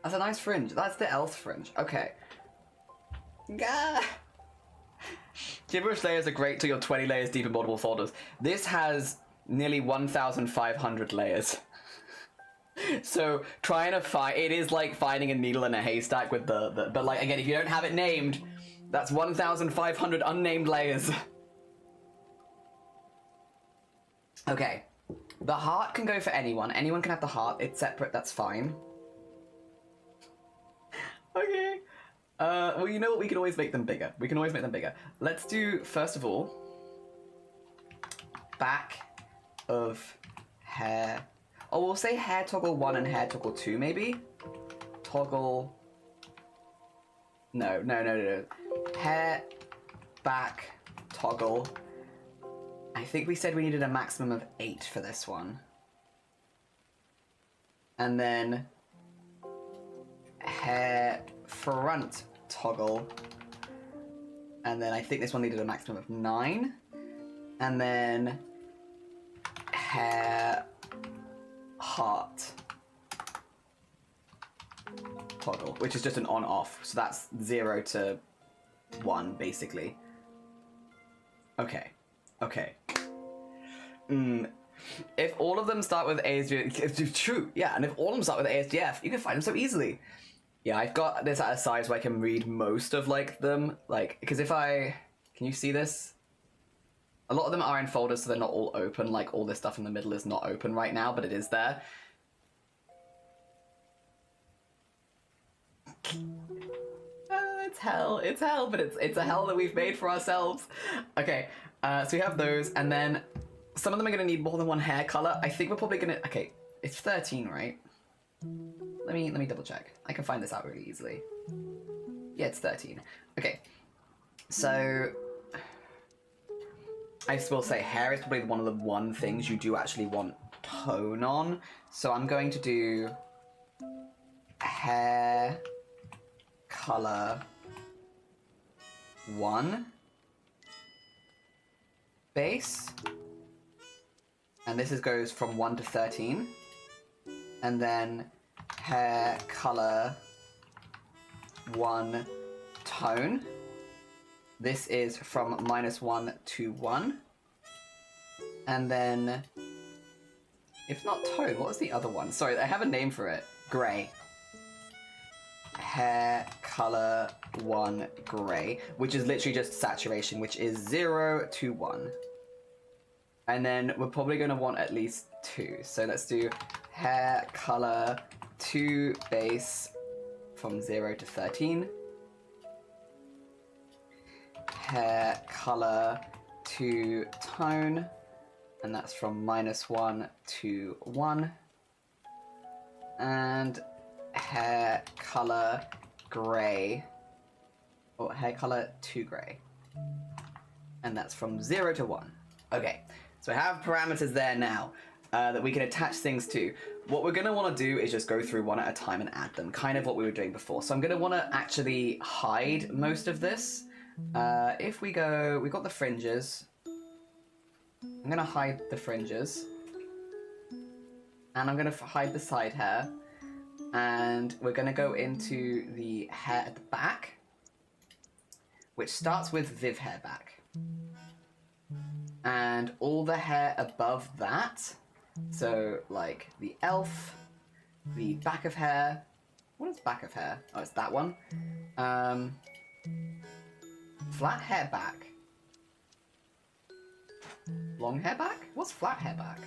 That's a nice fringe. That's the elf fringe. Okay. Gah! Gibberish layers are great till you're 20 layers deep in multiple folders. This has nearly 1,500 layers. So trying to find it is like finding a needle in a haystack with the but like again, if you don't have it named, that's 1,500 unnamed layers. Okay. The heart can go for anyone. Anyone can have the heart. It's separate, that's fine. Okay. Well, you know what? We can always make them bigger. We can always make them bigger. Let's do, first of all, back of hair. Oh, we'll say hair toggle 1 and hair toggle 2, maybe? Toggle... No. Hair, back, toggle. I think we said we needed a maximum of 8 for this one. And then... hair front toggle, and then I think this one needed a maximum of 9, and then hair heart toggle, which is just an on off, so that's 0 to 1 basically. Okay. If all of them start with ASDF, it's true, yeah, and if all of them start with ASDF, you can find them so easily. Yeah, I've got this at a size where I can read most of, like, them. Like, because if I... Can you see this? A lot of them are in folders, so they're not all open. Like, all this stuff in the middle is not open right now, but it is there. It's hell, but it's a hell that we've made for ourselves. Okay, so we have those, and then some of them are going to need more than one hair color. I think we're probably going to... Okay, it's 13, right? Let me double check. I can find this out really easily. Yeah, it's 13. Okay. So I will say hair is probably one of the one things you do actually want tone on. So I'm going to do hair color 1 base. And this goes from 1 to 13. And then hair color 1 tone. This is from -1 to 1. And then, if not tone, what was the other one? Sorry, I have a name for it. Gray. Hair color 1 gray, which is literally just saturation, which is 0 to 1. And then we're probably going to want at least 2. So let's do hair color 2 base from 0 to 13. Hair color 2 tone, and that's from -1 to 1. And hair color gray, or hair color 2 gray. And that's from 0 to 1. Okay, so I have parameters there now that we can attach things to. What we're going to want to do is just go through one at a time and add them, kind of what we were doing before. So I'm going to want to actually hide most of this. If we go, we've got the fringes. I'm going to hide the fringes. And I'm going to hide the side hair. And we're going to go into the hair at the back, which starts with Viv hair back. And all the hair above that, so like the elf, the back of hair. What is back of hair? Oh, it's that one. Flat hair back. Long hair back? What's flat hair back?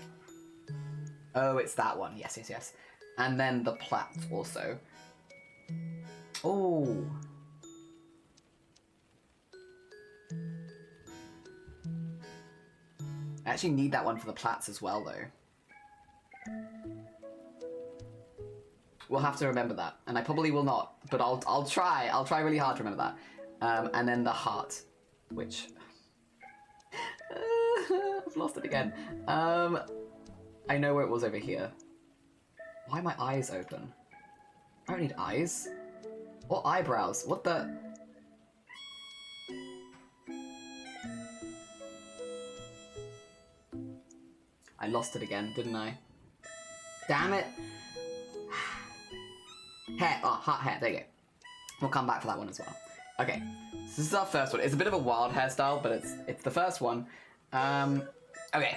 Oh, it's that one. Yes, yes, yes. And then the plaits also. Oh. I actually need that one for the plaits as well, though. We'll have to remember that, and I probably will not, but I'll try. I'll try really hard to remember that. And then the heart, which I've lost it again. I know where it was over here. Why are my eyes open? I don't need eyes. Or eyebrows. What the? I lost it again, didn't I? Damn it. Hair. Oh, heart hair. There you go. We'll come back for that one as well. Okay. So this is our first one. It's a bit of a wild hairstyle, but it's the first one. Okay.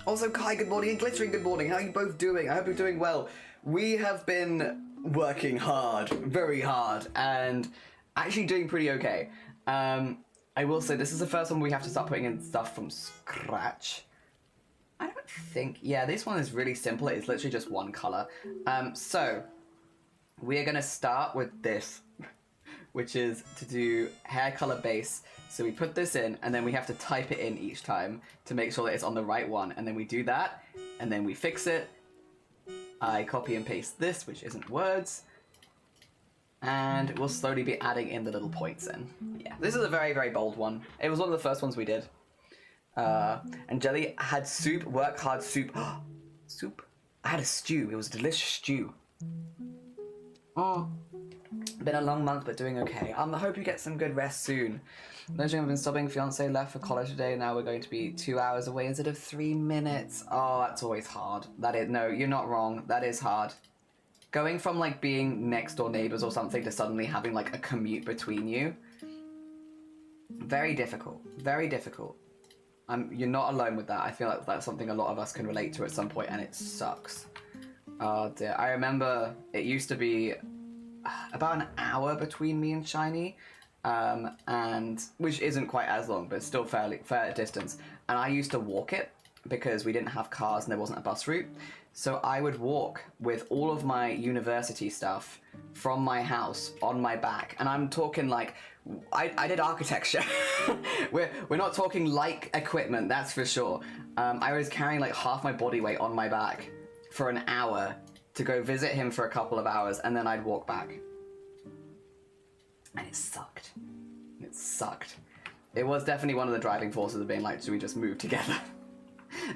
Also, Kai, good morning, and Glittering, good morning. How are you both doing? I hope you're doing well. We have been working hard, very hard, and actually doing pretty okay. I will say this is the first one we have to start putting in stuff from scratch. I don't think... Yeah, this one is really simple. It's literally just one color. So, we are going to start with this, which is to do hair color base. So we put this in, and then we have to type it in each time to make sure that it's on the right one. And then we do that, and then we fix it. I copy and paste this, which isn't words. And we'll slowly be adding in the little points in. Yeah, this is a very, very bold one. It was one of the first ones we did. And Jelly had soup, work hard soup. Soup? I had a stew. It was a delicious stew. Oh, been a long month, but doing okay. I hope you get some good rest soon. I've been studying. Fiance left for college today. Now we're going to be 2 hours away instead of 3 minutes. Oh, that's always hard. That is, no, you're not wrong. That is hard. Going from like being next door neighbors or something to suddenly having like a commute between you. Very difficult. Very difficult. You're not alone with that. I feel like that's something a lot of us can relate to at some point, and it sucks. Oh dear. I remember it used to be about an hour between me and Shiny, and which isn't quite as long, but it's still fair distance. And I used to walk it because we didn't have cars and there wasn't a bus route. So I would walk with all of my university stuff from my house on my back, and I'm talking like I did architecture. we're not talking light equipment, that's for sure. I was carrying like half my body weight on my back for an hour to go visit him for a couple of hours, and then I'd walk back. And it sucked. It sucked. It was definitely one of the driving forces of being like, should we just move together?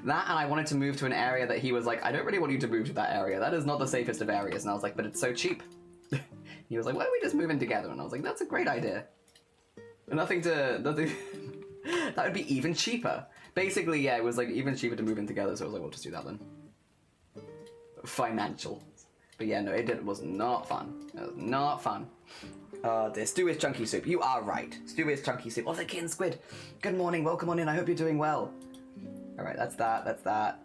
That, and I wanted to move to an area that he was like, I don't really want you to move to that area. That is not the safest of areas. And I was like, but it's so cheap. He was like, why don't we just move in together? And I was like, that's a great idea. Nothing. That would be even cheaper. Basically, yeah, it was like even cheaper to move in together. So I was like, we'll just do that then. Financial. But yeah, no, it was not fun. It was not fun. Dear. Stew is chunky soup. You are right. Stew is chunky soup. Oh, the kin squid. Good morning. Welcome on in. I hope you're doing well. Alright, that's that. That's that.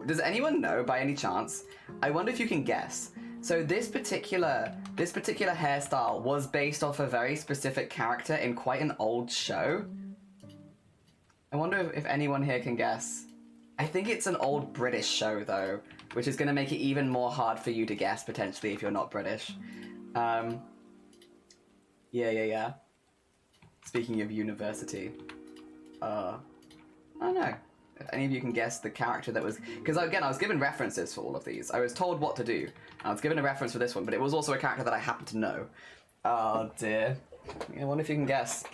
Does anyone know, by any chance? I wonder if you can guess. So this particular hairstyle was based off a very specific character in quite an old show. I wonder if anyone here can guess. I think it's an old British show, though, which is going to make it even more hard for you to guess, potentially, if you're not British. Yeah. Speaking of university. I don't know. If any of you can guess the character that was... Because, again, I was given references for all of these. I was told what to do. I was given a reference for this one, but it was also a character that I happened to know. Oh, dear. I wonder if you can guess.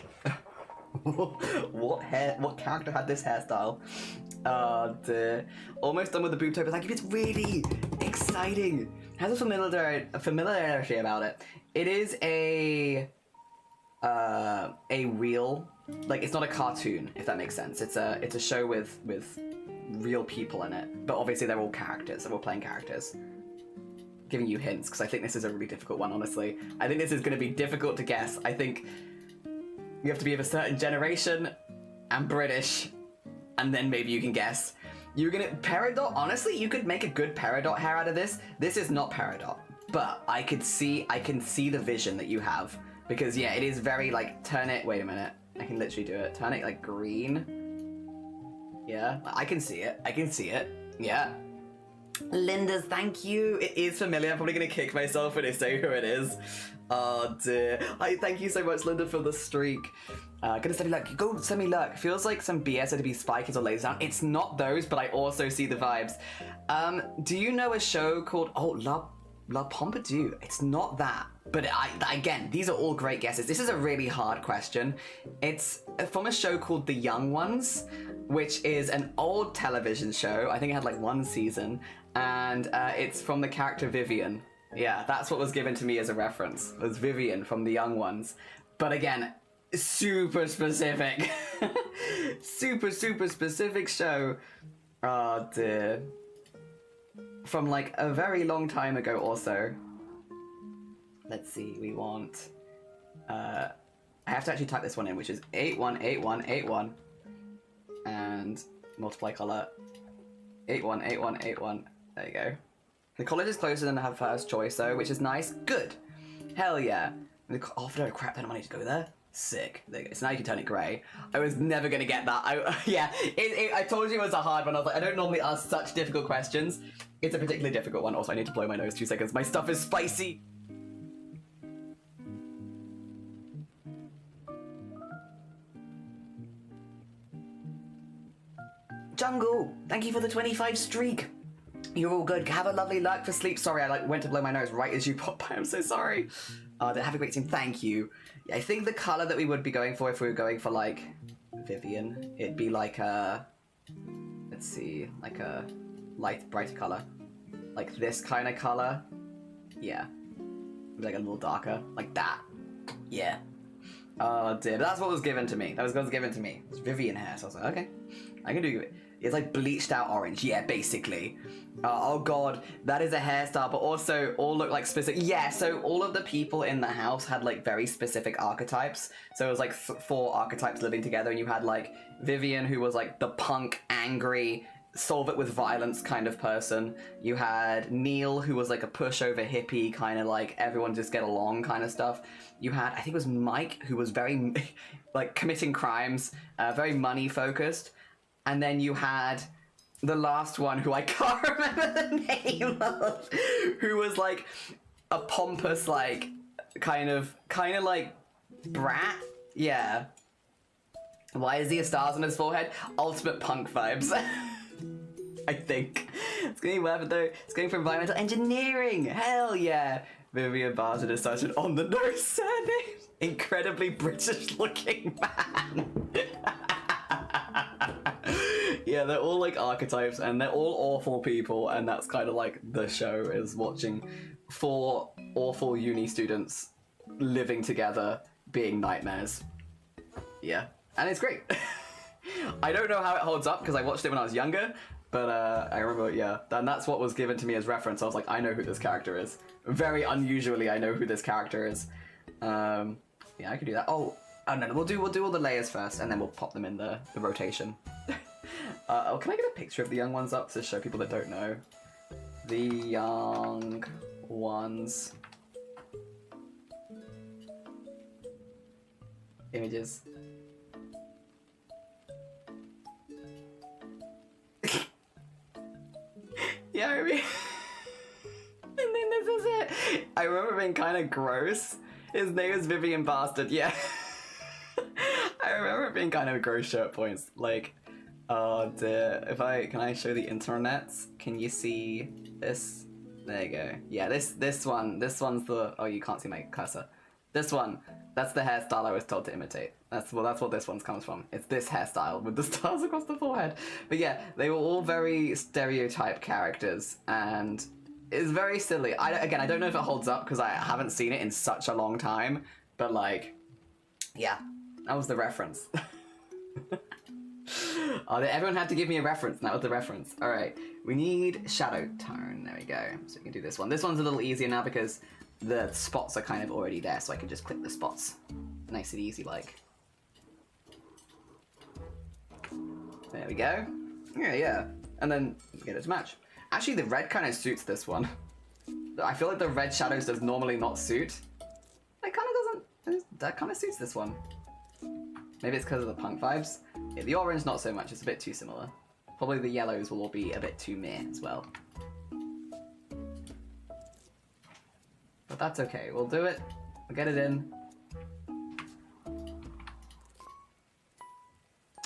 What character had this hairstyle? Oh, dear. Almost done with the Boobtober. Thank you. It's really exciting. It has a familiarity about it. It is a real... Like, it's not a cartoon, if that makes sense. It's a show with real people in it. But obviously they're all characters, they're all playing characters. Giving you hints, because I think this is a really difficult one, honestly. I think this is going to be difficult to guess. I think you have to be of a certain generation, and British, and then maybe you can guess. You're gonna... Peridot, honestly, you could make a good Peridot hair out of this. This is not Peridot, but I can see the vision that you have. Because, yeah, it is very, like, turn it... Wait a minute. I can literally do it. Turn it, like, green. Yeah, I can see it. I can see it. Yeah. Linda's, thank you. It is familiar. I'm probably going to kick myself when I say who it is. Oh, dear. Thank you so much, Linda, for the streak. Gonna send me lurk. Go send me lurk. Feels like some BS to be spikers or laser down. It's not those, but I also see the vibes. Do you know a show called... Oh, La Pompadour. It's not that. But again, these are all great guesses. This is a really hard question. It's from a show called The Young Ones, which is an old television show. I think it had like 1 season. And it's from the character Vivian. Yeah, that's what was given to me as a reference. It was Vivian from The Young Ones. But again, super specific. super specific show. Oh dear. From like a very long time ago also. Let's see, we want I have to actually type this one in, which is 818181 and multiply color 818181. There you go. The college is closer than her first choice though, which is nice. Good. Hell yeah. Oh, for no crap ton of money to go there. Sick. There you go. So now you can turn it grey. I was never gonna get that. I told you it was a hard one. I was like, I don't normally ask such difficult questions. It's a particularly difficult one. Also, I need to blow my nose 2 seconds. My stuff is spicy. Jungle, thank you for the 25 streak. You're all good. Have a lovely luck for sleep. Sorry, I went to blow my nose right as you popped by. I'm so sorry. Have a great team. Thank you. Yeah, I think the color that we would be going for if we were going for like Vivian, it'd be like a, let's see, like a light, brighter color, like this kind of color. Yeah, like a little darker, like that. Yeah. Oh dear, but that's what was given to me. That was what was given to me. It's Vivian hair, so I was like, okay, I can do it. It's like bleached out orange, yeah, basically. Oh god, that is a hairstyle, but also all look like specific. Yeah, so all of the people in the house had like very specific archetypes. So it was like 4 archetypes living together, and you had like Vivian, who was like the punk, angry, solve it with violence kind of person. You had Neil, who was like a pushover hippie, kind of like everyone just get along kind of stuff. You had, I think it was Mike, who was very like committing crimes, very money focused. And then you had the last one, who I can't remember the name of, who was like a pompous, like kind of like brat. Yeah. Why is he a stars on his forehead? Ultimate punk vibes. I think. It's going to be worth it though. It's going for environmental engineering. Hell yeah. Vivian Barton is such an on-the-nose surname. Incredibly British looking man. Yeah, they're all like archetypes and they're all awful people, and that's kind of like the show, is watching 4 awful uni students living together being nightmares. Yeah, and it's great. I don't know how it holds up because I watched it when I was younger, but I remember, yeah, and that's what was given to me as reference. I was like, I know who this character is. Very unusually, I know who this character is. Yeah, I could do that. Oh no, we'll do all the layers first, and then we'll pop them in the rotation. Can I get a picture of the young ones up to show people that don't know? The young ones. Images. Yeah, I mean... and then this is it. I remember being kind of gross. His name is Vivian Bastard, yeah. I remember it being kind of gross shirt points. Like, oh dear. Can I show the internets? Can you see this? There you go. Yeah, this one's the, oh, you can't see my cursor. This one, that's the hairstyle I was told to imitate. That's what this one comes from. It's this hairstyle with the stars across the forehead. But yeah, they were all very stereotype characters, and it's very silly. I don't know if it holds up because I haven't seen it in such a long time, but like, yeah, that was the reference. Everyone had to give me a reference, and that was the reference. All right, we need shadow tone. There we go. So we can do this one. This one's a little easier now because the spots are kind of already there, so I can just click the spots. Nice and easy, like. There we go. Yeah. And then get it to match. Actually, the red kind of suits this one. I feel like the red shadows does normally not suit. It kind of doesn't. That kind of suits this one. Maybe it's because of the punk vibes. Yeah, the orange, not so much. It's a bit too similar. Probably the yellows will all be a bit too meh as well. But that's okay. We'll do it. We'll get it in.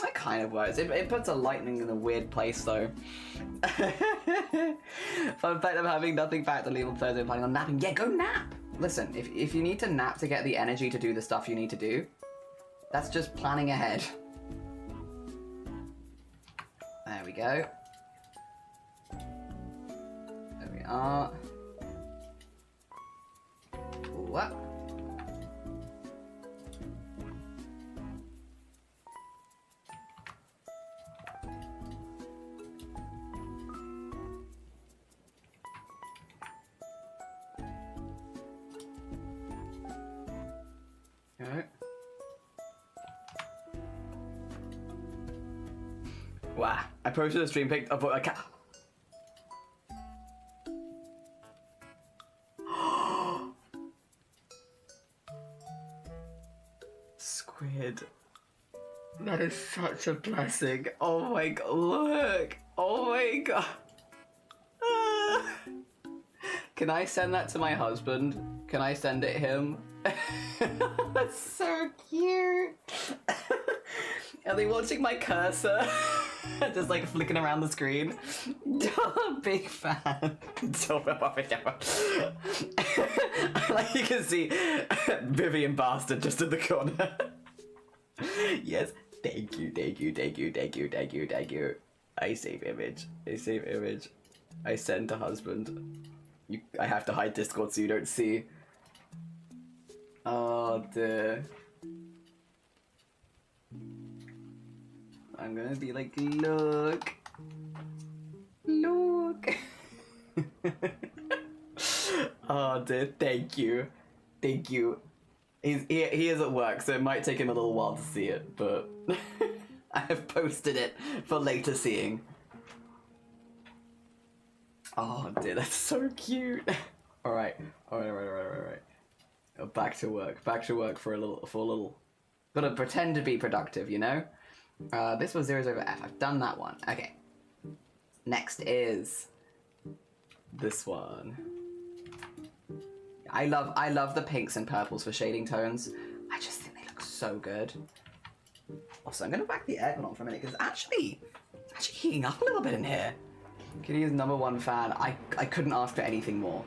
That kind of works. It puts a lightning in a weird place, though. Fun fact of having nothing back to leave on Thursday and planning on napping. Yeah, go nap! Listen, if you need to nap to get the energy to do the stuff you need to do, that's just planning ahead. There we go. There we are. What? Wow. I posted a stream pic of a cat. Squid. That is such a blessing. Oh my god, look. Oh my god. Ah. Can I send that to my husband? Can I send it him? That's so cute. Are they watching my cursor? Just like flicking around the screen. Big fan. Like you can see Vivian Bastard just in the corner. Yes. Thank you, thank you, thank you, thank you, thank you, thank you. I save image. I save image. I send to husband. I have to hide Discord so you don't see. Oh dear. I'm gonna be like, look. Look. Oh dear, thank you. Thank you. He is at work, so it might take him a little while to see it, but I have posted it for later seeing. Oh dear, that's so cute. Alright. Back to work for a little. Gotta pretend to be productive, you know? This was zeros over F. I've done that one. Okay. Next is this one. I love the pinks and purples for shading tones. I just think they look so good. Also, I'm gonna whack the aircon on for a minute because it's actually heating up a little bit in here. Kitty's #1 fan. I couldn't ask for anything more.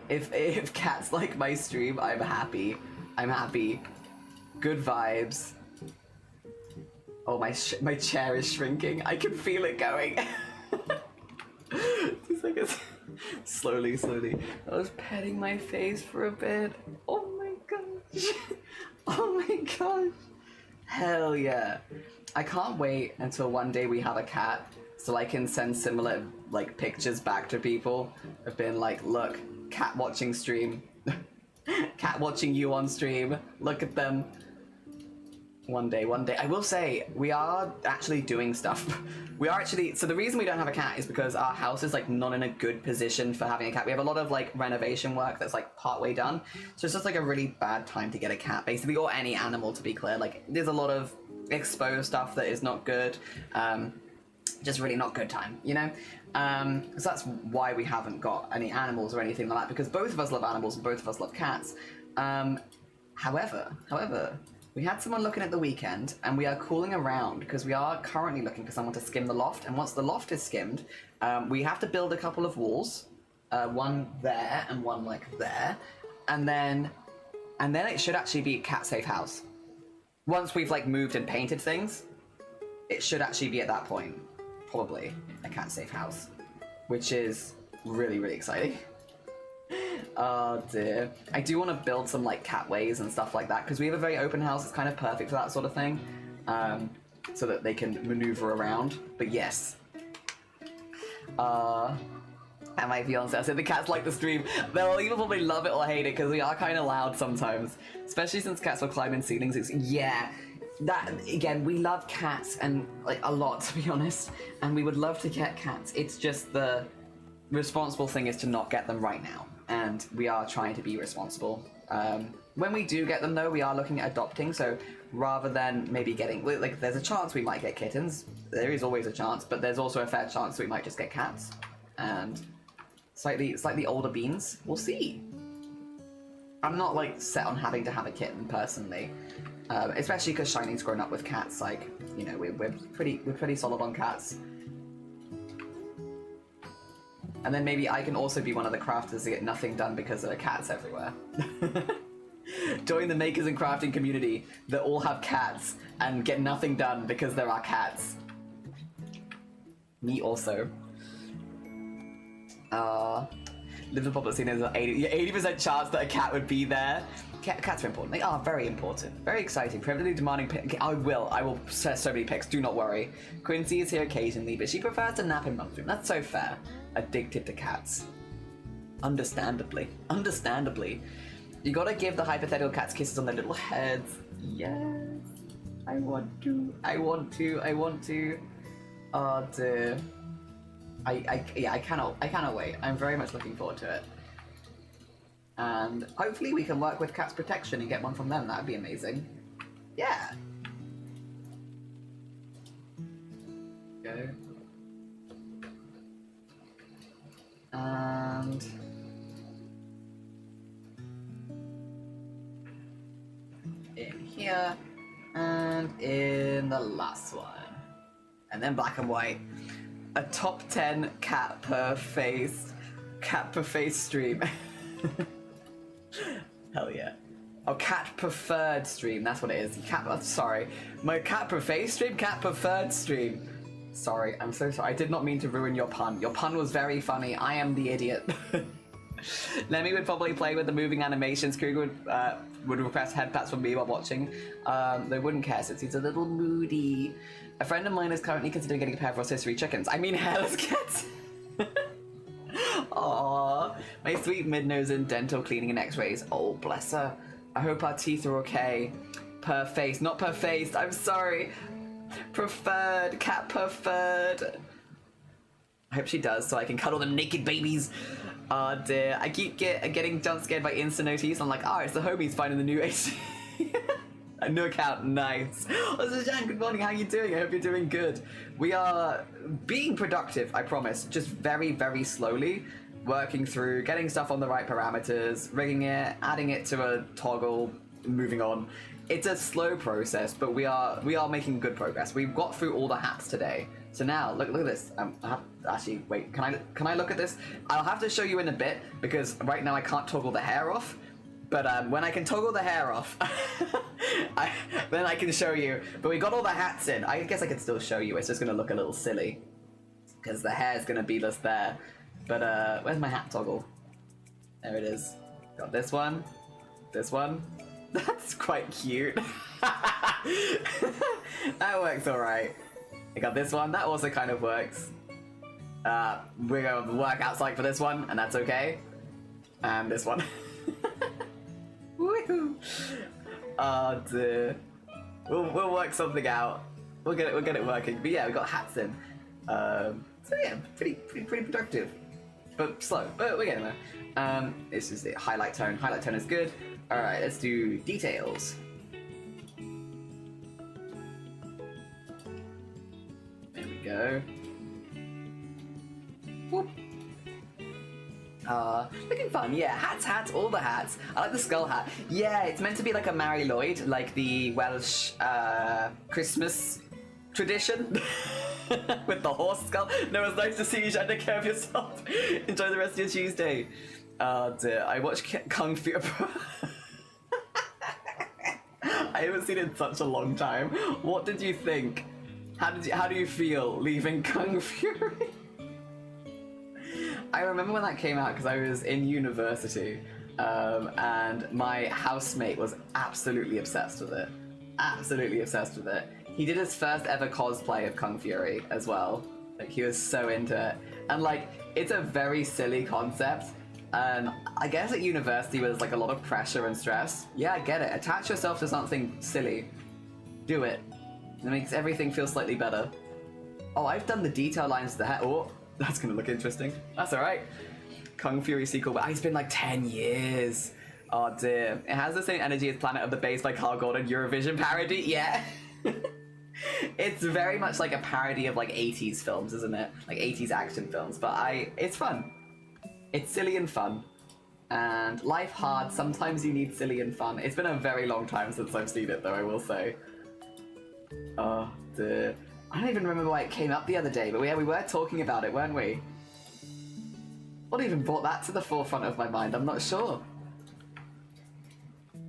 If cats like my stream, I'm happy. I'm happy. Good vibes. Oh, my chair is shrinking. I can feel it going. 2 seconds. Slowly. I was petting my face for a bit. Oh my gosh. Oh my gosh. Hell yeah. I can't wait until one day we have a cat so I can send similar like pictures back to people of being like, look, cat watching stream. Cat watching you on stream. Look at them. One day. I will say, we are actually doing stuff. So the reason we don't have a cat is because our house is like not in a good position for having a cat. We have a lot of like renovation work that's like partway done. So it's just like a really bad time to get a cat, basically, or any animal, to be clear. Like there's a lot of exposed stuff that is not good. Just really not good time, you know? So that's why we haven't got any animals or anything like that, because both of us love animals and both of us love cats. However, we had someone looking at the weekend, and we are calling around because we are currently looking for someone to skim the loft. And once the loft is skimmed, we have to build a couple of walls, one there and one like there, and then it should actually be a cat-safe house. Once we've like moved and painted things, it should actually be at that point probably a cat-safe house, which is really, really exciting. Oh dear. I do want to build some like catways and stuff like that because we have a very open house. It's kind of perfect for that sort of thing, so that they can maneuver around. But yes. And my fiance said the cats like the stream. They'll either probably love it or hate it because we are kind of loud sometimes, especially since cats will climb in ceilings. Yeah. That again, we love cats and like a lot, to be honest, and we would love to get cats. It's just the responsible thing is to not get them right now, and we are trying to be responsible. When we do get them though, we are looking at adopting, so rather than maybe getting, like, there's a chance we might get kittens. There is always a chance, but there's also a fair chance we might just get cats and slightly older beans. We'll see. I'm not like set on having to have a kitten personally. Especially because Shiny's grown up with cats. Like, you know, we're pretty solid on cats. And then maybe I can also be one of the crafters to get nothing done because there are cats everywhere. Join the makers and crafting community that all have cats and get nothing done because there are cats. Me also. Live the public scene, there's an 80% chance that a cat would be there. Cats are important. They are very important. Very exciting. Preemptively demanding pick. I will share so many pics. Do not worry. Quincy is here occasionally, but she prefers to nap in mom's room. That's so fair. Addicted to cats. Understandably. You gotta give the hypothetical cats kisses on their little heads. Yes. I want to. Oh dear. I cannot wait. I'm very much looking forward to it. And hopefully we can work with Cat's Protection and get one from them. That'd be amazing. Yeah. Go. And in here, and in the last one, and then black and white. A top 10 cat per face stream. Hell yeah. Oh, cat preferred stream. That's what it is. Sorry, my cat preferred stream. Cat preferred stream. Sorry, I'm so sorry. I did not mean to ruin your pun. Your pun was very funny. I am the idiot. Lemmy would probably play with the moving animations. Kruger would request head pats from me while watching. They wouldn't care since he's a little moody. A friend of mine is currently considering getting a pair of rotisserie chickens. I mean, hairless cats. Aww. My sweet mid-nose in dental cleaning and x-rays. Oh, bless her. I hope our teeth are okay. Per face. Not per face. I'm sorry. Preferred. Cat preferred. I hope she does, so I can cuddle them naked babies. Oh dear. I keep getting jump scared by instant noties. I'm like, it's the homies finding the new AC. A new account, nice. Oh, Jan, good morning, how you doing? I hope you're doing good. We are being productive, I promise. Just very, very slowly working through, getting stuff on the right parameters, rigging it, adding it to a toggle, moving on. It's a slow process, but we are making good progress. We've got through all the hats today. So now, look at this. Actually, wait, can I look at this? I'll have to show you in a bit, because right now I can't toggle the hair off. But when I can toggle the hair off, then I can show you. But we got all the hats in. I guess I could still show you. It's just going to look a little silly, because the hair is going to be just there. But where's my hat toggle? There it is. Got this one. This one. That's quite cute. That works alright. I got this one. That also kind of works. We're going to work outside for this one, and that's okay. And this one. Woohoo! Oh dear. We'll work something out. We'll get it working. But yeah, we got hats in. So yeah, pretty productive. But slow. But we're getting there. This is it. Highlight tone. Highlight tone is good. Alright, let's do details. There we go. Whoop. Looking fun, yeah. Hats, all the hats. I like the skull hat. Yeah, it's meant to be like a Mary Lloyd, like the Welsh Christmas tradition. With the horse skull. No, it's nice to see you trying to take care of yourself. Enjoy the rest of your Tuesday. Oh dear, I watched Kung Fu. I haven't seen it in such a long time. What did you think? How do you feel leaving Kung Fury? I remember when that came out because I was in university, and my housemate was absolutely obsessed with it. Absolutely obsessed with it. He did his first ever cosplay of Kung Fury as well. Like, he was so into it. And like, it's a very silly concept. And I guess at university there's like a lot of pressure and stress. Yeah, I get it. Attach yourself to something silly. Do it. It makes everything feel slightly better. Oh, I've done the detail lines to the hair. Oh, that's gonna look interesting. That's alright. Kung Fury sequel, but it's been like 10 years. Oh dear. It has the same energy as Planet of the Babes by Carl Gordon Eurovision parody. Yeah. It's very much like a parody of like 80s films, isn't it? Like 80s action films, but it's fun. It's silly and fun. And life hard, sometimes you need silly and fun. It's been a very long time since I've seen it though, I will say. Oh dear. I don't even remember why it came up the other day, but yeah, we were talking about it, weren't we? What even brought that to the forefront of my mind? I'm not sure.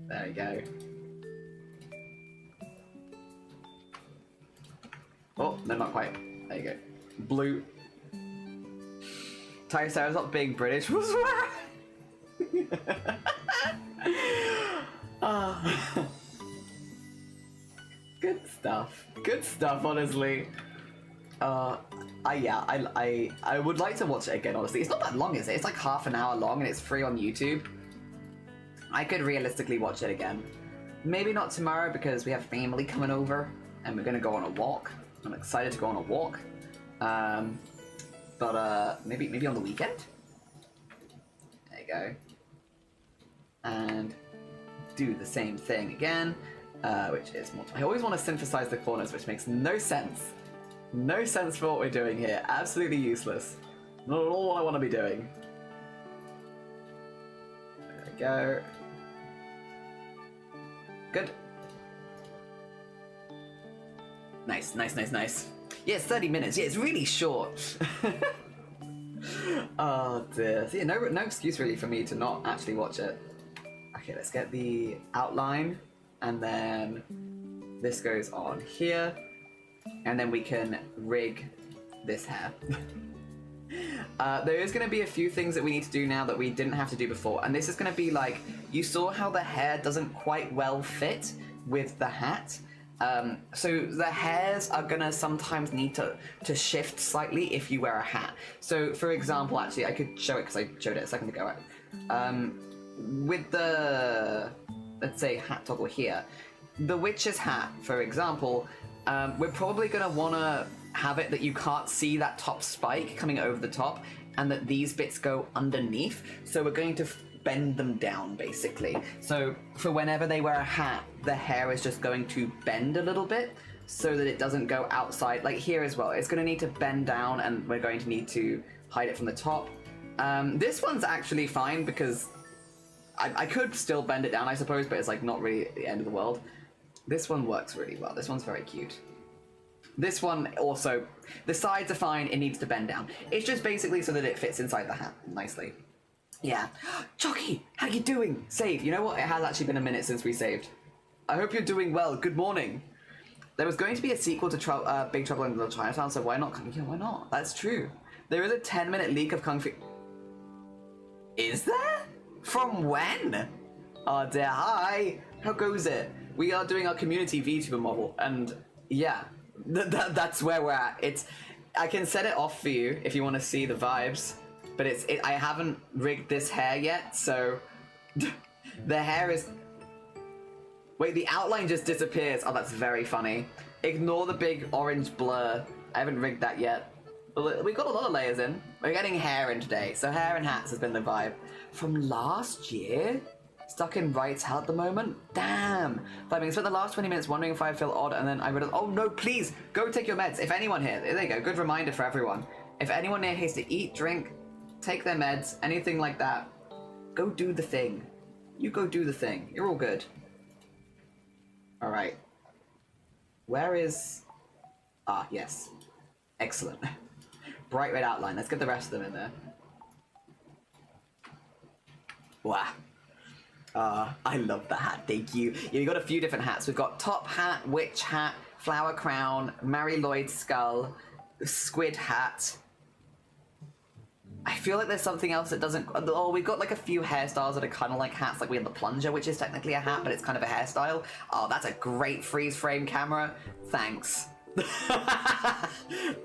There we go. Oh, no, not quite. There you go. Blue. Triceratops not being British was Good stuff. Good stuff, honestly. Yeah, I would like to watch it again, honestly. It's not that long, is it? It's like half an hour long and it's free on YouTube. I could realistically watch it again. Maybe not tomorrow because we have family coming over and we're gonna go on a walk. I'm excited to go on a walk. But maybe on the weekend? There you go. And do the same thing again, which is more. I always want to synthesize the corners, which makes no sense. No sense for what we're doing here. Absolutely useless. Not at all what I want to be doing. There we go. Good. Nice, nice, nice, nice. Yeah, it's 30 minutes. Yeah, it's really short. Oh dear. So yeah, no excuse really for me to not actually watch it. Okay, let's get the outline, and then this goes on here, and then we can rig this hair. There is going to be a few things that we need to do now that we didn't have to do before, and this is going to be like, you saw how the hair doesn't quite well fit with the hat. So the hairs are gonna sometimes need to shift slightly if you wear a hat. So for example, actually I could show it because I showed it a second ago. With the, let's say, hat toggle here, the witch's hat, for example, we're probably gonna wanna have it that you can't see that top spike coming over the top, and that these bits go underneath. So we're going to bend them down, basically. So for whenever they wear a hat, the hair is just going to bend a little bit so that it doesn't go outside. Like here as well, it's going to need to bend down, and we're going to need to hide it from the top. This one's actually fine because I could still bend it down, I suppose, but it's like not really the end of the world. This one works really well. This one's very cute. This one also, the sides are fine, it needs to bend down. It's just basically so that it fits inside the hat nicely. Yeah. Chucky, how you doing? Save. You know what? It has actually been a minute since we saved. I hope you're doing well. Good morning. There was going to be a sequel to Big Trouble in Little Chinatown, so why not? Yeah, why not? That's true. There is a 10-minute leak of Kung Fu... Is there? From when? Oh dear, hi. How goes it? We are doing our community VTuber model, and yeah, that's where we're at. I can set it off for you if you want to see the vibes. But I haven't rigged this hair yet, so the hair is... Wait, the outline just disappears. Oh, that's very funny. Ignore the big orange blur. I haven't rigged that yet. We got a lot of layers in. We're getting hair in today, so hair and hats has been the vibe. From last year? Stuck in Wright's hell at the moment? Damn. I mean, spent the last 20 minutes wondering if I feel odd, and then I realized, oh no, please, go take your meds. If anyone here, there you go, good reminder for everyone. If anyone here has to eat, drink, take their meds, anything like that, go do the thing. You go do the thing. You're all good. Alright. Where is... Ah, yes. Excellent. Bright red outline. Let's get the rest of them in there. Wow. I love the hat, thank you. Yeah, we got a few different hats. We've got top hat, witch hat, flower crown, Mary Lloyd skull, squid hat. I feel like there's something else that doesn't... Oh, we've got like a few hairstyles that are kind of like hats. Like we have the plunger, which is technically a hat, but it's kind of a hairstyle. Oh, that's a great freeze frame camera. Thanks.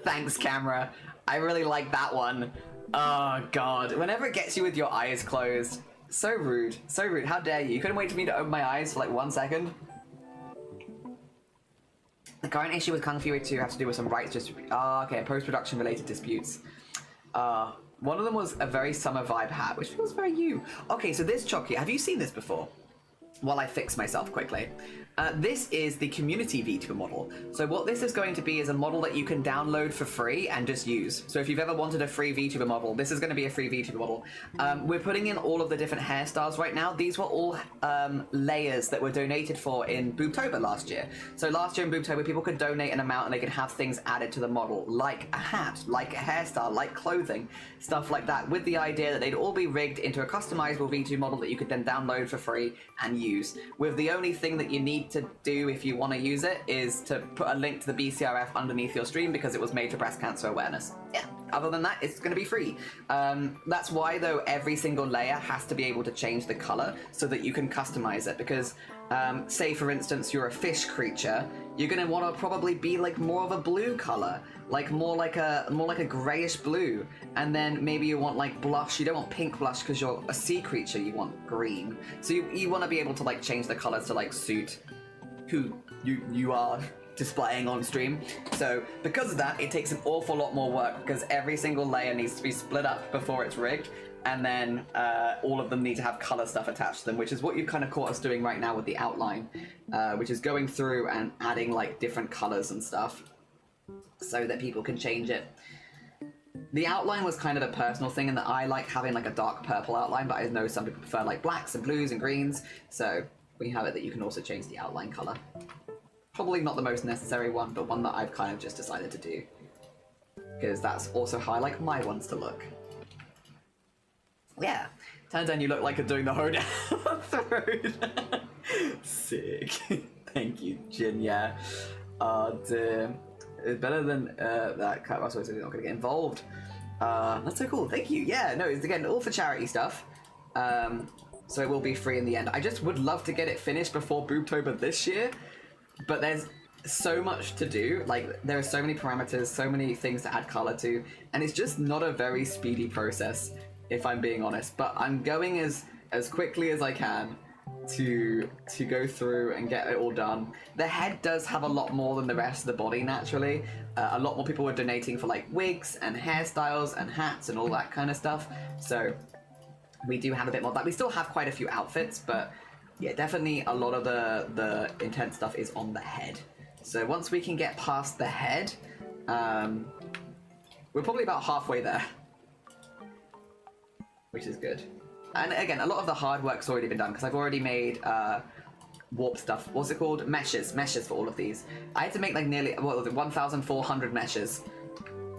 Thanks, camera. I really like that one. Oh, God. Whenever it gets you with your eyes closed. So rude. So rude. How dare you? You couldn't wait for me to open my eyes for like 1 second? The current issue with Kung Fury 2 has to do with some rights disputes. Oh, okay. Post-production related disputes. One of them was a very summer vibe hat, which feels very you. Okay, so this Chucky, have you seen this before? While I fix myself quickly. This is the community VTuber model. So what this is going to be is a model that you can download for free and just use. So if you've ever wanted a free VTuber model, this is going to be a free VTuber model. We're putting in all of the different hairstyles right now. These were all layers that were donated for in Boobtober last year. So last year in Boobtober, people could donate an amount and they could have things added to the model, like a hat, like a hairstyle, like clothing, stuff like that, with the idea that they'd all be rigged into a customizable VTuber model that you could then download for free and use. With the only thing that you need to do if you want to use it is to put a link to the BCRF underneath your stream because it was made for breast cancer awareness. Yeah, other than that, it's going to be free. That's why, though, every single layer has to be able to change the color so that you can customize it because, say, for instance, you're a fish creature, you're going to want to probably be like more of a blue color, like more like a grayish blue, and then maybe you want like blush. You don't want pink blush because you're a sea creature, you want green. So you want to be able to like change the colors to like suit who you are. displaying on stream. So because of that, it takes an awful lot more work because every single layer needs to be split up before it's rigged, and then all of them need to have color stuff attached to them, which is what you've kind of caught us doing right now with the outline, which is going through and adding like different colors and stuff so that people can change it. The outline was kind of a personal thing in that I like having like a dark purple outline, but I know some people prefer like blacks and blues and greens, so we have it that you can also change the outline color. Probably not the most necessary one, but one that I've kind of just decided to do, because that's also how I like my ones to look. Yeah, turns out you look like you're doing the hoedown through. Sick. Thank you, Jin. Yeah. It's better than that. Cat Russell says he's not going to get involved. That's so cool. Thank you. Yeah, no, it's again all for charity stuff. So it will be free in the end. I just would love to get it finished before Boobtober this year, but there's so much to do. Like, there are so many parameters, so many things to add color to, and it's just not a very speedy process, if I'm being honest. But I'm going as quickly as I can to go through and get it all done. The head does have a lot more than the rest of the body, naturally. A lot more people were donating for like wigs and hairstyles and hats and all that kind of stuff. So we do have a bit more of that. We still have quite a few outfits, but yeah, definitely a lot of the intense stuff is on the head. So once we can get past the head, we're probably about halfway there, which is good. And again, a lot of the hard work's already been done because I've already made warp stuff. What's it called? Meshes for all of these. I had to make like nearly 1,400 meshes.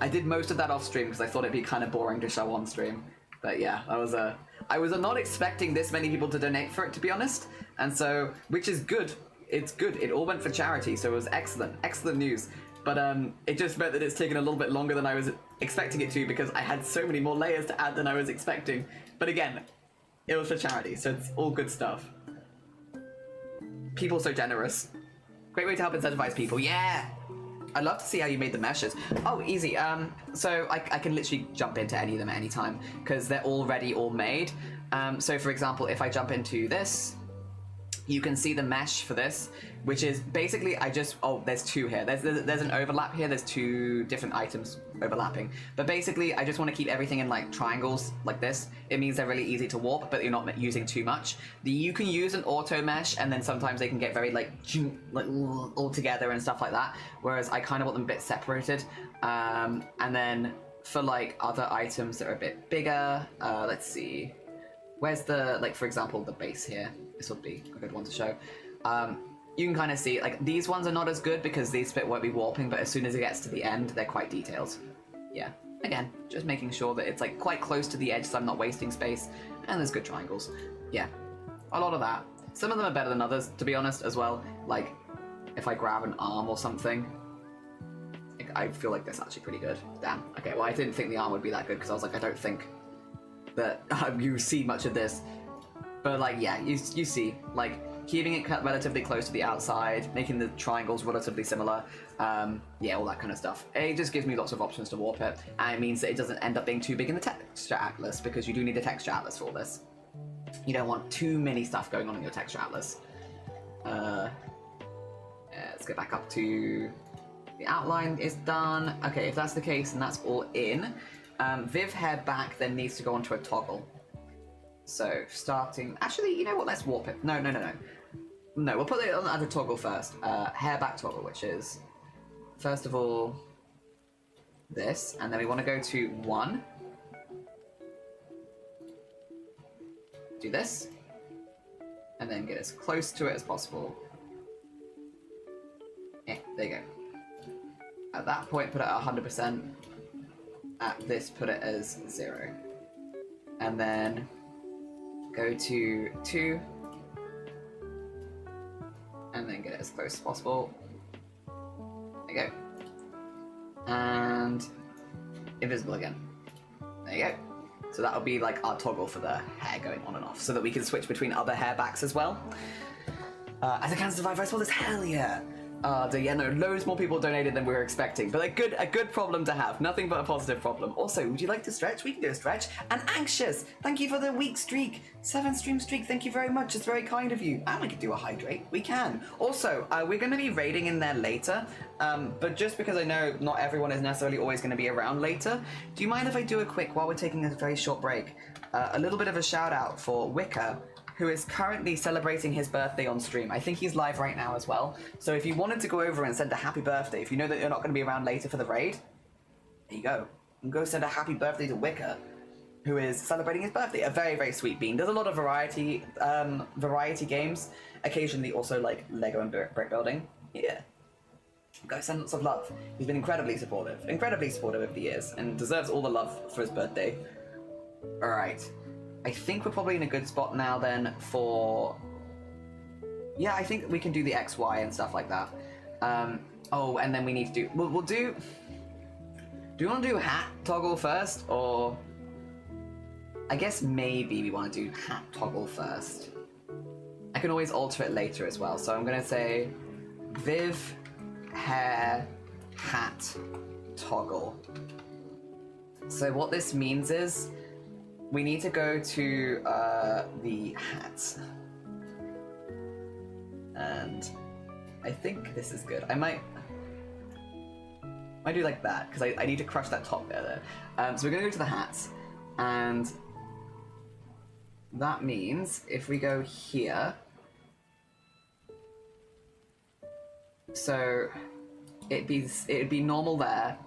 I did most of that off stream because I thought it'd be kind of boring to show on stream. But yeah, I was not expecting this many people to donate for it, to be honest. And so, which is good. It's good. It all went for charity, so it was excellent news. But it just meant that it's taken a little bit longer than I was expecting it to because I had so many more layers to add than I was expecting. But again, it was for charity, so it's all good stuff. People so generous. Great way to help incentivize people. Yeah! I'd love to see how you made the meshes. Oh, easy. So I can literally jump into any of them at any time because they're already all made. So for example, if I jump into this, you can see the mesh for this, which is basically there's two here. There's an overlap here. There's two different items overlapping. But basically, I just want to keep everything in like triangles like this. It means they're really easy to warp, but you're not using too much. You can use an auto mesh, and then sometimes they can get very like all together and stuff like that. Whereas I kind of want them a bit separated. And then for like other items that are a bit bigger, let's see. Where's the, like, for example, the base here? This would be a good one to show. You can kind of see, like, these ones are not as good because these bit won't be warping, but as soon as it gets to the end, they're quite detailed. Yeah, again, just making sure that it's, like, quite close to the edge so I'm not wasting space, and there's good triangles. Yeah, a lot of that. Some of them are better than others, to be honest, as well. Like, if I grab an arm or something, I feel like that's actually pretty good. Damn, okay, well, I didn't think the arm would be that good because I was like, I don't think that you see much of this. But like, yeah, you see, like, keeping it cut relatively close to the outside, making the triangles relatively similar, yeah, all that kind of stuff. It just gives me lots of options to warp it, and it means that it doesn't end up being too big in the texture atlas, because you do need a texture atlas for this. You don't want too many stuff going on in your texture atlas. Let's go back up to the outline is done. Okay, if that's the case, and that's all in, Viv hair back then needs to go onto a toggle. So starting, actually, you know what? Let's warp it. No, we'll put it on as a toggle first. Hair back toggle, which is first of all this, and then we want to go to 1. Do this, and then get as close to it as possible. Yeah, there you go. At that point, put it at 100%. At this, put it as 0. And then go to 2. And then get it as close as possible. There you go. And invisible again. There you go. So that'll be like our toggle for the hair going on and off, so that we can switch between other hair backs as well. As I can survive, I saw this, hell yeah! Yeah, no, loads more people donated than we were expecting, but a good problem to have. Nothing but a positive problem. Also, would you like to stretch? We can do a stretch. And Anxious, thank you for the week streak. 7 stream streak, thank you very much. It's very kind of you. And we can do a hydrate. We can. Also, we're going to be raiding in there later, but just because I know not everyone is necessarily always going to be around later, do you mind if I do a quick, while we're taking a very short break, a little bit of a shout out for Wicker, who is currently celebrating his birthday on stream. I think he's live right now as well. So if you wanted to go over and send a happy birthday, if you know that you're not going to be around later for the raid, there you go. You can go send a happy birthday to Wicker, who is celebrating his birthday. A very, very sweet bean. Does a lot of variety games. Occasionally also like Lego and brick building. Yeah. Go send lots of love. He's been incredibly supportive over the years, and deserves all the love for his birthday. All right. I think we're probably in a good spot now then for... Yeah, I think we can do the XY and stuff like that. Oh, and then we need to do... We'll do... Do you want to do hat toggle first, or... I guess maybe we want to do hat toggle first. I can always alter it later as well, so I'm going to say... Viv, hair, hat, toggle. So what this means is... We need to go to the hats. And I think this is good. I might do like that, because I need to crush that top there. So we're going to go to the hats. And that means if we go here... So it'd be normal there.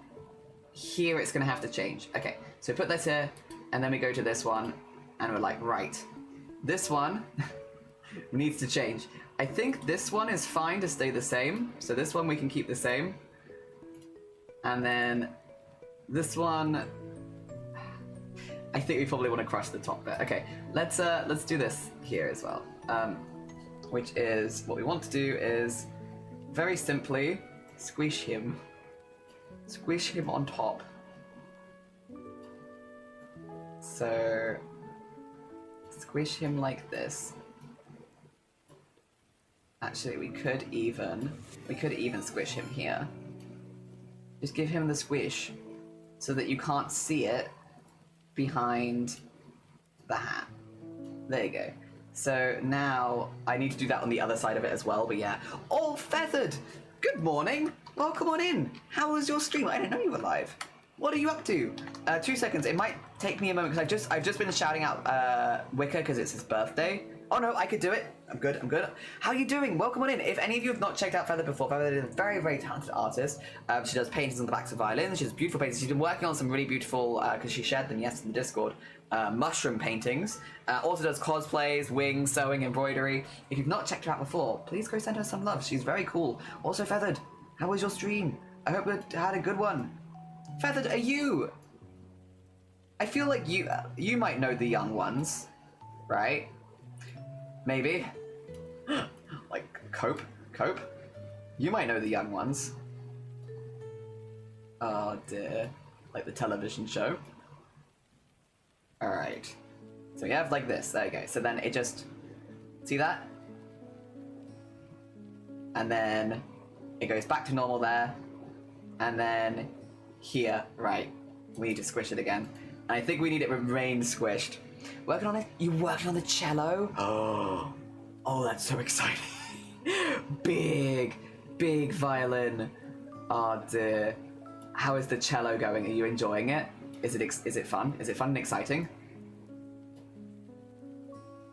Here it's going to have to change. Okay, so put this here. And then we go to this one, and we're like, right, this one needs to change. I think this one is fine to stay the same, so this one we can keep the same. And then this one, I think we probably want to crush the top bit. Okay, let's do this here as well. Which is, what we want to do is, very simply, squish him on top. So, squish him like this. Actually, we could even squish him here. Just give him the squish so that you can't see it behind the hat. There you go. So now I need to do that on the other side of it as well, but yeah. All feathered! Good morning! Welcome on in! How was your stream? I didn't know you were live. What are you up to? 2 seconds. It might take me a moment because I've just been shouting out Wicker because it's his birthday. Oh no, I could do it. I'm good. How are you doing? Welcome on in. If any of you have not checked out Feather before, Feather is a very, very talented artist. She does paintings on the backs of violins. She does beautiful paintings. She's been working on some really beautiful, because she shared them yesterday in the Discord, mushroom paintings. Also does cosplays, wings, sewing, embroidery. If you've not checked her out before, please go send her some love. She's very cool. Also, Feathered, how was your stream? I hope you had a good one. Feathered, are you? I feel like you might know the young ones, right? Maybe. Like Cope. You might know the young ones. Oh dear. Like the television show. Alright. So you have like this. There you go. So then it just... See that? And then it goes back to normal there. And then here. Right. We need to squish it again. And I think we need it remain squished. Working on it? You working on the cello? Oh, that's so exciting. Big violin. Oh dear. How is the cello going? Are you enjoying it? Is it fun? Is it fun and exciting?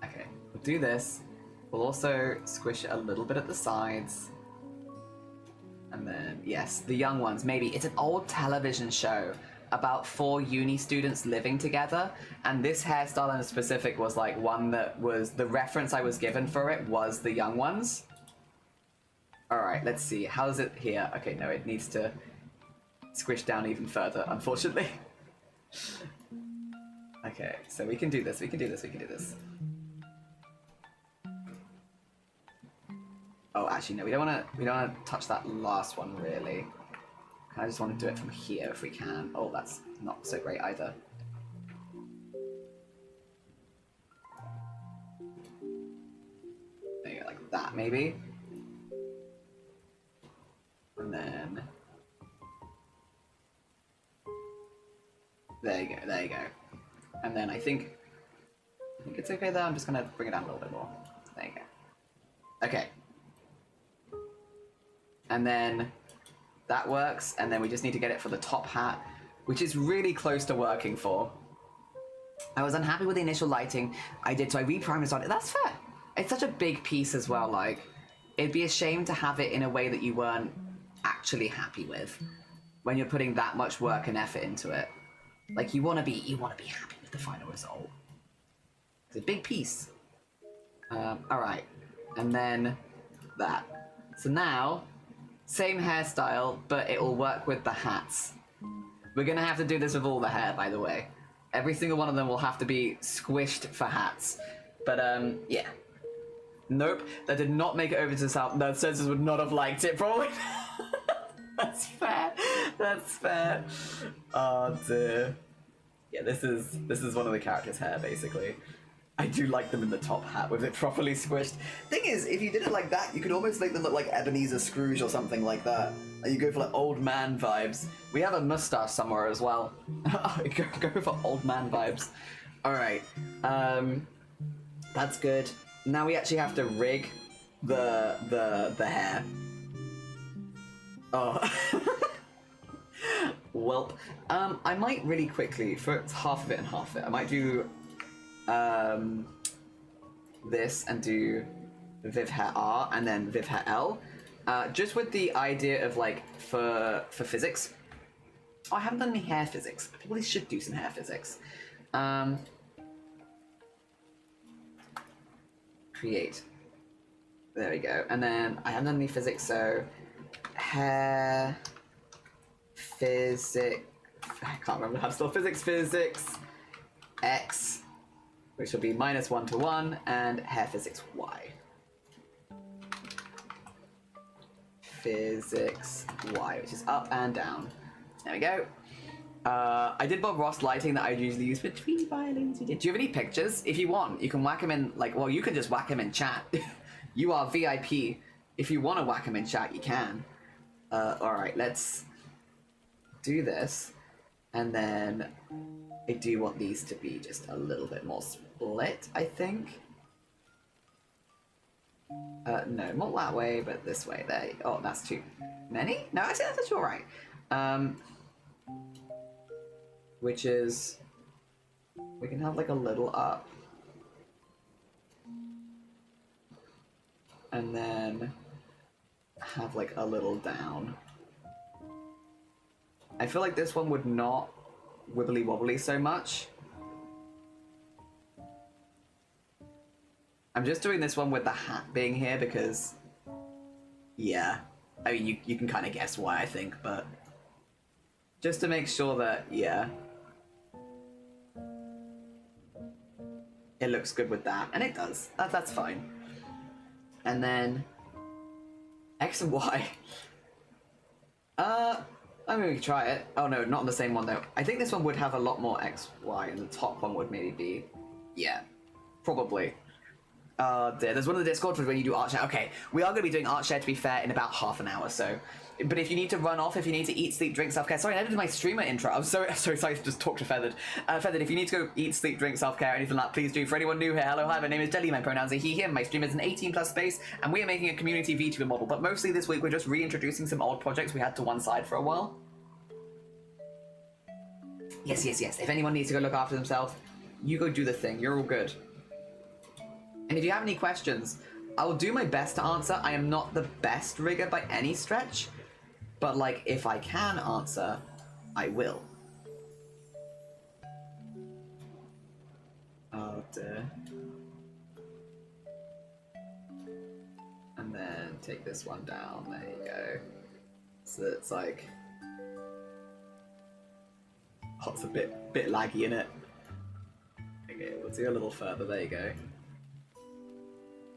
Okay, we'll do this. We'll also squish it a little bit at the sides. And then, yes, the young ones, maybe. It's an old television show about 4 uni students living together, and this hairstyle in specific was like one that was, the reference I was given for it was the young ones. Alright, let's see. How's it here? Okay, no, it needs to squish down even further, unfortunately. Okay, so we can do this. Oh, actually, no, we don't want to touch that last one, really. I just want to do it from here if we can. Oh, that's not so great either. There you go, like that, maybe. And then... There you go, there you go. And then I think it's okay there. I'm just gonna bring it down a little bit more. There you go. Okay. And then that works, and then we just need to get it for the top hat, which is really close to working for. I was unhappy with the initial lighting I did, so I reprimed and started. That's fair. It's such a big piece as well, like, it'd be a shame to have it in a way that you weren't actually happy with when you're putting that much work and effort into it. Like, you wanna be happy with the final result. It's a big piece. Alright. And then that. So now, same hairstyle, but it will work with the hats. We're gonna have to do this with all the hair, by the way. Every single one of them will have to be squished for hats. But, yeah. Nope, that did not make it over to the south. The censors would not have liked it, probably. That's fair. That's fair. Oh dear. Yeah, this is one of the characters' hair, basically. I do like them in the top hat with it properly squished. Thing is, if you did it like that, you could almost make them look like Ebenezer Scrooge or something like that. And you go for like old man vibes. We have a mustache somewhere as well. go for old man vibes. Alright. That's good. Now we actually have to rig the hair. Oh. Welp. I might really quickly, for half of it and half of it, I might do this and do Viv hair R and then Viv hair L. Just with the idea of like for physics. Oh, I haven't done any hair physics. I probably should do some hair physics. Create. There we go. And then I haven't done any physics, so hair physics. I can't remember how to spell physics. Physics X, which will be -1 to 1, and hair physics Y. Physics Y, which is up and down. There we go. I did Bob Ross lighting that I usually use for between violins. Do you have any pictures? If you want, you can whack him in, like, well, you can just whack him in chat. You are VIP. If you want to whack him in chat, you can. Alright, let's do this. And then I do want these to be just a little bit more split, I think. No, not that way, but this way. There. Oh, that's too many? No, actually, that's alright. Which is... We can have like a little up. And then have like a little down. I feel like this one would not wibbly wobbly so much. I'm just doing this one with the hat being here because, yeah, I mean, you can kind of guess why, I think, but just to make sure that, yeah, it looks good with that, and it does. That's fine. And then X and Y. I mean, we could try it. Oh no, not on the same one though. I think this one would have a lot more X, Y, and the top one would maybe be, yeah, probably. There's one of the Discord for when you do art share. Okay, we are going to be doing art share, to be fair, in about half an hour, so. But if you need to run off, if you need to eat, sleep, drink, self-care. Sorry, I did my streamer intro. I'm sorry to just talk to Feathered. Feathered, if you need to go eat, sleep, drink, self-care, anything like that, please do. For anyone new here, hello, hi, my name is Jelly, my pronouns are he, him. My stream is an 18+ space, and we are making a community VTuber model. But mostly this week, we're just reintroducing some old projects we had to one side for a while. Yes. If anyone needs to go look after themselves, you go do the thing. You're all good. And if you have any questions, I will do my best to answer. I am not the best rigger by any stretch, but like, if I can answer, I will. Oh dear. And then take this one down, there you go. So it's like, oh, it's a bit laggy in it. Okay, we'll do a little further, there you go.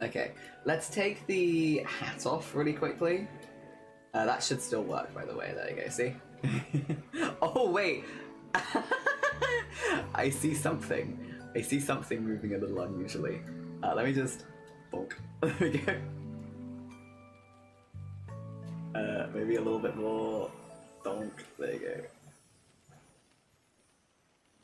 Okay, let's take the hat off really quickly. That should still work, by the way. There you go, see? Oh, wait! I see something. I see something moving a little unusually. Let me just... Bonk. There we go. Maybe a little bit more. Donk. There you go.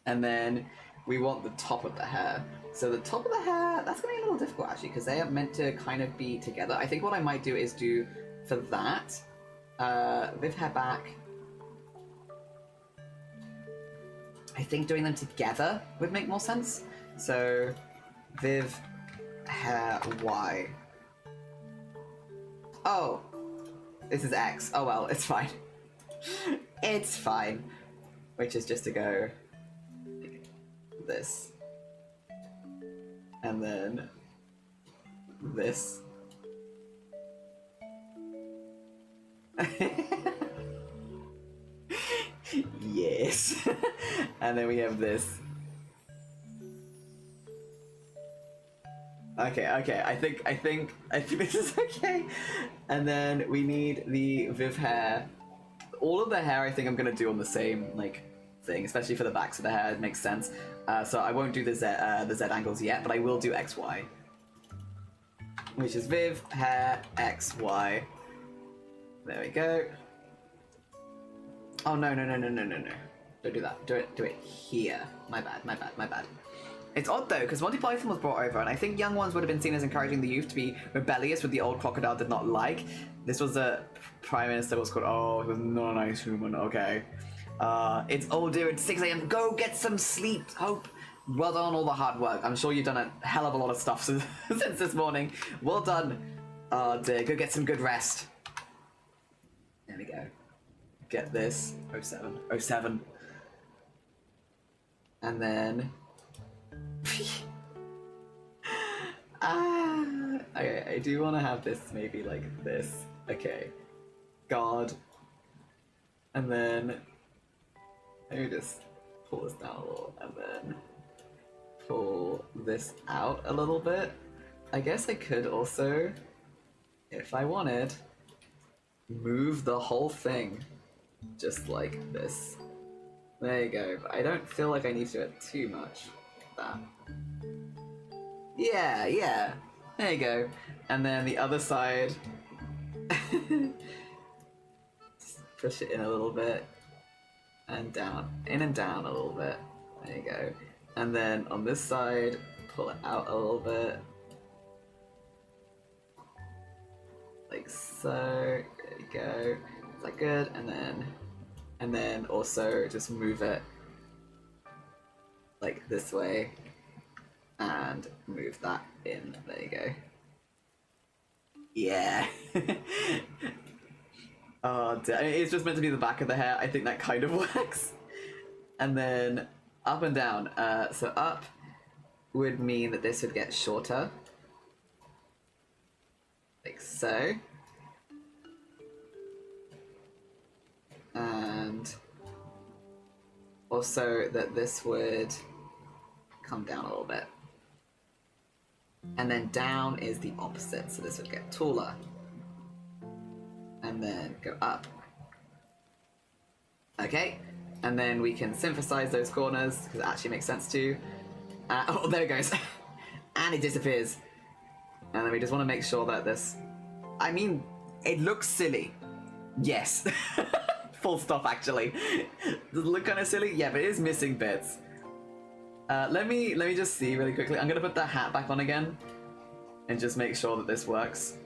And then we want the top of the hair. So the top of the hair, that's going to be a little difficult actually, because they are meant to kind of be together. I think what I might do is do, for that, Viv hair back. I think doing them together would make more sense. So, Viv hair Y. Oh, this is X. Oh well, it's fine. It's fine. Which is just to go this. And then this. Yes. And then we have this. Okay, I think this is okay. And then we need the Viv hair. All of the hair I think I'm gonna do on the same like thing, especially for the backs of the hair. It makes sense. So I won't do the Z angles yet, but I will do XY, which is Viv hair XY. There we go. Oh no. Don't do that. Do it here. My bad. It's odd though, because Monty Python was brought over, and I think young ones would have been seen as encouraging the youth to be rebellious, what the old crocodile did not like. This was a prime minister was called, oh, he was not a nice human, okay. It's older at 6 a.m. Go get some sleep, Hope. Well done on all the hard work. I'm sure you've done a hell of a lot of stuff since this morning. Well done. Oh dear, go get some good rest. There we go. Get this. 07. And then... okay, I do want to have this maybe like this. Okay. God. And then... maybe just pull this down a little, and then pull this out a little bit. I guess I could also, if I wanted, move the whole thing just like this. There you go. But I don't feel like I need to do it too much. That. Yeah. There you go. And then the other side, just push it in a little bit. And down, in and down a little bit. There you go. And then on this side, pull it out a little bit. Like so. There you go. Is that good? And then also just move it like this way and move that in. There you go. Yeah. Oh, it's just meant to be the back of the hair. I think that kind of works. And then up and down. So up would mean that this would get shorter. Like so. And also that this would come down a little bit. And then down is the opposite. So this would get taller. And then go up. Okay, and then we can synthesize those corners, because it actually makes sense too. Oh, there it goes. And it disappears. And then we just want to make sure that this... I mean, it looks silly. Yes. Full stop, actually. Does it look kind of silly? Yeah, but it is missing bits. Let me just see really quickly. I'm going to put the hat back on again and just make sure that this works.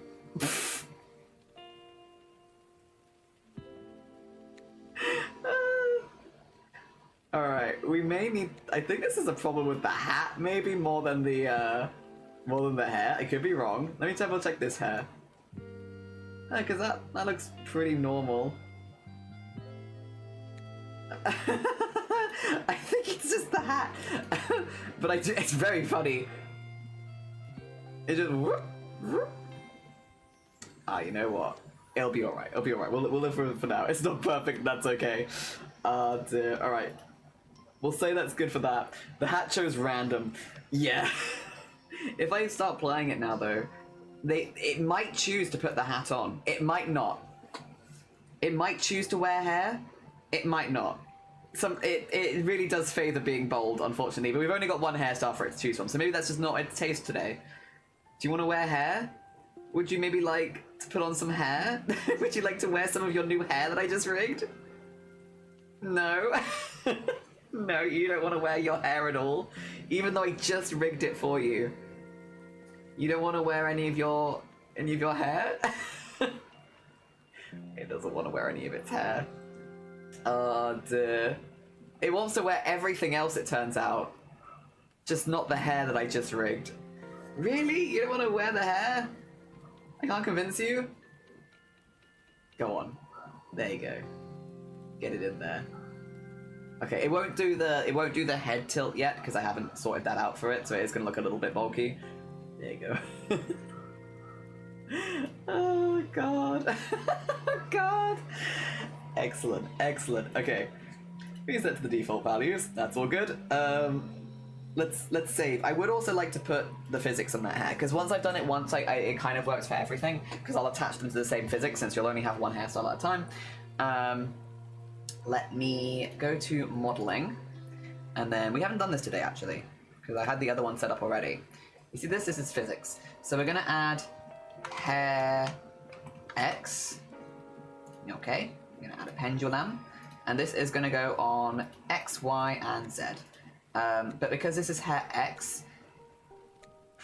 Alright, we may need... I think this is a problem with the hat, maybe more than the hair. I could be wrong. Let me double check this hair. Because that looks pretty normal. I think it's just the hat. But it's very funny. It just... you know what? It'll be alright. We'll live for now. It's not perfect, that's okay. Dear. Alright. We'll say that's good for that. The hat chose random. Yeah. If I start playing it now, though, it might choose to put the hat on. It might not. It might choose to wear hair. It might not. It really does favour being bold, unfortunately. But we've only got one hairstyle for it to choose from, so maybe that's just not its taste today. Do you want to wear hair? Would you maybe like to put on some hair? Would you like to wear some of your new hair that I just rigged? No? No, you don't want to wear your hair at all? Even though I just rigged it for you. You don't want to wear any of your hair? It doesn't want to wear any of its hair. Oh dear. It wants to wear everything else, it turns out. Just not the hair that I just rigged. Really? You don't want to wear the hair? I can't convince you? Go on. There you go. Get it in there. Okay, it won't do the head tilt yet because I haven't sorted that out for it, so it is gonna look a little bit bulky. There you go. Oh god. Oh god. Excellent, excellent. Okay. We can set to the default values. That's all good. Let's save. I would also like to put the physics on that hair, because once I've done it once, it kind of works for everything, because I'll attach them to the same physics since you'll only have one hairstyle at a time. Let me go to modeling, and then we haven't done this today actually, because I had the other one set up already. You see this is physics. So we're gonna add hair X. Okay, we're gonna add a pendulum, and this is gonna go on X, Y, and Z. But because this is hair X,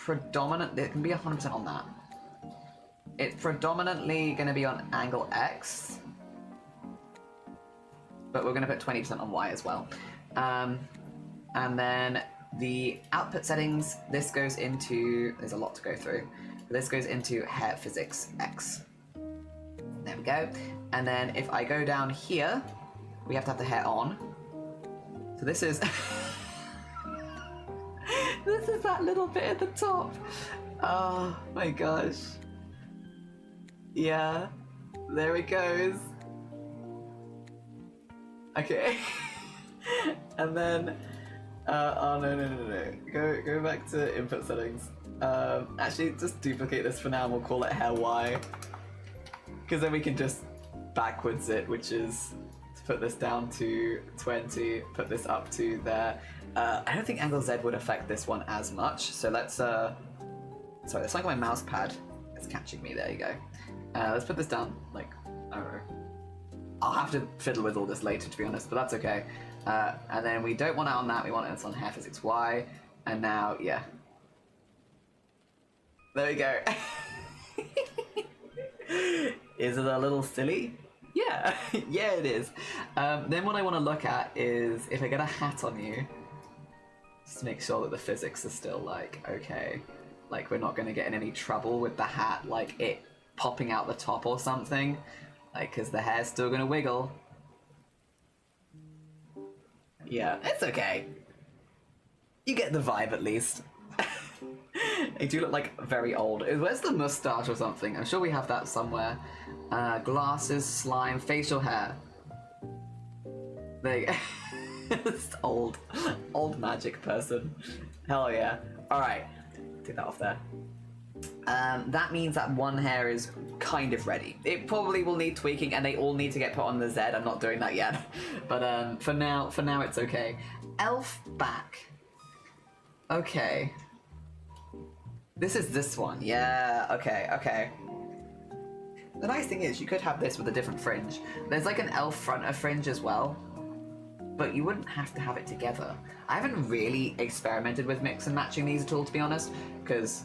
it can be 100% on that. It's predominantly going to be on angle X, but we're going to put 20% on Y as well. And then the output settings, this goes into, there's a lot to go through. This goes into hair physics X. There we go. And then if I go down here, we have to have the hair on. So this is... This is that little bit at the top. Oh my gosh. Yeah, there it goes. Okay. And then, oh no. Go back to input settings. Actually, just duplicate this for now and we'll call it hair Y. Because then we can just backwards it, which is to put this down to 20, put this up to there. I don't think angle Z would affect this one as much, so let's, sorry, it's like my mouse pad is catching me, there you go. Let's put this down, like, I don't know. I'll have to fiddle with all this later, to be honest, but that's okay. And then we don't want it on that, we want it on hair physics Y, and now, yeah. There we go. Is it a little silly? Yeah, yeah it is. Then what I want to look at is, if I get a hat on you, just to make sure that the physics are still like, okay, like we're not going to get in any trouble with the hat, like it popping out the top or something, like because the hair's still going to wiggle. Yeah, it's okay. You get the vibe at least. I do look like very old. Where's the mustache or something? I'm sure we have that somewhere. Glasses, slime, facial hair. There you go. Old magic person. Hell yeah. Alright, take that off there. That means that one hair is kind of ready. It probably will need tweaking and they all need to get put on the Z. I'm not doing that yet. But for now it's okay. Elf back. Okay. This is this one. Yeah, okay. The nice thing is you could have this with a different fringe. There's like an elf fronter fringe as well, but you wouldn't have to have it together. I haven't really experimented with mix and matching these at all, to be honest, because,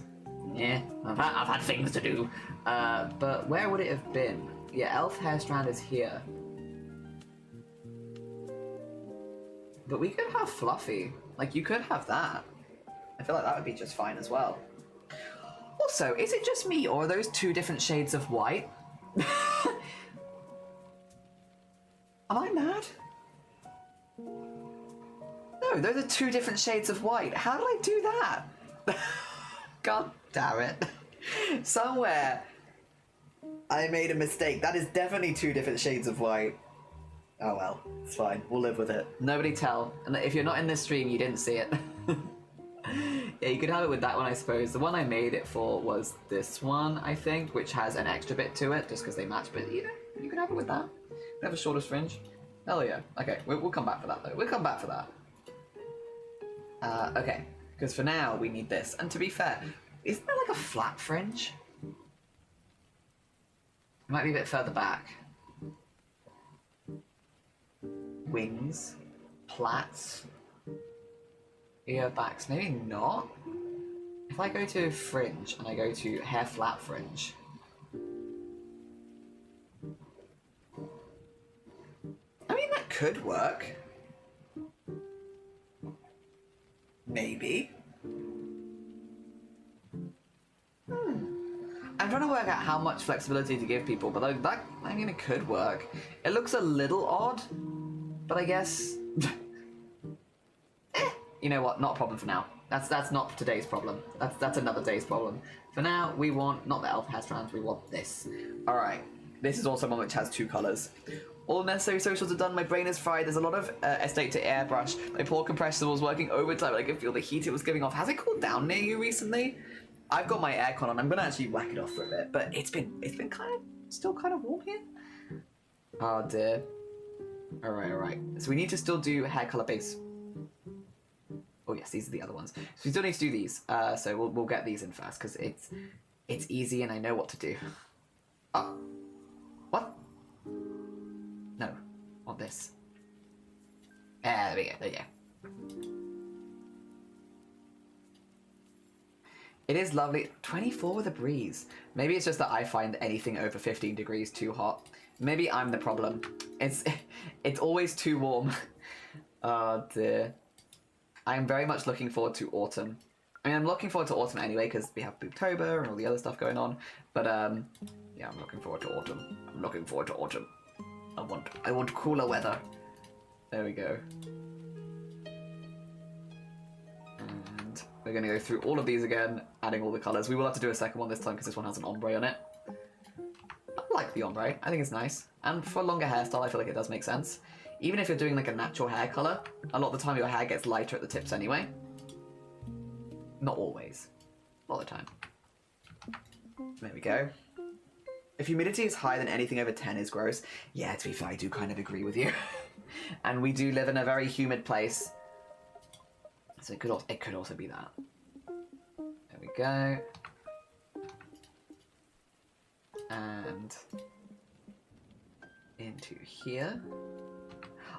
yeah, I've had things to do. But where would it have been? Yeah, elf hair strand is here. But we could have fluffy. Like, you could have that. I feel like that would be just fine as well. Also, is it just me, or are those two different shades of white? Am I mad? No, those are two different shades of white. How did I do that? God damn it. Somewhere I made a mistake. That is definitely two different shades of white. Oh well, it's fine. We'll live with it. Nobody tell. And if you're not in this stream, you didn't see it. Yeah, you could have it with that one, I suppose. The one I made it for was this one, I think, which has an extra bit to it, just because they match. But, you know, you could have it with that. You have a shorter fringe. Hell yeah. Okay, we'll come back for that, though. We'll come back for that. Okay, because for now, we need this. And to be fair, isn't there like a flat fringe? might be a bit further back. Wings. Plaits. Ear backs. Maybe not. If I go to fringe and I go to hair flat fringe. I mean, that could work. Maybe. I'm trying to work out how much flexibility to give people, but I mean, it could work. It looks a little odd, but I guess... You know what? Not a problem for now. That's not today's problem. That's another day's problem. For now, we want not the elf hair strands. We want this. All right. This is also one which has 2 colors. All necessary socials are done. My brain is fried. There's a lot of estate to airbrush. My poor compressor was working overtime. I could feel the heat it was giving off. Has it cooled down near you recently? I've got my aircon on. I'm gonna actually whack it off for a bit, but it's been still kind of warm here. Oh dear. All right. So we need to still do hair color base. Oh yes, these are the other ones. So we still need to do these. So we'll get these in first because it's easy and I know what to do. Oh, what? No, want this. There we go. There you go. It is lovely. 24 with a breeze. Maybe it's just that I find anything over 15 degrees too hot. Maybe I'm the problem. It's always too warm. Oh dear. I'm very much looking forward to autumn. I mean, I'm looking forward to autumn anyway because we have Booptober and all the other stuff going on. But yeah, I'm looking forward to autumn. I'm looking forward to autumn. I want cooler weather. There we go. And we're going to go through all of these again, adding all the colours. We will have to do a second one this time because this one has an ombre on it. I like the ombre. I think it's nice. And for a longer hairstyle, I feel like it does make sense. Even if you're doing like a natural hair colour, a lot of the time your hair gets lighter at the tips anyway. Not always. A lot of the time. There we go. If humidity is higher than anything over 10 is gross. Yeah, to be fair, I do kind of agree with you. And we do live in a very humid place. So it could also be that. There we go. And into here.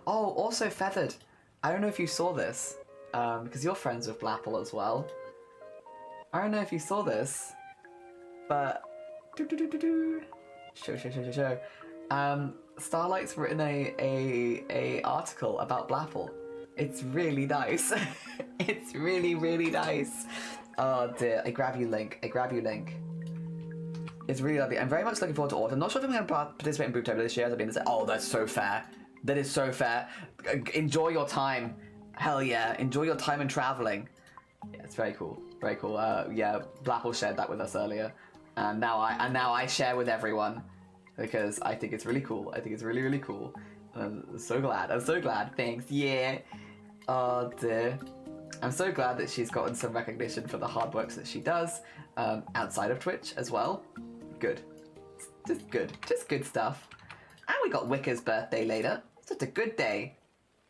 Oh, also feathered. I don't know if you saw this, because you're friends with Blapple as well. I don't know if you saw this, but show. Starlight's written a article about Blapple. It's really nice. It's really nice. Oh dear, I grab you link. It's really lovely. I'm very much looking forward to autumn. I'm not sure if I'm going to participate in Booktober this year. I've been to say, oh, that's so fair. That is so fair. Enjoy your time. Hell yeah. Enjoy your time and traveling. Yeah, it's very cool. Very cool. Yeah, Blapple shared that with us earlier. And now I share with everyone because I think it's really cool. I think it's really cool. I'm so glad. Thanks. Yeah. Oh dear. I'm so glad that she's gotten some recognition for the hard works that she does outside of Twitch as well. Good. Just good stuff. And we got Wicca's birthday later. It's just a good day.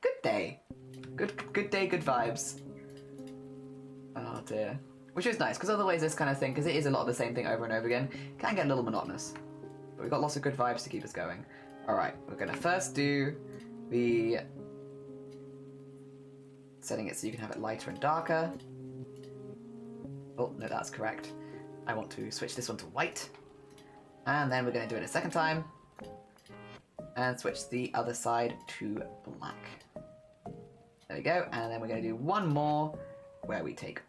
Good day, good vibes. Oh dear. Which is nice, because otherwise this kind of thing, because it is a lot of the same thing over and over again, can get a little monotonous. But we've got lots of good vibes to keep us going. Alright, we're going to first do the... setting it so you can have it lighter and darker. Oh, no, that's correct. I want to switch this one to white. And then we're going to do it a second time. And switch the other side to black. There we go. And then we're going to do one more where we take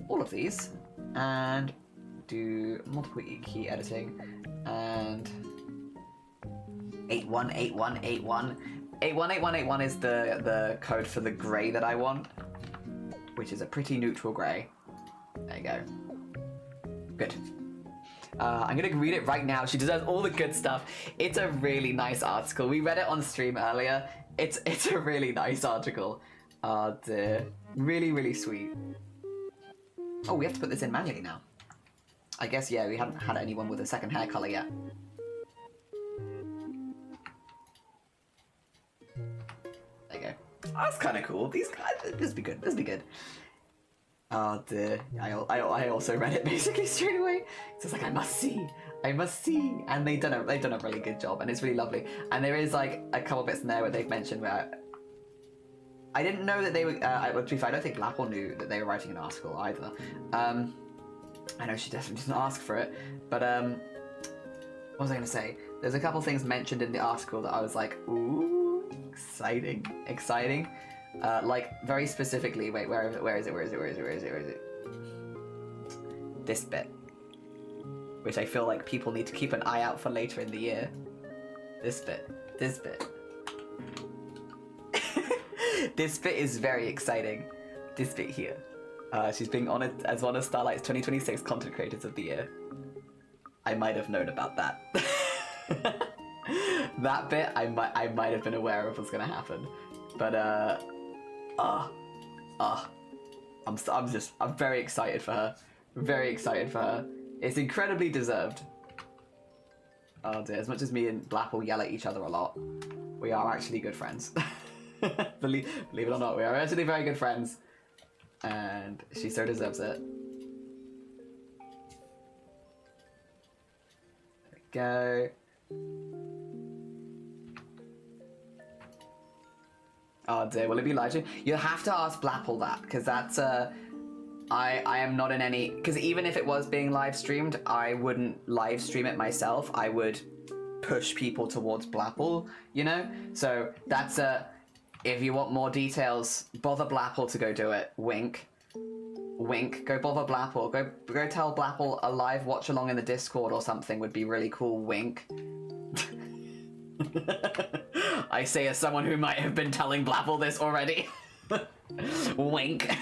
all of these and do multiple key editing and 818181. 818181 is the code for the grey that I want, which is a pretty neutral grey. There you go. Good. I'm going to read it right now. She does all the good stuff. It's a really nice article. We read it on stream earlier. It's a really nice article. Oh dear. Really sweet. Oh, we have to put this in manually now. I guess, yeah, we haven't had anyone with a second hair colour yet. There you go. Oh, that's kind of cool. These guys, this will be good. Oh dear. I also read it basically straight away. So it's like I must see, and they've done a really good job, and it's really lovely. And there is like a couple bits in there where they've mentioned where I didn't know that they were. To be fair, I don't think Blapple knew that they were writing an article either. I know she definitely didn't ask for it, but what was I going to say? There's a couple things mentioned in the article that I was like, ooh, exciting. Like very specifically, wait, where is it? This bit, which I feel like people need to keep an eye out for later in the year. This bit. This bit is very exciting. This bit here. She's being honored as one of Starlight's 2026 Content Creators of the Year. I might have known about that. That bit I might have been aware of was gonna happen, but I'm very excited for her. Very excited for her. It's incredibly deserved. Oh dear, as much as me and Blapple yell at each other a lot, we are actually good friends. believe it or not, we are actually very good friends. And she so deserves it. There we go. Oh dear, will it be live stream? You'll have to ask Blapple that, because that's I am not in any, because even if it was being live streamed, I wouldn't live stream it myself. I would push people towards Blapple, you know? So that's if you want more details, bother Blapple to go do it. Wink. Wink. Go bother Blapple. Go tell Blapple a live watch along in the Discord or something would be really cool. Wink. I say as someone who might have been telling Blapple this already. Wink.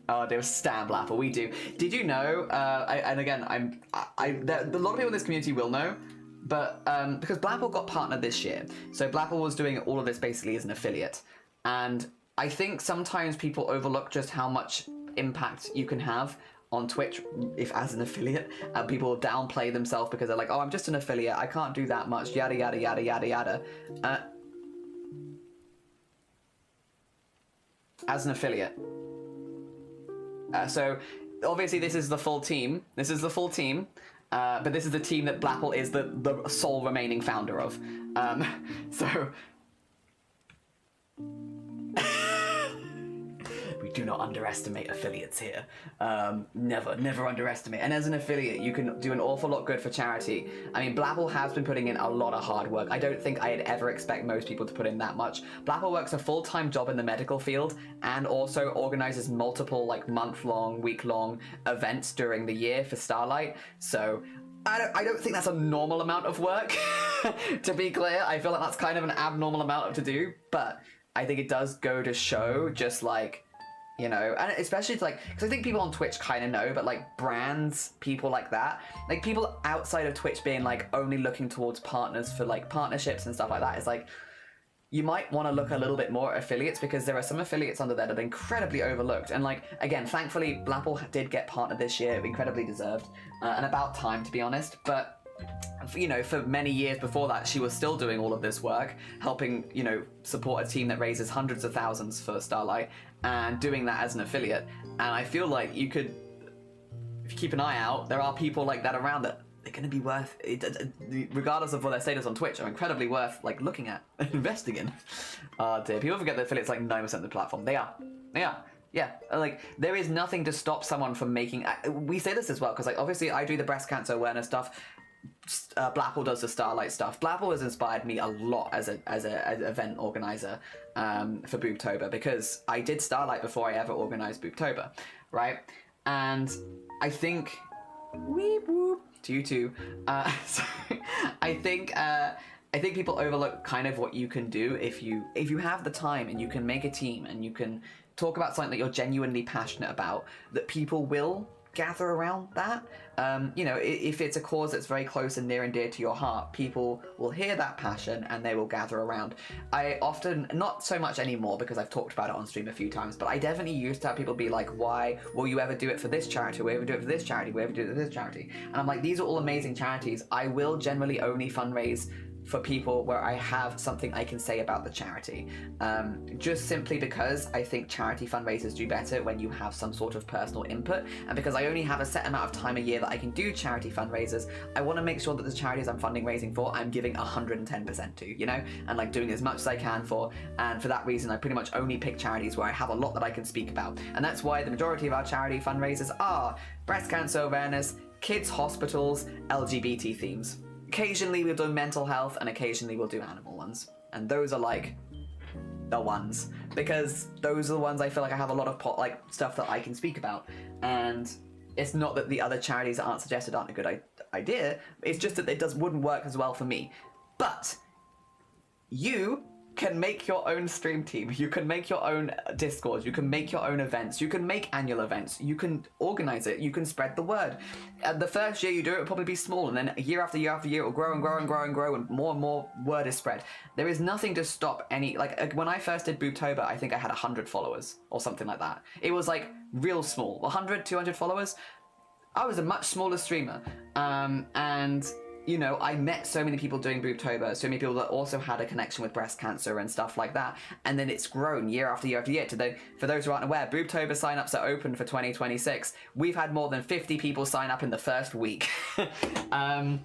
Oh, there was Stan Blapple. We do. Did you know? And again, a lot of people in this community will know, but because Blapple got partnered this year, so Blapple was doing all of this basically as an affiliate, and I think sometimes people overlook just how much impact you can have on Twitch if as an affiliate, and people downplay themselves because they're like, oh, I'm just an affiliate, I can't do that much, yada yada yada yada yada. As an affiliate. So obviously this is the full team. But this is the team that Blapple is the sole remaining founder of. So we do not underestimate affiliates here. Never underestimate. And as an affiliate, you can do an awful lot good for charity. I mean, Blapple has been putting in a lot of hard work. I don't think I'd ever expect most people to put in that much. Blapple works a full-time job in the medical field and also organizes multiple like month-long, week-long events during the year for Starlight. So I don't think that's a normal amount of work. To be clear, I feel like that's kind of an abnormal amount to do, but I think it does go to show just like, you know, and especially like, because I think people on Twitch kind of know, but like brands, people like that, like people outside of Twitch being like only looking towards partners for like partnerships and stuff like that, it's like, you might want to look a little bit more at affiliates, because there are some affiliates under there that are incredibly overlooked. And like, again, thankfully, Blapple did get partnered this year, incredibly deserved, and about time, to be honest. But, you know, for many years before that, she was still doing all of this work, helping, you know, support a team that raises hundreds of thousands for Starlight, and doing that as an affiliate. And I feel like you could, if you keep an eye out, there are people like that around that they're going to be worth it, regardless of what their status on Twitch, are incredibly worth like looking at and investing in. Oh dear, people forget that affiliates like 9% of the platform. They are. Yeah, like there is nothing to stop someone from making. We say this as well because like obviously I do the breast cancer awareness stuff. Blapple does the Starlight stuff. Blapple has inspired me a lot as an event organizer for Boobtober, because I did Starlight before I ever organized Boobtober, right? And I think weep whoop to you too. So I think people overlook kind of what you can do if you have the time and you can make a team and you can talk about something that you're genuinely passionate about, that people will gather around that. You know, if it's a cause that's very close and near and dear to your heart, people will hear that passion and they will gather around. I often, not so much anymore because I've talked about it on stream a few times, but I definitely used to have people be like, why will you ever do it for this charity? Will you ever do it for this charity? Will you ever do it for this charity? And I'm like, these are all amazing charities. I will generally only fundraise for people where I have something I can say about the charity. Just simply because I think charity fundraisers do better when you have some sort of personal input, and because I only have a set amount of time a year that I can do charity fundraisers, I want to make sure that the charities I'm funding raising for, I'm giving 110% to, you know, and like doing as much as I can for, and for that reason I pretty much only pick charities where I have a lot that I can speak about, and that's why the majority of our charity fundraisers are breast cancer awareness, kids hospitals, LGBT themes. Occasionally we'll do mental health, and occasionally we'll do animal ones. And those are like the ones, because those are the ones I feel like I have a lot of stuff that I can speak about. And it's not that the other charities that aren't suggested aren't a good idea, it's just that it wouldn't work as well for me. But you can make your own stream team, you can make your own Discord, you can make your own events, you can make annual events, you can organize it, you can spread the word. The first year you do it will probably be small, and then year after year after year it will grow and grow and grow and grow, and more word is spread. There is nothing to stop any, like when I first did Boobtober, I think I had 100 followers or something like that. It was like real small, 100, 200 followers. I was a much smaller streamer, and you know, I met so many people doing Boobtober, so many people that also had a connection with breast cancer and stuff like that, and then it's grown year after year after year. For those who aren't aware, Boobtober sign-ups are open for 2026. We've had more than 50 people sign up in the first week, and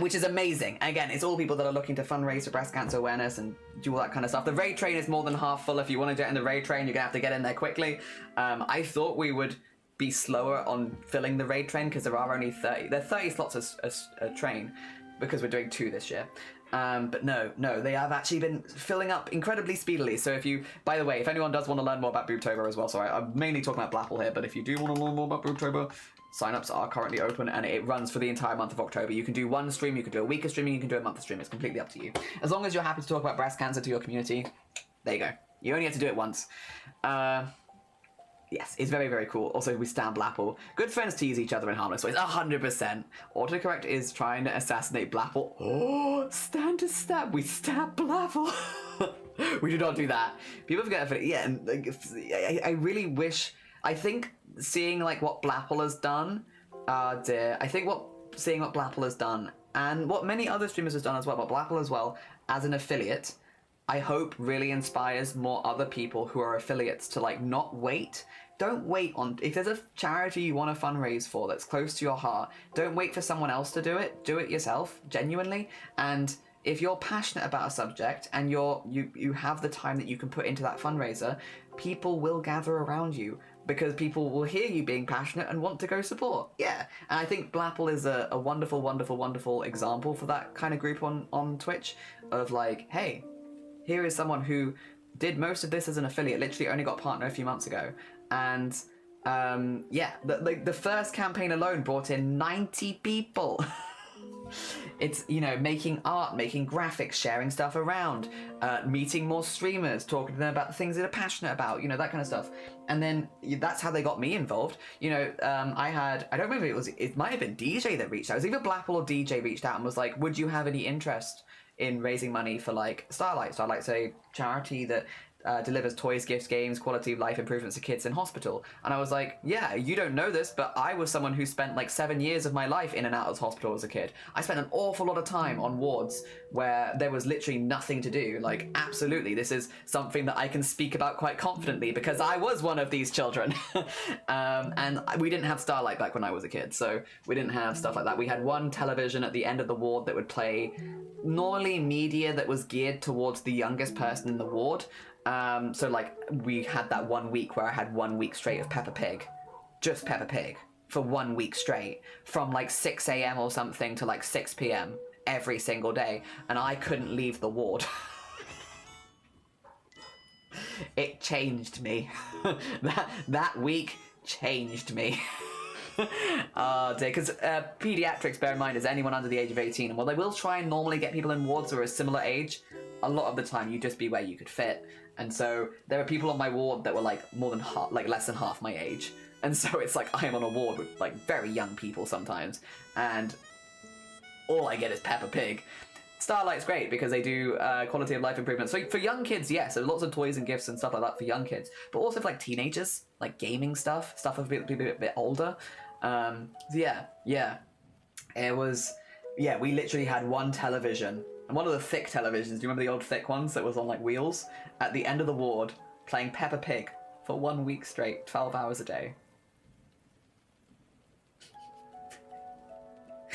which is amazing. Again, it's all people that are looking to fundraise for breast cancer awareness and do all that kind of stuff. The raid train is more than half full. If you want to get in the raid train, you're gonna have to get in there quickly. I thought we would be slower on filling the raid train because there are only 30. There are 30 slots a train because we're doing 2 this year. But no, they have actually been filling up incredibly speedily. So if you, by the way, if anyone does want to learn more about Boobtober as well, sorry, I'm mainly talking about Blapple here, but if you do want to learn more about Boobtober, sign-ups are currently open and it runs for the entire month of October. You can do one stream, you can do a week of streaming, you can do a month of streaming. It's completely up to you. As long as you're happy to talk about breast cancer to your community, there you go. You only have to do it once. Yes, it's very, very cool. Also, we stab Blapple. Good friends tease each other in harmless ways. 100%. Autocorrect is trying to assassinate Blapple. Oh, stand to stab. We stab Blapple. We do not do that. People forget. Yeah, and like, I really wish. I think seeing like what Blapple has done. Dear. I think seeing what Blapple has done, and what many other streamers has done as well, but Blapple as well as an affiliate, I hope really inspires more other people who are affiliates to like not wait. Don't wait on, if there's a charity you want to fundraise for that's close to your heart, don't wait for someone else to do it yourself, genuinely. And if you're passionate about a subject and you have the time that you can put into that fundraiser, people will gather around you because people will hear you being passionate and want to go support. Yeah, and I think Blapple is a wonderful, wonderful, wonderful example for that kind of group on Twitch of like, hey, here is someone who did most of this as an affiliate, literally only got partner a few months ago. And yeah, the first campaign alone brought in 90 people. It's, you know, making art, making graphics, sharing stuff around, meeting more streamers, talking to them about the things they're passionate about, you know, that kind of stuff. And then that's how they got me involved. You know, I don't remember, it might have been DJ that reached out. It was either Blapple or DJ reached out and was like, would you have any interest in raising money for like Starlight? Starlight's a charity that delivers toys, gifts, games, quality of life improvements to kids in hospital. And I was like, yeah, you don't know this, but I was someone who spent like 7 years of my life in and out of hospital as a kid. I spent an awful lot of time on wards where there was literally nothing to do. Like, absolutely, this is something that I can speak about quite confidently because I was one of these children. And we didn't have Starlight back when I was a kid, so we didn't have stuff like that. We had one television at the end of the ward that would play normally media that was geared towards the youngest person in the ward. So like we had that 1 week where I had 1 week straight of Peppa Pig, just Peppa Pig for 1 week straight from like 6 a.m. or something to like 6 p.m. every single day, and I couldn't leave the ward. It changed me. that week changed me. Oh dear, because pediatrics, bear in mind, is anyone under the age of 18, and while they will try and normally get people in wards who are a similar age, a lot of the time you just be where you could fit. And so there are people on my ward that were like more than half, like less than half my age, and so it's like I am on a ward with like very young people sometimes, and all I get is Peppa Pig. Starlight's great because they do quality of life improvements. So for young kids, yes, there's lots of toys and gifts and stuff like that for young kids, but also for like teenagers, like gaming stuff for people a bit older. Yeah, it was, yeah, we literally had one television one of the thick televisions. Do you remember the old thick ones that was on like wheels? At the end of the ward, playing Peppa Pig for 1 week straight, 12 hours a day.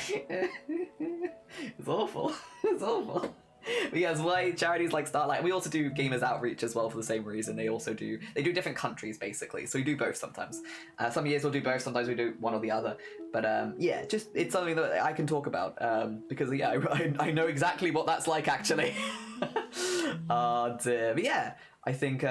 It's awful. It's awful. But yeah, it's why charities like Starlight. We also do Gamers Outreach as well for the same reason. They do different countries basically. So we do both sometimes. Some years we'll do both. Sometimes we do one or the other. But yeah, just it's something that I can talk about because yeah, I know exactly what that's like actually. But yeah, I think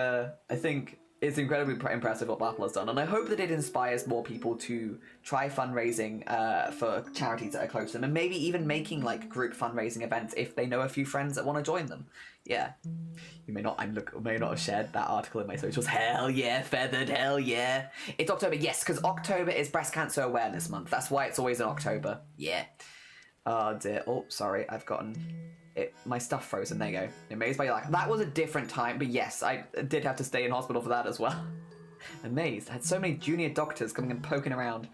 it's incredibly impressive what Battle has done, and I hope that it inspires more people to try fundraising for charities that are close to them, and maybe even making like group fundraising events if they know a few friends that want to join them. Yeah, you may not. I may not have shared that article in my socials. Hell yeah, feathered. Hell yeah. It's October, yes, because October is Breast Cancer Awareness Month. That's why it's always in October. Yeah. Oh dear. Oh, sorry. I've gotten my stuff frozen. There you go. Amazed by your lack. That was a different time, but yes, I did have to stay in hospital for that as well. Amazed. I had so many junior doctors coming and poking around.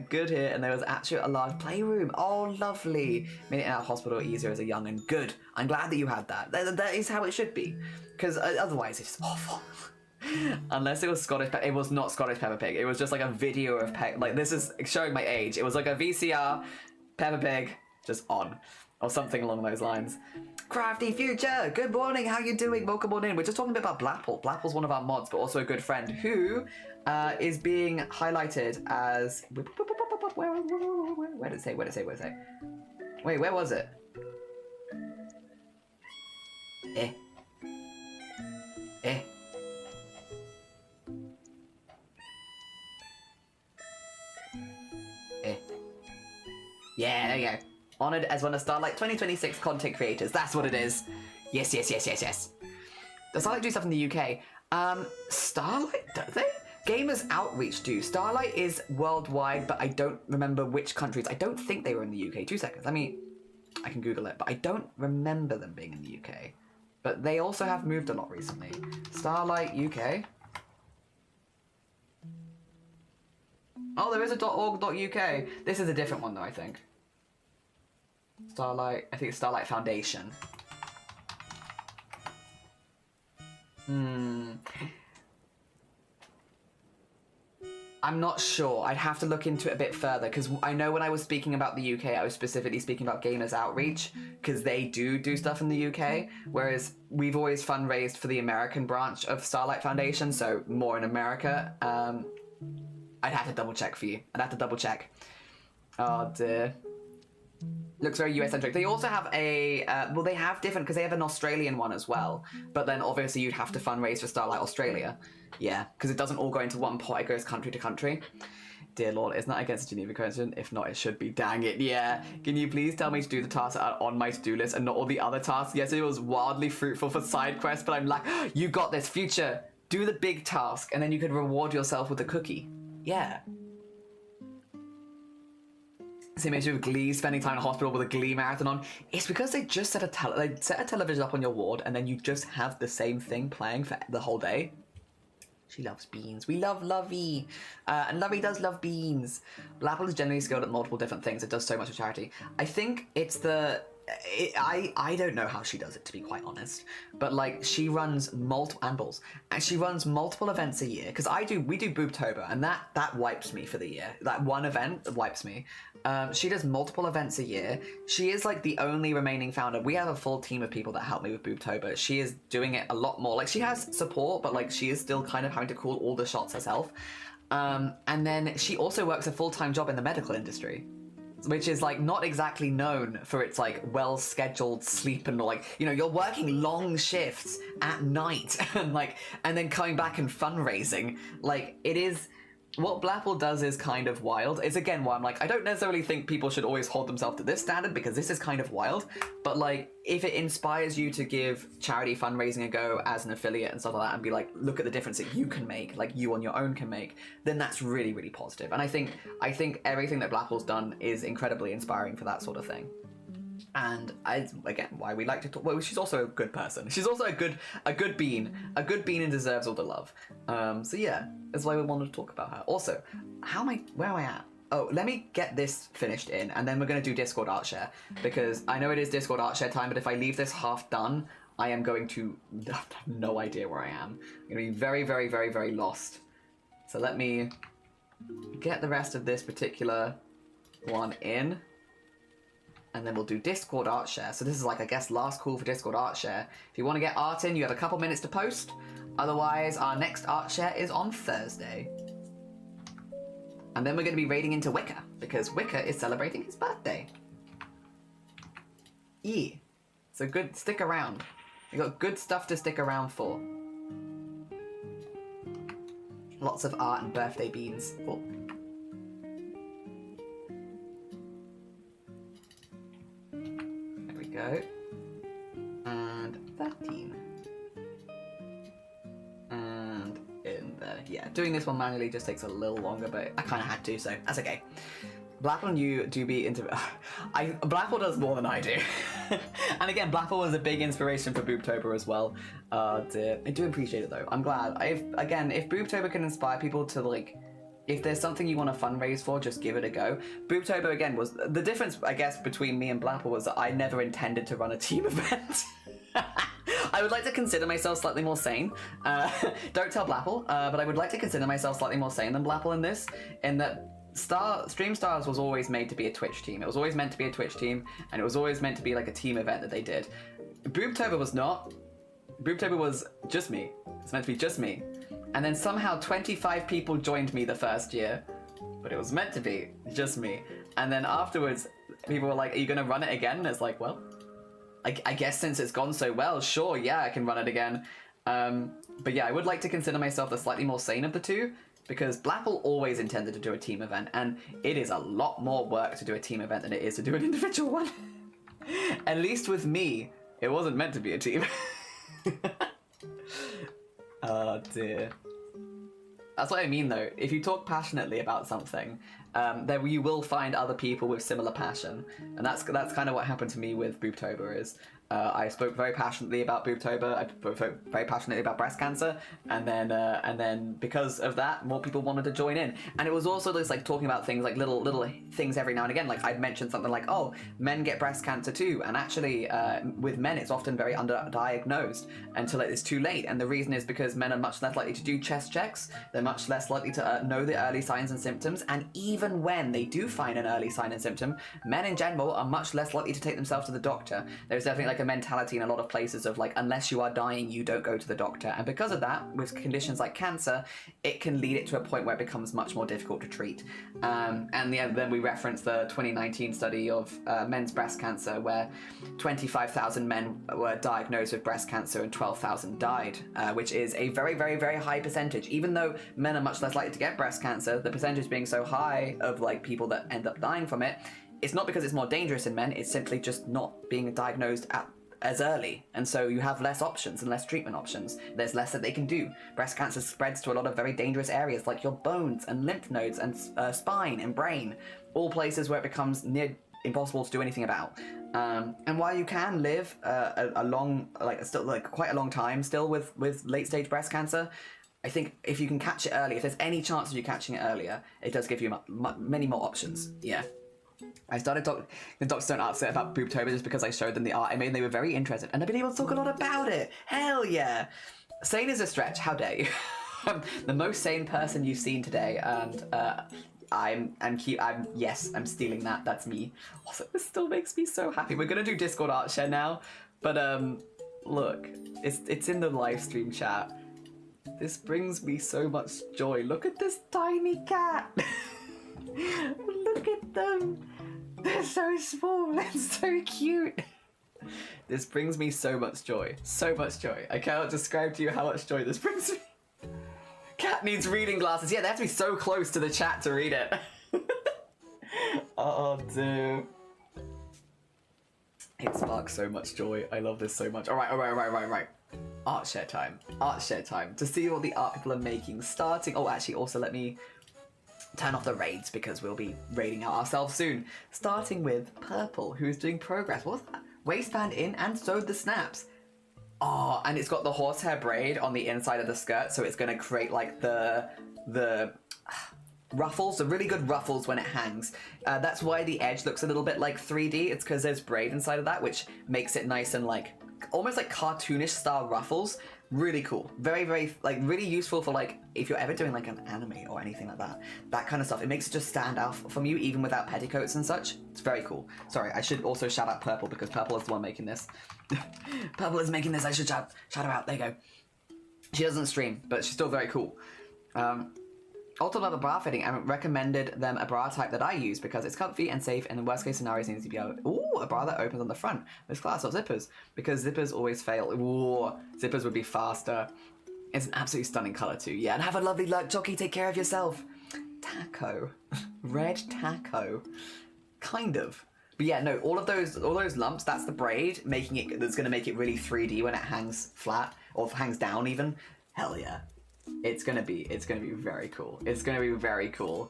Good here, and there was actually a large playroom. Oh, lovely. Made it out of hospital easier as a young and good. I'm glad that you had that. That is how it should be, because otherwise it's awful. Unless it was Scottish, it was not Scottish Peppa Pig. It was just like a video of like this is showing my age. It was like a VCR Peppa Pig just on. Or something along those lines. Crafty Future, good morning, how you doing? Welcome on in. We're just talking a bit about Blapple. Blapple's one of our mods, but also a good friend who is being highlighted as... Where did it say? Wait, where was it? Eh. Yeah, there you go. Honoured as one of Starlight 2026 content creators. That's what it is. Yes. Does Starlight do stuff in the UK? Starlight, do they? Gamers Outreach do. Starlight is worldwide, but I don't remember which countries. I don't think they were in the UK. 2 seconds. I can Google it, but I don't remember them being in the UK. But they also have moved a lot recently. Starlight UK. Oh, there is a .org.uk. This is a different one though, I think. Starlight, I think it's Starlight Foundation. I'm not sure. I'd have to look into it a bit further because I know when I was speaking about the UK, I was specifically speaking about Gamers Outreach because they do stuff in the UK, whereas we've always fundraised for the American branch of Starlight Foundation, so more in America. I'd have to double check for you. Oh dear. Looks very US-centric. They also have a, well, they have different, because they have an Australian one as well. But then obviously you'd have to fundraise for Starlight Australia. Yeah, because it doesn't all go into one pot, it goes country to country. Dear Lord, isn't that against the Geneva Convention? If not, it should be. Dang it, yeah. Can you please tell me to do the tasks that are on my to-do list and not all the other tasks? Yes, it was wildly fruitful for side quests, but I'm like, you got this, Future. Do the big task, and then you could reward yourself with a cookie. Yeah. Same issue with Glee, spending time in a hospital with a Glee marathon on. It's because they just set a television up on your ward, and then you just have the same thing playing for the whole day. She loves beans. We love Lovey. And Lovey does love beans. Blapple is generally skilled at multiple different things. It does so much for charity. I think it's the... I don't know how she does it, to be quite honest. But like, she runs multiple events a year. Because we do Boobtober, and that wipes me for the year. That one event wipes me. She does multiple events a year. She is like the only remaining founder. We have a full team of people that help me with Boobtober. She is doing it a lot more. Like, she has support, but like, she is still kind of having to call all the shots herself. And then she also works a full-time job in the medical industry, which is like not exactly known for its like well-scheduled sleep and like, you know, you're working long shifts at night and then coming back and fundraising. Like, it is... What Blapple does is kind of wild. It's again why I'm like, I don't necessarily think people should always hold themselves to this standard because this is kind of wild. But like, if it inspires you to give charity fundraising a go as an affiliate and stuff like that and be like, look at the difference that you can make, like you on your own can make, then that's really, really positive. And I think everything that Blapple's done is incredibly inspiring for that sort of thing. And again, why we like to talk. Well, she's also a good person. She's also a good bean, and deserves all the love. So yeah, that's why we wanted to talk about her. Also, where am I at? Oh, let me get this finished in, and then we're going to do Discord art share, because I know it is Discord art share time, but if I leave this half done, I am going to have no idea where I am. I'm going to be very, very, very, very lost. So let me get the rest of this particular one in, and then we'll do Discord art share. So this is like, I guess, last call for Discord art share. If you want to get art in, you have a couple minutes to post. Otherwise, our next art share is on Thursday. And then we're going to be raiding into Wicca, because Wicca is celebrating his birthday. Yeah. So good, stick around. You got good stuff to stick around for. Lots of art and birthday beans. Oh. There we go. And 13. And in there. Yeah, doing this one manually just takes a little longer, but I kind of had to, so that's okay. Blapple and you do be into... Blapple does more than I do. And again, Blapple was a big inspiration for Boobtober as well. I do appreciate it though. I'm glad. If Boobtober can inspire people to like... If there's something you want to fundraise for, just give it a go. Boobtober, again, was... The difference, I guess, between me and Blapple was that I never intended to run a team event. I would like to consider myself slightly more sane. Don't tell Blapple, but I would like to consider myself slightly more sane than Blapple in this, in that Stream Stars was always made to be a Twitch team. It was always meant to be a Twitch team, and it was always meant to be like a team event that they did. Boobtober was not. Boobtober was just me. It's meant to be just me. And then somehow 25 people joined me the first year, but it was meant to be just me. And then afterwards, people were like, are you going to run it again? And it's like, well, I guess since it's gone so well, sure, yeah, I can run it again. But yeah, I would like to consider myself the slightly more sane of the two, because Blapple always intended to do a team event, and it is a lot more work to do a team event than it is to do an individual one. At least with me, it wasn't meant to be a team. Oh dear. That's what I mean though. If you talk passionately about something, then you will find other people with similar passion. And that's kind of what happened to me with Boobtober is I spoke very passionately about Boobtober. I spoke very passionately about breast cancer, and then because of that, more people wanted to join in. And it was also just like talking about things like little things every now and again. Like I'd mentioned something like, oh, men get breast cancer too, and actually with men it's often very underdiagnosed until it is too late. And the reason is because men are much less likely to do chest checks. They're much less likely to know the early signs and symptoms. And even when they do find an early sign and symptom, men in general are much less likely to take themselves to the doctor. There's definitely like a mentality in a lot of places of like, unless you are dying, you don't go to the doctor. And because of that, with conditions like cancer, it can lead it to a point where it becomes much more difficult to treat. And then we reference the 2019 study of men's breast cancer, where 25,000 men were diagnosed with breast cancer and 12,000 died, which is a very, very, very high percentage. Even though men are much less likely to get breast cancer, the percentage being so high of like people that end up dying from it, it's not because it's more dangerous in men, it's simply just not being diagnosed as early, and so you have less options and less treatment options. There's less that they can do. Breast cancer spreads to a lot of very dangerous areas like your bones and lymph nodes and spine and brain, all places where it becomes near impossible to do anything about. And while you can live a long, quite a long time still with late stage breast cancer, I think if you can catch it early, if there's any chance of you catching it earlier, it does give you many more options. Yeah. I started talking, the doctors don't upset about Boobtober just because I showed them the art I made and they were very interested, and I've been able to talk a lot about it. Hell yeah. Sane is a stretch, how dare you. I'm the most sane person you've seen today, and I'm stealing that, that's me. Also, this still makes me so happy. We're gonna do Discord art share now, but look, it's in the live stream chat. This brings me so much joy. Look at this tiny cat. Look at them. They're so small and so cute. This brings me so much joy. So much joy. I cannot describe to you how much joy this brings me. Cat needs reading glasses. Yeah, they have to be so close to the chat to read it. Oh, dude. It sparks so much joy. I love this so much. All right. Art share time. Art share time. To see what the art people are making. Starting... Oh, actually, also let me turn off the raids because we'll be raiding out ourselves soon. Starting with Purple, who's doing progress. What's that? Waistband in and sewed the snaps. Oh, and it's got the horsehair braid on the inside of the skirt, so it's going to create like the ruffles, the really good ruffles when it hangs. That's why the edge looks a little bit like 3D. It's because there's braid inside of that, which makes it nice and like almost like cartoonish style ruffles. Really cool. Very, very, like, really useful for, like, if you're ever doing, like, an anime or anything like that. That kind of stuff. It makes it just stand out from you, even without petticoats and such. It's very cool. Sorry, I should also shout out Purple, because Purple is the one making this. Purple is making this. I should shout her out. There you go. She doesn't stream, but she's still very cool. Also love the bra fitting. I recommended them a bra type that I use because it's comfy and safe, and in worst case scenarios needs to be a bra that opens on the front with clasp or zippers, because zippers always fail. Ooh, zippers would be faster. It's an absolutely stunning color too. Yeah, and have a lovely look. Jockey, take care of yourself. Taco. Red taco. Kind of. But yeah, no, all those lumps, that's the braid that's gonna make it really 3D when it hangs flat or hangs down even. Hell yeah. It's gonna be very cool. It's gonna be very cool.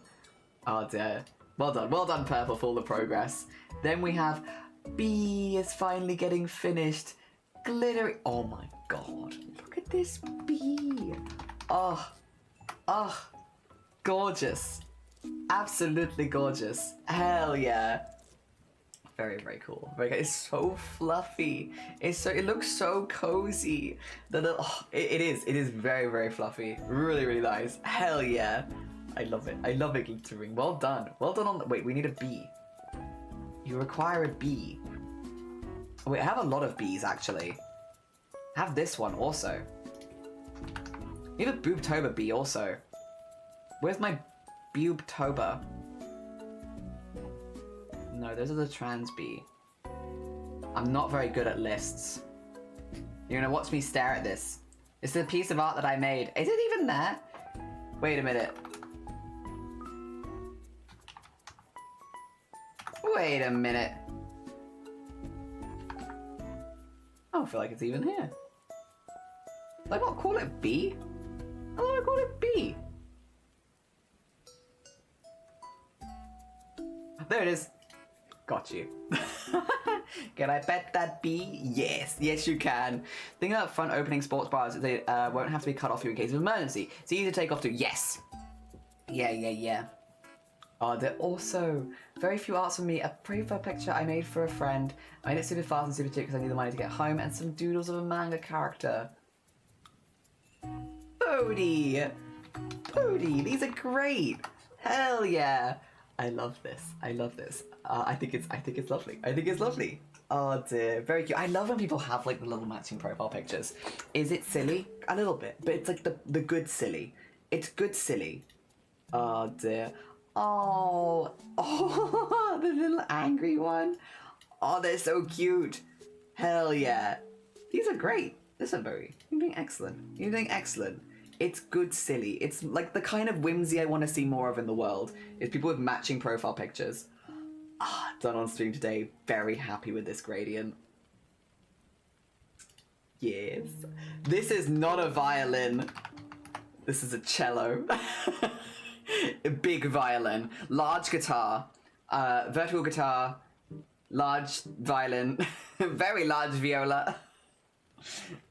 Oh dear. Well done, Purple, for all the progress. Then we have bee is finally getting finished. Glittery. Oh my god. Look at this bee. Oh, gorgeous. Absolutely gorgeous. Hell yeah. Very, very cool. It's so fluffy. It looks so cozy. It is very, very fluffy. Really, really nice. Hell yeah. I love it. I love it glittering. Well done. Well done on wait, we need a bee. You require a bee. Oh, wait, I have a lot of bees actually. I have this one also. Need a Boobtober bee also. Where's my Boobtober? No, those are the trans bee. I'm not very good at lists. You're gonna watch me stare at this. It's a piece of art that I made. Is it even there? Wait a minute. Wait a minute. I don't feel like it's even here. Did I not call it B? I thought I called it B. There it is. Got you. Can I bet that B? Yes. Yes, you can. Thing about front opening sports bras is they won't have to be cut off in case of emergency. It's easy to take off too. Yes. Yeah. Oh, there are also very few arts for me. A profile picture I made for a friend. I made it super fast and super cheap because I need the money to get home, and some doodles of a manga character. Bodhi! These are great! Hell yeah! I love this. I think it's lovely. Oh dear, very cute. I love when people have like the little matching profile pictures. Is it silly? A little bit, but it's like the good silly. It's good silly. Oh dear. Oh, the little angry one. Oh, they're so cute. Hell yeah. These are great. You're doing excellent. It's good silly. It's like the kind of whimsy I want to see more of in the world, is people with matching profile pictures. Done on stream today. Very happy with this gradient. Yes. This is not a violin. This is a cello. A big violin. Large guitar. Vertical guitar. Large violin. Very large viola.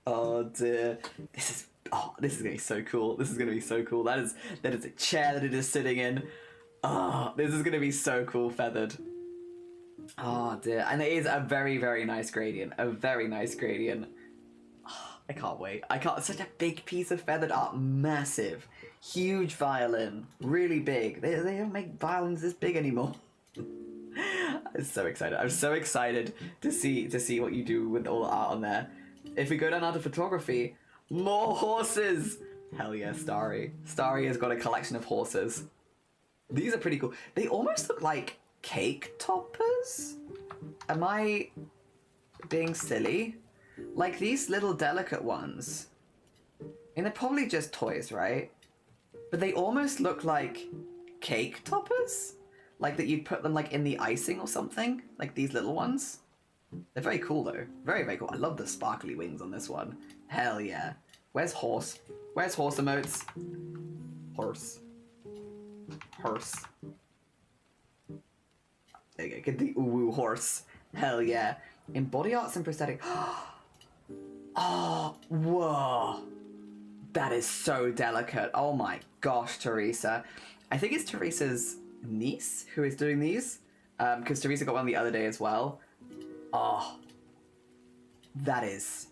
Oh dear. This is gonna be so cool. That is a chair that it is sitting in. Oh, this is gonna be so cool feathered. Oh dear. And it is a very, very nice gradient. Oh, I can't wait. Such a big piece of feathered art. Massive. Huge violin. Really big. They don't make violins this big anymore. I'm so excited to see what you do with all the art on there. If we go down onto photography, more horses! Hell yeah, Starry. Starry has got a collection of horses. These are pretty cool. They almost look like cake toppers? Am I being silly? Like these little delicate ones. And they're probably just toys, right? But they almost look like cake toppers? Like that you'd put them like in the icing or something? Like these little ones? They're very cool though. Very, very cool. I love the sparkly wings on this one. Hell yeah. Where's horse? Where's horse emotes? Horse. There you go. Get the ooh horse. Hell yeah. In body arts and prosthetic. Oh, whoa. That is so delicate. Oh my gosh, Teresa. I think it's Teresa's niece who is doing these. Because Teresa got one the other day as well. Oh, that is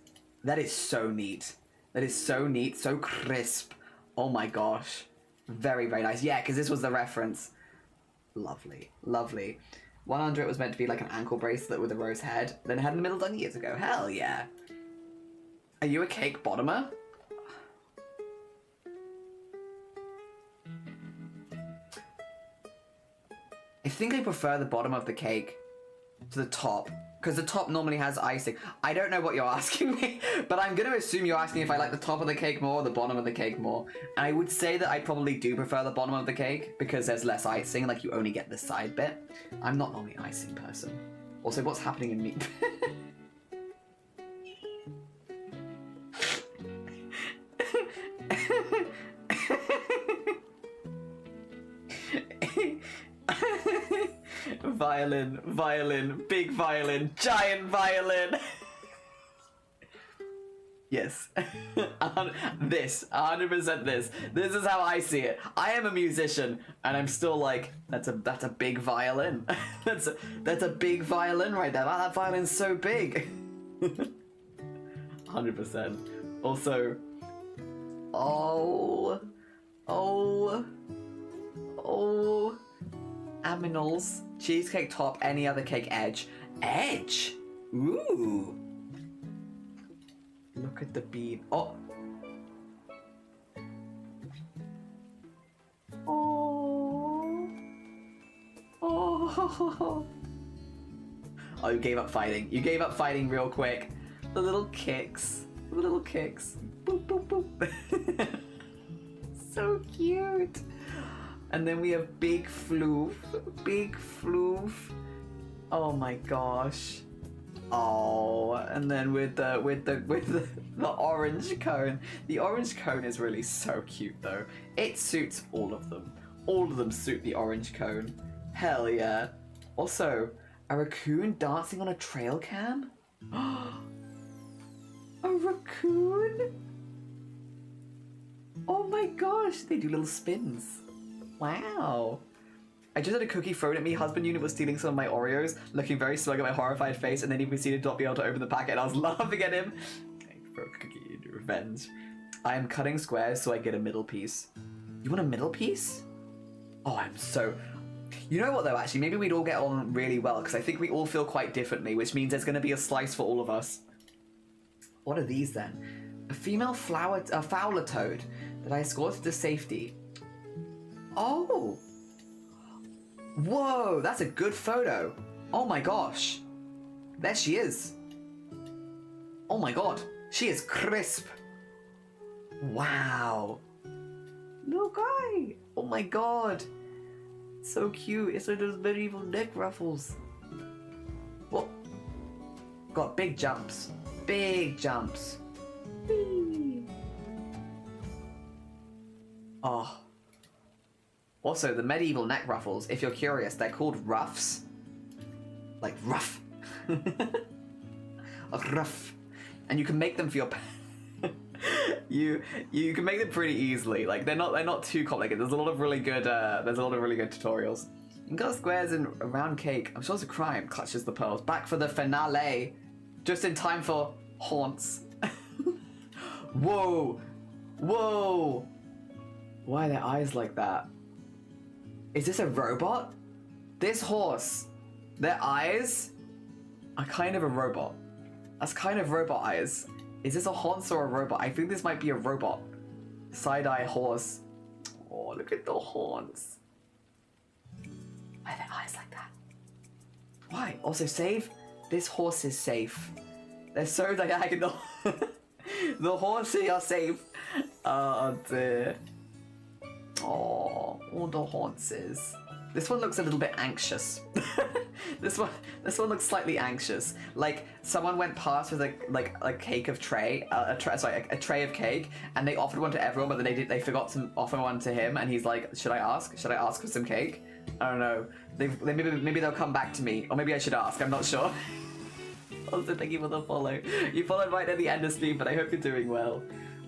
so neat. That is so neat, so crisp. Oh my gosh. Very, very nice. Yeah, because this was the reference. Lovely, lovely. One under it was meant to be like an ankle bracelet with a rose head. Then it had in the middle done years ago. Hell yeah. Are you a cake bottomer? I think I prefer the bottom of the cake to the top, because the top normally has icing. I don't know what you're asking me, but I'm going to assume you're asking if I like the top of the cake more or the bottom of the cake more. And I would say that I probably do prefer the bottom of the cake, because there's less icing, like you only get the side bit. I'm not normally an icing person. Also, what's happening in me? Violin, violin, big violin, giant violin. Yes. This, 100% this. This is how I see it. I am a musician, and I'm still like, that's a big violin. that's a big violin right there. Wow, that violin's so big. 100%. Also, oh, aminals. Cheesecake top, any other cake edge. Edge? Ooh. Look at the bead. Oh. Oh. Oh. Oh, you gave up fighting. You gave up fighting real quick. The little kicks. The little kicks. Boop, boop, boop. So cute. And then we have Big Floof. Big Floof. Oh my gosh. Oh, and then with the orange cone. The orange cone is really so cute though. It suits all of them. All of them suit the orange cone. Hell yeah. Also, a raccoon dancing on a trail cam? A raccoon? Oh my gosh, they do little spins. Wow. I just had a cookie thrown at me. Husband unit was stealing some of my Oreos, looking very smug at my horrified face, and then he proceeded to not be able to open the packet. I was laughing at him. I throw a cookie into revenge. I am cutting squares so I get a middle piece. You want a middle piece? Oh, I'm so... You know what though, actually, maybe we'd all get on really well, because I think we all feel quite differently, which means there's going to be a slice for all of us. What are these then? A female fowler toad that I escorted to safety. Oh! Whoa, that's a good photo. Oh my gosh. There she is. Oh my god, she is crisp. Wow. Little guy. Oh my god. So cute. It's like those medieval neck ruffles. Whoa. Got big jumps. Big jumps. Whee. Oh. Also, the medieval neck ruffles, if you're curious, they're called ruffs. Like ruff. A ruff. And you can make them for your... you can make them pretty easily. Like they're not too complicated. There's a lot of really good tutorials. You can cut squares in a round cake. I'm sure it's a crime. Clutches the pearls. Back for the finale. Just in time for haunts. Whoa. Whoa. Why are their eyes like that? Is this a robot? This horse, their eyes are kind of a robot. That's kind of robot eyes. Is this a horse or a robot? I think this might be a robot. Side-eye horse. Oh, look at the horns. Why are their eyes like that? Why? Also, save? This horse is safe. They're so diagonal. The horses are safe. Oh dear. Oh, all the horses. This one looks a little bit anxious. This one looks slightly anxious. Like someone went past with a cake of tray, a tray of cake, and they offered one to everyone, but then they forgot to offer one to him, and he's like, should I ask? Should I ask for some cake? I don't know. Maybe they'll come back to me, or maybe I should ask. I'm not sure. Also, thank you for the follow. You followed right at the end of stream, but I hope you're doing well.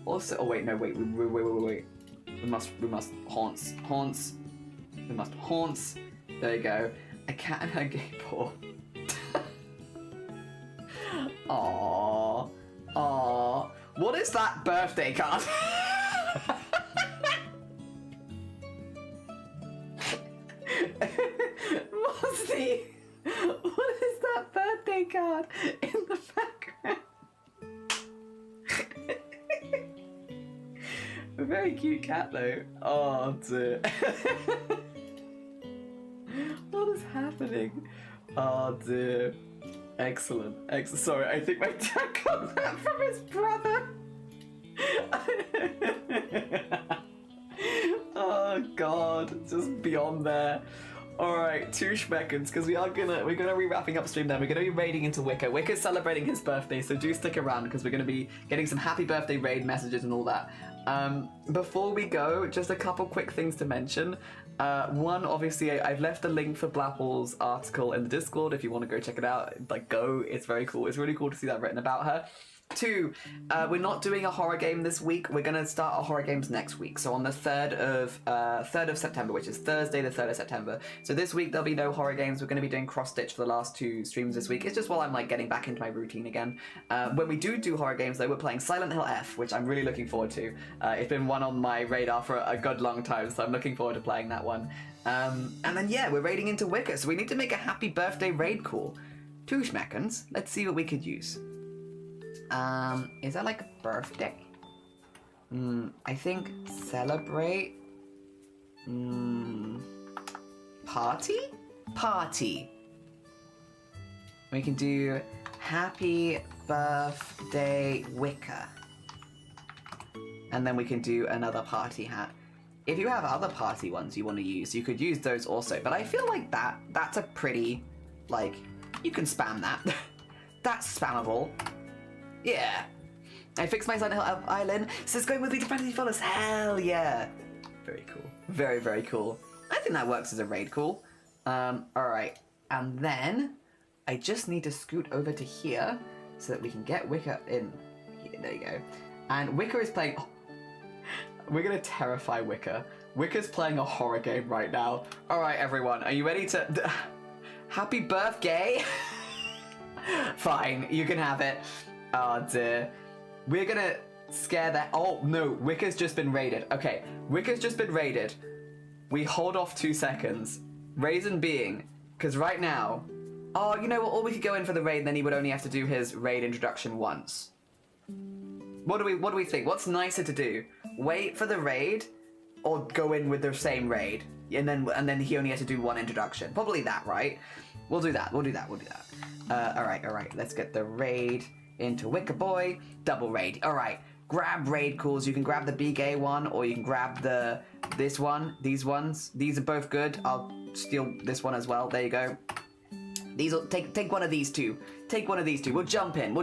Also, oh wait, no, wait. We must haunts. We must haunts. There you go. A cat and her gay paw. Aww. Aww. What is that birthday card? What is that birthday card in the background? A very cute cat though. Oh dear. What is happening? Oh dear. Excellent. Excellent. Sorry, I think my dad got that from his brother. Oh god, just beyond there. Alright, 2 schmeckens, because we're gonna be wrapping up stream then. We're gonna be raiding into Wicker. Wicker's celebrating his birthday, so do stick around because we're gonna be getting some happy birthday raid messages and all that. Before we go, just a couple quick things to mention. One, obviously, I've left a link for Blapple's article in the Discord if you want to go check it out. Like, go, it's very cool. It's really cool to see that written about her. 2, we're not doing a horror game this week. We're gonna start our horror games next week. So on the 3rd of September, which is Thursday, the 3rd of September. So this week there'll be no horror games. We're gonna be doing cross stitch for the last 2 streams this week. It's just while I'm like getting back into my routine again. When we do horror games though, we're playing Silent Hill F, which I'm really looking forward to. It's been one on my radar for a good long time, so I'm looking forward to playing that one. And then yeah, we're raiding into Wicker, so we need to make a happy birthday raid call. 2 schmeckens. Let's see what we could use. Is that like a birthday? I think celebrate. Party? Party. We can do happy birthday Wicker. And then we can do another party hat. If you have other party ones you want to use, you could use those also. But I feel like that's a pretty, like, you can spam that. That's spammable. Yeah. I fixed my Silent Hill Island. Says going with me to fantasy follows. Hell yeah. Very cool. Very, very cool. I think that works as a raid call. Alright. And then I just need to scoot over to here so that we can get Wicker in. Here, there you go. And Wicker is playing... Oh, we're gonna terrify Wicker. Wicker's playing a horror game right now. Alright, everyone. Are you ready to... Happy birthday? Fine. You can have it. Oh dear. We're gonna scare that. Oh no, Wicker's just been raided. Okay, Wicker's just been raided. We hold off 2 seconds. Raisin being, because right now, oh, you know what? Or we could go in for the raid, and then he would only have to do his raid introduction once. What do we think? What's nicer to do? Wait for the raid, or go in with the same raid, and then he only has to do 1 introduction. Probably that, right? We'll do that. We'll do that. All right. Let's get the raid into Wicker Boy. Double raid. All right. Grab raid calls. You can grab the BGay one, or you can grab this one. These ones. These are both good. I'll steal this one as well. There you go. These will take one of these two. Take one of these two. We'll jump in.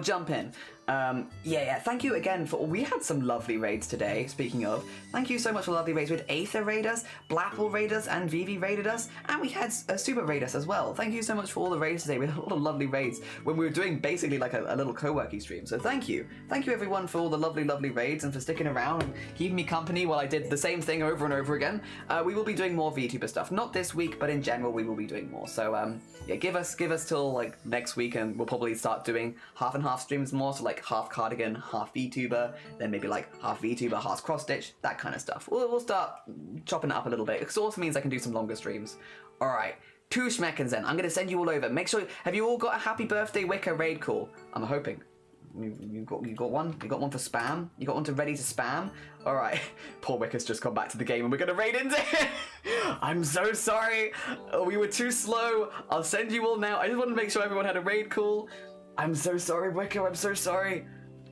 Yeah. Thank you again for. We had some lovely raids today. Speaking of, thank you so much for lovely raids. We had Aether raid us, Blapple raid us, and Vivi raided us, and we had a Super raid us as well. Thank you so much for all the raids today. We had a lot of lovely raids when we were doing basically like a little co-working stream. So thank you everyone for all the lovely raids and for sticking around and keeping me company while I did the same thing over and over again. We will be doing more VTuber stuff, not this week, but in general we will be doing more. So yeah, give us till like next week, and we'll probably start doing half and half streams more. So like half cardigan, half VTuber, then maybe like half VTuber, half cross stitch, that kind of stuff. We'll start chopping it up a little bit. It also means I can do some longer streams. All right, 2 schmeckens then. I'm gonna send you all over. Make sure. Have you all got a happy birthday Wicker raid call? I'm hoping. You got one. You got one for spam. You got one ready to spam. All right. Poor Wicker's just come back to the game, and we're gonna raid into it. I'm so sorry. We were too slow. I'll send you all now. I just wanted to make sure everyone had a raid call. I'm so sorry, Wicker. I'm so sorry.